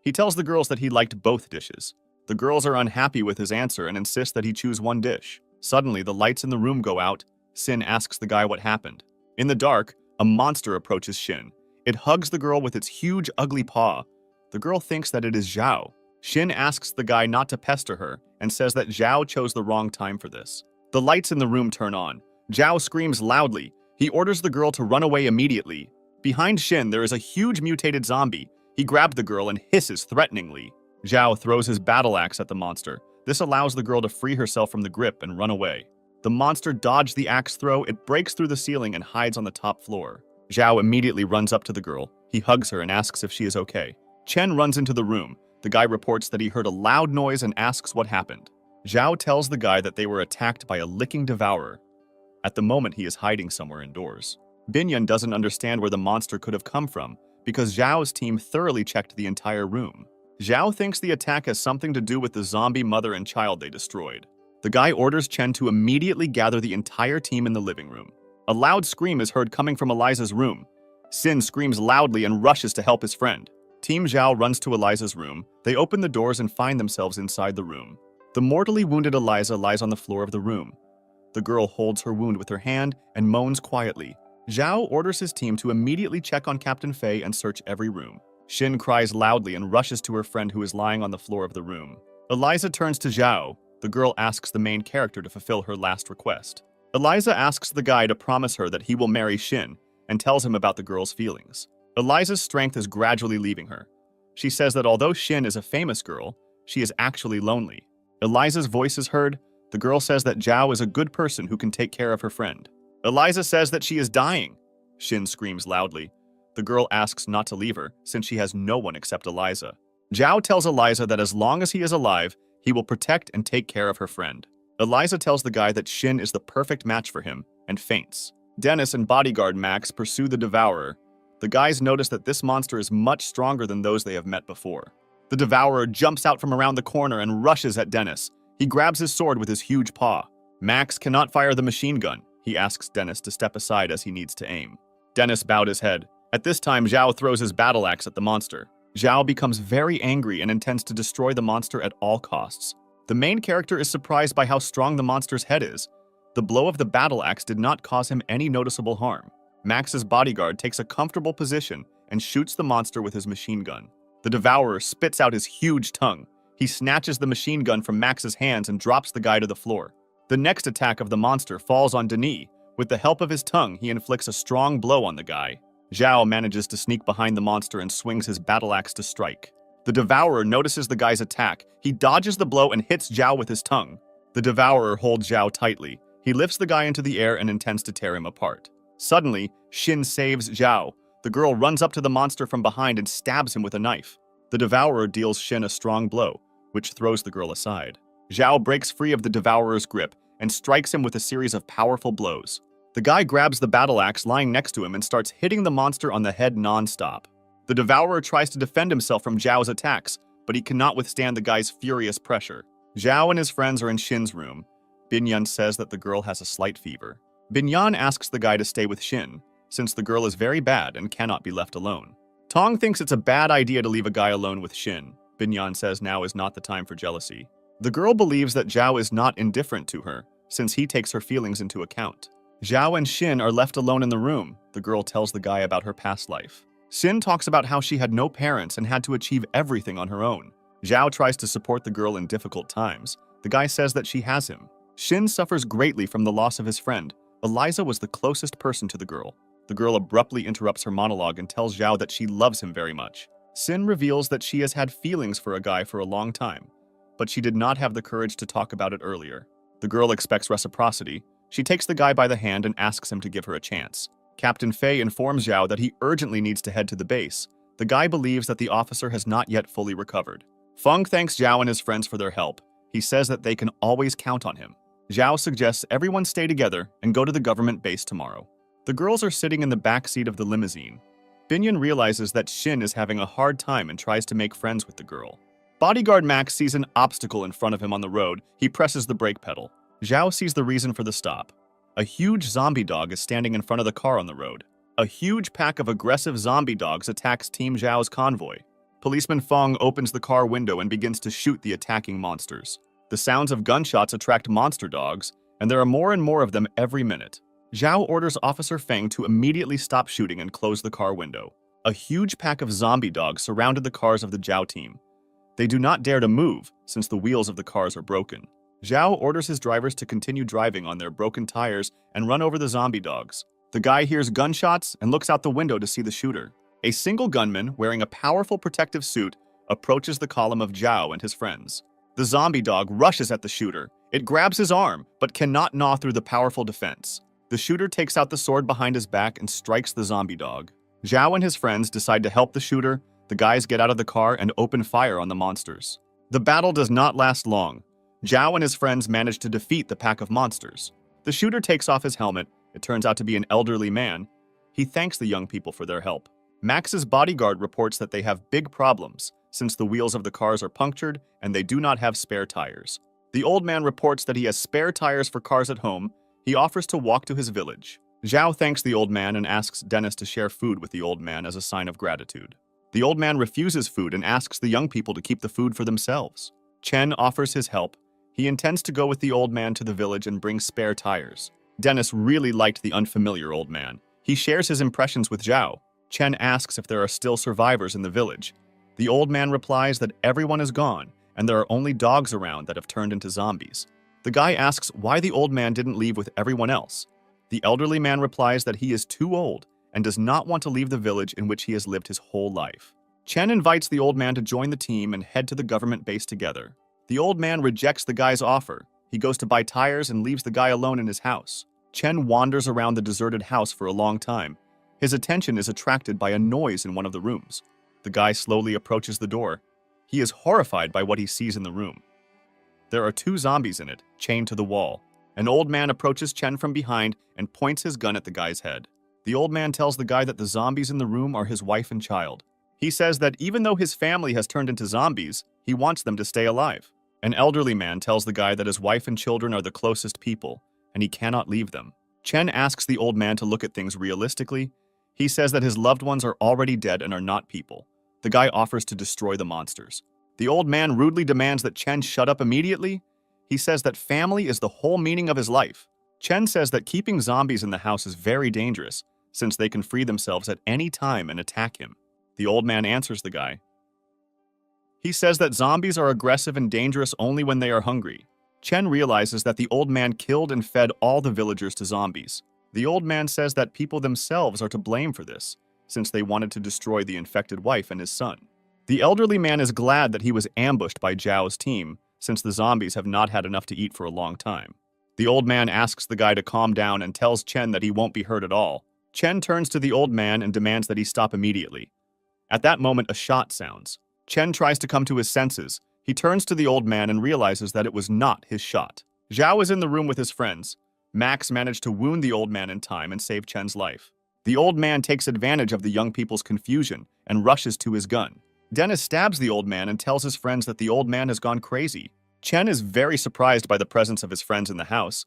He tells the girls that he liked both dishes. The girls are unhappy with his answer and insist that he choose one dish. Suddenly, the lights in the room go out. Sin asks the guy what happened. In the dark, a monster approaches Shin. It hugs the girl with its huge, ugly paw. The girl thinks that it is Zhao. Shin asks the guy not to pester her and says that Zhao chose the wrong time for this. The lights in the room turn on. Zhao screams loudly. He orders the girl to run away immediately. Behind Shin, there is a huge mutated zombie. He grabs the girl and hisses threateningly. Zhao throws his battle axe at the monster. This allows the girl to free herself from the grip and run away. The monster dodges the axe throw. It breaks through the ceiling and hides on the top floor. Zhao immediately runs up to the girl. He hugs her and asks if she is okay. Chen runs into the room. The guy reports that he heard a loud noise and asks what happened. Zhao tells the guy that they were attacked by a licking devourer. At the moment, he is hiding somewhere indoors. Binyan doesn't understand where the monster could have come from because Zhao's team thoroughly checked the entire room. Zhao thinks the attack has something to do with the zombie mother and child they destroyed. The guy orders Chen to immediately gather the entire team in the living room. A loud scream is heard coming from Eliza's room. Sin screams loudly and rushes to help his friend. Team Zhao runs to Eliza's room. They open the doors and find themselves inside the room. The mortally wounded Eliza lies on the floor of the room. The girl holds her wound with her hand and moans quietly. Zhao orders his team to immediately check on Captain Fei and search every room. Shin cries loudly and rushes to her friend who is lying on the floor of the room. Eliza turns to Zhao. The girl asks the main character to fulfill her last request. Eliza asks the guy to promise her that he will marry Shin and tells him about the girl's feelings. Eliza's strength is gradually leaving her. She says that although Shin is a famous girl, she is actually lonely. Eliza's voice is heard. The girl says that Zhao is a good person who can take care of her friend. Eliza says that she is dying. Shin screams loudly. The girl asks not to leave her, since she has no one except Eliza. Zhao tells Eliza that as long as he is alive, he will protect and take care of her friend. Eliza tells the guy that Shin is the perfect match for him, and faints. Dennis and bodyguard Max pursue the devourer. The guys notice that this monster is much stronger than those they have met before. The devourer jumps out from around the corner and rushes at Dennis. He grabs his sword with his huge paw. Max cannot fire the machine gun. He asks Dennis to step aside as he needs to aim. Dennis bowed his head. At this time, Zhao throws his battle axe at the monster. Zhao becomes very angry and intends to destroy the monster at all costs. The main character is surprised by how strong the monster's head is. The blow of the battle axe did not cause him any noticeable harm. Max's bodyguard takes a comfortable position and shoots the monster with his machine gun. The devourer spits out his huge tongue. He snatches the machine gun from Max's hands and drops the guy to the floor. The next attack of the monster falls on Denis. With the help of his tongue, he inflicts a strong blow on the guy. Zhao manages to sneak behind the monster and swings his battle axe to strike. The devourer notices the guy's attack. He dodges the blow and hits Zhao with his tongue. The devourer holds Zhao tightly. He lifts the guy into the air and intends to tear him apart. Suddenly, Shin saves Zhao. The girl runs up to the monster from behind and stabs him with a knife. The devourer deals Shin a strong blow, which throws the girl aside. Zhao breaks free of the devourer's grip and strikes him with a series of powerful blows. The guy grabs the battle axe lying next to him and starts hitting the monster on the head non-stop. The devourer tries to defend himself from Zhao's attacks, but he cannot withstand the guy's furious pressure. Zhao and his friends are in Shin's room. Binyan says that the girl has a slight fever. Binyan asks the guy to stay with Shin, since the girl is very bad and cannot be left alone. Tong thinks it's a bad idea to leave a guy alone with Shin. Binyan says now is not the time for jealousy. The girl believes that Zhao is not indifferent to her, since he takes her feelings into account. Zhao and Shin are left alone in the room. The girl tells the guy about her past life. Shin talks about how she had no parents and had to achieve everything on her own. Zhao tries to support the girl in difficult times. The guy says that she has him. Shin suffers greatly from the loss of his friend. Eliza was the closest person to the girl. The girl abruptly interrupts her monologue and tells Zhao that she loves him very much. Sin reveals that she has had feelings for a guy for a long time, but she did not have the courage to talk about it earlier. The girl expects reciprocity. She takes the guy by the hand and asks him to give her a chance. Captain Fei informs Zhao that he urgently needs to head to the base. The guy believes that the officer has not yet fully recovered. Feng thanks Zhao and his friends for their help. He says that they can always count on him. Zhao suggests everyone stay together and go to the government base tomorrow. The girls are sitting in the back seat of the limousine. Binyan realizes that Shin is having a hard time and tries to make friends with the girl. Bodyguard Max sees an obstacle in front of him on the road. He presses the brake pedal. Zhao sees the reason for the stop. A huge zombie dog is standing in front of the car on the road. A huge pack of aggressive zombie dogs attacks Team Zhao's convoy. Policeman Feng opens the car window and begins to shoot the attacking monsters. The sounds of gunshots attract monster dogs, and there are more and more of them every minute. Zhao orders Officer Feng to immediately stop shooting and close the car window. A huge pack of zombie dogs surrounded the cars of the Zhao team. They do not dare to move, since the wheels of the cars are broken. Zhao orders his drivers to continue driving on their broken tires and run over the zombie dogs. The guy hears gunshots and looks out the window to see the shooter. A single gunman, wearing a powerful protective suit, approaches the column of Zhao and his friends. The zombie dog rushes at the shooter. It grabs his arm, but cannot gnaw through the powerful defense. The shooter takes out the sword behind his back and strikes the zombie dog. Zhao and his friends decide to help the shooter. The guys get out of the car and open fire on the monsters. The battle does not last long. Zhao and his friends manage to defeat the pack of monsters. The shooter takes off his helmet. It turns out to be an elderly man. He thanks the young people for their help. Max's bodyguard reports that they have big problems, since the wheels of the cars are punctured and they do not have spare tires. The old man reports that he has spare tires for cars at home. He offers to walk to his village. Zhao thanks the old man and asks Dennis to share food with the old man as a sign of gratitude. The old man refuses food and asks the young people to keep the food for themselves. Chen offers his help. He intends to go with the old man to the village and bring spare tires. Dennis really liked the unfamiliar old man. He shares his impressions with Zhao. Chen asks if there are still survivors in the village. The old man replies that everyone is gone and there are only dogs around that have turned into zombies. The guy asks why the old man didn't leave with everyone else. The elderly man replies that he is too old and does not want to leave the village in which he has lived his whole life. Chen invites the old man to join the team and head to the government base together. The old man rejects the guy's offer. He goes to buy tires and leaves the guy alone in his house. Chen wanders around the deserted house for a long time. His attention is attracted by a noise in one of the rooms. The guy slowly approaches the door. He is horrified by what he sees in the room. There are 2 zombies in it, chained to the wall. An old man approaches Chen from behind and points his gun at the guy's head. The old man tells the guy that the zombies in the room are his wife and child. He says that even though his family has turned into zombies, he wants them to stay alive. An elderly man tells the guy that his wife and children are the closest people, and he cannot leave them. Chen asks the old man to look at things realistically. He says that his loved ones are already dead and are not people. The guy offers to destroy the monsters. The old man rudely demands that Chen shut up immediately. He says that family is the whole meaning of his life. Chen says that keeping zombies in the house is very dangerous, since they can free themselves at any time and attack him. The old man answers the guy. He says that zombies are aggressive and dangerous only when they are hungry. Chen realizes that the old man killed and fed all the villagers to zombies. The old man says that people themselves are to blame for this, since they wanted to destroy the infected wife and his son. The elderly man is glad that he was ambushed by Zhao's team, since the zombies have not had enough to eat for a long time. The old man asks the guy to calm down and tells Chen that he won't be hurt at all. Chen turns to the old man and demands that he stop immediately. At that moment, a shot sounds. Chen tries to come to his senses. He turns to the old man and realizes that it was not his shot. Zhao is in the room with his friends. Max managed to wound the old man in time and save Chen's life. The old man takes advantage of the young people's confusion and rushes to his gun. Dennis stabs the old man and tells his friends that the old man has gone crazy. Chen is very surprised by the presence of his friends in the house.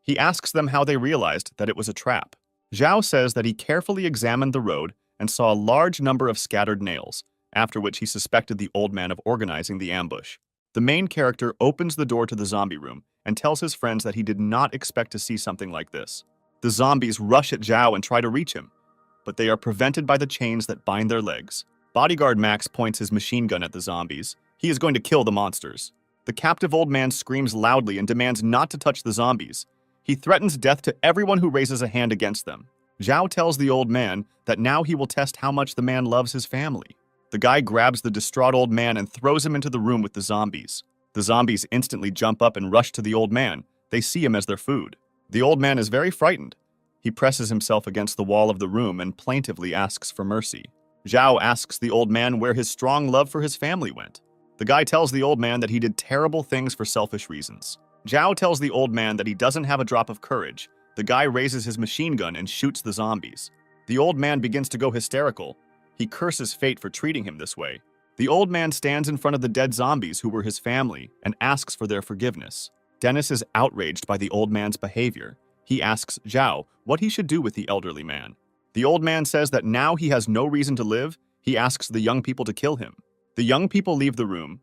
He asks them how they realized that it was a trap. Zhao says that he carefully examined the road and saw a large number of scattered nails, after which he suspected the old man of organizing the ambush. The main character opens the door to the zombie room and tells his friends that he did not expect to see something like this. The zombies rush at Zhao and try to reach him, but they are prevented by the chains that bind their legs. Bodyguard Max points his machine gun at the zombies. He is going to kill the monsters. The captive old man screams loudly and demands not to touch the zombies. He threatens death to everyone who raises a hand against them. Zhao tells the old man that now he will test how much the man loves his family. The guy grabs the distraught old man and throws him into the room with the zombies. The zombies instantly jump up and rush to the old man. They see him as their food. The old man is very frightened. He presses himself against the wall of the room and plaintively asks for mercy. Zhao asks the old man where his strong love for his family went. The guy tells the old man that he did terrible things for selfish reasons. Zhao tells the old man that he doesn't have a drop of courage, The guy raises his machine gun and shoots the zombies. The old man begins to go hysterical. He curses fate for treating him this way. The old man stands in front of the dead zombies who were his family and asks for their forgiveness. Dennis is outraged by the old man's behavior. He asks Zhao what he should do with the elderly man. The old man says that now he has no reason to live. He asks the young people to kill him. The young people leave the room.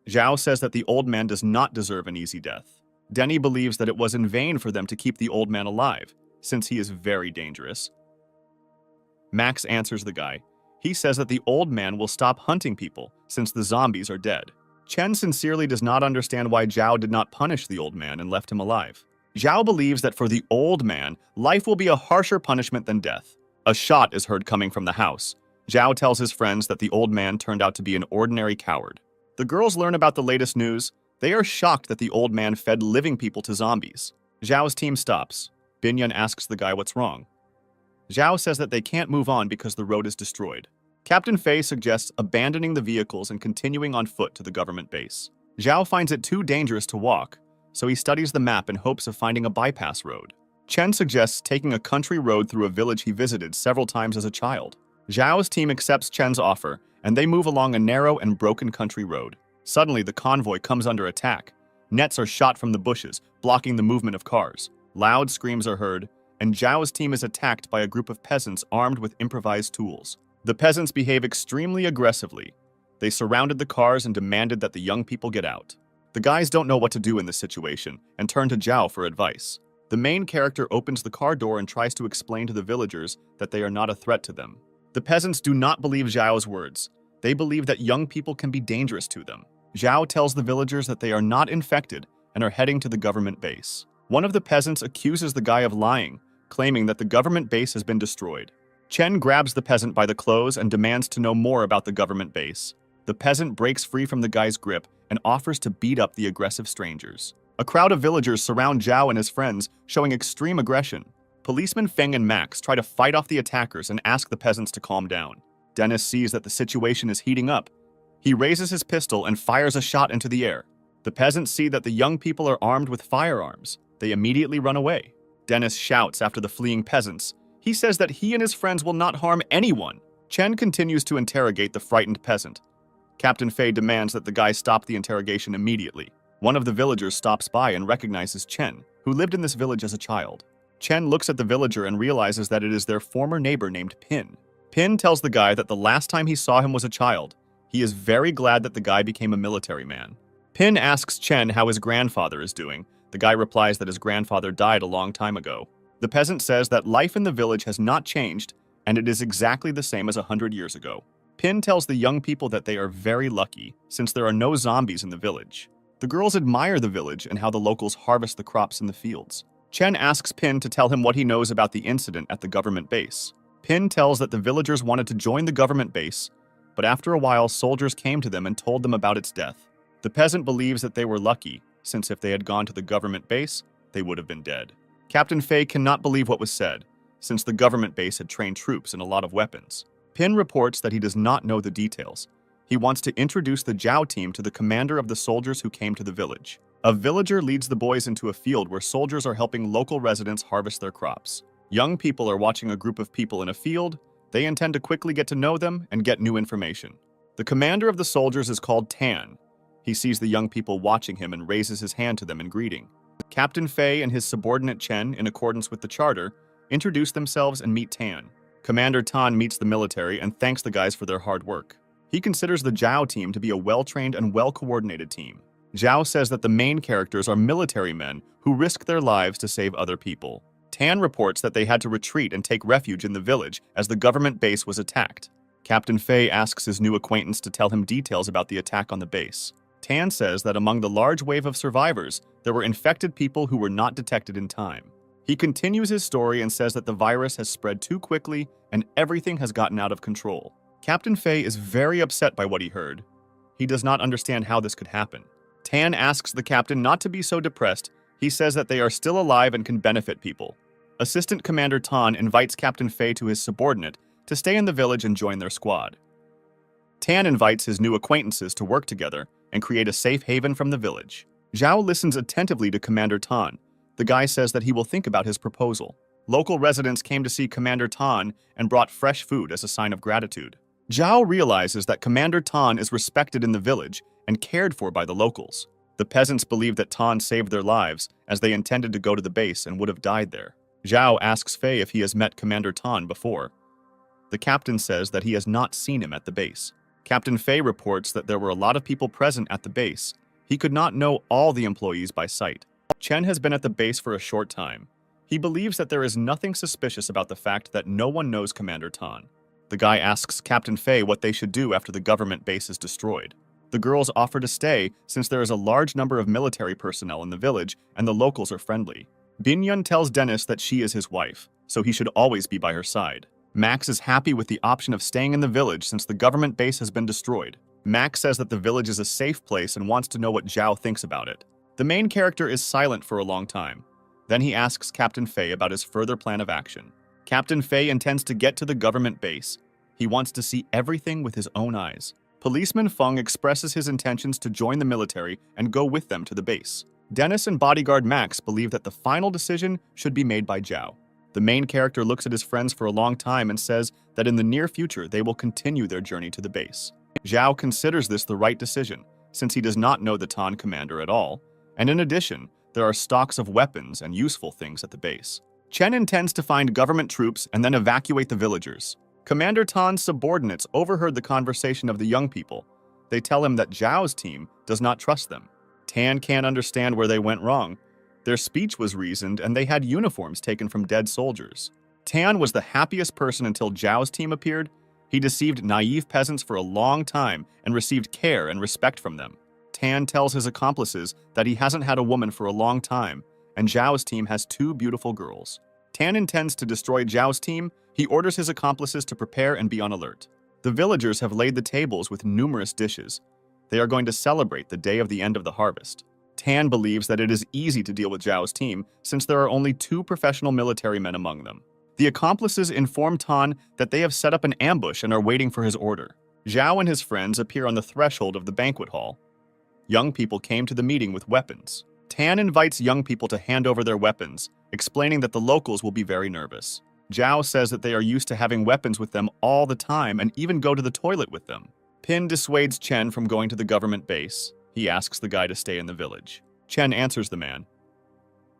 Zhao says that the old man does not deserve an easy death. Denny believes that it was in vain for them to keep the old man alive, since he is very dangerous. Max answers the guy. He says that the old man will stop hunting people since the zombies are dead. Chen sincerely does not understand why Zhao did not punish the old man and left him alive. Zhao believes that for the old man, life will be a harsher punishment than death. A shot is heard coming from the house. Zhao tells his friends that the old man turned out to be an ordinary coward. The girls learn about the latest news. They are shocked that the old man fed living people to zombies. Zhao's team stops. Binyan asks the guy what's wrong. Zhao says that they can't move on because the road is destroyed. Captain Fei suggests abandoning the vehicles and continuing on foot to the government base. Zhao finds it too dangerous to walk, so he studies the map in hopes of finding a bypass road. Chen suggests taking a country road through a village he visited several times as a child. Zhao's team accepts Chen's offer, and they move along a narrow and broken country road. Suddenly, the convoy comes under attack. Nets are shot from the bushes, blocking the movement of cars. Loud screams are heard, and Zhao's team is attacked by a group of peasants armed with improvised tools. The peasants behave extremely aggressively. They surrounded the cars and demanded that the young people get out. The guys don't know what to do in this situation and turn to Zhao for advice. The main character opens the car door and tries to explain to the villagers that they are not a threat to them. The peasants do not believe Zhao's words. They believe that young people can be dangerous to them. Zhao tells the villagers that they are not infected and are heading to the government base. One of the peasants accuses the guy of lying, claiming that the government base has been destroyed. Chen grabs the peasant by the clothes and demands to know more about the government base. The peasant breaks free from the guy's grip and offers to beat up the aggressive strangers. A crowd of villagers surround Zhao and his friends, showing extreme aggression. Policemen Feng and Max try to fight off the attackers and ask the peasants to calm down. Dennis sees that the situation is heating up. He raises his pistol and fires a shot into the air. The peasants see that the young people are armed with firearms. They immediately run away. Dennis shouts after the fleeing peasants. He says that he and his friends will not harm anyone. Chen continues to interrogate the frightened peasant. Captain Fei demands that the guy stop the interrogation immediately. One of the villagers stops by and recognizes Chen, who lived in this village as a child. Chen looks at the villager and realizes that it is their former neighbor named Pin. Pin tells the guy that the last time he saw him was a child. He is very glad that the guy became a military man. Pin asks Chen how his grandfather is doing. The guy replies that his grandfather died a long time ago. The peasant says that life in the village has not changed, and it is exactly the same as 100 years ago. Pin tells the young people that they are very lucky, since there are no zombies in the village. The girls admire the village and how the locals harvest the crops in the fields. Chen asks Pin to tell him what he knows about the incident at the government base. Pin tells that the villagers wanted to join the government base, but after a while soldiers came to them and told them about its death. The peasant believes that they were lucky, since if they had gone to the government base, they would have been dead. Captain Fei cannot believe what was said, since the government base had trained troops and a lot of weapons. Pin reports that he does not know the details. He wants to introduce the Zhao team to the commander of the soldiers who came to the village. A villager leads the boys into a field where soldiers are helping local residents harvest their crops. Young people are watching a group of people in a field. They intend to quickly get to know them and get new information. The commander of the soldiers is called Tan. He sees the young people watching him and raises his hand to them in greeting. Captain Fei and his subordinate Chen, in accordance with the charter, introduce themselves and meet Tan. Commander Tan meets the military and thanks the guys for their hard work. He considers the Zhao team to be a well-trained and well-coordinated team. Zhao says that the main characters are military men who risk their lives to save other people. Tan reports that they had to retreat and take refuge in the village as the government base was attacked. Captain Fei asks his new acquaintance to tell him details about the attack on the base. Tan says that among the large wave of survivors, there were infected people who were not detected in time. He continues his story and says that the virus has spread too quickly and everything has gotten out of control. Captain Fei is very upset by what he heard. He does not understand how this could happen. Tan asks the captain not to be so depressed. He says that they are still alive and can benefit people. Assistant Commander Tan invites Captain Fei to his subordinate to stay in the village and join their squad. Tan invites his new acquaintances to work together and create a safe haven from the village. Zhao listens attentively to Commander Tan. The guy says that he will think about his proposal. Local residents came to see Commander Tan and brought fresh food as a sign of gratitude. Zhao realizes that Commander Tan is respected in the village and cared for by the locals. The peasants believe that Tan saved their lives as they intended to go to the base and would have died there. Zhao asks Fei if he has met Commander Tan before. The captain says that he has not seen him at the base. Captain Fei reports that there were a lot of people present at the base. He could not know all the employees by sight. Chen has been at the base for a short time. He believes that there is nothing suspicious about the fact that no one knows Commander Tan. The guy asks Captain Fei what they should do after the government base is destroyed. The girls offer to stay since there is a large number of military personnel in the village and the locals are friendly. Binyun tells Dennis that she is his wife, so he should always be by her side. Max is happy with the option of staying in the village since the government base has been destroyed. Max says that the village is a safe place and wants to know what Zhao thinks about it. The main character is silent for a long time. Then he asks Captain Fei about his further plan of action. Captain Fei intends to get to the government base. He wants to see everything with his own eyes. Policeman Feng expresses his intentions to join the military and go with them to the base. Dennis and bodyguard Max believe that the final decision should be made by Zhao. The main character looks at his friends for a long time and says that in the near future they will continue their journey to the base. Zhao considers this the right decision, since he does not know the Tan commander at all, and in addition, there are stocks of weapons and useful things at the base. Chen intends to find government troops and then evacuate the villagers. Commander Tan's subordinates overheard the conversation of the young people. They tell him that Zhao's team does not trust them. Tan can't understand where they went wrong. Their speech was reasoned and they had uniforms taken from dead soldiers. Tan was the happiest person until Zhao's team appeared. He deceived naive peasants for a long time and received care and respect from them. Tan tells his accomplices that he hasn't had a woman for a long time, and Zhao's team has 2 beautiful girls. Tan intends to destroy Zhao's team. He orders his accomplices to prepare and be on alert. The villagers have laid the tables with numerous dishes. They are going to celebrate the day of the end of the harvest. Tan believes that it is easy to deal with Zhao's team since there are only 2 professional military men among them. The accomplices inform Tan that they have set up an ambush and are waiting for his order. Zhao and his friends appear on the threshold of the banquet hall. Young people came to the meeting with weapons. Tan invites young people to hand over their weapons, explaining that the locals will be very nervous. Zhao says that they are used to having weapons with them all the time and even go to the toilet with them. Pin dissuades Chen from going to the government base. He asks the guy to stay in the village. Chen answers the man.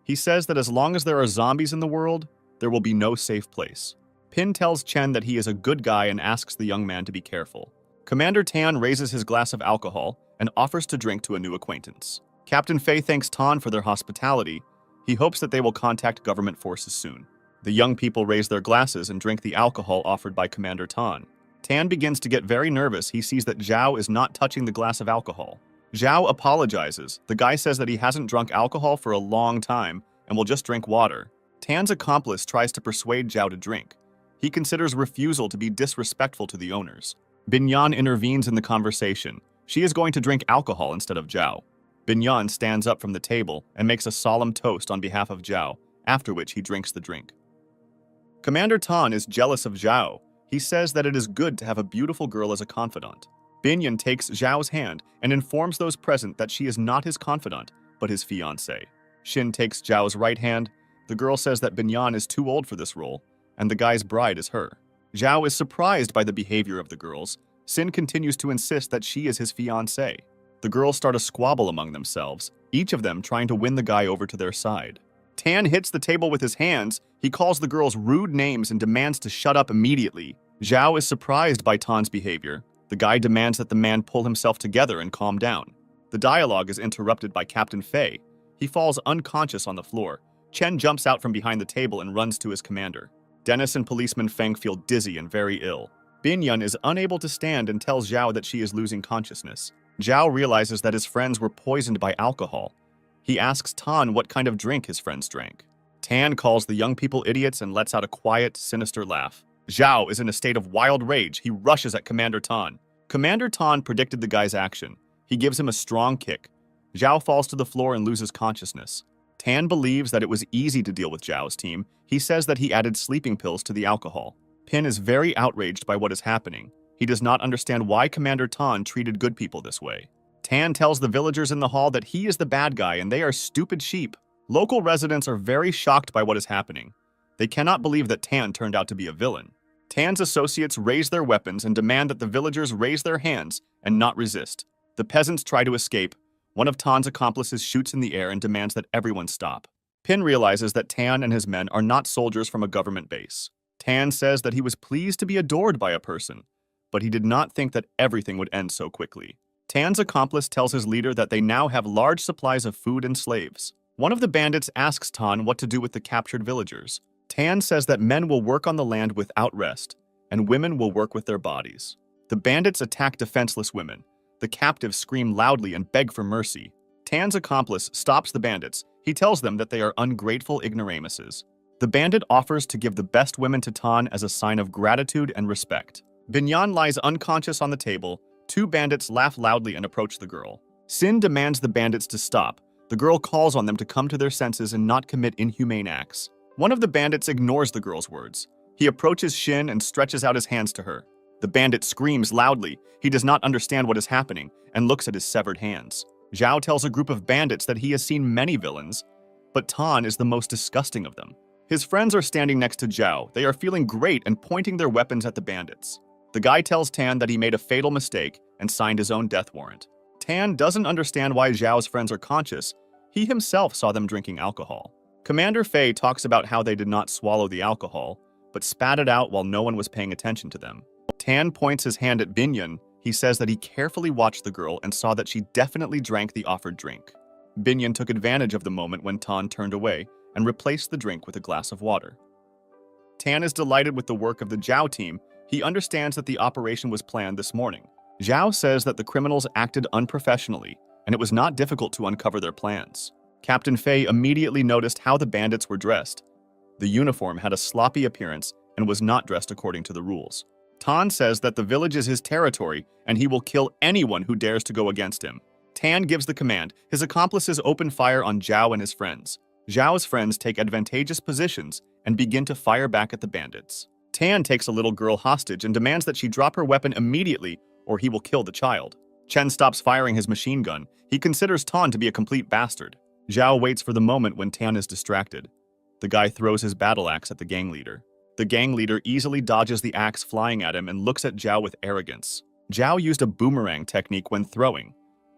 He says that as long as there are zombies in the world, there will be no safe place. Pin tells Chen that he is a good guy and asks the young man to be careful. Commander Tan raises his glass of alcohol and offers to drink to a new acquaintance. Captain Fei thanks Tan for their hospitality. He hopes that they will contact government forces soon. The young people raise their glasses and drink the alcohol offered by Commander Tan. Tan begins to get very nervous. He sees that Zhao is not touching the glass of alcohol. Zhao apologizes. The guy says that he hasn't drunk alcohol for a long time and will just drink water. Tan's accomplice tries to persuade Zhao to drink. He considers refusal to be disrespectful to the owners. Binyan intervenes in the conversation. She is going to drink alcohol instead of Zhao. Binyan stands up from the table and makes a solemn toast on behalf of Zhao, after which he drinks the drink. Commander Tan is jealous of Zhao. He says that it is good to have a beautiful girl as a confidant. Binyan takes Zhao's hand and informs those present that she is not his confidant, but his fiancée. Xin takes Zhao's right hand. The girl says that Binyan is too old for this role, and the guy's bride is her. Zhao is surprised by the behavior of the girls. Xin continues to insist that she is his fiancée. The girls start a squabble among themselves, each of them trying to win the guy over to their side. Tan hits the table with his hands. He calls the girls rude names and demands to shut up immediately. Zhao is surprised by Tan's behavior. The guy demands that the man pull himself together and calm down. The dialogue is interrupted by Captain Fei. He falls unconscious on the floor. Chen jumps out from behind the table and runs to his commander. Dennis and policeman Feng feel dizzy and very ill. Binyan is unable to stand and tells Zhao that she is losing consciousness. Zhao realizes that his friends were poisoned by alcohol. He asks Tan what kind of drink his friends drank. Tan calls the young people idiots and lets out a quiet, sinister laugh. Zhao is in a state of wild rage. He rushes at Commander Tan. Commander Tan predicted the guy's action. He gives him a strong kick. Zhao falls to the floor and loses consciousness. Tan believes that it was easy to deal with Zhao's team. He says that he added sleeping pills to the alcohol. Pin is very outraged by what is happening. He does not understand why Commander Tan treated good people this way. Tan tells the villagers in the hall that he is the bad guy and they are stupid sheep. Local residents are very shocked by what is happening. They cannot believe that Tan turned out to be a villain. Tan's associates raise their weapons and demand that the villagers raise their hands and not resist. The peasants try to escape. One of Tan's accomplices shoots in the air and demands that everyone stop. Pin realizes that Tan and his men are not soldiers from a government base. Tan says that he was pleased to be adored by a person, but he did not think that everything would end so quickly. Tan's accomplice tells his leader that they now have large supplies of food and slaves. One of the bandits asks Tan what to do with the captured villagers. Tan says that men will work on the land without rest, and women will work with their bodies. The bandits attack defenseless women. The captives scream loudly and beg for mercy. Tan's accomplice stops the bandits. He tells them that they are ungrateful ignoramuses. The bandit offers to give the best women to Tan as a sign of gratitude and respect. Binyan lies unconscious on the table. Two bandits laugh loudly and approach the girl. Sin demands the bandits to stop. The girl calls on them to come to their senses and not commit inhumane acts. One of the bandits ignores the girl's words. He approaches Shin and stretches out his hands to her. The bandit screams loudly. He does not understand what is happening and looks at his severed hands. Zhao tells a group of bandits that he has seen many villains, but Tan is the most disgusting of them. His friends are standing next to Zhao. They are feeling great and pointing their weapons at the bandits. The guy tells Tan that he made a fatal mistake and signed his own death warrant. Tan doesn't understand why Zhao's friends are conscious. He himself saw them drinking alcohol. Commander Fei talks about how they did not swallow the alcohol, but spat it out while no one was paying attention to them. Tan points his hand at Binyan. He says that he carefully watched the girl and saw that she definitely drank the offered drink. Binyan took advantage of the moment when Tan turned away and replaced the drink with a glass of water. Tan is delighted with the work of the Zhao team. He understands that the operation was planned this morning. Zhao says that the criminals acted unprofessionally, and it was not difficult to uncover their plans. Captain Fei immediately noticed how the bandits were dressed. The uniform had a sloppy appearance and was not dressed according to the rules. Tan says that the village is his territory and he will kill anyone who dares to go against him. Tan gives the command. His accomplices open fire on Zhao and his friends. Zhao's friends take advantageous positions and begin to fire back at the bandits. Tan takes a little girl hostage and demands that she drop her weapon immediately or he will kill the child. Chen stops firing his machine gun. He considers Tan to be a complete bastard. Zhao waits for the moment when Tan is distracted. The guy throws his battle axe at the gang leader. The gang leader easily dodges the axe flying at him and looks at Zhao with arrogance. Zhao used a boomerang technique when throwing.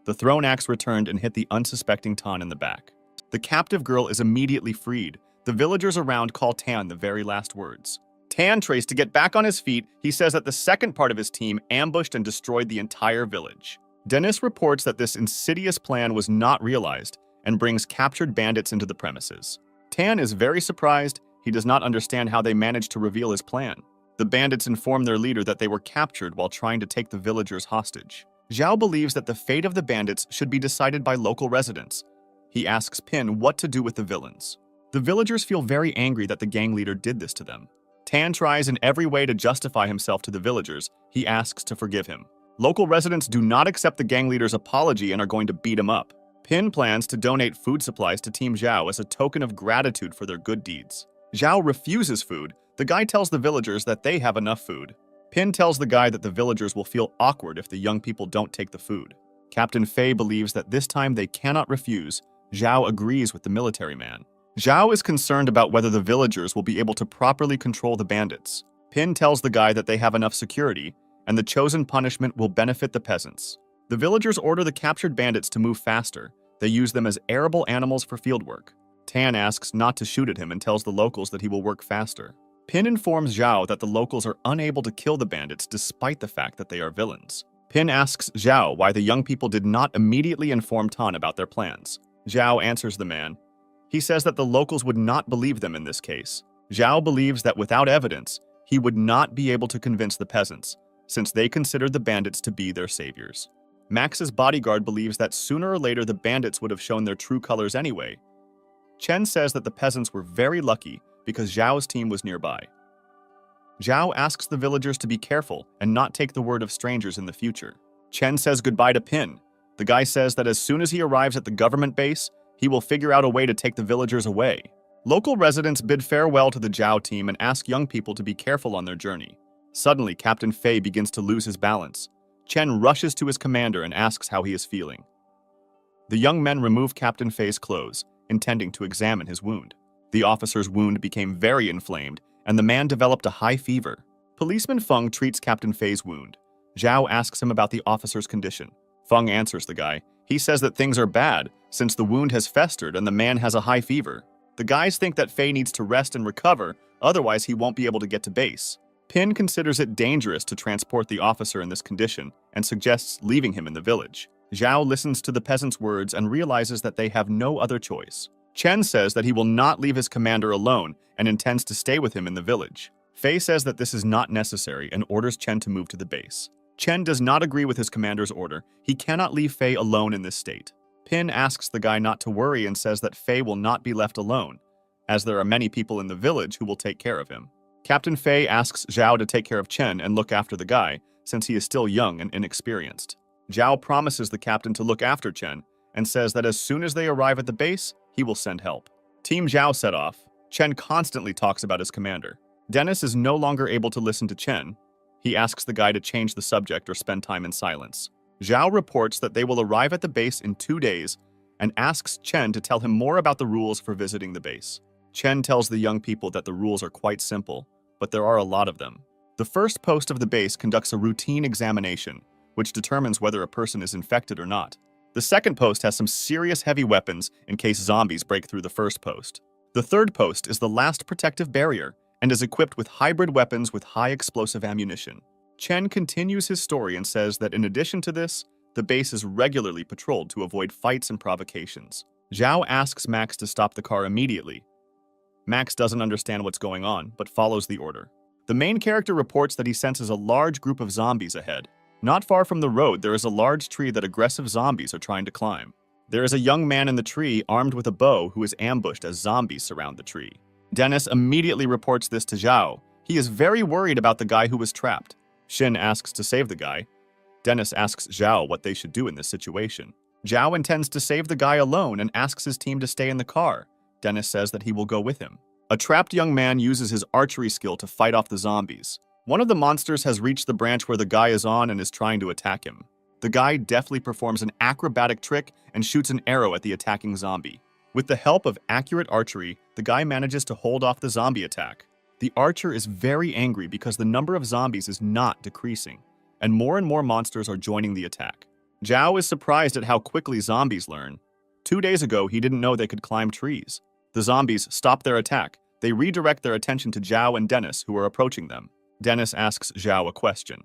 The thrown axe returned and hit the unsuspecting Tan in the back. The captive girl is immediately freed. The villagers around call Tan the very last words. Tan tries to get back on his feet. He says that the second part of his team ambushed and destroyed the entire village. Dennis reports that this insidious plan was not realized and brings captured bandits into the premises. Tan is very surprised. He does not understand how they managed to reveal his plan. The bandits inform their leader that they were captured while trying to take the villagers hostage. Zhao believes that the fate of the bandits should be decided by local residents. He asks Pin what to do with the villains. The villagers feel very angry that the gang leader did this to them. Tan tries in every way to justify himself to the villagers. He asks to forgive him. Local residents do not accept the gang leader's apology and are going to beat him up. Pin plans to donate food supplies to Team Zhao as a token of gratitude for their good deeds. Zhao refuses food. The guy tells the villagers that they have enough food. Pin tells the guy that the villagers will feel awkward if the young people don't take the food. Captain Fei believes that this time they cannot refuse. Zhao agrees with the military man. Zhao is concerned about whether the villagers will be able to properly control the bandits. Pin tells the guy that they have enough security, and the chosen punishment will benefit the peasants. The villagers order the captured bandits to move faster. They use them as arable animals for fieldwork. Tan asks not to shoot at him and tells the locals that he will work faster. Pin informs Zhao that the locals are unable to kill the bandits despite the fact that they are villains. Pin asks Zhao why the young people did not immediately inform Tan about their plans. Zhao answers the man. He says that the locals would not believe them in this case. Zhao believes that without evidence, he would not be able to convince the peasants, since they considered the bandits to be their saviors. Max's bodyguard believes that sooner or later the bandits would have shown their true colors anyway. Chen says that the peasants were very lucky because Zhao's team was nearby. Zhao asks the villagers to be careful and not take the word of strangers in the future. Chen says goodbye to Pin. The guy says that as soon as he arrives at the government base, he will figure out a way to take the villagers away. Local residents bid farewell to the Zhao team and ask young people to be careful on their journey. Suddenly, Captain Fei begins to lose his balance. Chen rushes to his commander and asks how he is feeling. The young men remove Captain Fei's clothes. intending to examine his wound. The officer's wound became very inflamed, and the man developed a high fever. Policeman Feng treats Captain Fei's wound. Zhao asks him about the officer's condition. Feng answers the guy. He says that things are bad, since the wound has festered and the man has a high fever. The guys think that Fei needs to rest and recover, otherwise he won't be able to get to base. Pin considers it dangerous to transport the officer in this condition and suggests leaving him in the village. Zhao listens to the peasants' words and realizes that they have no other choice. Chen says that he will not leave his commander alone and intends to stay with him in the village. Fei says that this is not necessary and orders Chen to move to the base. Chen does not agree with his commander's order. He cannot leave Fei alone in this state. Pin asks the guy not to worry and says that Fei will not be left alone, as there are many people in the village who will take care of him. Captain Fei asks Zhao to take care of Chen and look after the guy, since he is still young and inexperienced. Zhao promises the captain to look after Chen and says that as soon as they arrive at the base, he will send help. Team Zhao set off. Chen constantly talks about his commander. Dennis is no longer able to listen to Chen. He asks the guy to change the subject or spend time in silence. Zhao reports that they will arrive at the base in 2 days and asks Chen to tell him more about the rules for visiting the base. Chen tells the young people that the rules are quite simple, but there are a lot of them. The first post of the base conducts a routine examination, which determines whether a person is infected or not. The second post has some serious heavy weapons in case zombies break through the first post. The third post is the last protective barrier and is equipped with hybrid weapons with high explosive ammunition. Chen continues his story and says that in addition to this, the base is regularly patrolled to avoid fights and provocations. Zhao asks Max to stop the car immediately. Max doesn't understand what's going on, but follows the order. The main character reports that he senses a large group of zombies ahead. Not far from the road, there is a large tree that aggressive zombies are trying to climb. There is a young man in the tree armed with a bow who is ambushed as zombies surround the tree. Dennis immediately reports this to Zhao. He is very worried about the guy who was trapped. Xin asks to save the guy. Dennis asks Zhao what they should do in this situation. Zhao intends to save the guy alone and asks his team to stay in the car. Dennis says that he will go with him. A trapped young man uses his archery skill to fight off the zombies. One of the monsters has reached the branch where the guy is on and is trying to attack him. The guy deftly performs an acrobatic trick and shoots an arrow at the attacking zombie. With the help of accurate archery, the guy manages to hold off the zombie attack. The archer is very angry because the number of zombies is not decreasing, and more monsters are joining the attack. Zhao is surprised at how quickly zombies learn. 2 days ago, he didn't know they could climb trees. The zombies stop their attack. They redirect their attention to Zhao and Dennis, who are approaching them. Dennis asks Zhao a question.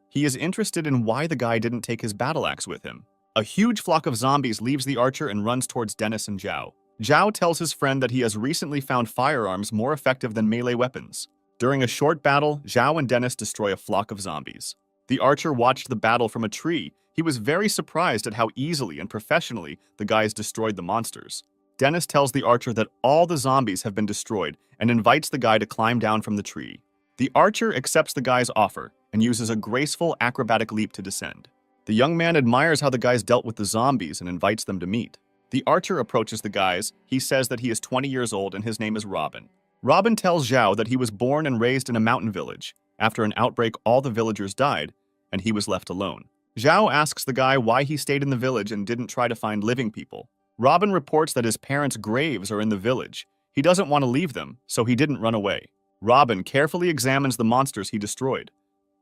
He is interested in why the guy didn't take his battle axe with him. A huge flock of zombies leaves the archer and runs towards Dennis and Zhao. Zhao tells his friend that he has recently found firearms more effective than melee weapons. During a short battle, Zhao and Dennis destroy a flock of zombies. The archer watched the battle from a tree. He was very surprised at how easily and professionally the guys destroyed the monsters. Dennis tells the archer that all the zombies have been destroyed and invites the guy to climb down from the tree. The archer accepts the guy's offer and uses a graceful acrobatic leap to descend. The young man admires how the guys dealt with the zombies and invites them to meet. The archer approaches the guys. He says that he is 20 years old and his name is Robin. Robin tells Zhao that he was born and raised in a mountain village. After an outbreak, all the villagers died, and he was left alone. Zhao asks the guy why he stayed in the village and didn't try to find living people. Robin reports that his parents' graves are in the village. He doesn't want to leave them, so he didn't run away. Robin carefully examines the monsters he destroyed.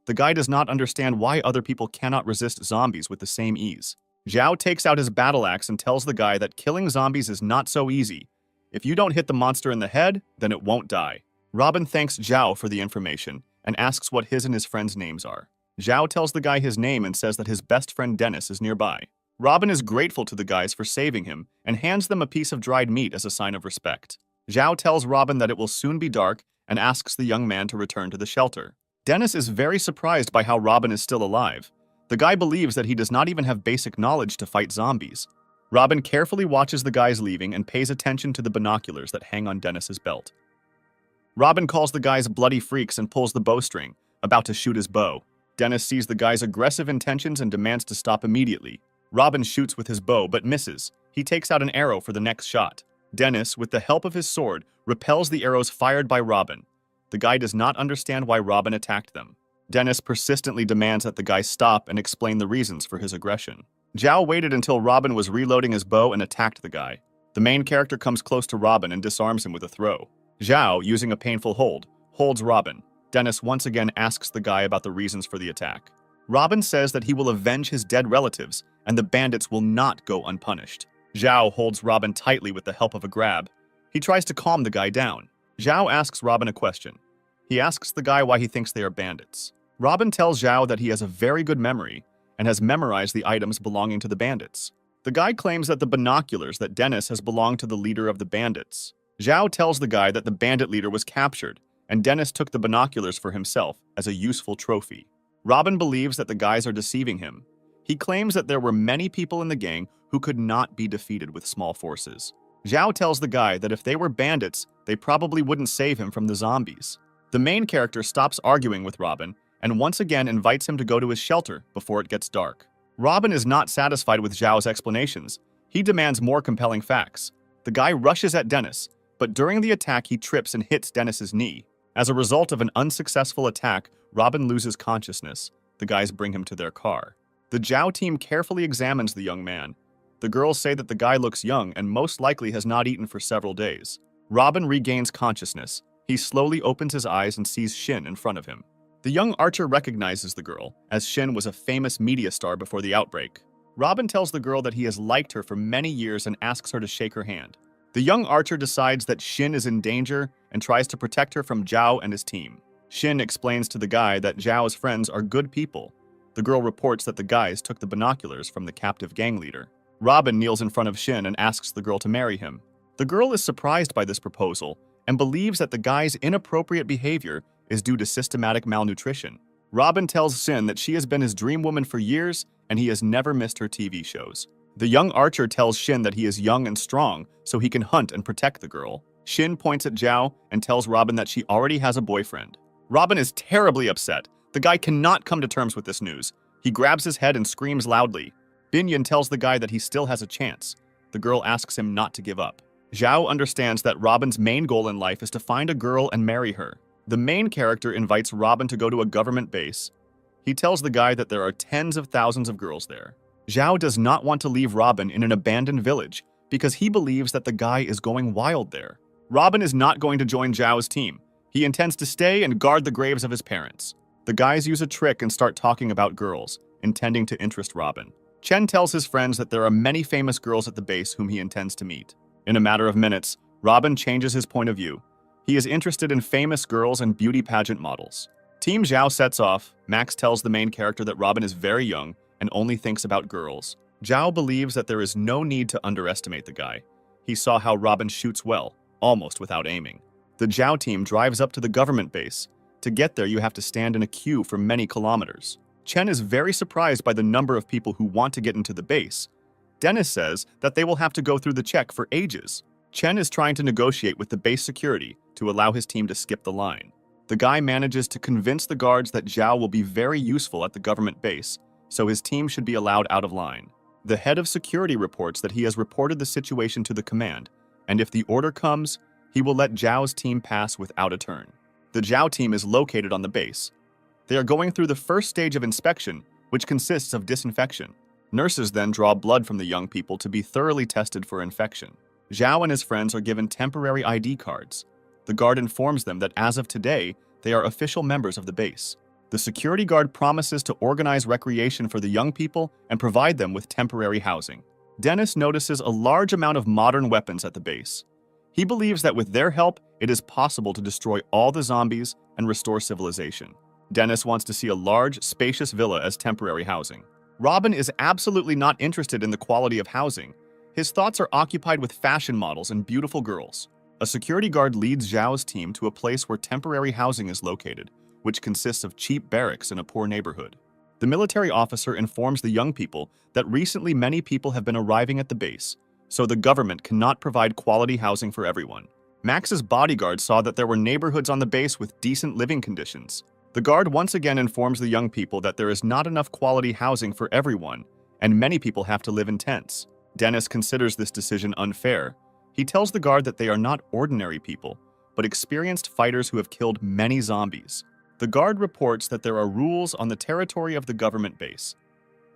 The guy does not understand why other people cannot resist zombies with the same ease. Zhao takes out his battle axe and tells the guy that killing zombies is not so easy. If you don't hit the monster in the head, then it won't die. Robin thanks Zhao for the information and asks what his and his friends' names are. Zhao tells the guy his name and says that his best friend Dennis is nearby. Robin is grateful to the guys for saving him and hands them a piece of dried meat as a sign of respect. Zhao tells Robin that it will soon be dark and asks the young man to return to the shelter. Dennis is very surprised by how Robin is still alive. The guy believes that he does not even have basic knowledge to fight zombies. Robin carefully watches the guys leaving and pays attention to the binoculars that hang on Dennis's belt. Robin calls the guys bloody freaks and pulls the bowstring, about to shoot his bow. Dennis sees the guy's aggressive intentions and demands to stop immediately. Robin shoots with his bow but misses. He takes out an arrow for the next shot. Dennis, with the help of his sword, repels the arrows fired by Robin. The guy does not understand why Robin attacked them. Dennis persistently demands that the guy stop and explain the reasons for his aggression. Zhao waited until Robin was reloading his bow and attacked the guy. The main character comes close to Robin and disarms him with a throw. Zhao, using a painful hold, holds Robin. Dennis once again asks the guy about the reasons for the attack. Robin says that he will avenge his dead relatives, and the bandits will not go unpunished. Zhao holds Robin tightly with the help of a grab. He tries to calm the guy down. Zhao asks Robin a question. He asks the guy why he thinks they are bandits. Robin tells Zhao that he has a very good memory and has memorized the items belonging to the bandits. The guy claims that the binoculars that Dennis has belonged to the leader of the bandits. Zhao tells the guy that the bandit leader was captured, and Dennis took the binoculars for himself as a useful trophy. Robin believes that the guys are deceiving him. He claims that there were many people in the gang who could not be defeated with small forces. Zhao tells the guy that if they were bandits, they probably wouldn't save him from the zombies. The main character stops arguing with Robin and once again invites him to go to his shelter before it gets dark. Robin is not satisfied with Zhao's explanations. He demands more compelling facts. The guy rushes at Dennis, but during the attack he trips and hits Dennis's knee. As a result of an unsuccessful attack, Robin loses consciousness. The guys bring him to their car. The Zhao team carefully examines the young man. The girls say that the guy looks young and most likely has not eaten for several days. Robin regains consciousness. He slowly opens his eyes and sees Shin in front of him. The young archer recognizes the girl, as Shin was a famous media star before the outbreak. Robin tells the girl that he has liked her for many years and asks her to shake her hand. The young archer decides that Shin is in danger and tries to protect her from Zhao and his team. Shin explains to the guy that Zhao's friends are good people. The girl reports that the guys took the binoculars from the captive gang leader. Robin kneels in front of Shin and asks the girl to marry him. The girl is surprised by this proposal and believes that the guy's inappropriate behavior is due to systematic malnutrition. Robin tells Shin that she has been his dream woman for years and he has never missed her TV shows. The young archer tells Shin that he is young and strong so he can hunt and protect the girl. Shin points at Zhao and tells Robin that she already has a boyfriend. Robin is terribly upset. The guy cannot come to terms with this news. He grabs his head and screams loudly. Binyan tells the guy that he still has a chance. The girl asks him not to give up. Zhao understands that Robin's main goal in life is to find a girl and marry her. The main character invites Robin to go to a government base. He tells the guy that there are tens of thousands of girls there. Zhao does not want to leave Robin in an abandoned village because he believes that the guy is going wild there. Robin is not going to join Zhao's team. He intends to stay and guard the graves of his parents. The guys use a trick and start talking about girls, intending to interest Robin. Chen tells his friends that there are many famous girls at the base whom he intends to meet. In a matter of minutes, Robin changes his point of view. He is interested in famous girls and beauty pageant models. Team Zhao sets off. Max tells the main character that Robin is very young and only thinks about girls. Zhao believes that there is no need to underestimate the guy. He saw how Robin shoots well, almost without aiming. The Zhao team drives up to the government base. To get there, you have to stand in a queue for many kilometers. Chen is very surprised by the number of people who want to get into the base. Dennis says that they will have to go through the check for ages. Chen is trying to negotiate with the base security to allow his team to skip the line. The guy manages to convince the guards that Zhao will be very useful at the government base, so his team should be allowed out of line. The head of security reports that he has reported the situation to the command, and if the order comes, he will let Zhao's team pass without a turn. The Zhao team is located on the base. They are going through the first stage of inspection, which consists of disinfection. Nurses then draw blood from the young people to be thoroughly tested for infection. Zhao and his friends are given temporary ID cards. The guard informs them that as of today, they are official members of the base. The security guard promises to organize recreation for the young people and provide them with temporary housing. Dennis notices a large amount of modern weapons at the base. He believes that with their help, it is possible to destroy all the zombies and restore civilization. Dennis wants to see a large, spacious villa as temporary housing. Robin is absolutely not interested in the quality of housing. His thoughts are occupied with fashion models and beautiful girls. A security guard leads Zhao's team to a place where temporary housing is located, which consists of cheap barracks in a poor neighborhood. The military officer informs the young people that recently many people have been arriving at the base, so the government cannot provide quality housing for everyone. Max's bodyguard saw that there were neighborhoods on the base with decent living conditions. The guard once again informs the young people that there is not enough quality housing for everyone, and many people have to live in tents. Dennis considers this decision unfair. He tells the guard that they are not ordinary people, but experienced fighters who have killed many zombies. The guard reports that there are rules on the territory of the government base,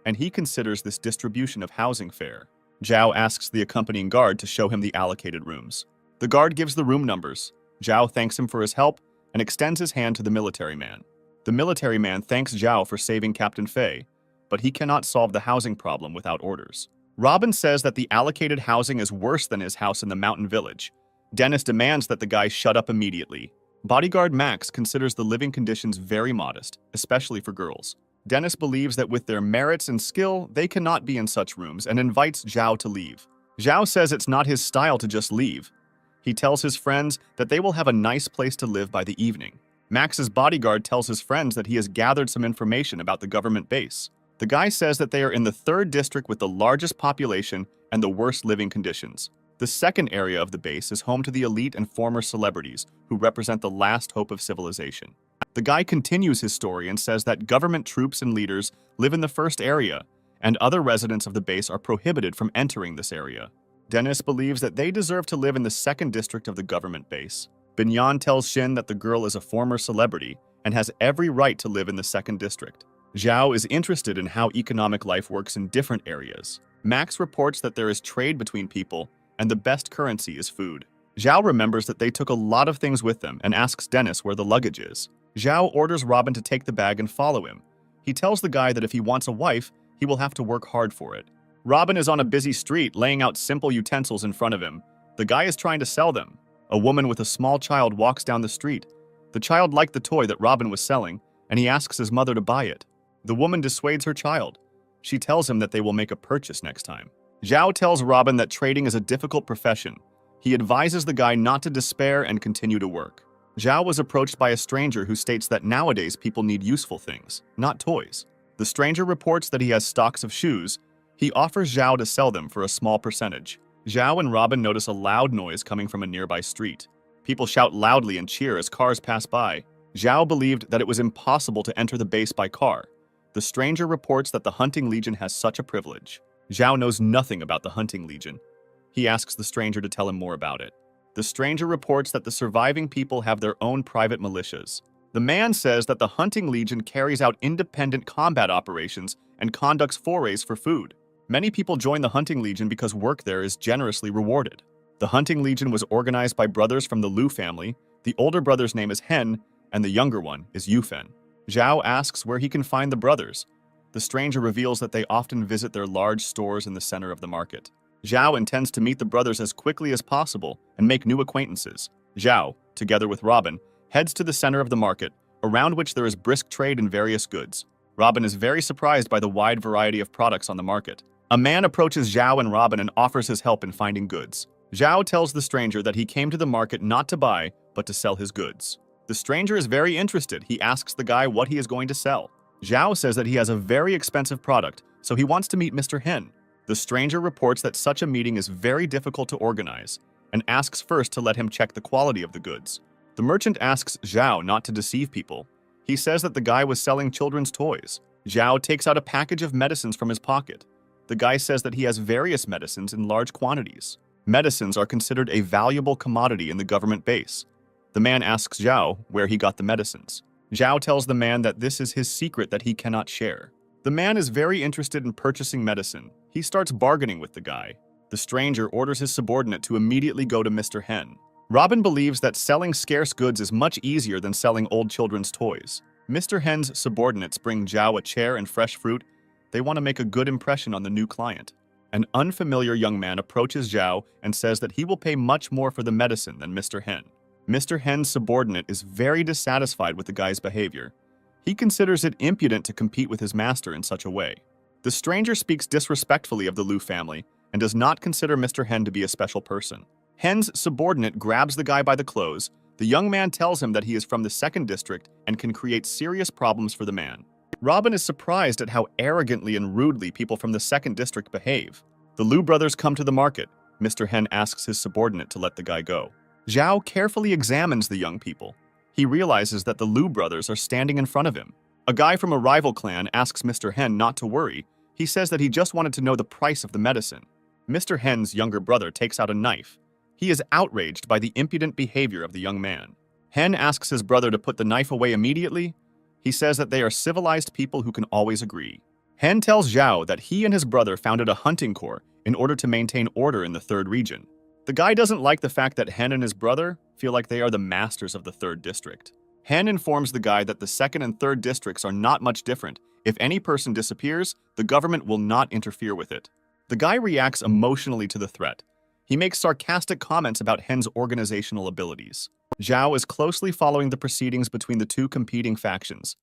and he considers this distribution of housing fair. Zhao asks the accompanying guard to show him the allocated rooms. The guard gives the room numbers. Zhao thanks him for his help and extends his hand to the military man. The military man thanks Zhao for saving Captain Fei, but he cannot solve the housing problem without orders. Robin says that the allocated housing is worse than his house in the mountain village. Dennis demands that the guy shut up immediately. Bodyguard Max considers the living conditions very modest, especially for girls. Dennis believes that with their merits and skill, they cannot be in such rooms and invites Zhao to leave. Zhao says it's not his style to just leave. He tells his friends that they will have a nice place to live by the evening. Max's bodyguard tells his friends that he has gathered some information about the government base. The guy says that they are in the 3rd district with the largest population and the worst living conditions. The 2nd area of the base is home to the elite and former celebrities who represent the last hope of civilization. The guy continues his story and says that government troops and leaders live in the 1st area, and other residents of the base are prohibited from entering this area. Dennis believes that they deserve to live in the 2nd district of the government base. Binyan tells Shin that the girl is a former celebrity and has every right to live in the 2nd district. Zhao is interested in how economic life works in different areas. Max reports that there is trade between people and the best currency is food. Zhao remembers that they took a lot of things with them and asks Dennis where the luggage is. Zhao orders Robin to take the bag and follow him. He tells the guy that if he wants a wife, he will have to work hard for it. Robin is on a busy street laying out simple utensils in front of him. The guy is trying to sell them. A woman with a small child walks down the street. The child liked the toy that Robin was selling, and he asks his mother to buy it. The woman dissuades her child. She tells him that they will make a purchase next time. Zhao tells Robin that trading is a difficult profession. He advises the guy not to despair and continue to work. Zhao was approached by a stranger who states that nowadays people need useful things, not toys. The stranger reports that he has stocks of shoes. He offers Zhao to sell them for a small percentage. Zhao and Robin notice a loud noise coming from a nearby street. People shout loudly and cheer as cars pass by. Zhao believed that it was impossible to enter the base by car. The stranger reports that the Hunting Legion has such a privilege. Zhao knows nothing about the Hunting Legion. He asks the stranger to tell him more about it. The stranger reports that the surviving people have their own private militias. The man says that the Hunting Legion carries out independent combat operations and conducts forays for food. Many people join the Hunting Legion because work there is generously rewarded. The Hunting Legion was organized by brothers from the Liu family. The older brother's name is Hen, and the younger one is Yufen. Zhao asks where he can find the brothers. The stranger reveals that they often visit their large stores in the center of the market. Zhao intends to meet the brothers as quickly as possible and make new acquaintances. Zhao, together with Robin, heads to the center of the market, around which there is brisk trade in various goods. Robin is very surprised by the wide variety of products on the market. A man approaches Zhao and Robin and offers his help in finding goods. Zhao tells the stranger that he came to the market not to buy, but to sell his goods. The stranger is very interested. He asks the guy what he is going to sell. Zhao says that he has a very expensive product, so he wants to meet Mr. Hen. The stranger reports that such a meeting is very difficult to organize, and asks first to let him check the quality of the goods. The merchant asks Zhao not to deceive people. He says that the guy was selling children's toys. Zhao takes out a package of medicines from his pocket. The guy says that he has various medicines in large quantities. Medicines are considered a valuable commodity in the government base. The man asks Zhao where he got the medicines. Zhao tells the man that this is his secret that he cannot share. The man is very interested in purchasing medicine. He starts bargaining with the guy. The stranger orders his subordinate to immediately go to Mr. Hen. Robin believes that selling scarce goods is much easier than selling old children's toys. Mr. Hen's subordinates bring Zhao a chair and fresh fruit. They want to make a good impression on the new client. An unfamiliar young man approaches Zhao and says that he will pay much more for the medicine than Mr. Hen. Mr. Hen's subordinate is very dissatisfied with the guy's behavior. He considers it impudent to compete with his master in such a way. The stranger speaks disrespectfully of the Liu family and does not consider Mr. Hen to be a special person. Hen's subordinate grabs the guy by the clothes. The young man tells him that he is from the 2nd district and can create serious problems for the man. Robin is surprised at how arrogantly and rudely people from the 2nd district behave. The Liu brothers come to the market. Mr. Hen asks his subordinate to let the guy go. Zhao carefully examines the young people. He realizes that the Liu brothers are standing in front of him. A guy from a rival clan asks Mr. Hen not to worry. He says that he just wanted to know the price of the medicine. Mr. Hen's younger brother takes out a knife. He is outraged by the impudent behavior of the young man. Hen asks his brother to put the knife away immediately. He says that they are civilized people who can always agree. Hen tells Zhao that he and his brother founded a hunting corps in order to maintain order in the third region. The guy doesn't like the fact that Hen and his brother feel like they are the masters of the third district. Hen informs the guy that the second and third districts are not much different. If any person disappears, the government will not interfere with it. The guy reacts emotionally to the threat. He makes sarcastic comments about Hen's organizational abilities. Zhao is closely following the proceedings between the two competing factions.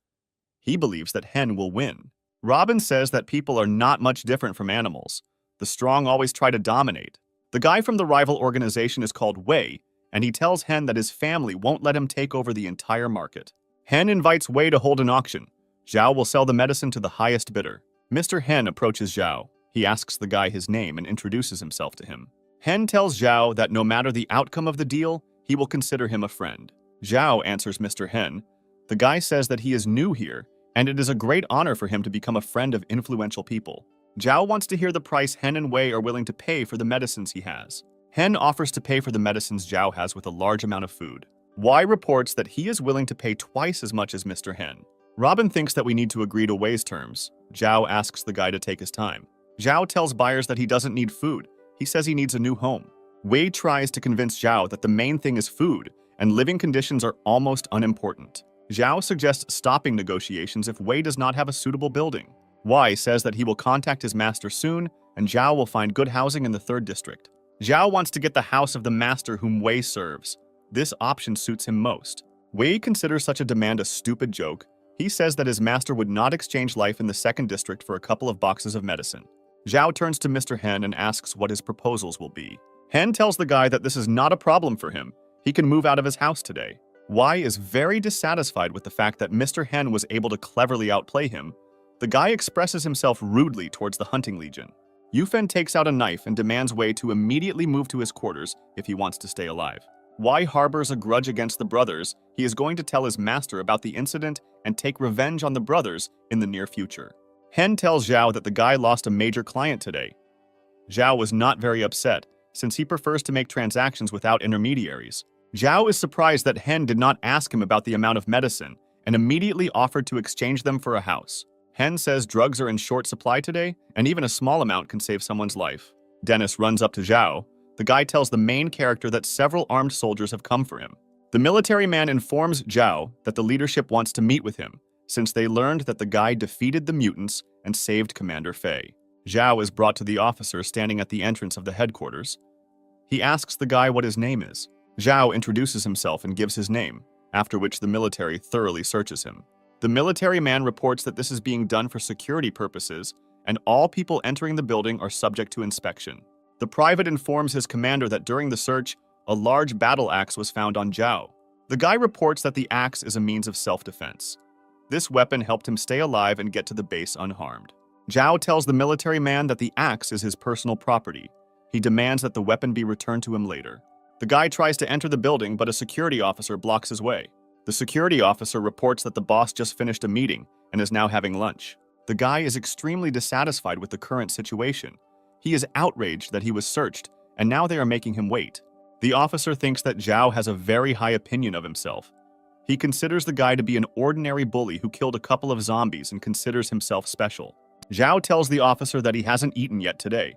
He believes that Hen will win. Robin says that people are not much different from animals. The strong always try to dominate. The guy from the rival organization is called Wei, and he tells Hen that his family won't let him take over the entire market. Hen invites Wei to hold an auction. Zhao will sell the medicine to the highest bidder. Mr. Hen approaches Zhao. He asks the guy his name and introduces himself to him. Hen tells Zhao that no matter the outcome of the deal, he will consider him a friend. Zhao answers Mr. Hen. The guy says that he is new here, and it is a great honor for him to become a friend of influential people. Zhao wants to hear the price Hen and Wei are willing to pay for the medicines he has. Hen offers to pay for the medicines Zhao has with a large amount of food. Wei reports that he is willing to pay twice as much as Mr. Hen. Robin thinks that we need to agree to Wei's terms. Zhao asks the guy to take his time. Zhao tells buyers that he doesn't need food. He says he needs a new home. Wei tries to convince Zhao that the main thing is food, and living conditions are almost unimportant. Zhao suggests stopping negotiations if Wei does not have a suitable building. Wei says that he will contact his master soon, and Zhao will find good housing in the third district. Zhao wants to get the house of the master whom Wei serves. This option suits him most. Wei considers such a demand a stupid joke. He says that his master would not exchange life in the second district for a couple of boxes of medicine. Zhao turns to Mr. Hen and asks what his proposals will be. Hen tells the guy that this is not a problem for him. He can move out of his house today. Wei is very dissatisfied with the fact that Mr. Hen was able to cleverly outplay him. The guy expresses himself rudely towards the hunting legion. Yufen takes out a knife and demands Wei to immediately move to his quarters if he wants to stay alive. Wei harbors a grudge against the brothers. He is going to tell his master about the incident and take revenge on the brothers in the near future. Hen tells Zhao that the guy lost a major client today. Zhao was not very upset, since he prefers to make transactions without intermediaries. Zhao is surprised that Hen did not ask him about the amount of medicine and immediately offered to exchange them for a house. Hen says drugs are in short supply today, and even a small amount can save someone's life. Dennis runs up to Zhao. The guy tells the main character that several armed soldiers have come for him. The military man informs Zhao that the leadership wants to meet with him, since they learned that the guy defeated the mutants and saved Commander Fei. Zhao is brought to the officer standing at the entrance of the headquarters. He asks the guy what his name is. Zhao introduces himself and gives his name, after which the military thoroughly searches him. The military man reports that this is being done for security purposes, and all people entering the building are subject to inspection. The private informs his commander that during the search, a large battle axe was found on Zhao. The guy reports that the axe is a means of self-defense. This weapon helped him stay alive and get to the base unharmed. Zhao tells the military man that the axe is his personal property. He demands that the weapon be returned to him later. The guy tries to enter the building, but a security officer blocks his way. The security officer reports that the boss just finished a meeting and is now having lunch. The guy is extremely dissatisfied with the current situation. He is outraged that he was searched, and now they are making him wait. The officer thinks that Zhao has a very high opinion of himself. He considers the guy to be an ordinary bully who killed a couple of zombies and considers himself special. Zhao tells the officer that he hasn't eaten yet today.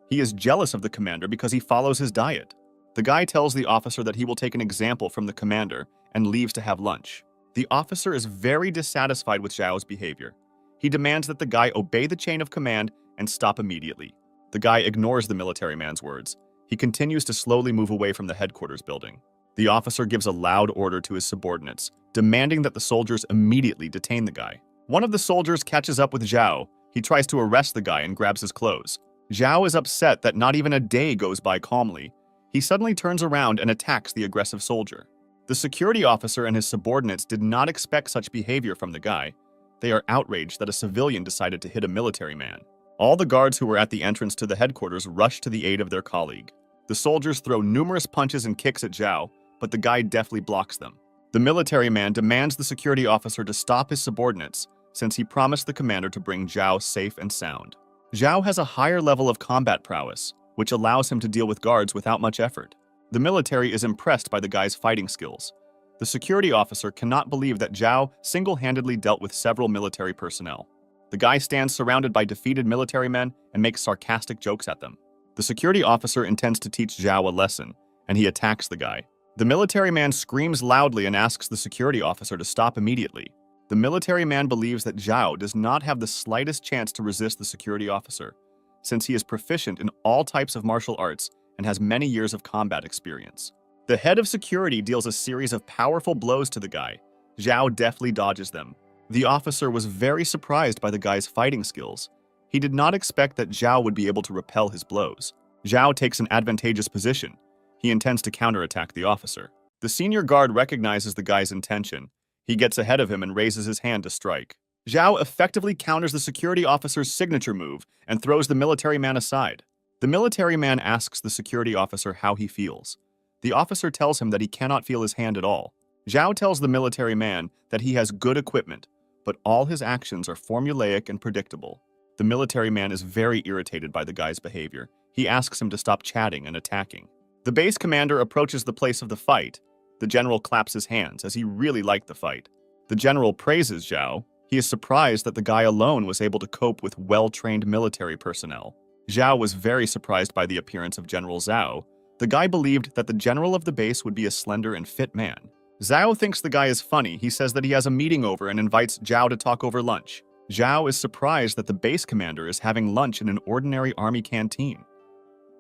He is jealous of the commander because he follows his diet. The guy tells the officer that he will take an example from the commander and leaves to have lunch. The officer is very dissatisfied with Zhao's behavior. He demands that the guy obey the chain of command and stop immediately. The guy ignores the military man's words. He continues to slowly move away from the headquarters building. The officer gives a loud order to his subordinates, demanding that the soldiers immediately detain the guy. One of the soldiers catches up with Zhao. He tries to arrest the guy and grabs his clothes. Zhao is upset that not even a day goes by calmly. He suddenly turns around and attacks the aggressive soldier. The security officer and his subordinates did not expect such behavior from the guy. They are outraged that a civilian decided to hit a military man. All the guards who were at the entrance to the headquarters rush to the aid of their colleague. The soldiers throw numerous punches and kicks at Zhao, but the guy deftly blocks them. The military man demands the security officer to stop his subordinates, since he promised the commander to bring Zhao safe and sound. Zhao has a higher level of combat prowess, which allows him to deal with guards without much effort. The military is impressed by the guy's fighting skills. The security officer cannot believe that Zhao single-handedly dealt with several military personnel. The guy stands surrounded by defeated military men and makes sarcastic jokes at them. The security officer intends to teach Zhao a lesson, and he attacks the guy. The military man screams loudly and asks the security officer to stop immediately. The military man believes that Zhao does not have the slightest chance to resist the security officer, since he is proficient in all types of martial arts and has many years of combat experience. The head of security deals a series of powerful blows to the guy. Zhao deftly dodges them. The officer was very surprised by the guy's fighting skills. He did not expect that Zhao would be able to repel his blows. Zhao takes an advantageous position. He intends to counterattack the officer. The senior guard recognizes the guy's intention. He gets ahead of him and raises his hand to strike. Zhao effectively counters the security officer's signature move and throws the military man aside. The military man asks the security officer how he feels. The officer tells him that he cannot feel his hand at all. Zhao tells the military man that he has good equipment, but all his actions are formulaic and predictable. The military man is very irritated by the guy's behavior. He asks him to stop chatting and attacking. The base commander approaches the place of the fight. The general claps his hands as he really liked the fight. The general praises Zhao. He is surprised that the guy alone was able to cope with well-trained military personnel. Zhao was very surprised by the appearance of General Zhao. The guy believed that the general of the base would be a slender and fit man. Zhao thinks the guy is funny. He says that he has a meeting over and invites Zhao to talk over lunch. Zhao is surprised that the base commander is having lunch in an ordinary army canteen.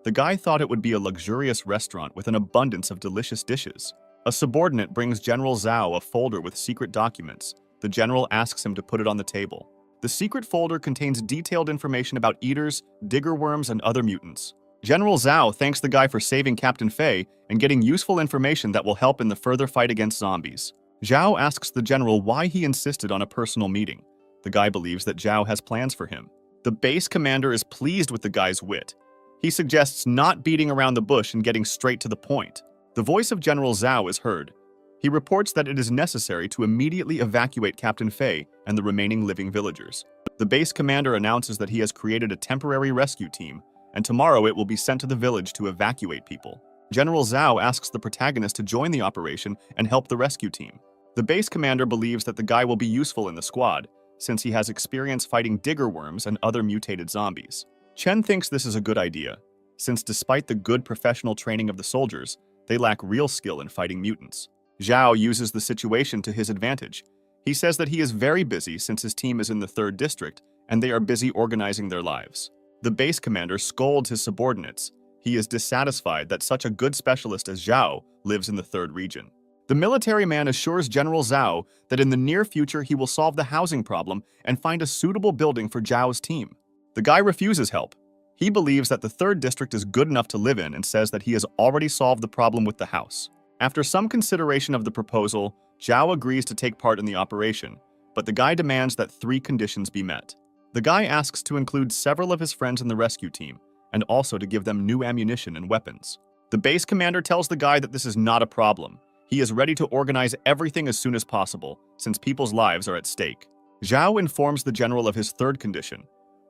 The guy thought it would be a luxurious restaurant with an abundance of delicious dishes. A subordinate brings General Zhao a folder with secret documents. The general asks him to put it on the table. The secret folder contains detailed information about eaters, digger worms, and other mutants. General Zhao thanks the guy for saving Captain Fei and getting useful information that will help in the further fight against zombies. Zhao asks the general why he insisted on a personal meeting. The guy believes that Zhao has plans for him. The base commander is pleased with the guy's wit. He suggests not beating around the bush and getting straight to the point. The voice of General Zhao is heard. He reports that it is necessary to immediately evacuate Captain Fei and the remaining living villagers. The base commander announces that he has created a temporary rescue team, and tomorrow it will be sent to the village to evacuate people. General Zhao asks the protagonist to join the operation and help the rescue team. The base commander believes that the guy will be useful in the squad, since he has experience fighting digger worms and other mutated zombies. Chen thinks this is a good idea, since despite the good professional training of the soldiers, they lack real skill in fighting mutants. Zhao uses the situation to his advantage. He says that he is very busy since his team is in the 3rd district and they are busy organizing their lives. The base commander scolds his subordinates. He is dissatisfied that such a good specialist as Zhao lives in the 3rd region. The military man assures General Zhao that in the near future he will solve the housing problem and find a suitable building for Zhao's team. The guy refuses help. He believes that the 3rd district is good enough to live in and says that he has already solved the problem with the house. After some consideration of the proposal, Zhao agrees to take part in the operation, but the guy demands that 3 conditions be met. The guy asks to include several of his friends in the rescue team, and also to give them new ammunition and weapons. The base commander tells the guy that this is not a problem. He is ready to organize everything as soon as possible, since people's lives are at stake. Zhao informs the general of his 3rd condition,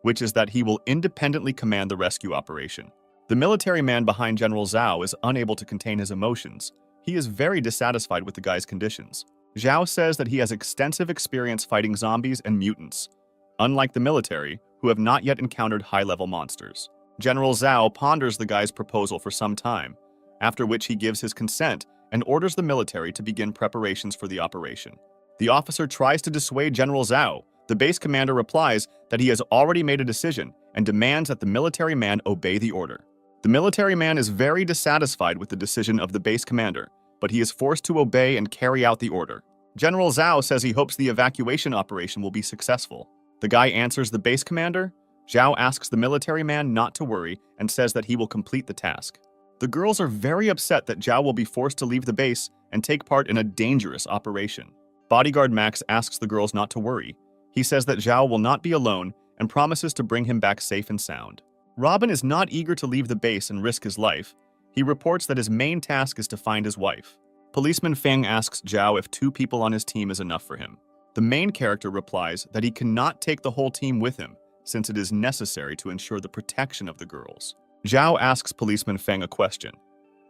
which is that he will independently command the rescue operation. The military man behind General Zhao is unable to contain his emotions. He is very dissatisfied with the guy's conditions. Zhao says that he has extensive experience fighting zombies and mutants, unlike the military, who have not yet encountered high-level monsters. General Zhao ponders the guy's proposal for some time, after which he gives his consent and orders the military to begin preparations for the operation. The officer tries to dissuade General Zhao. The base commander replies that he has already made a decision and demands that the military man obey the order. The military man is very dissatisfied with the decision of the base commander, but he is forced to obey and carry out the order. General Zhao says he hopes the evacuation operation will be successful. The guy answers the base commander. Zhao asks the military man not to worry and says that he will complete the task. The girls are very upset that Zhao will be forced to leave the base and take part in a dangerous operation. Bodyguard Max asks the girls not to worry. He says that Zhao will not be alone and promises to bring him back safe and sound. Robin is not eager to leave the base and risk his life. He reports that his main task is to find his wife. Policeman Feng asks Zhao if 2 people on his team is enough for him. The main character replies that he cannot take the whole team with him, since it is necessary to ensure the protection of the girls. Zhao asks Policeman Feng a question.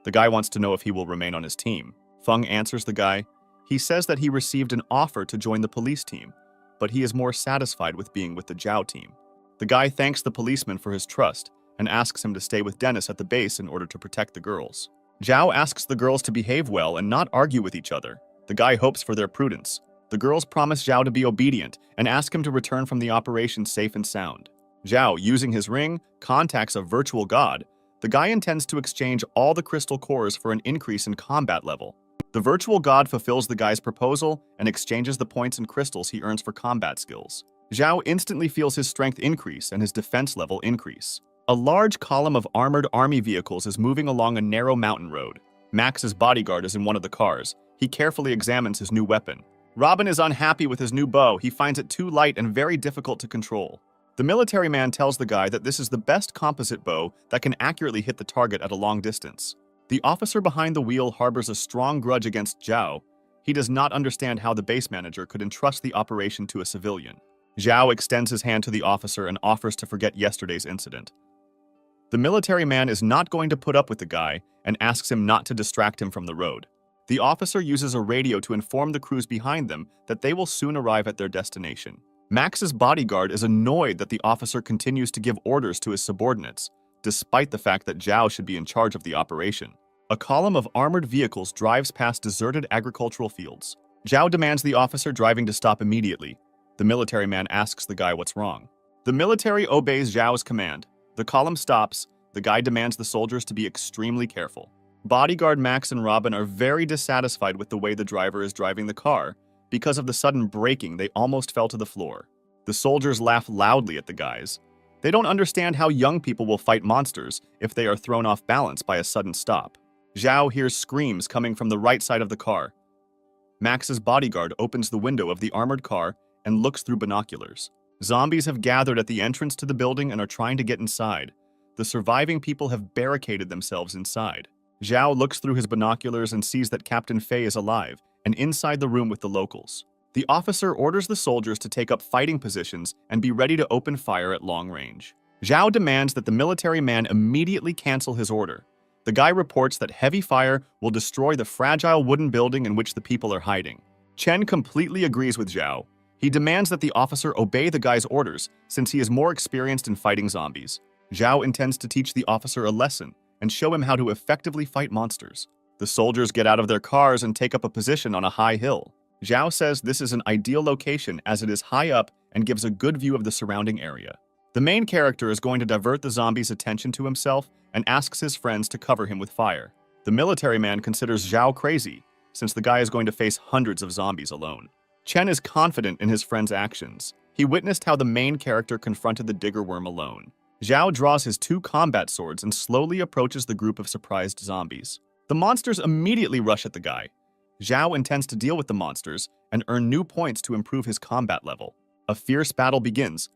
The guy wants to know if he will remain on his team. Feng answers the guy. He says that he received an offer to join the police team, but he is more satisfied with being with the Zhao team. The guy thanks the policeman for his trust and asks him to stay with Dennis at the base in order to protect the girls. Zhao asks the girls to behave well and not argue with each other. The guy hopes for their prudence. The girls promise Zhao to be obedient and ask him to return from the operation safe and sound. Zhao, using his ring, contacts a virtual god. The guy intends to exchange all the crystal cores for an increase in combat level. The virtual god fulfills the guy's proposal and exchanges the points and crystals he earns for combat skills. Zhao instantly feels his strength increase and his defense level increase. A large column of armored army vehicles is moving along a narrow mountain road. Max's bodyguard is in one of the cars. He carefully examines his new weapon. Robin is unhappy with his new bow. He finds it too light and very difficult to control. The military man tells the guy that this is the best composite bow that can accurately hit the target at a long distance. The officer behind the wheel harbors a strong grudge against Zhao. He does not understand how the base manager could entrust the operation to a civilian. Zhao extends his hand to the officer and offers to forget yesterday's incident. The military man is not going to put up with the guy and asks him not to distract him from the road. The officer uses a radio to inform the crews behind them that they will soon arrive at their destination. Max's bodyguard is annoyed that the officer continues to give orders to his subordinates, despite the fact that Zhao should be in charge of the operation. A column of armored vehicles drives past deserted agricultural fields. Zhao demands the officer driving to stop immediately. The military man asks the guy what's wrong. The military obeys Zhao's command. The column stops. The guy demands the soldiers to be extremely careful. Bodyguard Max and Robin are very dissatisfied with the way the driver is driving the car. Because of the sudden braking, they almost fell to the floor. The soldiers laugh loudly at the guys. They don't understand how young people will fight monsters if they are thrown off balance by a sudden stop. Zhao hears screams coming from the right side of the car. Max's bodyguard opens the window of the armored car and looks through binoculars. Zombies have gathered at the entrance to the building and are trying to get inside. The surviving people have barricaded themselves inside. Zhao looks through his binoculars and sees that Captain Fei is alive and inside the room with the locals. The officer orders the soldiers to take up fighting positions and be ready to open fire at long range. Zhao demands that the military man immediately cancel his order. The guy reports that heavy fire will destroy the fragile wooden building in which the people are hiding. Chen completely agrees with Zhao. He demands that the officer obey the guy's orders since he is more experienced in fighting zombies. Zhao intends to teach the officer a lesson and show him how to effectively fight monsters. The soldiers get out of their cars and take up a position on a high hill. Zhao says this is an ideal location as it is high up and gives a good view of the surrounding area. The main character is going to divert the zombies' attention to himself and asks his friends to cover him with fire. The military man considers Zhao crazy since the guy is going to face hundreds of zombies alone. Chen is confident in his friend's actions. He witnessed how the main character confronted the digger worm alone. Zhao draws his two combat swords and slowly approaches the group of surprised zombies. The monsters immediately rush at the guy. Zhao intends to deal with the monsters and earn new points to improve his combat level. A fierce battle begins.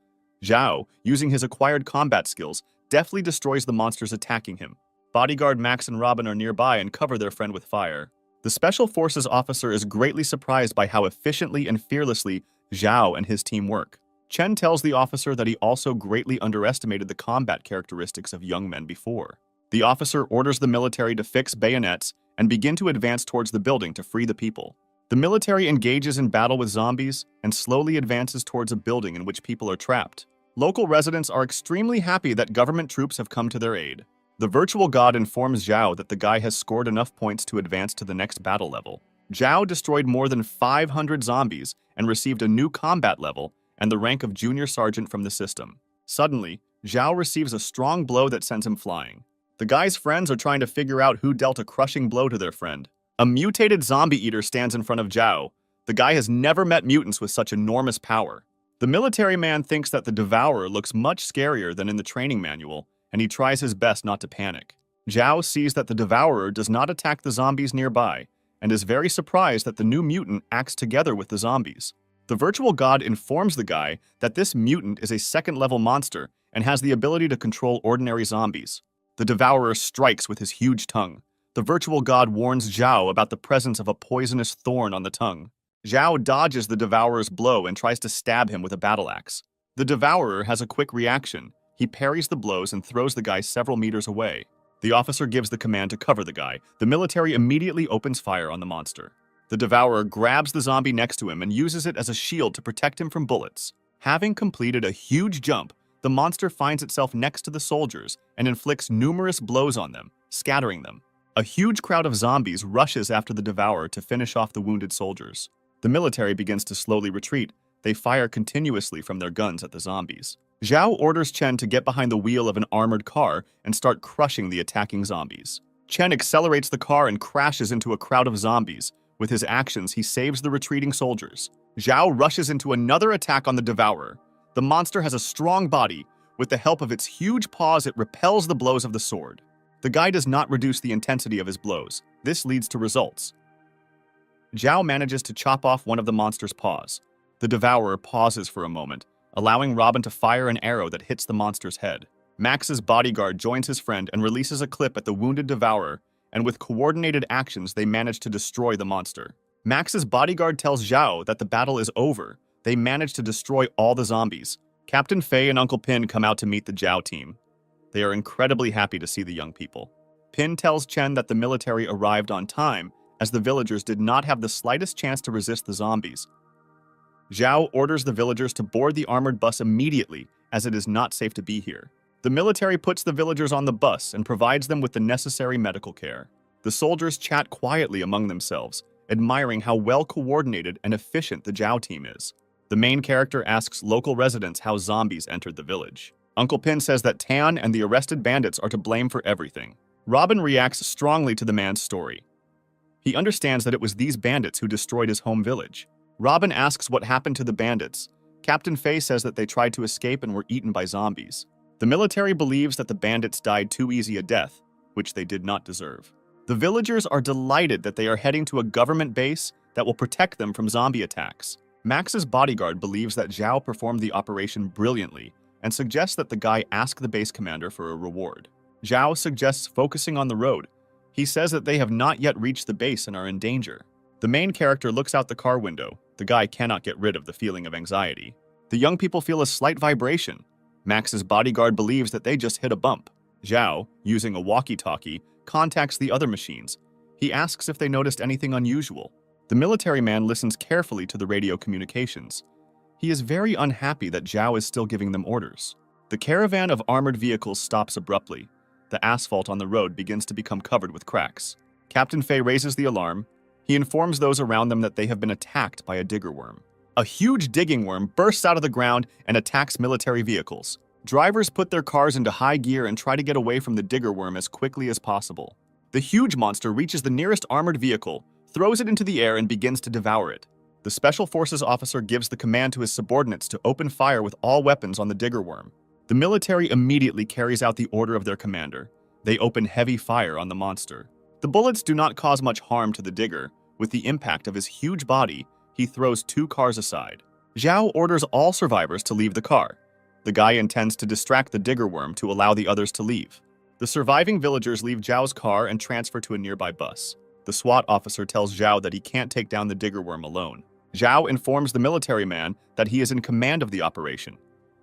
Zhao, using his acquired combat skills, deftly destroys the monsters attacking him. Bodyguard Max and Robin are nearby and cover their friend with fire. The Special Forces officer is greatly surprised by how efficiently and fearlessly Zhao and his team work. Chen tells the officer that he also greatly underestimated the combat characteristics of young men before. The officer orders the military to fix bayonets and begin to advance towards the building to free the people. The military engages in battle with zombies and slowly advances towards a building in which people are trapped. Local residents are extremely happy that government troops have come to their aid. The virtual god informs Zhao that the guy has scored enough points to advance to the next battle level. Zhao destroyed more than 500 zombies and received a new combat level and the rank of junior sergeant from the system. Suddenly, Zhao receives a strong blow that sends him flying. The guy's friends are trying to figure out who dealt a crushing blow to their friend. A mutated zombie eater stands in front of Zhao. The guy has never met mutants with such enormous power. The military man thinks that the Devourer looks much scarier than in the training manual, and he tries his best not to panic. Zhao sees that the Devourer does not attack the zombies nearby, and is very surprised that the new mutant acts together with the zombies. The virtual god informs the guy that this mutant is a second-level monster and has the ability to control ordinary zombies. The Devourer strikes with his huge tongue. The virtual god warns Zhao about the presence of a poisonous thorn on the tongue. Zhao dodges the Devourer's blow and tries to stab him with a battle axe. The Devourer has a quick reaction. He parries the blows and throws the guy several meters away. The officer gives the command to cover the guy. The military immediately opens fire on the monster. The Devourer grabs the zombie next to him and uses it as a shield to protect him from bullets. Having completed a huge jump, The monster finds itself next to the soldiers and inflicts numerous blows on them, scattering them. A huge crowd of zombies rushes after the devourer to finish off the wounded soldiers. The military begins to slowly retreat. They fire continuously from their guns at the zombies. Zhao orders Chen to get behind the wheel of an armored car and start crushing the attacking zombies. Chen accelerates the car and crashes into a crowd of zombies. With his actions, he saves the retreating soldiers. Zhao rushes into another attack on the devourer. The monster has a strong body. With the help of its huge paws, it repels the blows of the sword. The guy does not reduce the intensity of his blows. This leads to results. Zhao manages to chop off one of the monster's paws. The devourer pauses for a moment, allowing Robin to fire an arrow that hits the monster's head. Max's bodyguard joins his friend and releases a clip at the wounded devourer, and with coordinated actions, they manage to destroy the monster. Max's bodyguard tells Zhao that the battle is over. They manage to destroy all the zombies. Captain Fei and Uncle Pin come out to meet the Zhao team. They are incredibly happy to see the young people. Pin tells Chen that the military arrived on time, as the villagers did not have the slightest chance to resist the zombies. Zhao orders the villagers to board the armored bus immediately, as it is not safe to be here. The military puts the villagers on the bus and provides them with the necessary medical care. The soldiers chat quietly among themselves, admiring how well-coordinated and efficient the Zhao team is. The main character asks local residents how zombies entered the village. Uncle Pin says that Tan and the arrested bandits are to blame for everything. Robin reacts strongly to the man's story. He understands that it was these bandits who destroyed his home village. Robin asks what happened to the bandits. Captain Fei says that they tried to escape and were eaten by zombies. The military believes that the bandits died too easy a death, which they did not deserve. The villagers are delighted that they are heading to a government base that will protect them from zombie attacks. Max's bodyguard believes that Zhao performed the operation brilliantly and suggests that the guy ask the base commander for a reward. Zhao suggests focusing on the road. He says that they have not yet reached the base and are in danger. The main character looks out the car window. The guy cannot get rid of the feeling of anxiety. The young people feel a slight vibration. Max's bodyguard believes that they just hit a bump. Zhao, using a walkie-talkie, contacts the other machines. He asks if they noticed anything unusual. The military man listens carefully to the radio communications. He is very unhappy that Zhao is still giving them orders. The caravan of armored vehicles stops abruptly. The asphalt on the road begins to become covered with cracks. Captain Fei raises the alarm. He informs those around them that they have been attacked by a digger worm. A huge digging worm bursts out of the ground and attacks military vehicles. Drivers put their cars into high gear and try to get away from the digger worm as quickly as possible. The huge monster reaches the nearest armored vehicle, throws it into the air, and begins to devour it. The Special Forces officer gives the command to his subordinates to open fire with all weapons on the digger worm. The military immediately carries out the order of their commander. They open heavy fire on the monster. The bullets do not cause much harm to the digger. With the impact of his huge body, he throws 2 cars aside. Zhao orders all survivors to leave the car. The guy intends to distract the digger worm to allow the others to leave. The surviving villagers leave Zhao's car and transfer to a nearby bus. The SWAT officer tells Zhao that he can't take down the digger worm alone. Zhao informs the military man that he is in command of the operation.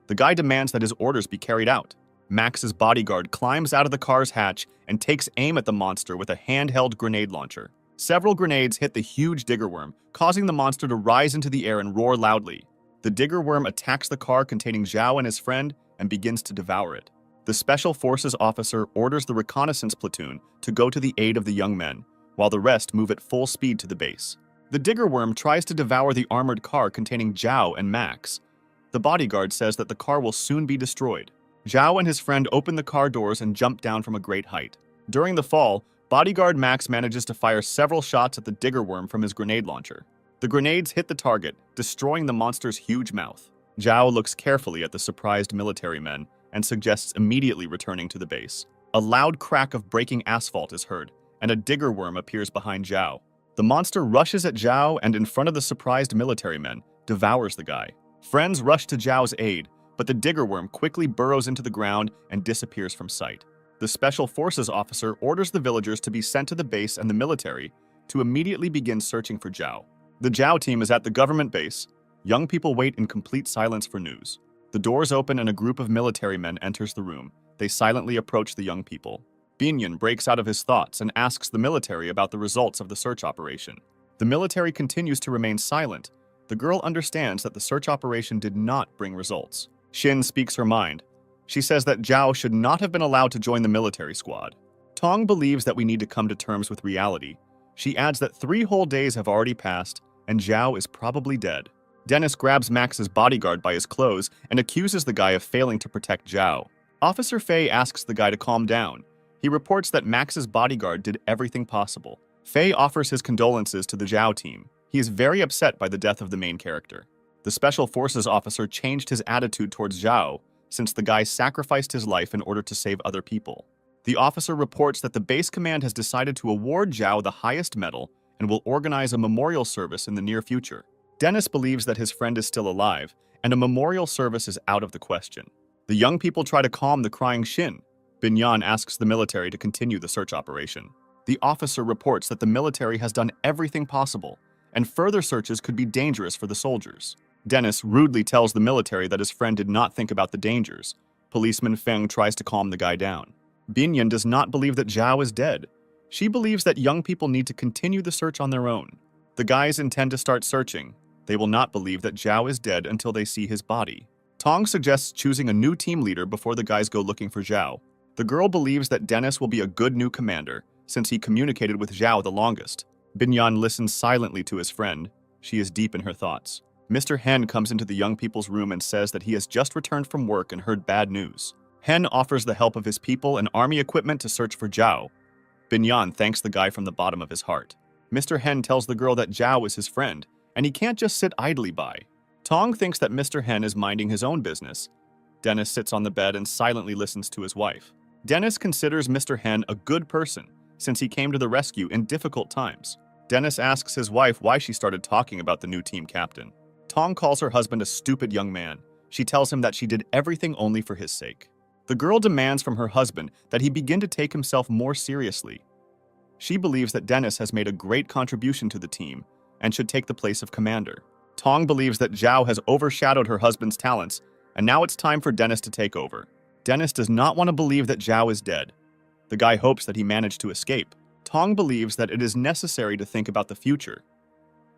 The guy demands that his orders be carried out. Max's bodyguard climbs out of the car's hatch and takes aim at the monster with a handheld grenade launcher. Several grenades hit the huge digger worm, causing the monster to rise into the air and roar loudly. The digger worm attacks the car containing Zhao and his friend and begins to devour it. The Special Forces officer orders the reconnaissance platoon to go to the aid of the young men, while the rest move at full speed to the base. The digger worm tries to devour the armored car containing Zhao and Max. The bodyguard says that the car will soon be destroyed. Zhao and his friend open the car doors and jump down from a great height. During the fall, bodyguard Max manages to fire several shots at the digger worm from his grenade launcher. The grenades hit the target, destroying the monster's huge mouth. Zhao looks carefully at the surprised military men and suggests immediately returning to the base. A loud crack of breaking asphalt is heard, and a digger worm appears behind Zhao. The monster rushes at Zhao and, in front of the surprised military men, devours the guy. Friends rush to Zhao's aid, but the digger worm quickly burrows into the ground and disappears from sight. The Special Forces officer orders the villagers to be sent to the base and the military to immediately begin searching for Zhao. The Zhao team is at the government base. Young people wait in complete silence for news. The doors open and a group of military men enters the room. They silently approach the young people. Binyan breaks out of his thoughts and asks the military about the results of the search operation. The military continues to remain silent. The girl understands that the search operation did not bring results. Shin speaks her mind. She says that Zhao should not have been allowed to join the military squad. Tong believes that we need to come to terms with reality. She adds that 3 whole days have already passed, and Zhao is probably dead. Dennis grabs Max's bodyguard by his clothes and accuses the guy of failing to protect Zhao. Officer Fei asks the guy to calm down. He reports that Max's bodyguard did everything possible. Fei offers his condolences to the Zhao team. He is very upset by the death of the main character. The Special Forces officer changed his attitude towards Zhao since the guy sacrificed his life in order to save other people. The officer reports that the base command has decided to award Zhao the highest medal and will organize a memorial service in the near future. Dennis believes that his friend is still alive, and a memorial service is out of the question. The young people try to calm the crying Shin. Binyan asks the military to continue the search operation. The officer reports that the military has done everything possible, and further searches could be dangerous for the soldiers. Dennis rudely tells the military that his friend did not think about the dangers. Policeman Feng tries to calm the guy down. Binyan does not believe that Zhao is dead. She believes that young people need to continue the search on their own. The guys intend to start searching. They will not believe that Zhao is dead until they see his body. Tong suggests choosing a new team leader before the guys go looking for Zhao. The girl believes that Dennis will be a good new commander, since he communicated with Zhao the longest. Binyan listens silently to his friend. She is deep in her thoughts. Mr. Hen comes into the young people's room and says that he has just returned from work and heard bad news. Hen offers the help of his people and army equipment to search for Zhao. Binyan thanks the guy from the bottom of his heart. Mr. Hen tells the girl that Zhao is his friend, and he can't just sit idly by. Tong thinks that Mr. Hen is minding his own business. Dennis sits on the bed and silently listens to his wife. Dennis considers Mr. Hen a good person, since he came to the rescue in difficult times. Dennis asks his wife why she started talking about the new team captain. Tong calls her husband a stupid young man. She tells him that she did everything only for his sake. The girl demands from her husband that he begin to take himself more seriously. She believes that Dennis has made a great contribution to the team and should take the place of commander. Tong believes that Zhao has overshadowed her husband's talents, and now it's time for Dennis to take over. Dennis does not want to believe that Zhao is dead. The guy hopes that he managed to escape. Tong believes that it is necessary to think about the future.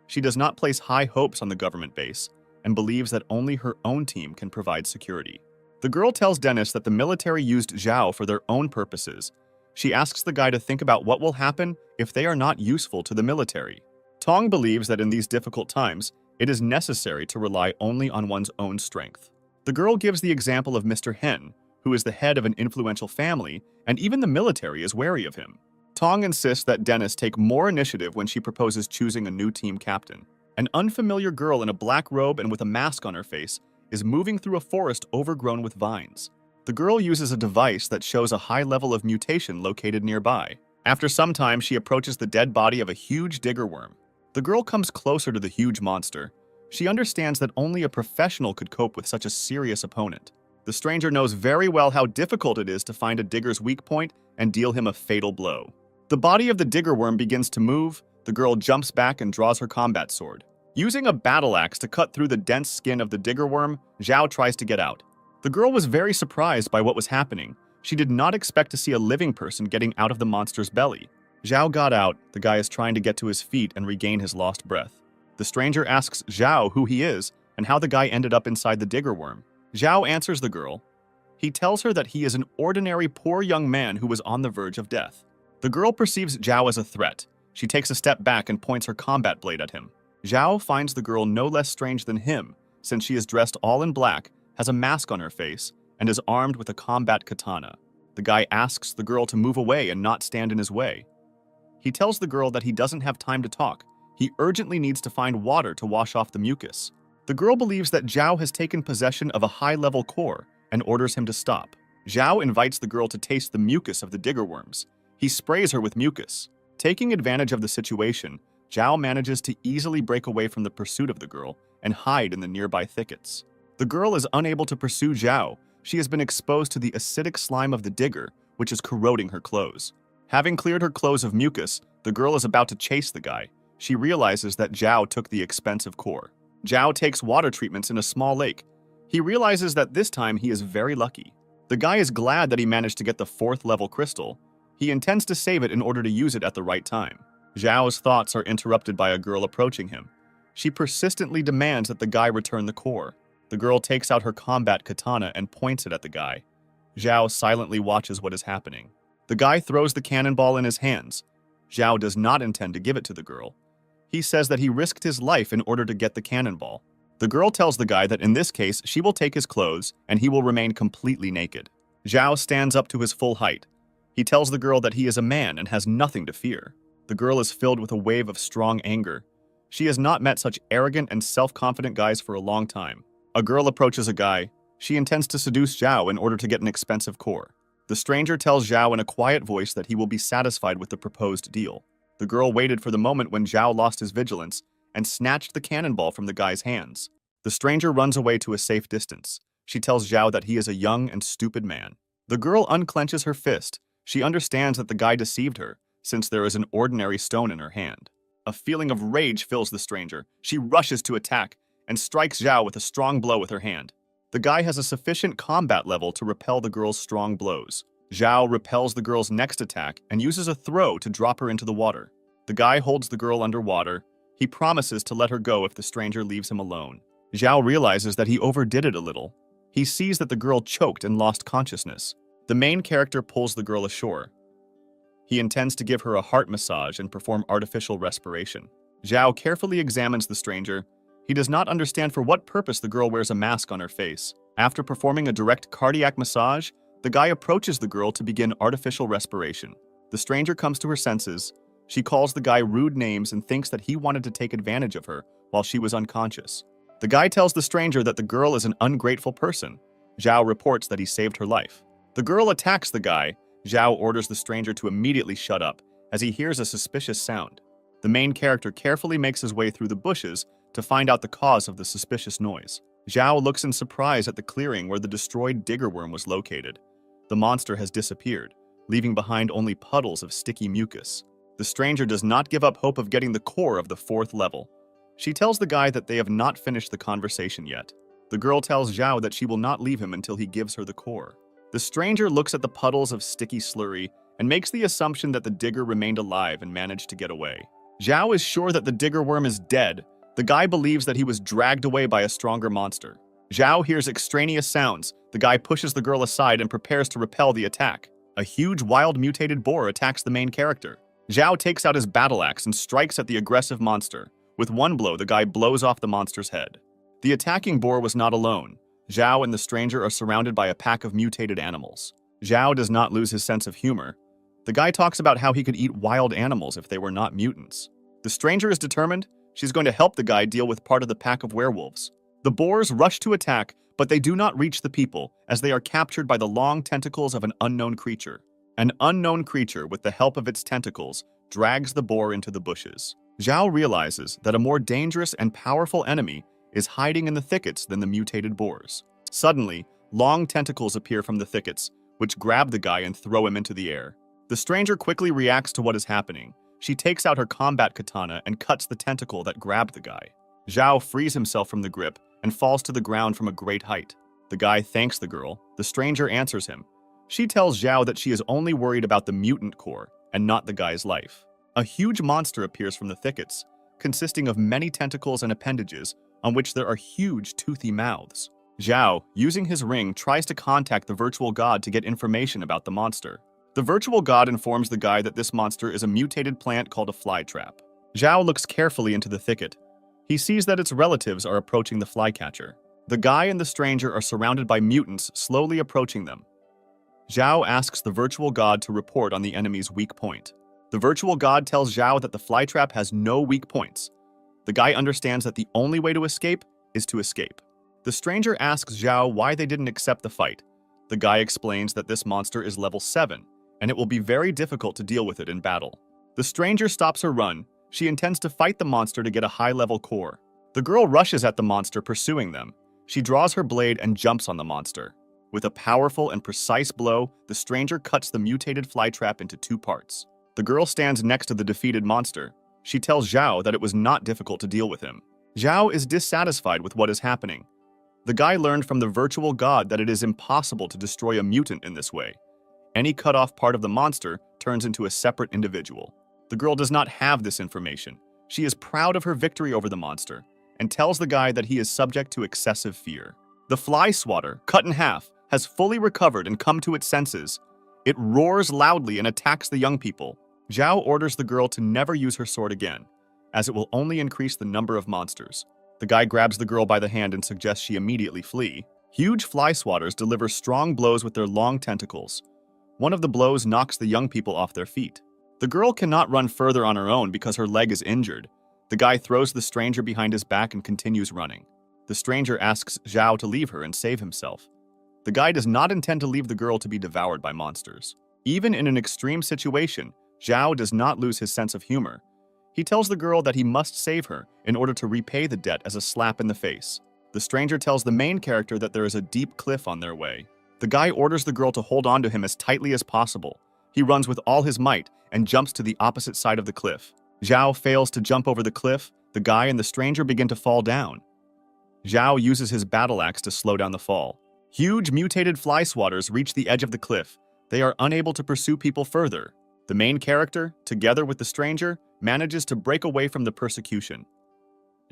She does not place high hopes on the government base and believes that only her own team can provide security. The girl tells Dennis that the military used Zhao for their own purposes. She asks the guy to think about what will happen if they are not useful to the military. Tong believes that in these difficult times, it is necessary to rely only on one's own strength. The girl gives the example of Mr. Hen, who is the head of an influential family, and even the military is wary of him. Tong insists that Dennis take more initiative when she proposes choosing a new team captain. An unfamiliar girl in a black robe and with a mask on her face is moving through a forest overgrown with vines. The girl uses a device that shows a high level of mutation located nearby. After some time, she approaches the dead body of a huge digger worm. The girl comes closer to the huge monster. She understands that only a professional could cope with such a serious opponent. The stranger knows very well how difficult it is to find a digger's weak point and deal him a fatal blow. The body of the digger worm begins to move. The girl jumps back and draws her combat sword. Using a battle axe to cut through the dense skin of the digger worm, Zhao tries to get out. The girl was very surprised by what was happening. She did not expect to see a living person getting out of the monster's belly. Zhao got out. The guy is trying to get to his feet and regain his lost breath. The stranger asks Zhao who he is and how the guy ended up inside the digger worm. Zhao answers the girl. He tells her that he is an ordinary poor young man who was on the verge of death. The girl perceives Zhao as a threat. She takes a step back and points her combat blade at him. Zhao finds the girl no less strange than him, since she is dressed all in black, has a mask on her face, and is armed with a combat katana. The guy asks the girl to move away and not stand in his way. He tells the girl that he doesn't have time to talk. He urgently needs to find water to wash off the mucus. The girl believes that Zhao has taken possession of a high-level core and orders him to stop. Zhao invites the girl to taste the mucus of the digger worms. He sprays her with mucus. Taking advantage of the situation, Zhao manages to easily break away from the pursuit of the girl and hide in the nearby thickets. The girl is unable to pursue Zhao. She has been exposed to the acidic slime of the digger, which is corroding her clothes. Having cleared her clothes of mucus, the girl is about to chase the guy. She realizes that Zhao took the expensive core. Zhao takes water treatments in a small lake. He realizes that this time he is very lucky. The guy is glad that he managed to get the 4th level crystal. He intends to save it in order to use it at the right time. Zhao's thoughts are interrupted by a girl approaching him. She persistently demands that the guy return the core. The girl takes out her combat katana and points it at the guy. Zhao silently watches what is happening. The guy throws the cannonball in his hands. Zhao does not intend to give it to the girl. He says that he risked his life in order to get the cannonball. The girl tells the guy that in this case, she will take his clothes and he will remain completely naked. Zhao stands up to his full height. He tells the girl that he is a man and has nothing to fear. The girl is filled with a wave of strong anger. She has not met such arrogant and self-confident guys for a long time. A girl approaches a guy. She intends to seduce Zhao in order to get an expensive core. The stranger tells Zhao in a quiet voice that he will be satisfied with the proposed deal. The girl waited for the moment when Zhao lost his vigilance and snatched the cannonball from the guy's hands. The stranger runs away to a safe distance. She tells Zhao that he is a young and stupid man. The girl unclenches her fist. She understands that the guy deceived her, since there is an ordinary stone in her hand. A feeling of rage fills the stranger. She rushes to attack and strikes Zhao with a strong blow with her hand. The guy has a sufficient combat level to repel the girl's strong blows. Zhao repels the girl's next attack and uses a throw to drop her into the water. The guy holds the girl underwater. He promises to let her go if the stranger leaves him alone. Zhao realizes that he overdid it a little. He sees that the girl choked and lost consciousness. The main character pulls the girl ashore. He intends to give her a heart massage and perform artificial respiration. Zhao carefully examines the stranger. He does not understand for what purpose the girl wears a mask on her face. After performing a direct cardiac massage, the guy approaches the girl to begin artificial respiration. The stranger comes to her senses. She calls the guy rude names and thinks that he wanted to take advantage of her while she was unconscious. The guy tells the stranger that the girl is an ungrateful person. Zhao reports that he saved her life. The girl attacks the guy. Zhao orders the stranger to immediately shut up as he hears a suspicious sound. The main character carefully makes his way through the bushes to find out the cause of the suspicious noise. Zhao looks in surprise at the clearing where the destroyed digger worm was located. The monster has disappeared, leaving behind only puddles of sticky mucus. The stranger does not give up hope of getting the core of the 4th level. She tells the guy that they have not finished the conversation yet. The girl tells Zhao that she will not leave him until he gives her the core. The stranger looks at the puddles of sticky slurry and makes the assumption that the digger remained alive and managed to get away. Zhao is sure that the digger worm is dead. The guy believes that he was dragged away by a stronger monster. Zhao hears extraneous sounds. The guy pushes the girl aside and prepares to repel the attack. A huge wild mutated boar attacks the main character. Zhao takes out his battle axe and strikes at the aggressive monster. With one blow, the guy blows off the monster's head. The attacking boar was not alone. Zhao and the stranger are surrounded by a pack of mutated animals. Zhao does not lose his sense of humor. The guy talks about how he could eat wild animals if they were not mutants. The stranger is determined. She's going to help the guy deal with part of the pack of werewolves. The boars rush to attack, but they do not reach the people as they are captured by the long tentacles of an unknown creature. An unknown creature, with the help of its tentacles, drags the boar into the bushes. Zhao realizes that a more dangerous and powerful enemy is hiding in the thickets than the mutated boars. Suddenly, long tentacles appear from the thickets, which grab the guy and throw him into the air. The stranger quickly reacts to what is happening. She takes out her combat katana and cuts the tentacle that grabbed the guy. Zhao frees himself from the grip and falls to the ground from a great height. The guy thanks the girl. The stranger answers him. She tells Zhao that she is only worried about the mutant core and not the guy's life. A huge monster appears from the thickets, consisting of many tentacles and appendages on which there are huge toothy mouths. Zhao, using his ring, tries to contact the virtual god to get information about the monster. The virtual god informs the guy that this monster is a mutated plant called a flytrap. Zhao looks carefully into the thicket. He sees that its relatives are approaching the flycatcher. The guy and the stranger are surrounded by mutants slowly approaching them. Zhao asks the virtual god to report on the enemy's weak point. The virtual god tells Zhao that the flytrap has no weak points. The guy understands that the only way to escape is to escape. The stranger asks Zhao why they didn't accept the fight. The guy explains that this monster is level 7, and it will be very difficult to deal with it in battle. The stranger stops her run. She intends to fight the monster to get a high-level core. The girl rushes at the monster, pursuing them. She draws her blade and jumps on the monster. With a powerful and precise blow, the stranger cuts the mutated flytrap into 2 parts. The girl stands next to the defeated monster. She tells Zhao that it was not difficult to deal with him. Zhao is dissatisfied with what is happening. The guy learned from the virtual god that it is impossible to destroy a mutant in this way. Any cut-off part of the monster turns into a separate individual. The girl does not have this information. She is proud of her victory over the monster and tells the guy that he is subject to excessive fear. The fly swatter, cut in half, has fully recovered and come to its senses. It roars loudly and attacks the young people. Zhao orders the girl to never use her sword again, as it will only increase the number of monsters. The guy grabs the girl by the hand and suggests she immediately flee. Huge fly swatters deliver strong blows with their long tentacles. One of the blows knocks the young people off their feet. The girl cannot run further on her own because her leg is injured. The guy throws the stranger behind his back and continues running. The stranger asks Zhao to leave her and save himself. The guy does not intend to leave the girl to be devoured by monsters. Even in an extreme situation, Zhao does not lose his sense of humor. He tells the girl that he must save her in order to repay the debt as a slap in the face. The stranger tells the main character that there is a deep cliff on their way. The guy orders the girl to hold on to him as tightly as possible. He runs with all his might and jumps to the opposite side of the cliff. Zhao fails to jump over the cliff. The guy and the stranger begin to fall down. Zhao uses his battle axe to slow down the fall. Huge mutated fly swatters reach the edge of the cliff. They are unable to pursue people further. The main character, together with the stranger, manages to break away from the persecution.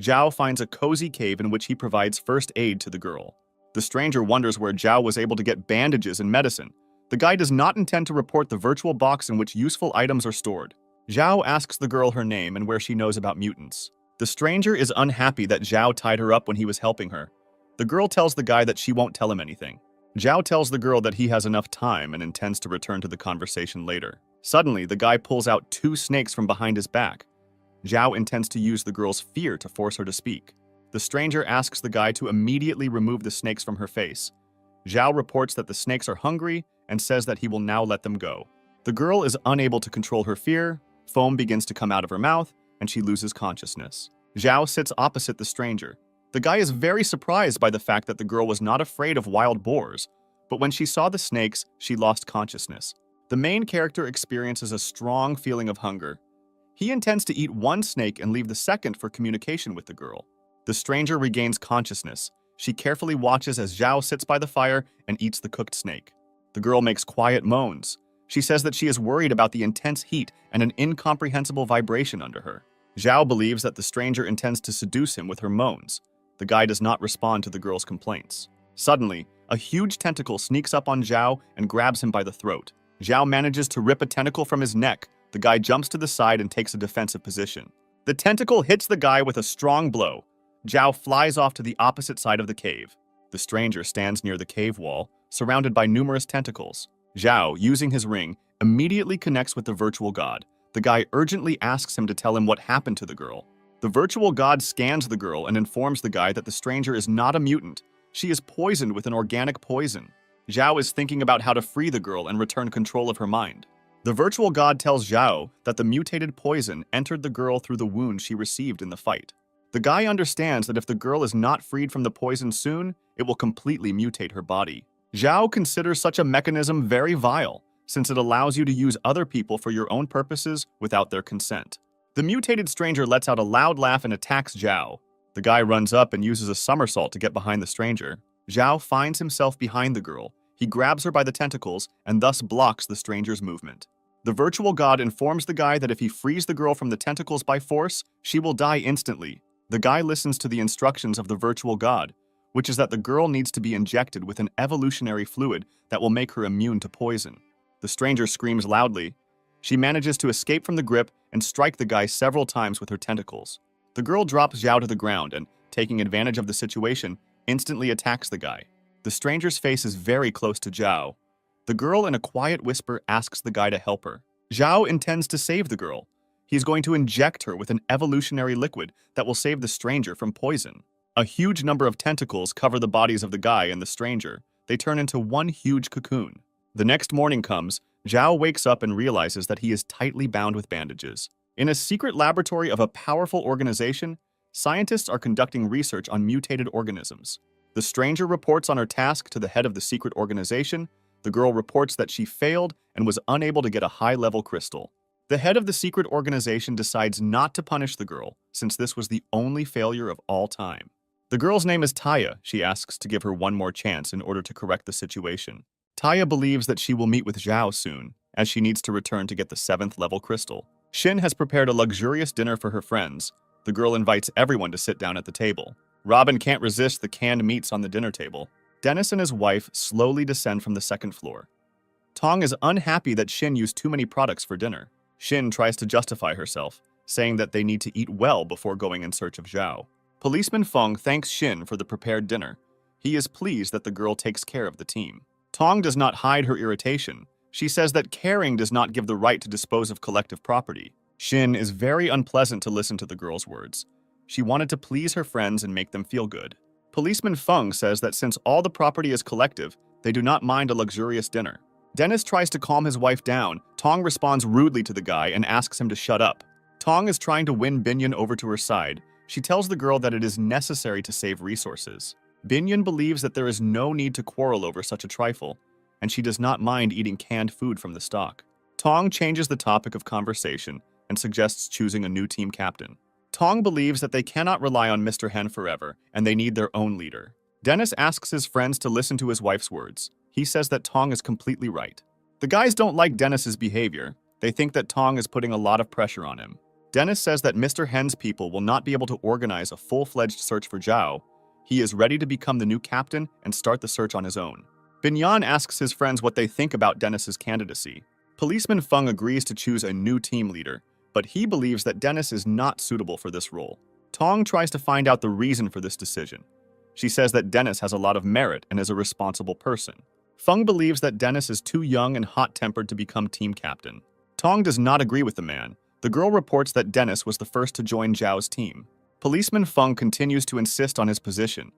Zhao finds a cozy cave in which he provides first aid to the girl. The stranger wonders where Zhao was able to get bandages and medicine. The guy does not intend to report the virtual box in which useful items are stored. Zhao asks the girl her name and where she knows about mutants. The stranger is unhappy that Zhao tied her up when he was helping her. The girl tells the guy that she won't tell him anything. Zhao tells the girl that he has enough time and intends to return to the conversation later. Suddenly, the guy pulls out 2 snakes from behind his back. Zhao intends to use the girl's fear to force her to speak. The stranger asks the guy to immediately remove the snakes from her face. Zhao reports that the snakes are hungry and says that he will now let them go. The girl is unable to control her fear, foam begins to come out of her mouth, and she loses consciousness. Zhao sits opposite the stranger. The guy is very surprised by the fact that the girl was not afraid of wild boars, but when she saw the snakes, she lost consciousness. The main character experiences a strong feeling of hunger. He intends to eat 1 snake and leave the second for communication with the girl. The stranger regains consciousness. She carefully watches as Zhao sits by the fire and eats the cooked snake. The girl makes quiet moans. She says that she is worried about the intense heat and an incomprehensible vibration under her. Zhao believes that the stranger intends to seduce him with her moans. The guy does not respond to the girl's complaints. Suddenly, a huge tentacle sneaks up on Zhao and grabs him by the throat. Zhao manages to rip a tentacle from his neck. The guy jumps to the side and takes a defensive position. The tentacle hits the guy with a strong blow. Zhao flies off to the opposite side of the cave. The stranger stands near the cave wall, surrounded by numerous tentacles. Zhao, using his ring, immediately connects with the virtual god. The guy urgently asks him to tell him what happened to the girl. The virtual god scans the girl and informs the guy that the stranger is not a mutant. She is poisoned with an organic poison. Zhao is thinking about how to free the girl and return control of her mind. The virtual god tells Zhao that the mutated poison entered the girl through the wound she received in the fight. The guy understands that if the girl is not freed from the poison soon, it will completely mutate her body. Zhao considers such a mechanism very vile, since it allows you to use other people for your own purposes without their consent. The mutated stranger lets out a loud laugh and attacks Zhao. The guy runs up and uses a somersault to get behind the stranger. Zhao finds himself behind the girl. He grabs her by the tentacles and thus blocks the stranger's movement. The virtual god informs the guy that if he frees the girl from the tentacles by force, she will die instantly. The guy listens to the instructions of the virtual god, which is that the girl needs to be injected with an evolutionary fluid that will make her immune to poison. The stranger screams loudly. She manages to escape from the grip and strike the guy several times with her tentacles. The girl drops Zhao to the ground and, taking advantage of the situation, instantly attacks the guy. The stranger's face is very close to Zhao. The girl, in a quiet whisper, asks the guy to help her. Zhao intends to save the girl. He's going to inject her with an evolutionary liquid that will save the stranger from poison. A huge number of tentacles cover the bodies of the guy and the stranger. They turn into one huge cocoon. The next morning comes. Zhao wakes up and realizes that he is tightly bound with bandages. In a secret laboratory of a powerful organization, scientists are conducting research on mutated organisms. The stranger reports on her task to the head of the secret organization. The girl reports that she failed and was unable to get a high-level crystal. The head of the secret organization decides not to punish the girl, since this was the only failure of all time. The girl's name is Taya. She asks to give her one more chance in order to correct the situation. Taya believes that she will meet with Zhao soon, as she needs to return to get the 7th level crystal. Xin has prepared a luxurious dinner for her friends. The girl invites everyone to sit down at the table. Robin can't resist the canned meats on the dinner table. Dennis and his wife slowly descend from the second floor. Tong is unhappy that Shin used too many products for dinner. Shin tries to justify herself, saying that they need to eat well before going in search of Zhao. Policeman Feng thanks Shin for the prepared dinner. He is pleased that the girl takes care of the team. Tong does not hide her irritation. She says that caring does not give the right to dispose of collective property. Shin is very unpleasant to listen to the girl's words. She wanted to please her friends and make them feel good. Policeman Feng says that since all the property is collective, they do not mind a luxurious dinner. Dennis tries to calm his wife down. Tong responds rudely to the guy and asks him to shut up. Tong is trying to win Binyan over to her side. She tells the girl that it is necessary to save resources. Binyan believes that there is no need to quarrel over such a trifle, and she does not mind eating canned food from the stock. Tong changes the topic of conversation and suggests choosing a new team captain. Tong believes that they cannot rely on Mr. Hen forever, and they need their own leader. Dennis asks his friends to listen to his wife's words. He says that Tong is completely right. The guys don't like Dennis's behavior. They think that Tong is putting a lot of pressure on him. Dennis says that Mr. Hen's people will not be able to organize a full-fledged search for Zhao. He is ready to become the new captain and start the search on his own. Binyan asks his friends what they think about Dennis's candidacy. Policeman Feng agrees to choose a new team leader, but he believes that Dennis is not suitable for this role. Tong tries to find out the reason for this decision. She says that Dennis has a lot of merit and is a responsible person. Feng believes that Dennis is too young and hot-tempered to become team captain. Tong does not agree with the man. The girl reports that Dennis was the first to join Zhao's team. Policeman Feng continues to insist on his position.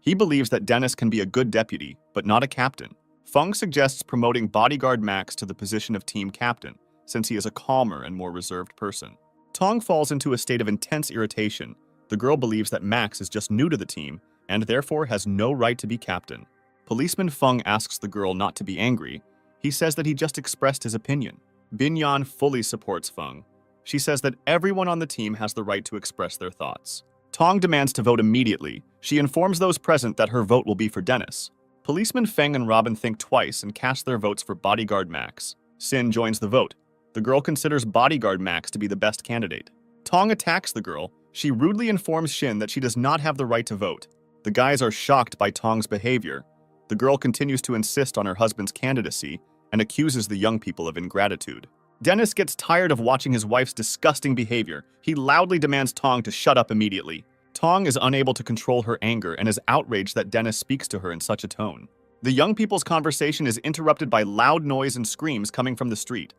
He believes that Dennis can be a good deputy, but not a captain. Feng suggests promoting bodyguard Max to the position of team captain, since he is a calmer and more reserved person. Tong falls into a state of intense irritation. The girl believes that Max is just new to the team, and therefore has no right to be captain. Policeman Feng asks the girl not to be angry. He says that he just expressed his opinion. Binyan fully supports Feng. She says that everyone on the team has the right to express their thoughts. Tong demands to vote immediately. She informs those present that her vote will be for Dennis. Policeman Feng and Robin think twice and cast their votes for bodyguard Max. Sin joins the vote. The girl considers bodyguard Max to be the best candidate. Tong attacks the girl. She rudely informs Shin that she does not have the right to vote. The guys are shocked by Tong's behavior. The girl continues to insist on her husband's candidacy and accuses the young people of ingratitude. Dennis gets tired of watching his wife's disgusting behavior. He loudly demands Tong to shut up immediately. Tong is unable to control her anger and is outraged that Dennis speaks to her in such a tone. The young people's conversation is interrupted by loud noise and screams coming from the street.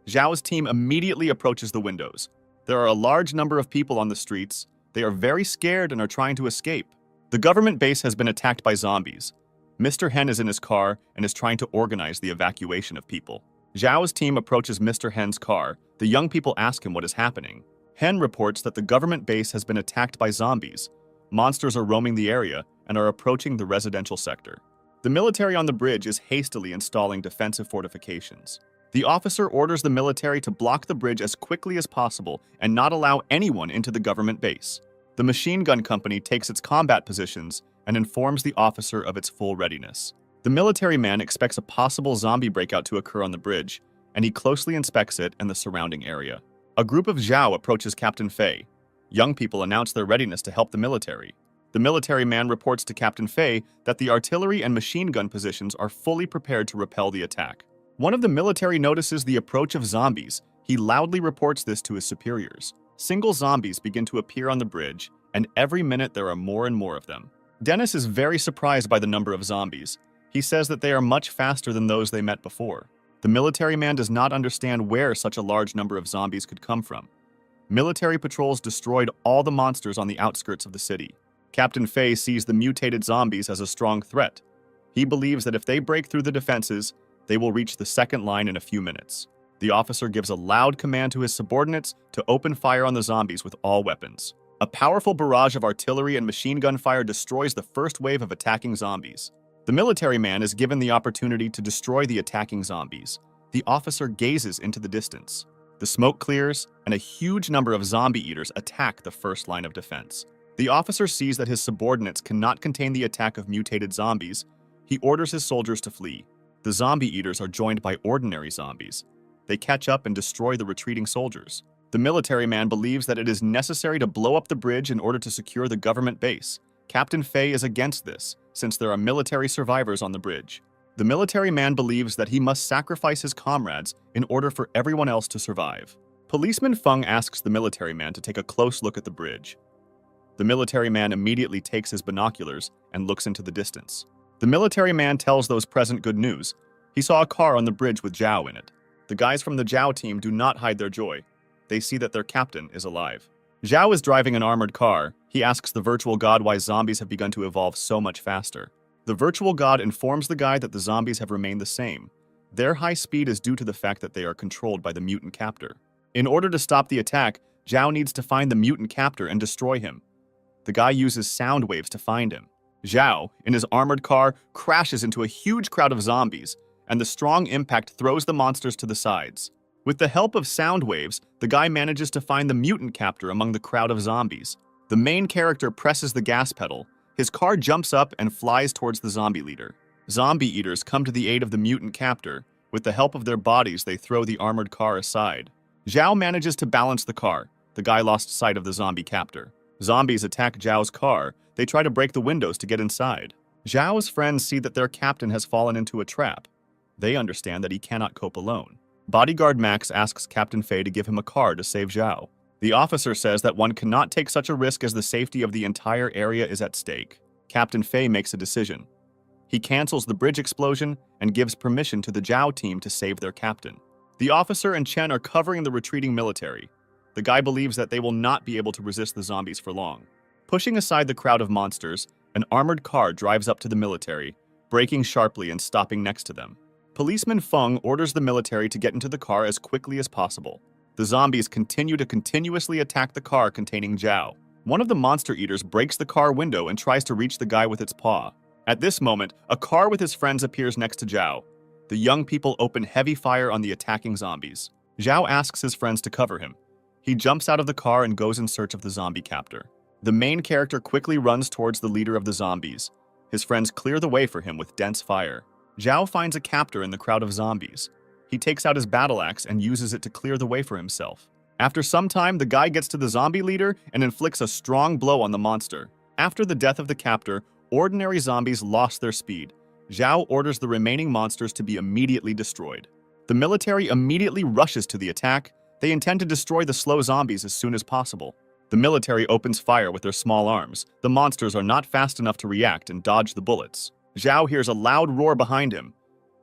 Zhao's team immediately approaches the windows. There are a large number of people on the streets. They are very scared and are trying to escape. The government base has been attacked by zombies. Mr. Hen is in his car and is trying to organize the evacuation of people. Zhao's team approaches Mr. Hen's car. The young people ask him what is happening. Hen reports that the government base has been attacked by zombies. Monsters are roaming the area and are approaching the residential sector. The military on the bridge is hastily installing defensive fortifications. The officer orders the military to block the bridge as quickly as possible and not allow anyone into the government base. The machine gun company takes its combat positions and informs the officer of its full readiness. The military man expects a possible zombie breakout to occur on the bridge, and he closely inspects it and the surrounding area. A group of Zhao approaches Captain Fei. Young people announce their readiness to help the military. The military man reports to Captain Fei that the artillery and machine gun positions are fully prepared to repel the attack. One of the military notices the approach of zombies. He loudly reports this to his superiors. Single zombies begin to appear on the bridge, and every minute there are more and more of them. Dennis is very surprised by the number of zombies. He says that they are much faster than those they met before. The military man does not understand where such a large number of zombies could come from. Military patrols destroyed all the monsters on the outskirts of the city. Captain Fei sees the mutated zombies as a strong threat. He believes that if they break through the defenses, they will reach the second line in a few minutes. The officer gives a loud command to his subordinates to open fire on the zombies with all weapons. A powerful barrage of artillery and machine gun fire destroys the first wave of attacking zombies. The military man is given the opportunity to destroy the attacking zombies. The officer gazes into the distance. The smoke clears, and a huge number of zombie eaters attack the first line of defense. The officer sees that his subordinates cannot contain the attack of mutated zombies. He orders his soldiers to flee. The zombie eaters are joined by ordinary zombies. They catch up and destroy the retreating soldiers. The military man believes that it is necessary to blow up the bridge in order to secure the government base. Captain Fei is against this, since there are military survivors on the bridge. The military man believes that he must sacrifice his comrades in order for everyone else to survive. Policeman Feng asks the military man to take a close look at the bridge. The military man immediately takes his binoculars and looks into the distance. The military man tells those present good news. He saw a car on the bridge with Zhao in it. The guys from the Zhao team do not hide their joy. They see that their captain is alive. Zhao is driving an armored car. He asks the virtual god why zombies have begun to evolve so much faster. The virtual god informs the guy that the zombies have remained the same. Their high speed is due to the fact that they are controlled by the mutant captor. In order to stop the attack, Zhao needs to find the mutant captor and destroy him. The guy uses sound waves to find him. Zhao, in his armored car, crashes into a huge crowd of zombies, and the strong impact throws the monsters to the sides. With the help of sound waves, the guy manages to find the mutant captor among the crowd of zombies. The main character presses the gas pedal. His car jumps up and flies towards the zombie leader. Zombie eaters come to the aid of the mutant captor. With the help of their bodies, they throw the armored car aside. Zhao manages to balance the car. The guy lost sight of the zombie captor. Zombies attack Zhao's car. They try to break the windows to get inside. Zhao's friends see that their captain has fallen into a trap. They understand that he cannot cope alone. Bodyguard Max asks Captain Fei to give him a car to save Zhao. The officer says that one cannot take such a risk as the safety of the entire area is at stake. Captain Fei makes a decision. He cancels the bridge explosion and gives permission to the Zhao team to save their captain. The officer and Chen are covering the retreating military. The guy believes that they will not be able to resist the zombies for long. Pushing aside the crowd of monsters, an armored car drives up to the military, braking sharply and stopping next to them. Policeman Feng orders the military to get into the car as quickly as possible. The zombies continue to continuously attack the car containing Zhao. One of the monster eaters breaks the car window and tries to reach the guy with its paw. At this moment, a car with his friends appears next to Zhao. The young people open heavy fire on the attacking zombies. Zhao asks his friends to cover him. He jumps out of the car and goes in search of the zombie captor. The main character quickly runs towards the leader of the zombies. His friends clear the way for him with dense fire. Zhao finds a captor in the crowd of zombies. He takes out his battle axe and uses it to clear the way for himself. After some time, the guy gets to the zombie leader and inflicts a strong blow on the monster. After the death of the captor, ordinary zombies lost their speed. Zhao orders the remaining monsters to be immediately destroyed. The military immediately rushes to the attack. They intend to destroy the slow zombies as soon as possible. The military opens fire with their small arms. The monsters are not fast enough to react and dodge the bullets. Zhao hears a loud roar behind him.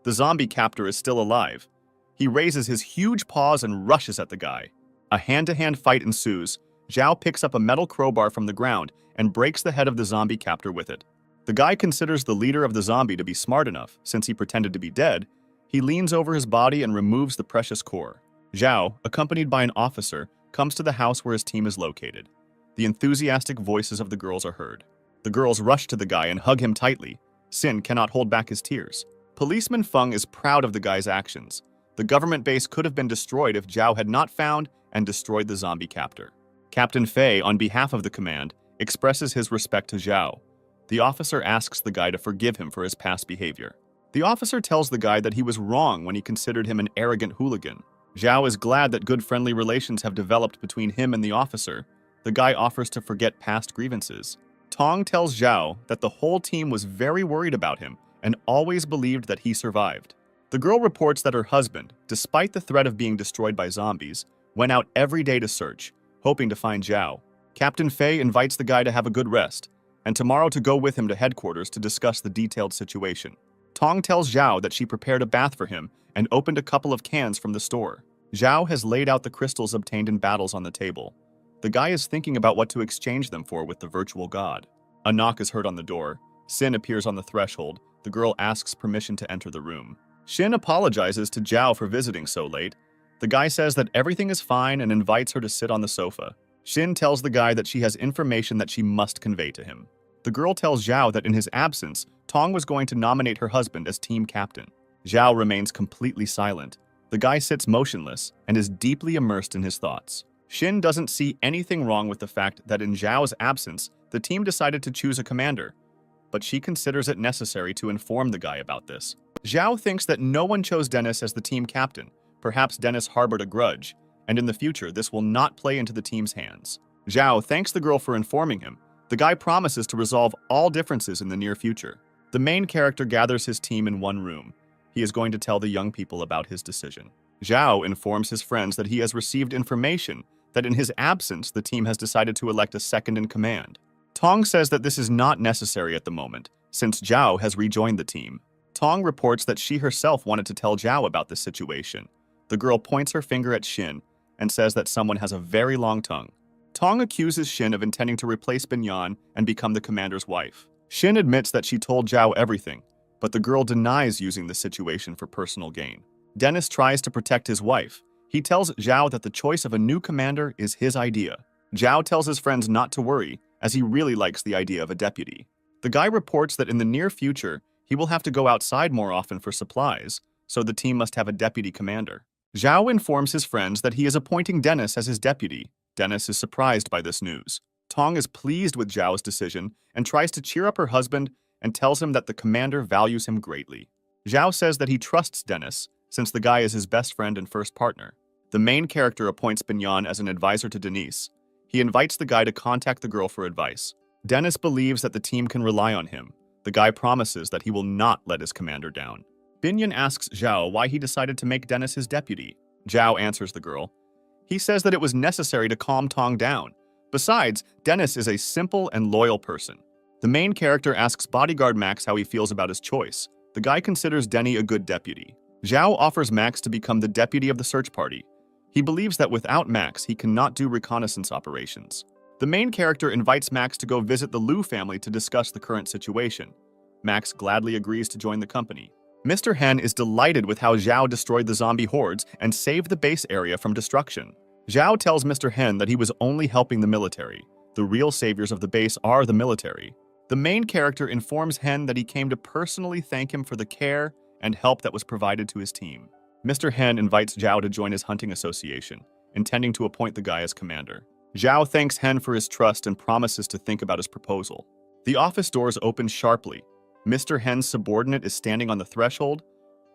The zombie captor is still alive. He raises his huge paws and rushes at the guy. A hand-to-hand fight ensues. Zhao picks up a metal crowbar from the ground and breaks the head of the zombie captor with it. The guy considers the leader of the zombie to be smart enough. Since he pretended to be dead, he leans over his body and removes the precious core. Zhao, accompanied by an officer, comes to the house where his team is located. The enthusiastic voices of the girls are heard. The girls rush to the guy and hug him tightly. Sin cannot hold back his tears. Policeman Feng is proud of the guy's actions. The government base could have been destroyed if Zhao had not found and destroyed the zombie captor. Captain Fei, on behalf of the command, expresses his respect to Zhao. The officer asks the guy to forgive him for his past behavior. The officer tells the guy that he was wrong when he considered him an arrogant hooligan. Zhao is glad that good friendly relations have developed between him and the officer. The guy offers to forget past grievances. Tong tells Zhao that the whole team was very worried about him and always believed that he survived. The girl reports that her husband, despite the threat of being destroyed by zombies, went out every day to search, hoping to find Zhao. Captain Fei invites the guy to have a good rest, and tomorrow to go with him to headquarters to discuss the detailed situation. Tong tells Zhao that she prepared a bath for him and opened a couple of cans from the store. Zhao has laid out the crystals obtained in battles on the table. The guy is thinking about what to exchange them for with the virtual god. A knock is heard on the door. Sin appears on the threshold. The girl asks permission to enter the room. Shin apologizes to Zhao for visiting so late. The guy says that everything is fine and invites her to sit on the sofa. Shin tells the guy that she has information that she must convey to him. The girl tells Zhao that in his absence, Tong was going to nominate her husband as team captain. Zhao remains completely silent. The guy sits motionless and is deeply immersed in his thoughts. Shin doesn't see anything wrong with the fact that in Zhao's absence, the team decided to choose a commander, but she considers it necessary to inform the guy about this. Zhao thinks that no one chose Dennis as the team captain. Perhaps Dennis harbored a grudge, and in the future this will not play into the team's hands. Zhao thanks the girl for informing him. The guy promises to resolve all differences in the near future. The main character gathers his team in one room. He is going to tell the young people about his decision. Zhao informs his friends that he has received information that in his absence, the team has decided to elect a second in command. Tong says that this is not necessary at the moment, since Zhao has rejoined the team. Tong reports that she herself wanted to tell Zhao about this situation. The girl points her finger at Xin and says that someone has a very long tongue. Tong accuses Xin of intending to replace Binyan and become the commander's wife. Xin admits that she told Zhao everything, but the girl denies using the situation for personal gain. Dennis tries to protect his wife. He tells Zhao that the choice of a new commander is his idea. Zhao tells his friends not to worry, as he really likes the idea of a deputy. The guy reports that in the near future, he will have to go outside more often for supplies, so the team must have a deputy commander. Zhao informs his friends that he is appointing Dennis as his deputy. Dennis is surprised by this news. Tong is pleased with Zhao's decision and tries to cheer up her husband and tells him that the commander values him greatly. Zhao says that he trusts Dennis, since the guy is his best friend and first partner. The main character appoints Binyan as an advisor to Denise. He invites the guy to contact the girl for advice. Dennis believes that the team can rely on him. The guy promises that he will not let his commander down. Binyan asks Zhao why he decided to make Dennis his deputy. Zhao answers the girl. He says that it was necessary to calm Tong down. Besides, Dennis is a simple and loyal person. The main character asks bodyguard Max how he feels about his choice. The guy considers Denny a good deputy. Zhao offers Max to become the deputy of the search party. He believes that without Max, he cannot do reconnaissance operations. The main character invites Max to go visit the Liu family to discuss the current situation. Max gladly agrees to join the company. Mr. Hen is delighted with how Zhao destroyed the zombie hordes and saved the base area from destruction. Zhao tells Mr. Hen that he was only helping the military. The real saviors of the base are the military. The main character informs Hen that he came to personally thank him for the care and help that was provided to his team. Mr. Hen invites Zhao to join his hunting association, intending to appoint the guy as commander. Zhao thanks Hen for his trust and promises to think about his proposal. The office doors open sharply. Mr. Hen's subordinate is standing on the threshold.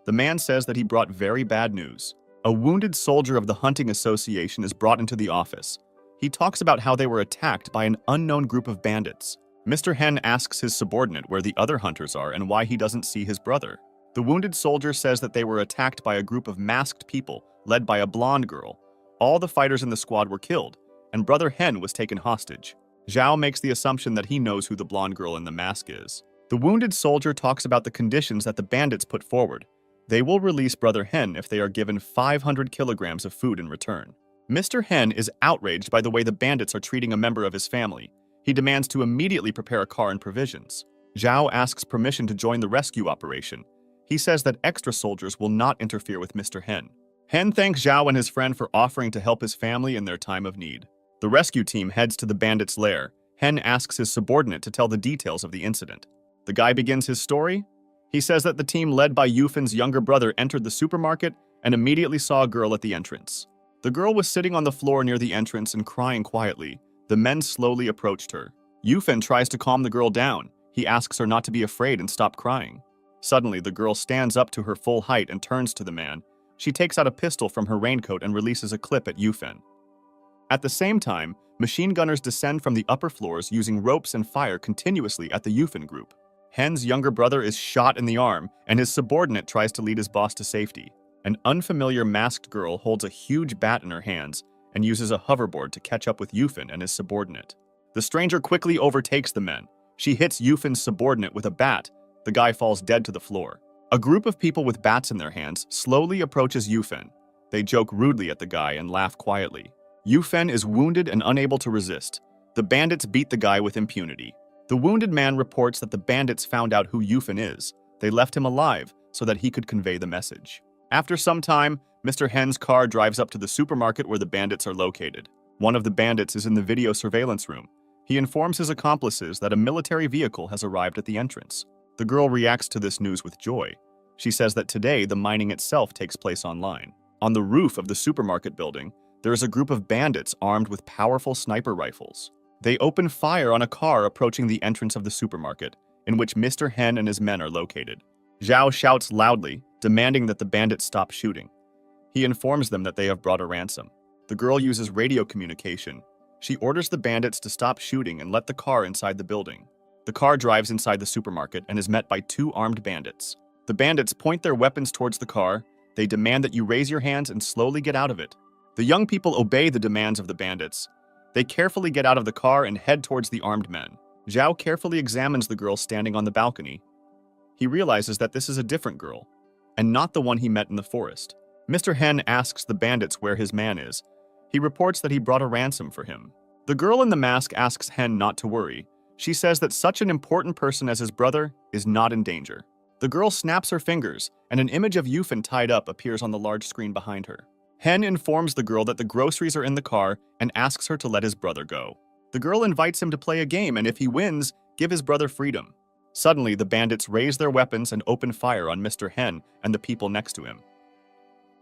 The man says that he brought very bad news. A wounded soldier of the hunting association is brought into the office. He talks about how they were attacked by an unknown group of bandits. Mr. Hen asks his subordinate where the other hunters are and why he doesn't see his brother. The wounded soldier says that they were attacked by a group of masked people led by a blonde girl. All the fighters in the squad were killed, and Brother Hen was taken hostage. Zhao makes the assumption that he knows who the blonde girl in the mask is. The wounded soldier talks about the conditions that the bandits put forward. They will release Brother Hen if they are given 500 kilograms of food in return. Mr. Hen is outraged by the way the bandits are treating a member of his family. He demands to immediately prepare a car and provisions. Zhao asks permission to join the rescue operation. He says that extra soldiers will not interfere with Mr. Hen. Hen thanks Zhao and his friend for offering to help his family in their time of need. The rescue team heads to the bandits' lair. Hen asks his subordinate to tell the details of the incident. The guy begins his story. He says that the team led by Yufin's younger brother entered the supermarket and immediately saw a girl at the entrance. The girl was sitting on the floor near the entrance and crying quietly. The men slowly approached her. Yufin tries to calm the girl down. He asks her not to be afraid and stop crying. Suddenly, the girl stands up to her full height and turns to the man. She takes out a pistol from her raincoat and releases a clip at Yufin. At the same time, machine gunners descend from the upper floors using ropes and fire continuously at the Yufin group. Hen's younger brother is shot in the arm, and his subordinate tries to lead his boss to safety. An unfamiliar masked girl holds a huge bat in her hands and uses a hoverboard to catch up with Yufin and his subordinate. The stranger quickly overtakes the men. She hits Yufin's subordinate with a bat. The guy falls dead to the floor. A group of people with bats in their hands slowly approaches Yufin. They joke rudely at the guy and laugh quietly. Yufin is wounded and unable to resist. The bandits beat the guy with impunity. The wounded man reports that the bandits found out who Yufin is. They left him alive so that he could convey the message. After some time, Mr. Hen's car drives up to the supermarket where the bandits are located. One of the bandits is in the video surveillance room. He informs his accomplices that a military vehicle has arrived at the entrance. The girl reacts to this news with joy. She says that today the mining itself takes place online. On the roof of the supermarket building, there is a group of bandits armed with powerful sniper rifles. They open fire on a car approaching the entrance of the supermarket, in which Mr. Hen and his men are located. Zhao shouts loudly, demanding that the bandits stop shooting. He informs them that they have brought a ransom. The girl uses radio communication. She orders the bandits to stop shooting and let the car inside the building. The car drives inside the supermarket and is met by two armed bandits. The bandits point their weapons towards the car. They demand that you raise your hands and slowly get out of it. The young people obey the demands of the bandits. They carefully get out of the car and head towards the armed men. Zhao carefully examines the girl standing on the balcony. He realizes that this is a different girl, and not the one he met in the forest. Mr. Hen asks the bandits where his man is. He reports that he brought a ransom for him. The girl in the mask asks Hen not to worry. She says that such an important person as his brother is not in danger. The girl snaps her fingers, and an image of Yufan tied up appears on the large screen behind her. Hen informs the girl that the groceries are in the car and asks her to let his brother go. The girl invites him to play a game, and if he wins, give his brother freedom. Suddenly, the bandits raise their weapons and open fire on Mr. Hen and the people next to him.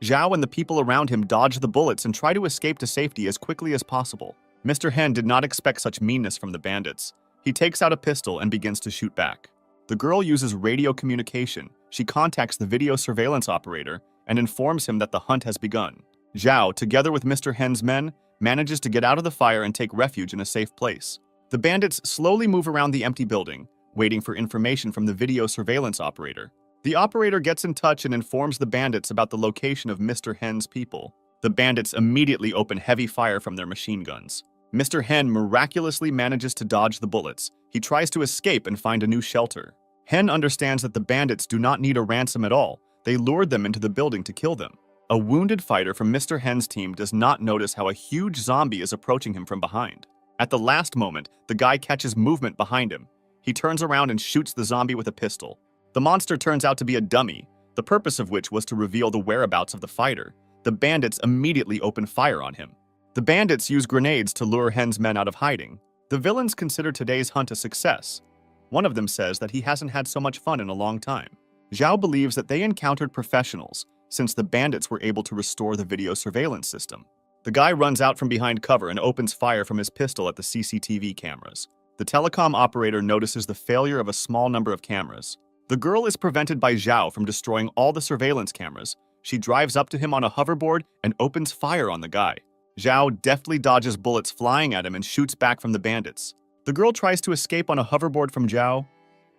Zhao and the people around him dodge the bullets and try to escape to safety as quickly as possible. Mr. Hen did not expect such meanness from the bandits. He takes out a pistol and begins to shoot back. The girl uses radio communication. She contacts the video surveillance operator and informs him that the hunt has begun. Zhao, together with Mr. Hen's men, manages to get out of the fire and take refuge in a safe place. The bandits slowly move around the empty building, waiting for information from the video surveillance operator. The operator gets in touch and informs the bandits about the location of Mr. Hen's people. The bandits immediately open heavy fire from their machine guns. Mr. Hen miraculously manages to dodge the bullets. He tries to escape and find a new shelter. Hen understands that the bandits do not need a ransom at all. They lured them into the building to kill them. A wounded fighter from Mr. Hen's team does not notice how a huge zombie is approaching him from behind. At the last moment, the guy catches movement behind him. He turns around and shoots the zombie with a pistol. The monster turns out to be a dummy, the purpose of which was to reveal the whereabouts of the fighter. The bandits immediately open fire on him. The bandits use grenades to lure Hen's men out of hiding. The villains consider today's hunt a success. One of them says that he hasn't had so much fun in a long time. Zhao believes that they encountered professionals, since the bandits were able to restore the video surveillance system. The guy runs out from behind cover and opens fire from his pistol at the CCTV cameras. The telecom operator notices the failure of a small number of cameras. The girl is prevented by Zhao from destroying all the surveillance cameras. She drives up to him on a hoverboard and opens fire on the guy. Zhao deftly dodges bullets flying at him and shoots back from the bandits. The girl tries to escape on a hoverboard from Zhao.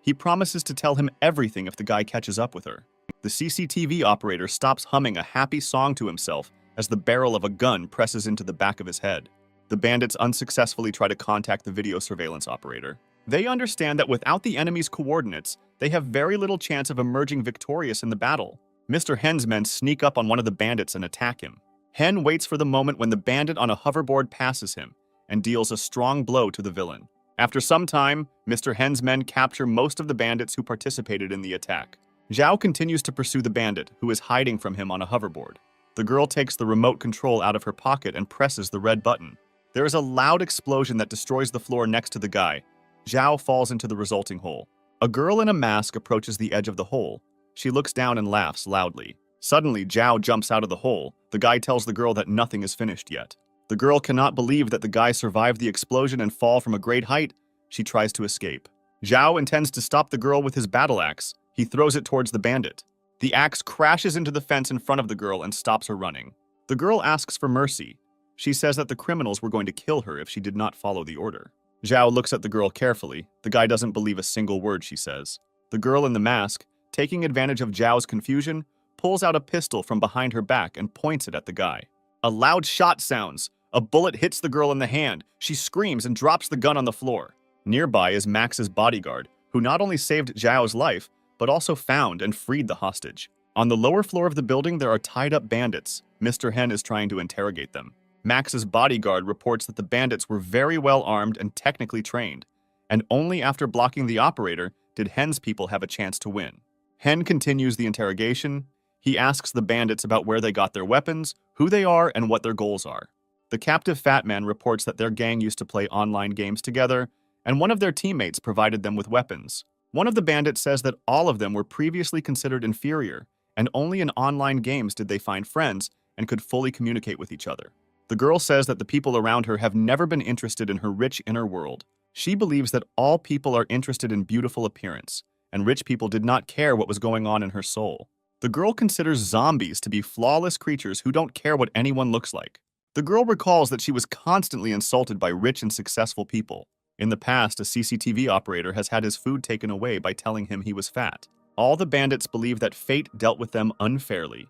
He promises to tell him everything if the guy catches up with her. The CCTV operator stops humming a happy song to himself as the barrel of a gun presses into the back of his head. The bandits unsuccessfully try to contact the video surveillance operator. They understand that without the enemy's coordinates, they have very little chance of emerging victorious in the battle. Mr. Hen's men sneak up on one of the bandits and attack him. Hen waits for the moment when the bandit on a hoverboard passes him and deals a strong blow to the villain. After some time, Mr. Hen's men capture most of the bandits who participated in the attack. Zhao continues to pursue the bandit, who is hiding from him on a hoverboard. The girl takes the remote control out of her pocket and presses the red button. There is a loud explosion that destroys the floor next to the guy. Zhao falls into the resulting hole. A girl in a mask approaches the edge of the hole. She looks down and laughs loudly. Suddenly, Zhao jumps out of the hole. The guy tells the girl that nothing is finished yet. The girl cannot believe that the guy survived the explosion and fall from a great height. She tries to escape. Zhao intends to stop the girl with his battle axe. He throws it towards the bandit. The axe crashes into the fence in front of the girl and stops her running. The girl asks for mercy. She says that the criminals were going to kill her if she did not follow the order. Zhao looks at the girl carefully. The guy doesn't believe a single word she says. The girl in the mask, taking advantage of Zhao's confusion, pulls out a pistol from behind her back and points it at the guy. A loud shot sounds. A bullet hits the girl in the hand. She screams and drops the gun on the floor. Nearby is Max's bodyguard, who not only saved Zhao's life, but also found and freed the hostage. On the lower floor of the building, there are tied-up bandits. Mr. Hen is trying to interrogate them. Max's bodyguard reports that the bandits were very well armed and technically trained, and only after blocking the operator did Hen's people have a chance to win. Hen continues the interrogation. He asks the bandits about where they got their weapons, who they are, and what their goals are. The captive fat man reports that their gang used to play online games together, and one of their teammates provided them with weapons. One of the bandits says that all of them were previously considered inferior, and only in online games did they find friends and could fully communicate with each other. The girl says that the people around her have never been interested in her rich inner world. She believes that all people are interested in beautiful appearance, and rich people did not care what was going on in her soul. The girl considers zombies to be flawless creatures who don't care what anyone looks like. The girl recalls that she was constantly insulted by rich and successful people. In the past, a CCTV operator has had his food taken away by telling him he was fat. All the bandits believe that fate dealt with them unfairly,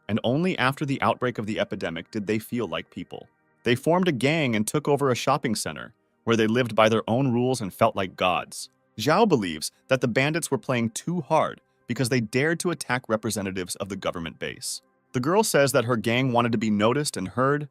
and only after the outbreak of the epidemic did they feel like people. They formed a gang and took over a shopping center, where they lived by their own rules and felt like gods. Zhao believes that the bandits were playing too hard because they dared to attack representatives of the government base. The girl says that her gang wanted to be noticed and heard.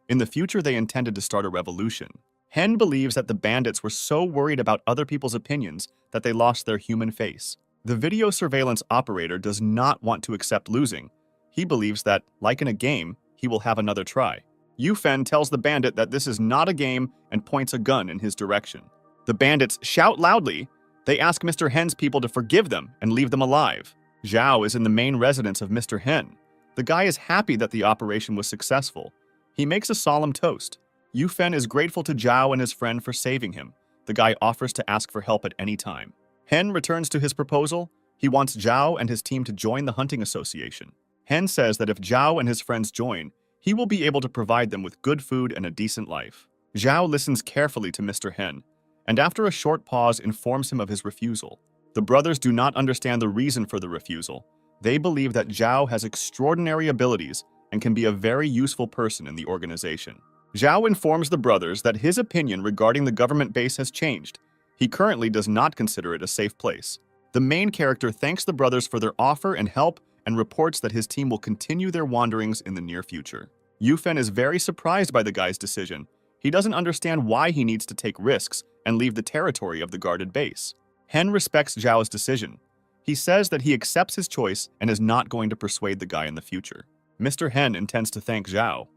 In the future, they intended to start a revolution. Hen believes that the bandits were so worried about other people's opinions that they lost their human face. The video surveillance operator does not want to accept losing. He believes that, like in a game, he will have another try. Yufen tells the bandit that this is not a game and points a gun in his direction. The bandits shout loudly. They ask Mr. Hen's people to forgive them and leave them alive. Zhao is in the main residence of Mr. Hen. The guy is happy that the operation was successful. He makes a solemn toast. Yufen is grateful to Zhao and his friend for saving him. The guy offers to ask for help at any time. Hen returns to his proposal. He wants Zhao and his team to join the hunting association. Hen says that if Zhao and his friends join, he will be able to provide them with good food and a decent life. Zhao listens carefully to Mr. Hen, and after a short pause informs him of his refusal. The brothers do not understand the reason for the refusal. They believe that Zhao has extraordinary abilities and can be a very useful person in the organization. Zhao informs the brothers that his opinion regarding the government base has changed. He currently does not consider it a safe place. The main character thanks the brothers for their offer and help and reports that his team will continue their wanderings in the near future. Yufen is very surprised by the guy's decision. He doesn't understand why he needs to take risks and leave the territory of the guarded base. Hen respects Zhao's decision. He says that he accepts his choice and is not going to persuade the guy in the future. Mr. Hen intends to thank Zhao.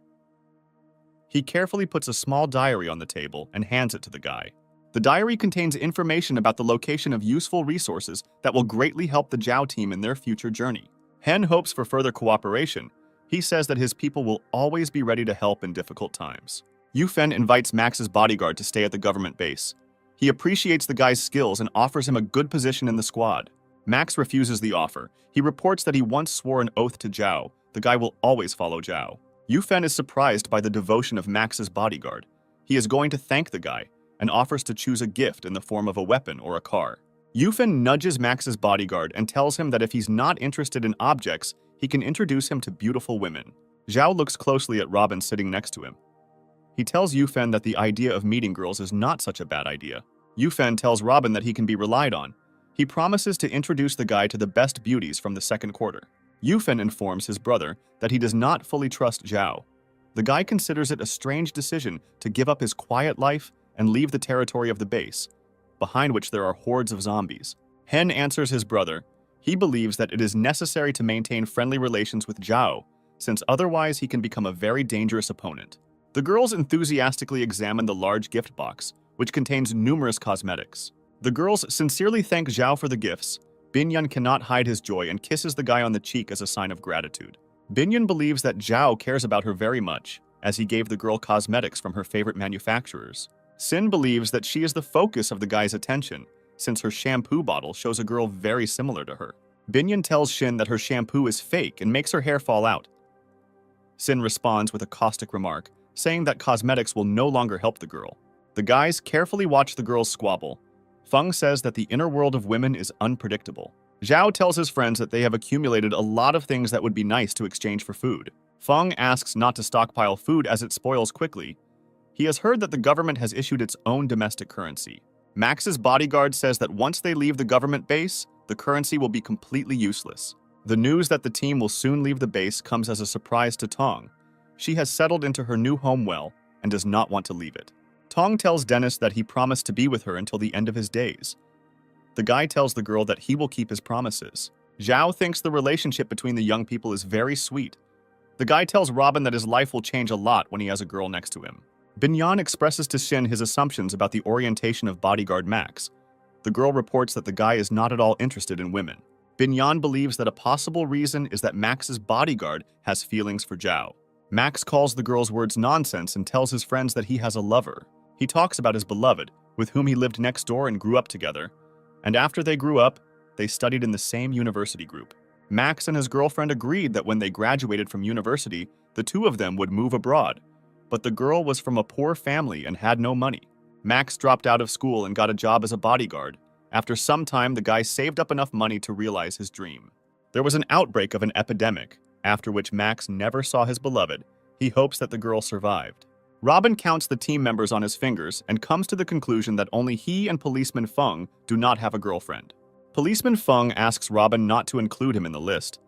He carefully puts a small diary on the table and hands it to the guy. The diary contains information about the location of useful resources that will greatly help the Zhao team in their future journey. Hen hopes for further cooperation. He says that his people will always be ready to help in difficult times. Yufen invites Max's bodyguard to stay at the government base. He appreciates the guy's skills and offers him a good position in the squad. Max refuses the offer. He reports that he once swore an oath to Zhao. The guy will always follow Zhao. Yufen is surprised by the devotion of Max's bodyguard. He is going to thank the guy and offers to choose a gift in the form of a weapon or a car. Yufen nudges Max's bodyguard and tells him that if he's not interested in objects, he can introduce him to beautiful women. Zhao looks closely at Robin sitting next to him. He tells Yufen that the idea of meeting girls is not such a bad idea. Yufen tells Robin that he can be relied on. He promises to introduce the guy to the best beauties from the second quarter. Yufen informs his brother that he does not fully trust Zhao. The guy considers it a strange decision to give up his quiet life and leave the territory of the base, behind which there are hordes of zombies. Hen answers his brother. He believes that it is necessary to maintain friendly relations with Zhao, since otherwise he can become a very dangerous opponent. The girls enthusiastically examine the large gift box, which contains numerous cosmetics. The girls sincerely thank Zhao for the gifts. Binyan cannot hide his joy and kisses the guy on the cheek as a sign of gratitude. Binyan believes that Zhao cares about her very much, as he gave the girl cosmetics from her favorite manufacturers. Sin believes that she is the focus of the guy's attention, since her shampoo bottle shows a girl very similar to her. Binyan tells Shin that her shampoo is fake and makes her hair fall out. Sin responds with a caustic remark, saying that cosmetics will no longer help the girl. The guys carefully watch the girls squabble. Feng says that the inner world of women is unpredictable. Zhao tells his friends that they have accumulated a lot of things that would be nice to exchange for food. Feng asks not to stockpile food as it spoils quickly. He has heard that the government has issued its own domestic currency. Max's bodyguard says that once they leave the government base, the currency will be completely useless. The news that the team will soon leave the base comes as a surprise to Tong. She has settled into her new home well and does not want to leave it. Tong tells Dennis that he promised to be with her until the end of his days. The guy tells the girl that he will keep his promises. Zhao thinks the relationship between the young people is very sweet. The guy tells Robin that his life will change a lot when he has a girl next to him. Binyan expresses to Shin his assumptions about the orientation of bodyguard Max. The girl reports that the guy is not at all interested in women. Binyan believes that a possible reason is that Max's bodyguard has feelings for Zhao. Max calls the girl's words nonsense and tells his friends that he has a lover. He talks about his beloved, with whom he lived next door and grew up together. And after they grew up, they studied in the same university group. Max and his girlfriend agreed that when they graduated from university, the two of them would move abroad. But the girl was from a poor family and had no money. Max dropped out of school and got a job as a bodyguard. After some time, the guy saved up enough money to realize his dream. There was an outbreak of an epidemic, after which Max never saw his beloved. He hopes that the girl survived. Robin counts the team members on his fingers and comes to the conclusion that only he and Policeman Feng do not have a girlfriend. Policeman Feng asks Robin not to include him in the list.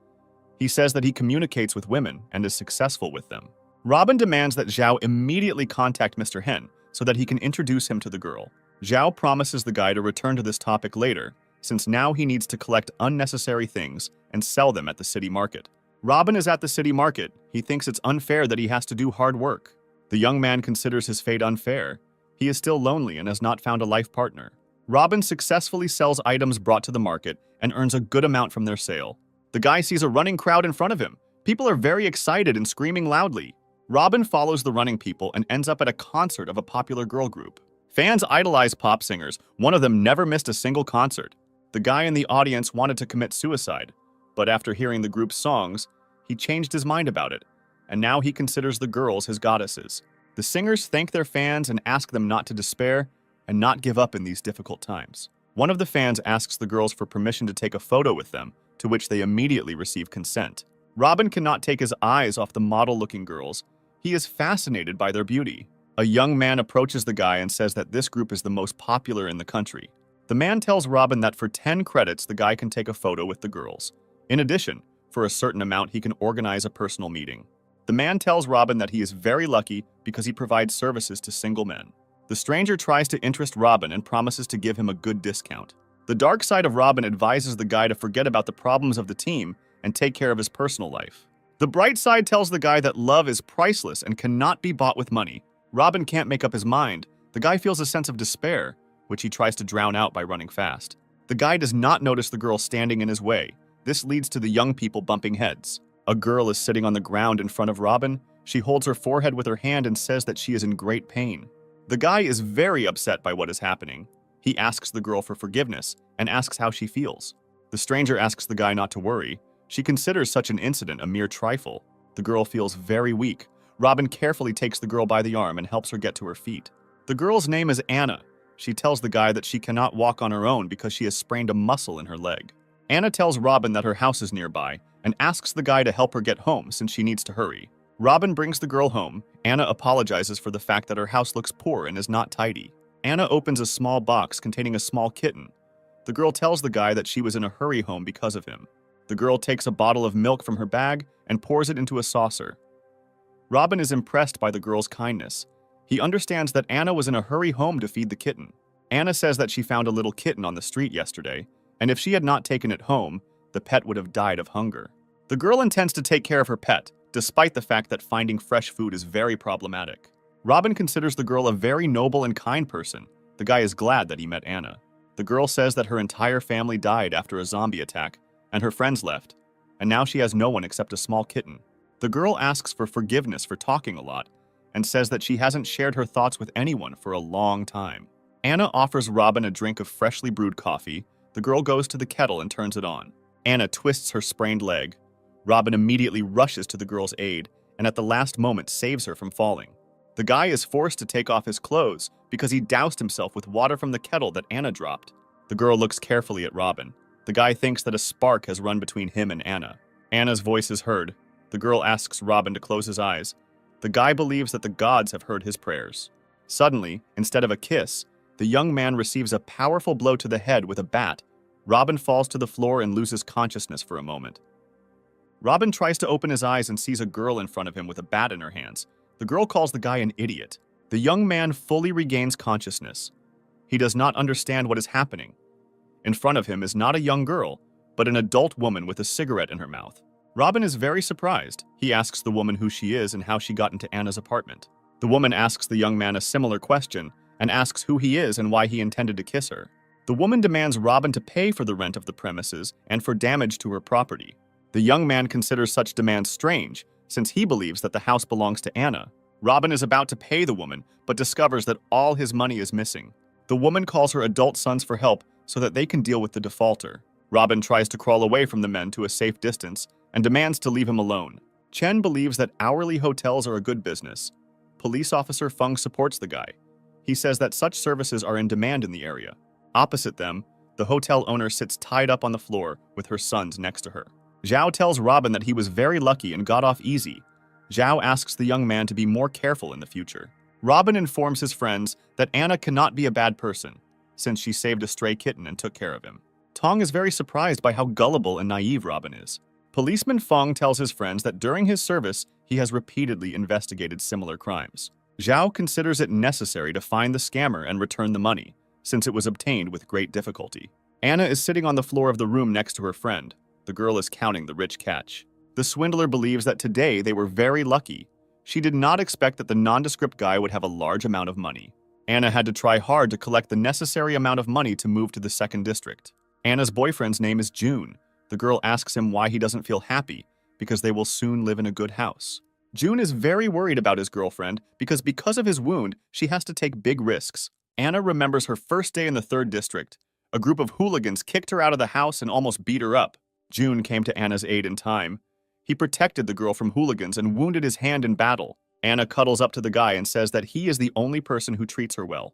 He says that he communicates with women and is successful with them. Robin demands that Zhao immediately contact Mr. Hen so that he can introduce him to the girl. Zhao promises the guy to return to this topic later, since now he needs to collect unnecessary things and sell them at the city market. Robin is at the city market. He thinks it's unfair that he has to do hard work. The young man considers his fate unfair. He is still lonely and has not found a life partner. Robin successfully sells items brought to the market and earns a good amount from their sale. The guy sees a running crowd in front of him. People are very excited and screaming loudly. Robin follows the running people and ends up at a concert of a popular girl group. Fans idolize pop singers. One of them never missed a single concert. The guy in the audience wanted to commit suicide, but after hearing the group's songs, he changed his mind about it, and now he considers the girls his goddesses. The singers thank their fans and ask them not to despair and not give up in these difficult times. One of the fans asks the girls for permission to take a photo with them, to which they immediately receive consent. Robin cannot take his eyes off the model-looking girls. He is fascinated by their beauty. A young man approaches the guy and says that this group is the most popular in the country. The man tells Robin that for 10 credits, the guy can take a photo with the girls. In addition, for a certain amount, he can organize a personal meeting. The man tells Robin that he is very lucky because he provides services to single men. The stranger tries to interest Robin and promises to give him a good discount. The dark side of Robin advises the guy to forget about the problems of the team and take care of his personal life. The bright side tells the guy that love is priceless and cannot be bought with money. Robin can't make up his mind. The guy feels a sense of despair, which he tries to drown out by running fast. The guy does not notice the girl standing in his way. This leads to the young people bumping heads. A girl is sitting on the ground in front of Robin. She holds her forehead with her hand and says that she is in great pain. The guy is very upset by what is happening. He asks the girl for forgiveness and asks how she feels. The stranger asks the guy not to worry. She considers such an incident a mere trifle. The girl feels very weak. Robin carefully takes the girl by the arm and helps her get to her feet. The girl's name is Anna. She tells the guy that she cannot walk on her own because she has sprained a muscle in her leg. Anna tells Robin that her house is nearby and asks the guy to help her get home since she needs to hurry. Robin brings the girl home. Anna apologizes for the fact that her house looks poor and is not tidy. Anna opens a small box containing a small kitten. The girl tells the guy that she was in a hurry home because of him. The girl takes a bottle of milk from her bag and pours it into a saucer. Robin is impressed by the girl's kindness. He understands that Anna was in a hurry home to feed the kitten. Anna says that she found a little kitten on the street yesterday, and if she had not taken it home, the pet would have died of hunger. The girl intends to take care of her pet, despite the fact that finding fresh food is very problematic. Robin considers the girl a very noble and kind person. The guy is glad that he met Anna. The girl says that her entire family died after a zombie attack, and her friends left, and now she has no one except a small kitten. The girl asks for forgiveness for talking a lot, and says that she hasn't shared her thoughts with anyone for a long time. Anna offers Robin a drink of freshly brewed coffee. The girl goes to the kettle and turns it on. Anna twists her sprained leg. Robin immediately rushes to the girl's aid, and at the last moment saves her from falling. The guy is forced to take off his clothes because he doused himself with water from the kettle that Anna dropped. The girl looks carefully at Robin. The guy thinks that a spark has run between him and Anna. Anna's voice is heard. The girl asks Robin to close his eyes. The guy believes that the gods have heard his prayers. Suddenly, instead of a kiss, the young man receives a powerful blow to the head with a bat. Robin falls to the floor and loses consciousness for a moment. Robin tries to open his eyes and sees a girl in front of him with a bat in her hands. The girl calls the guy an idiot. The young man fully regains consciousness. He does not understand what is happening. In front of him is not a young girl, but an adult woman with a cigarette in her mouth. Robin is very surprised. He asks the woman who she is and how she got into Anna's apartment. The woman asks the young man a similar question and asks who he is and why he intended to kiss her. The woman demands Robin to pay for the rent of the premises and for damage to her property. The young man considers such demands strange, since he believes that the house belongs to Anna. Robin is about to pay the woman, but discovers that all his money is missing. The woman calls her adult sons for help so that they can deal with the defaulter. Robin tries to crawl away from the men to a safe distance and demands to leave him alone. Chen believes that hourly hotels are a good business. Police officer Feng supports the guy. He says that such services are in demand in the area. Opposite them, the hotel owner sits tied up on the floor with her sons next to her. Zhao tells Robin that he was very lucky and got off easy. Zhao asks the young man to be more careful in the future. Robin informs his friends that Anna cannot be a bad person, since she saved a stray kitten and took care of him. Tong is very surprised by how gullible and naive Robin is. Policeman Feng tells his friends that during his service, he has repeatedly investigated similar crimes. Zhao considers it necessary to find the scammer and return the money, since it was obtained with great difficulty. Anna is sitting on the floor of the room next to her friend. The girl is counting the rich catch. The swindler believes that today they were very lucky. She did not expect that the nondescript guy would have a large amount of money. Anna had to try hard to collect the necessary amount of money to move to the second district. Anna's boyfriend's name is June. The girl asks him why he doesn't feel happy, because they will soon live in a good house. June is very worried about his girlfriend because of his wound, she has to take big risks. Anna remembers her first day in the third district. A group of hooligans kicked her out of the house and almost beat her up. June came to Anna's aid in time. He protected the girl from hooligans and wounded his hand in battle. Anna cuddles up to the guy and says that he is the only person who treats her well.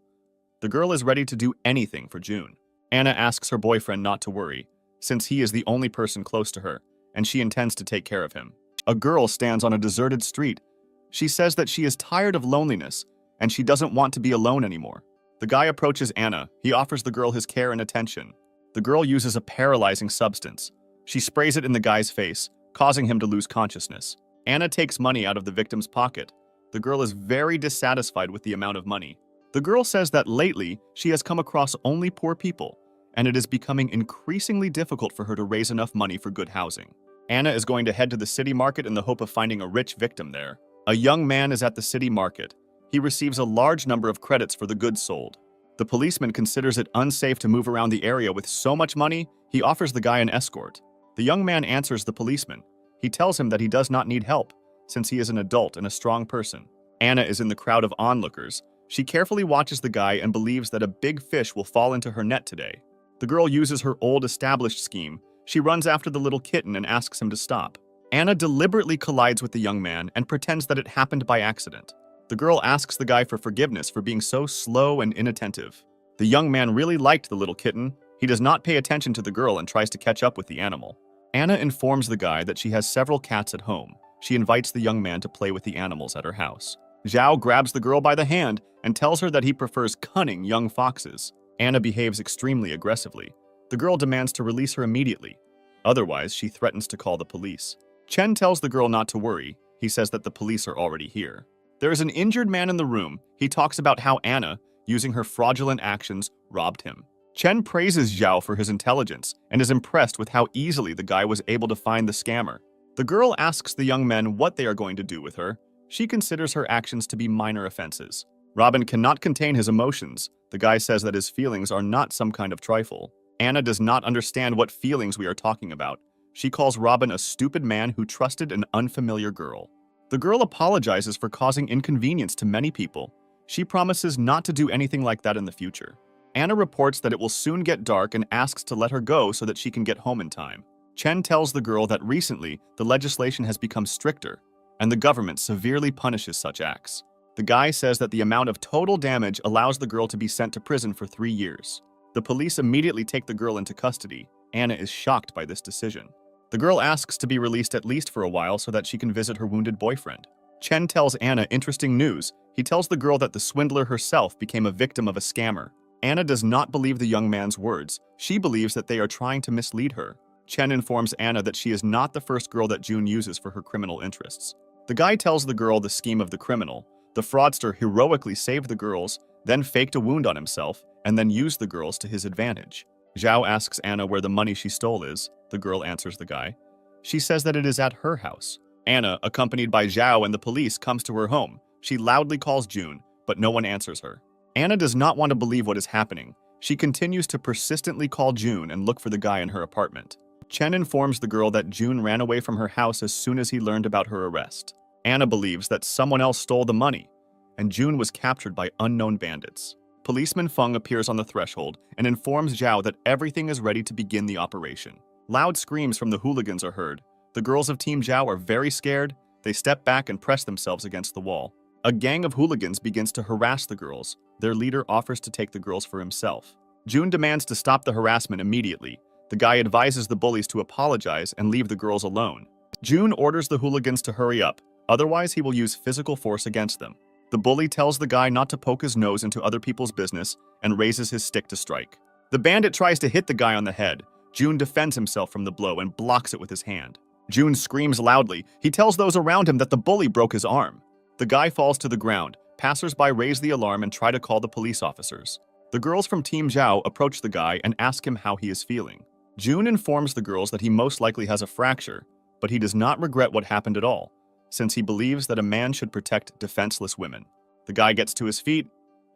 The girl is ready to do anything for June. Anna asks her boyfriend not to worry, since he is the only person close to her, and she intends to take care of him. A girl stands on a deserted street. She says that she is tired of loneliness, and she doesn't want to be alone anymore. The guy approaches Anna. He offers the girl his care and attention. The girl uses a paralyzing substance. She sprays it in the guy's face, causing him to lose consciousness. Anna takes money out of the victim's pocket. The girl is very dissatisfied with the amount of money. The girl says that lately, she has come across only poor people, and it is becoming increasingly difficult for her to raise enough money for good housing. Anna is going to head to the city market in the hope of finding a rich victim there. A young man is at the city market. He receives a large number of credits for the goods sold. The policeman considers it unsafe to move around the area with so much money, he offers the guy an escort. The young man answers the policeman. He tells him that he does not need help, since he is an adult and a strong person. Anna is in the crowd of onlookers. She carefully watches the guy and believes that a big fish will fall into her net today. The girl uses her old established scheme. She runs after the little kitten and asks him to stop. Anna deliberately collides with the young man and pretends that it happened by accident. The girl asks the guy for forgiveness for being so slow and inattentive. The young man really liked the little kitten. He does not pay attention to the girl and tries to catch up with the animal. Anna informs the guy that she has several cats at home. She invites the young man to play with the animals at her house. Zhao grabs the girl by the hand and tells her that he prefers cunning young foxes. Anna behaves extremely aggressively. The girl demands to release her immediately. Otherwise, she threatens to call the police. Chen tells the girl not to worry. He says that the police are already here. There is an injured man in the room. He talks about how Anna, using her fraudulent actions, robbed him. Chen praises Zhao for his intelligence and is impressed with how easily the guy was able to find the scammer. The girl asks the young men what they are going to do with her. She considers her actions to be minor offenses. Robin cannot contain his emotions. The guy says that his feelings are not some kind of trifle. Anna does not understand what feelings we are talking about. She calls Robin a stupid man who trusted an unfamiliar girl. The girl apologizes for causing inconvenience to many people. She promises not to do anything like that in the future. Anna reports that it will soon get dark and asks to let her go so that she can get home in time. Chen tells the girl that recently the legislation has become stricter, and the government severely punishes such acts. The guy says that the amount of total damage allows the girl to be sent to prison for 3 years. The police immediately take the girl into custody. Anna is shocked by this decision. The girl asks to be released at least for a while so that she can visit her wounded boyfriend. Chen tells Anna interesting news. He tells the girl that the swindler herself became a victim of a scammer. Anna does not believe the young man's words. She believes that they are trying to mislead her. Chen informs Anna that she is not the first girl that June uses for her criminal interests. The guy tells the girl the scheme of the criminal. The fraudster heroically saved the girls, then faked a wound on himself, and then used the girls to his advantage. Zhao asks Anna where the money she stole is. The girl answers the guy. She says that it is at her house. Anna, accompanied by Zhao and the police, comes to her home. She loudly calls June, but no one answers her. Anna does not want to believe what is happening. She continues to persistently call June and look for the guy in her apartment. Chen informs the girl that June ran away from her house as soon as he learned about her arrest. Anna believes that someone else stole the money, and June was captured by unknown bandits. Policeman Feng appears on the threshold and informs Zhao that everything is ready to begin the operation. Loud screams from the hooligans are heard. The girls of Team Zhao are very scared. They step back and press themselves against the wall. A gang of hooligans begins to harass the girls. Their leader offers to take the girls for himself. June demands to stop the harassment immediately. The guy advises the bullies to apologize and leave the girls alone. June orders the hooligans to hurry up, otherwise he will use physical force against them. The bully tells the guy not to poke his nose into other people's business and raises his stick to strike. The bandit tries to hit the guy on the head. June defends himself from the blow and blocks it with his hand. June screams loudly. He tells those around him that the bully broke his arm. The guy falls to the ground. Passers-by raise the alarm and try to call the police officers. The girls from Team Zhao approach the guy and ask him how he is feeling. June informs the girls that he most likely has a fracture, but he does not regret what happened at all, since he believes that a man should protect defenseless women. The guy gets to his feet.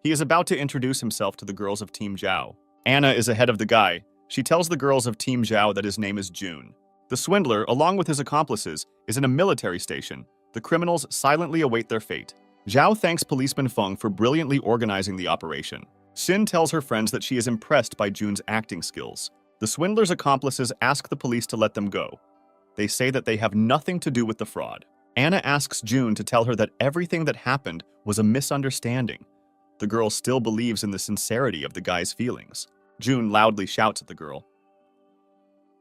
He is about to introduce himself to the girls of Team Zhao. Anna is ahead of the guy. She tells the girls of Team Zhao that his name is June. The swindler, along with his accomplices, is in a military station. The criminals silently await their fate. Zhao thanks policeman Feng for brilliantly organizing the operation. Xin tells her friends that she is impressed by June's acting skills. The swindler's accomplices ask the police to let them go. They say that they have nothing to do with the fraud. Anna asks June to tell her that everything that happened was a misunderstanding. The girl still believes in the sincerity of the guy's feelings. June loudly shouts at the girl.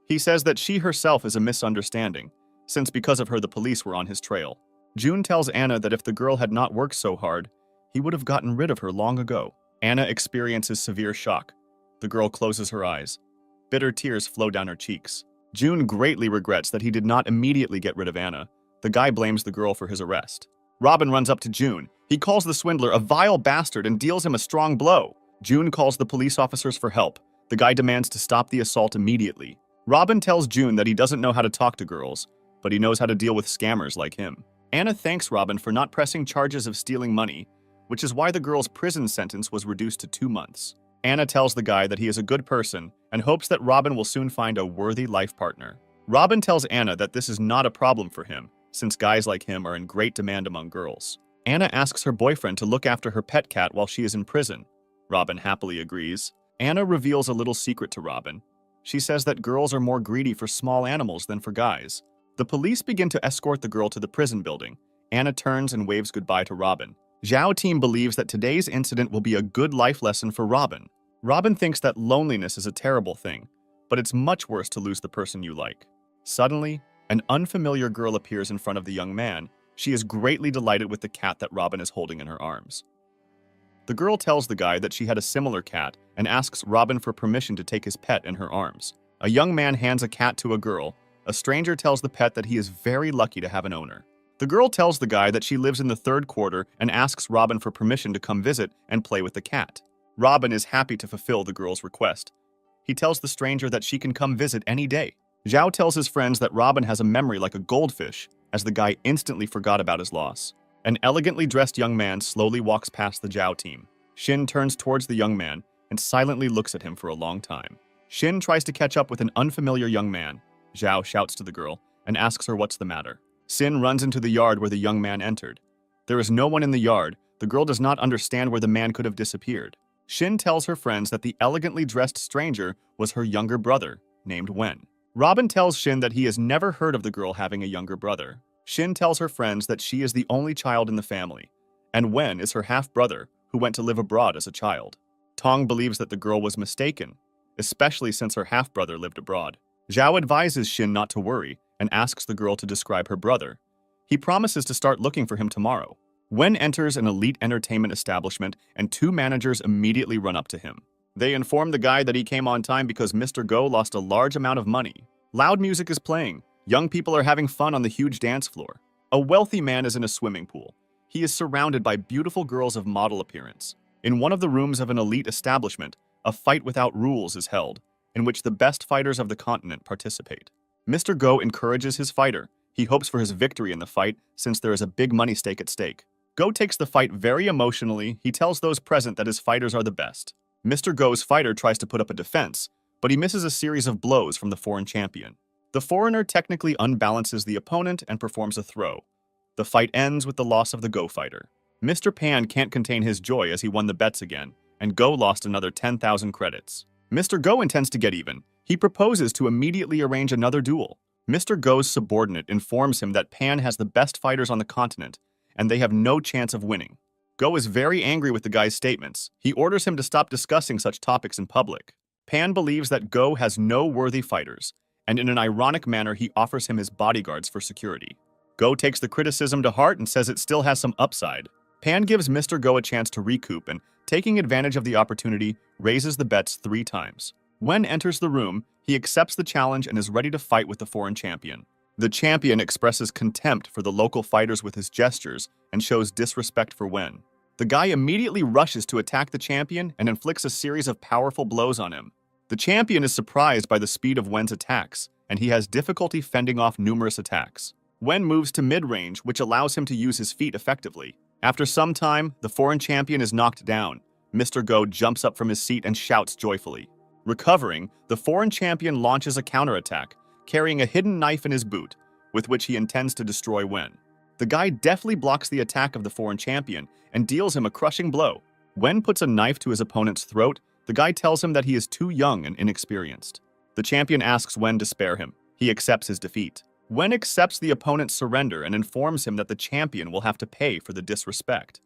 He says that she herself is a misunderstanding, since because of her the police were on his trail. June tells Anna that if the girl had not worked so hard, he would have gotten rid of her long ago. Anna experiences severe shock. The girl closes her eyes. Bitter tears flow down her cheeks. June greatly regrets that he did not immediately get rid of Anna. The guy blames the girl for his arrest. Robin runs up to June. He calls the swindler a vile bastard and deals him a strong blow. June calls the police officers for help. The guy demands to stop the assault immediately. Robin tells June that he doesn't know how to talk to girls, but he knows how to deal with scammers like him. Anna thanks Robin for not pressing charges of stealing money, which is why the girl's prison sentence was reduced to 2 months. Anna tells the guy that he is a good person and hopes that Robin will soon find a worthy life partner. Robin tells Anna that this is not a problem for him, since guys like him are in great demand among girls. Anna asks her boyfriend to look after her pet cat while she is in prison. Robin happily agrees. Anna reveals a little secret to Robin. She says that girls are more greedy for small animals than for guys. The police begin to escort the girl to the prison building. Anna turns and waves goodbye to Robin. Zhao team believes that today's incident will be a good life lesson for Robin. Robin thinks that loneliness is a terrible thing, but it's much worse to lose the person you like. Suddenly, an unfamiliar girl appears in front of the young man. She is greatly delighted with the cat that Robin is holding in her arms. The girl tells the guy that she had a similar cat and asks Robin for permission to take his pet in her arms. A young man hands a cat to a girl. A stranger tells the pet that he is very lucky to have an owner. The girl tells the guy that she lives in the 3rd quarter and asks Robin for permission to come visit and play with the cat. Robin is happy to fulfill the girl's request. He tells the stranger that she can come visit any day. Zhao tells his friends that Robin has a memory like a goldfish, as the guy instantly forgot about his loss. An elegantly dressed young man slowly walks past the Zhao team. Xin turns towards the young man and silently looks at him for a long time. Xin tries to catch up with an unfamiliar young man. Zhao shouts to the girl and asks her what's the matter. Xin runs into the yard where the young man entered. There is no one in the yard. The girl does not understand where the man could have disappeared. Xin tells her friends that the elegantly dressed stranger was her younger brother, named Wen. Robin tells Xin that he has never heard of the girl having a younger brother. Xin tells her friends that she is the only child in the family, and Wen is her half-brother who went to live abroad as a child. Tong believes that the girl was mistaken, especially since her half-brother lived abroad. Zhao advises Xin not to worry and asks the girl to describe her brother. He promises to start looking for him tomorrow. Wen enters an elite entertainment establishment and 2 managers immediately run up to him. They inform the guy that he came on time because Mr. Go lost a large amount of money. Loud music is playing. Young people are having fun on the huge dance floor. A wealthy man is in a swimming pool. He is surrounded by beautiful girls of model appearance. In one of the rooms of an elite establishment, a fight without rules is held, in which the best fighters of the continent participate. Mr. Go encourages his fighter. He hopes for his victory in the fight since there is a big money stake at stake. Go takes the fight very emotionally. He tells those present that his fighters are the best. Mr. Go's fighter tries to put up a defense, but he misses a series of blows from the foreign champion. The foreigner technically unbalances the opponent and performs a throw. The fight ends with the loss of the Go fighter. Mr. Pan can't contain his joy as he won the bets again, and Go lost another 10,000 credits. Mr. Go intends to get even. He proposes to immediately arrange another duel. Mr. Go's subordinate informs him that Pan has the best fighters on the continent, and they have no chance of winning. Go is very angry with the guy's statements. He orders him to stop discussing such topics in public. Pan believes that Go has no worthy fighters, and in an ironic manner he offers him his bodyguards for security. Go takes the criticism to heart and says it still has some upside. Pan gives Mr. Go a chance to recoup and, taking advantage of the opportunity, raises the bets 3 times. Wen enters the room, he accepts the challenge and is ready to fight with the foreign champion. The champion expresses contempt for the local fighters with his gestures and shows disrespect for Wen. The guy immediately rushes to attack the champion and inflicts a series of powerful blows on him. The champion is surprised by the speed of Wen's attacks, and he has difficulty fending off numerous attacks. Wen moves to mid-range, which allows him to use his feet effectively. After some time, the foreign champion is knocked down. Mr. Go jumps up from his seat and shouts joyfully. Recovering, the foreign champion launches a counterattack, carrying a hidden knife in his boot, with which he intends to destroy Wen. The guy deftly blocks the attack of the foreign champion and deals him a crushing blow. Wen puts a knife to his opponent's throat. The guy tells him that he is too young and inexperienced. The champion asks Wen to spare him. He accepts his defeat. Wen accepts the opponent's surrender and informs him that the champion will have to pay for the disrespect.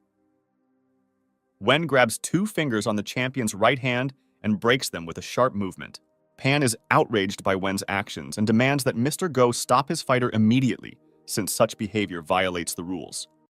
Wen grabs 2 fingers on the champion's right hand and breaks them with a sharp movement. Pan is outraged by Wen's actions and demands that Mr. Go stop his fighter immediately, since such behavior violates the rules.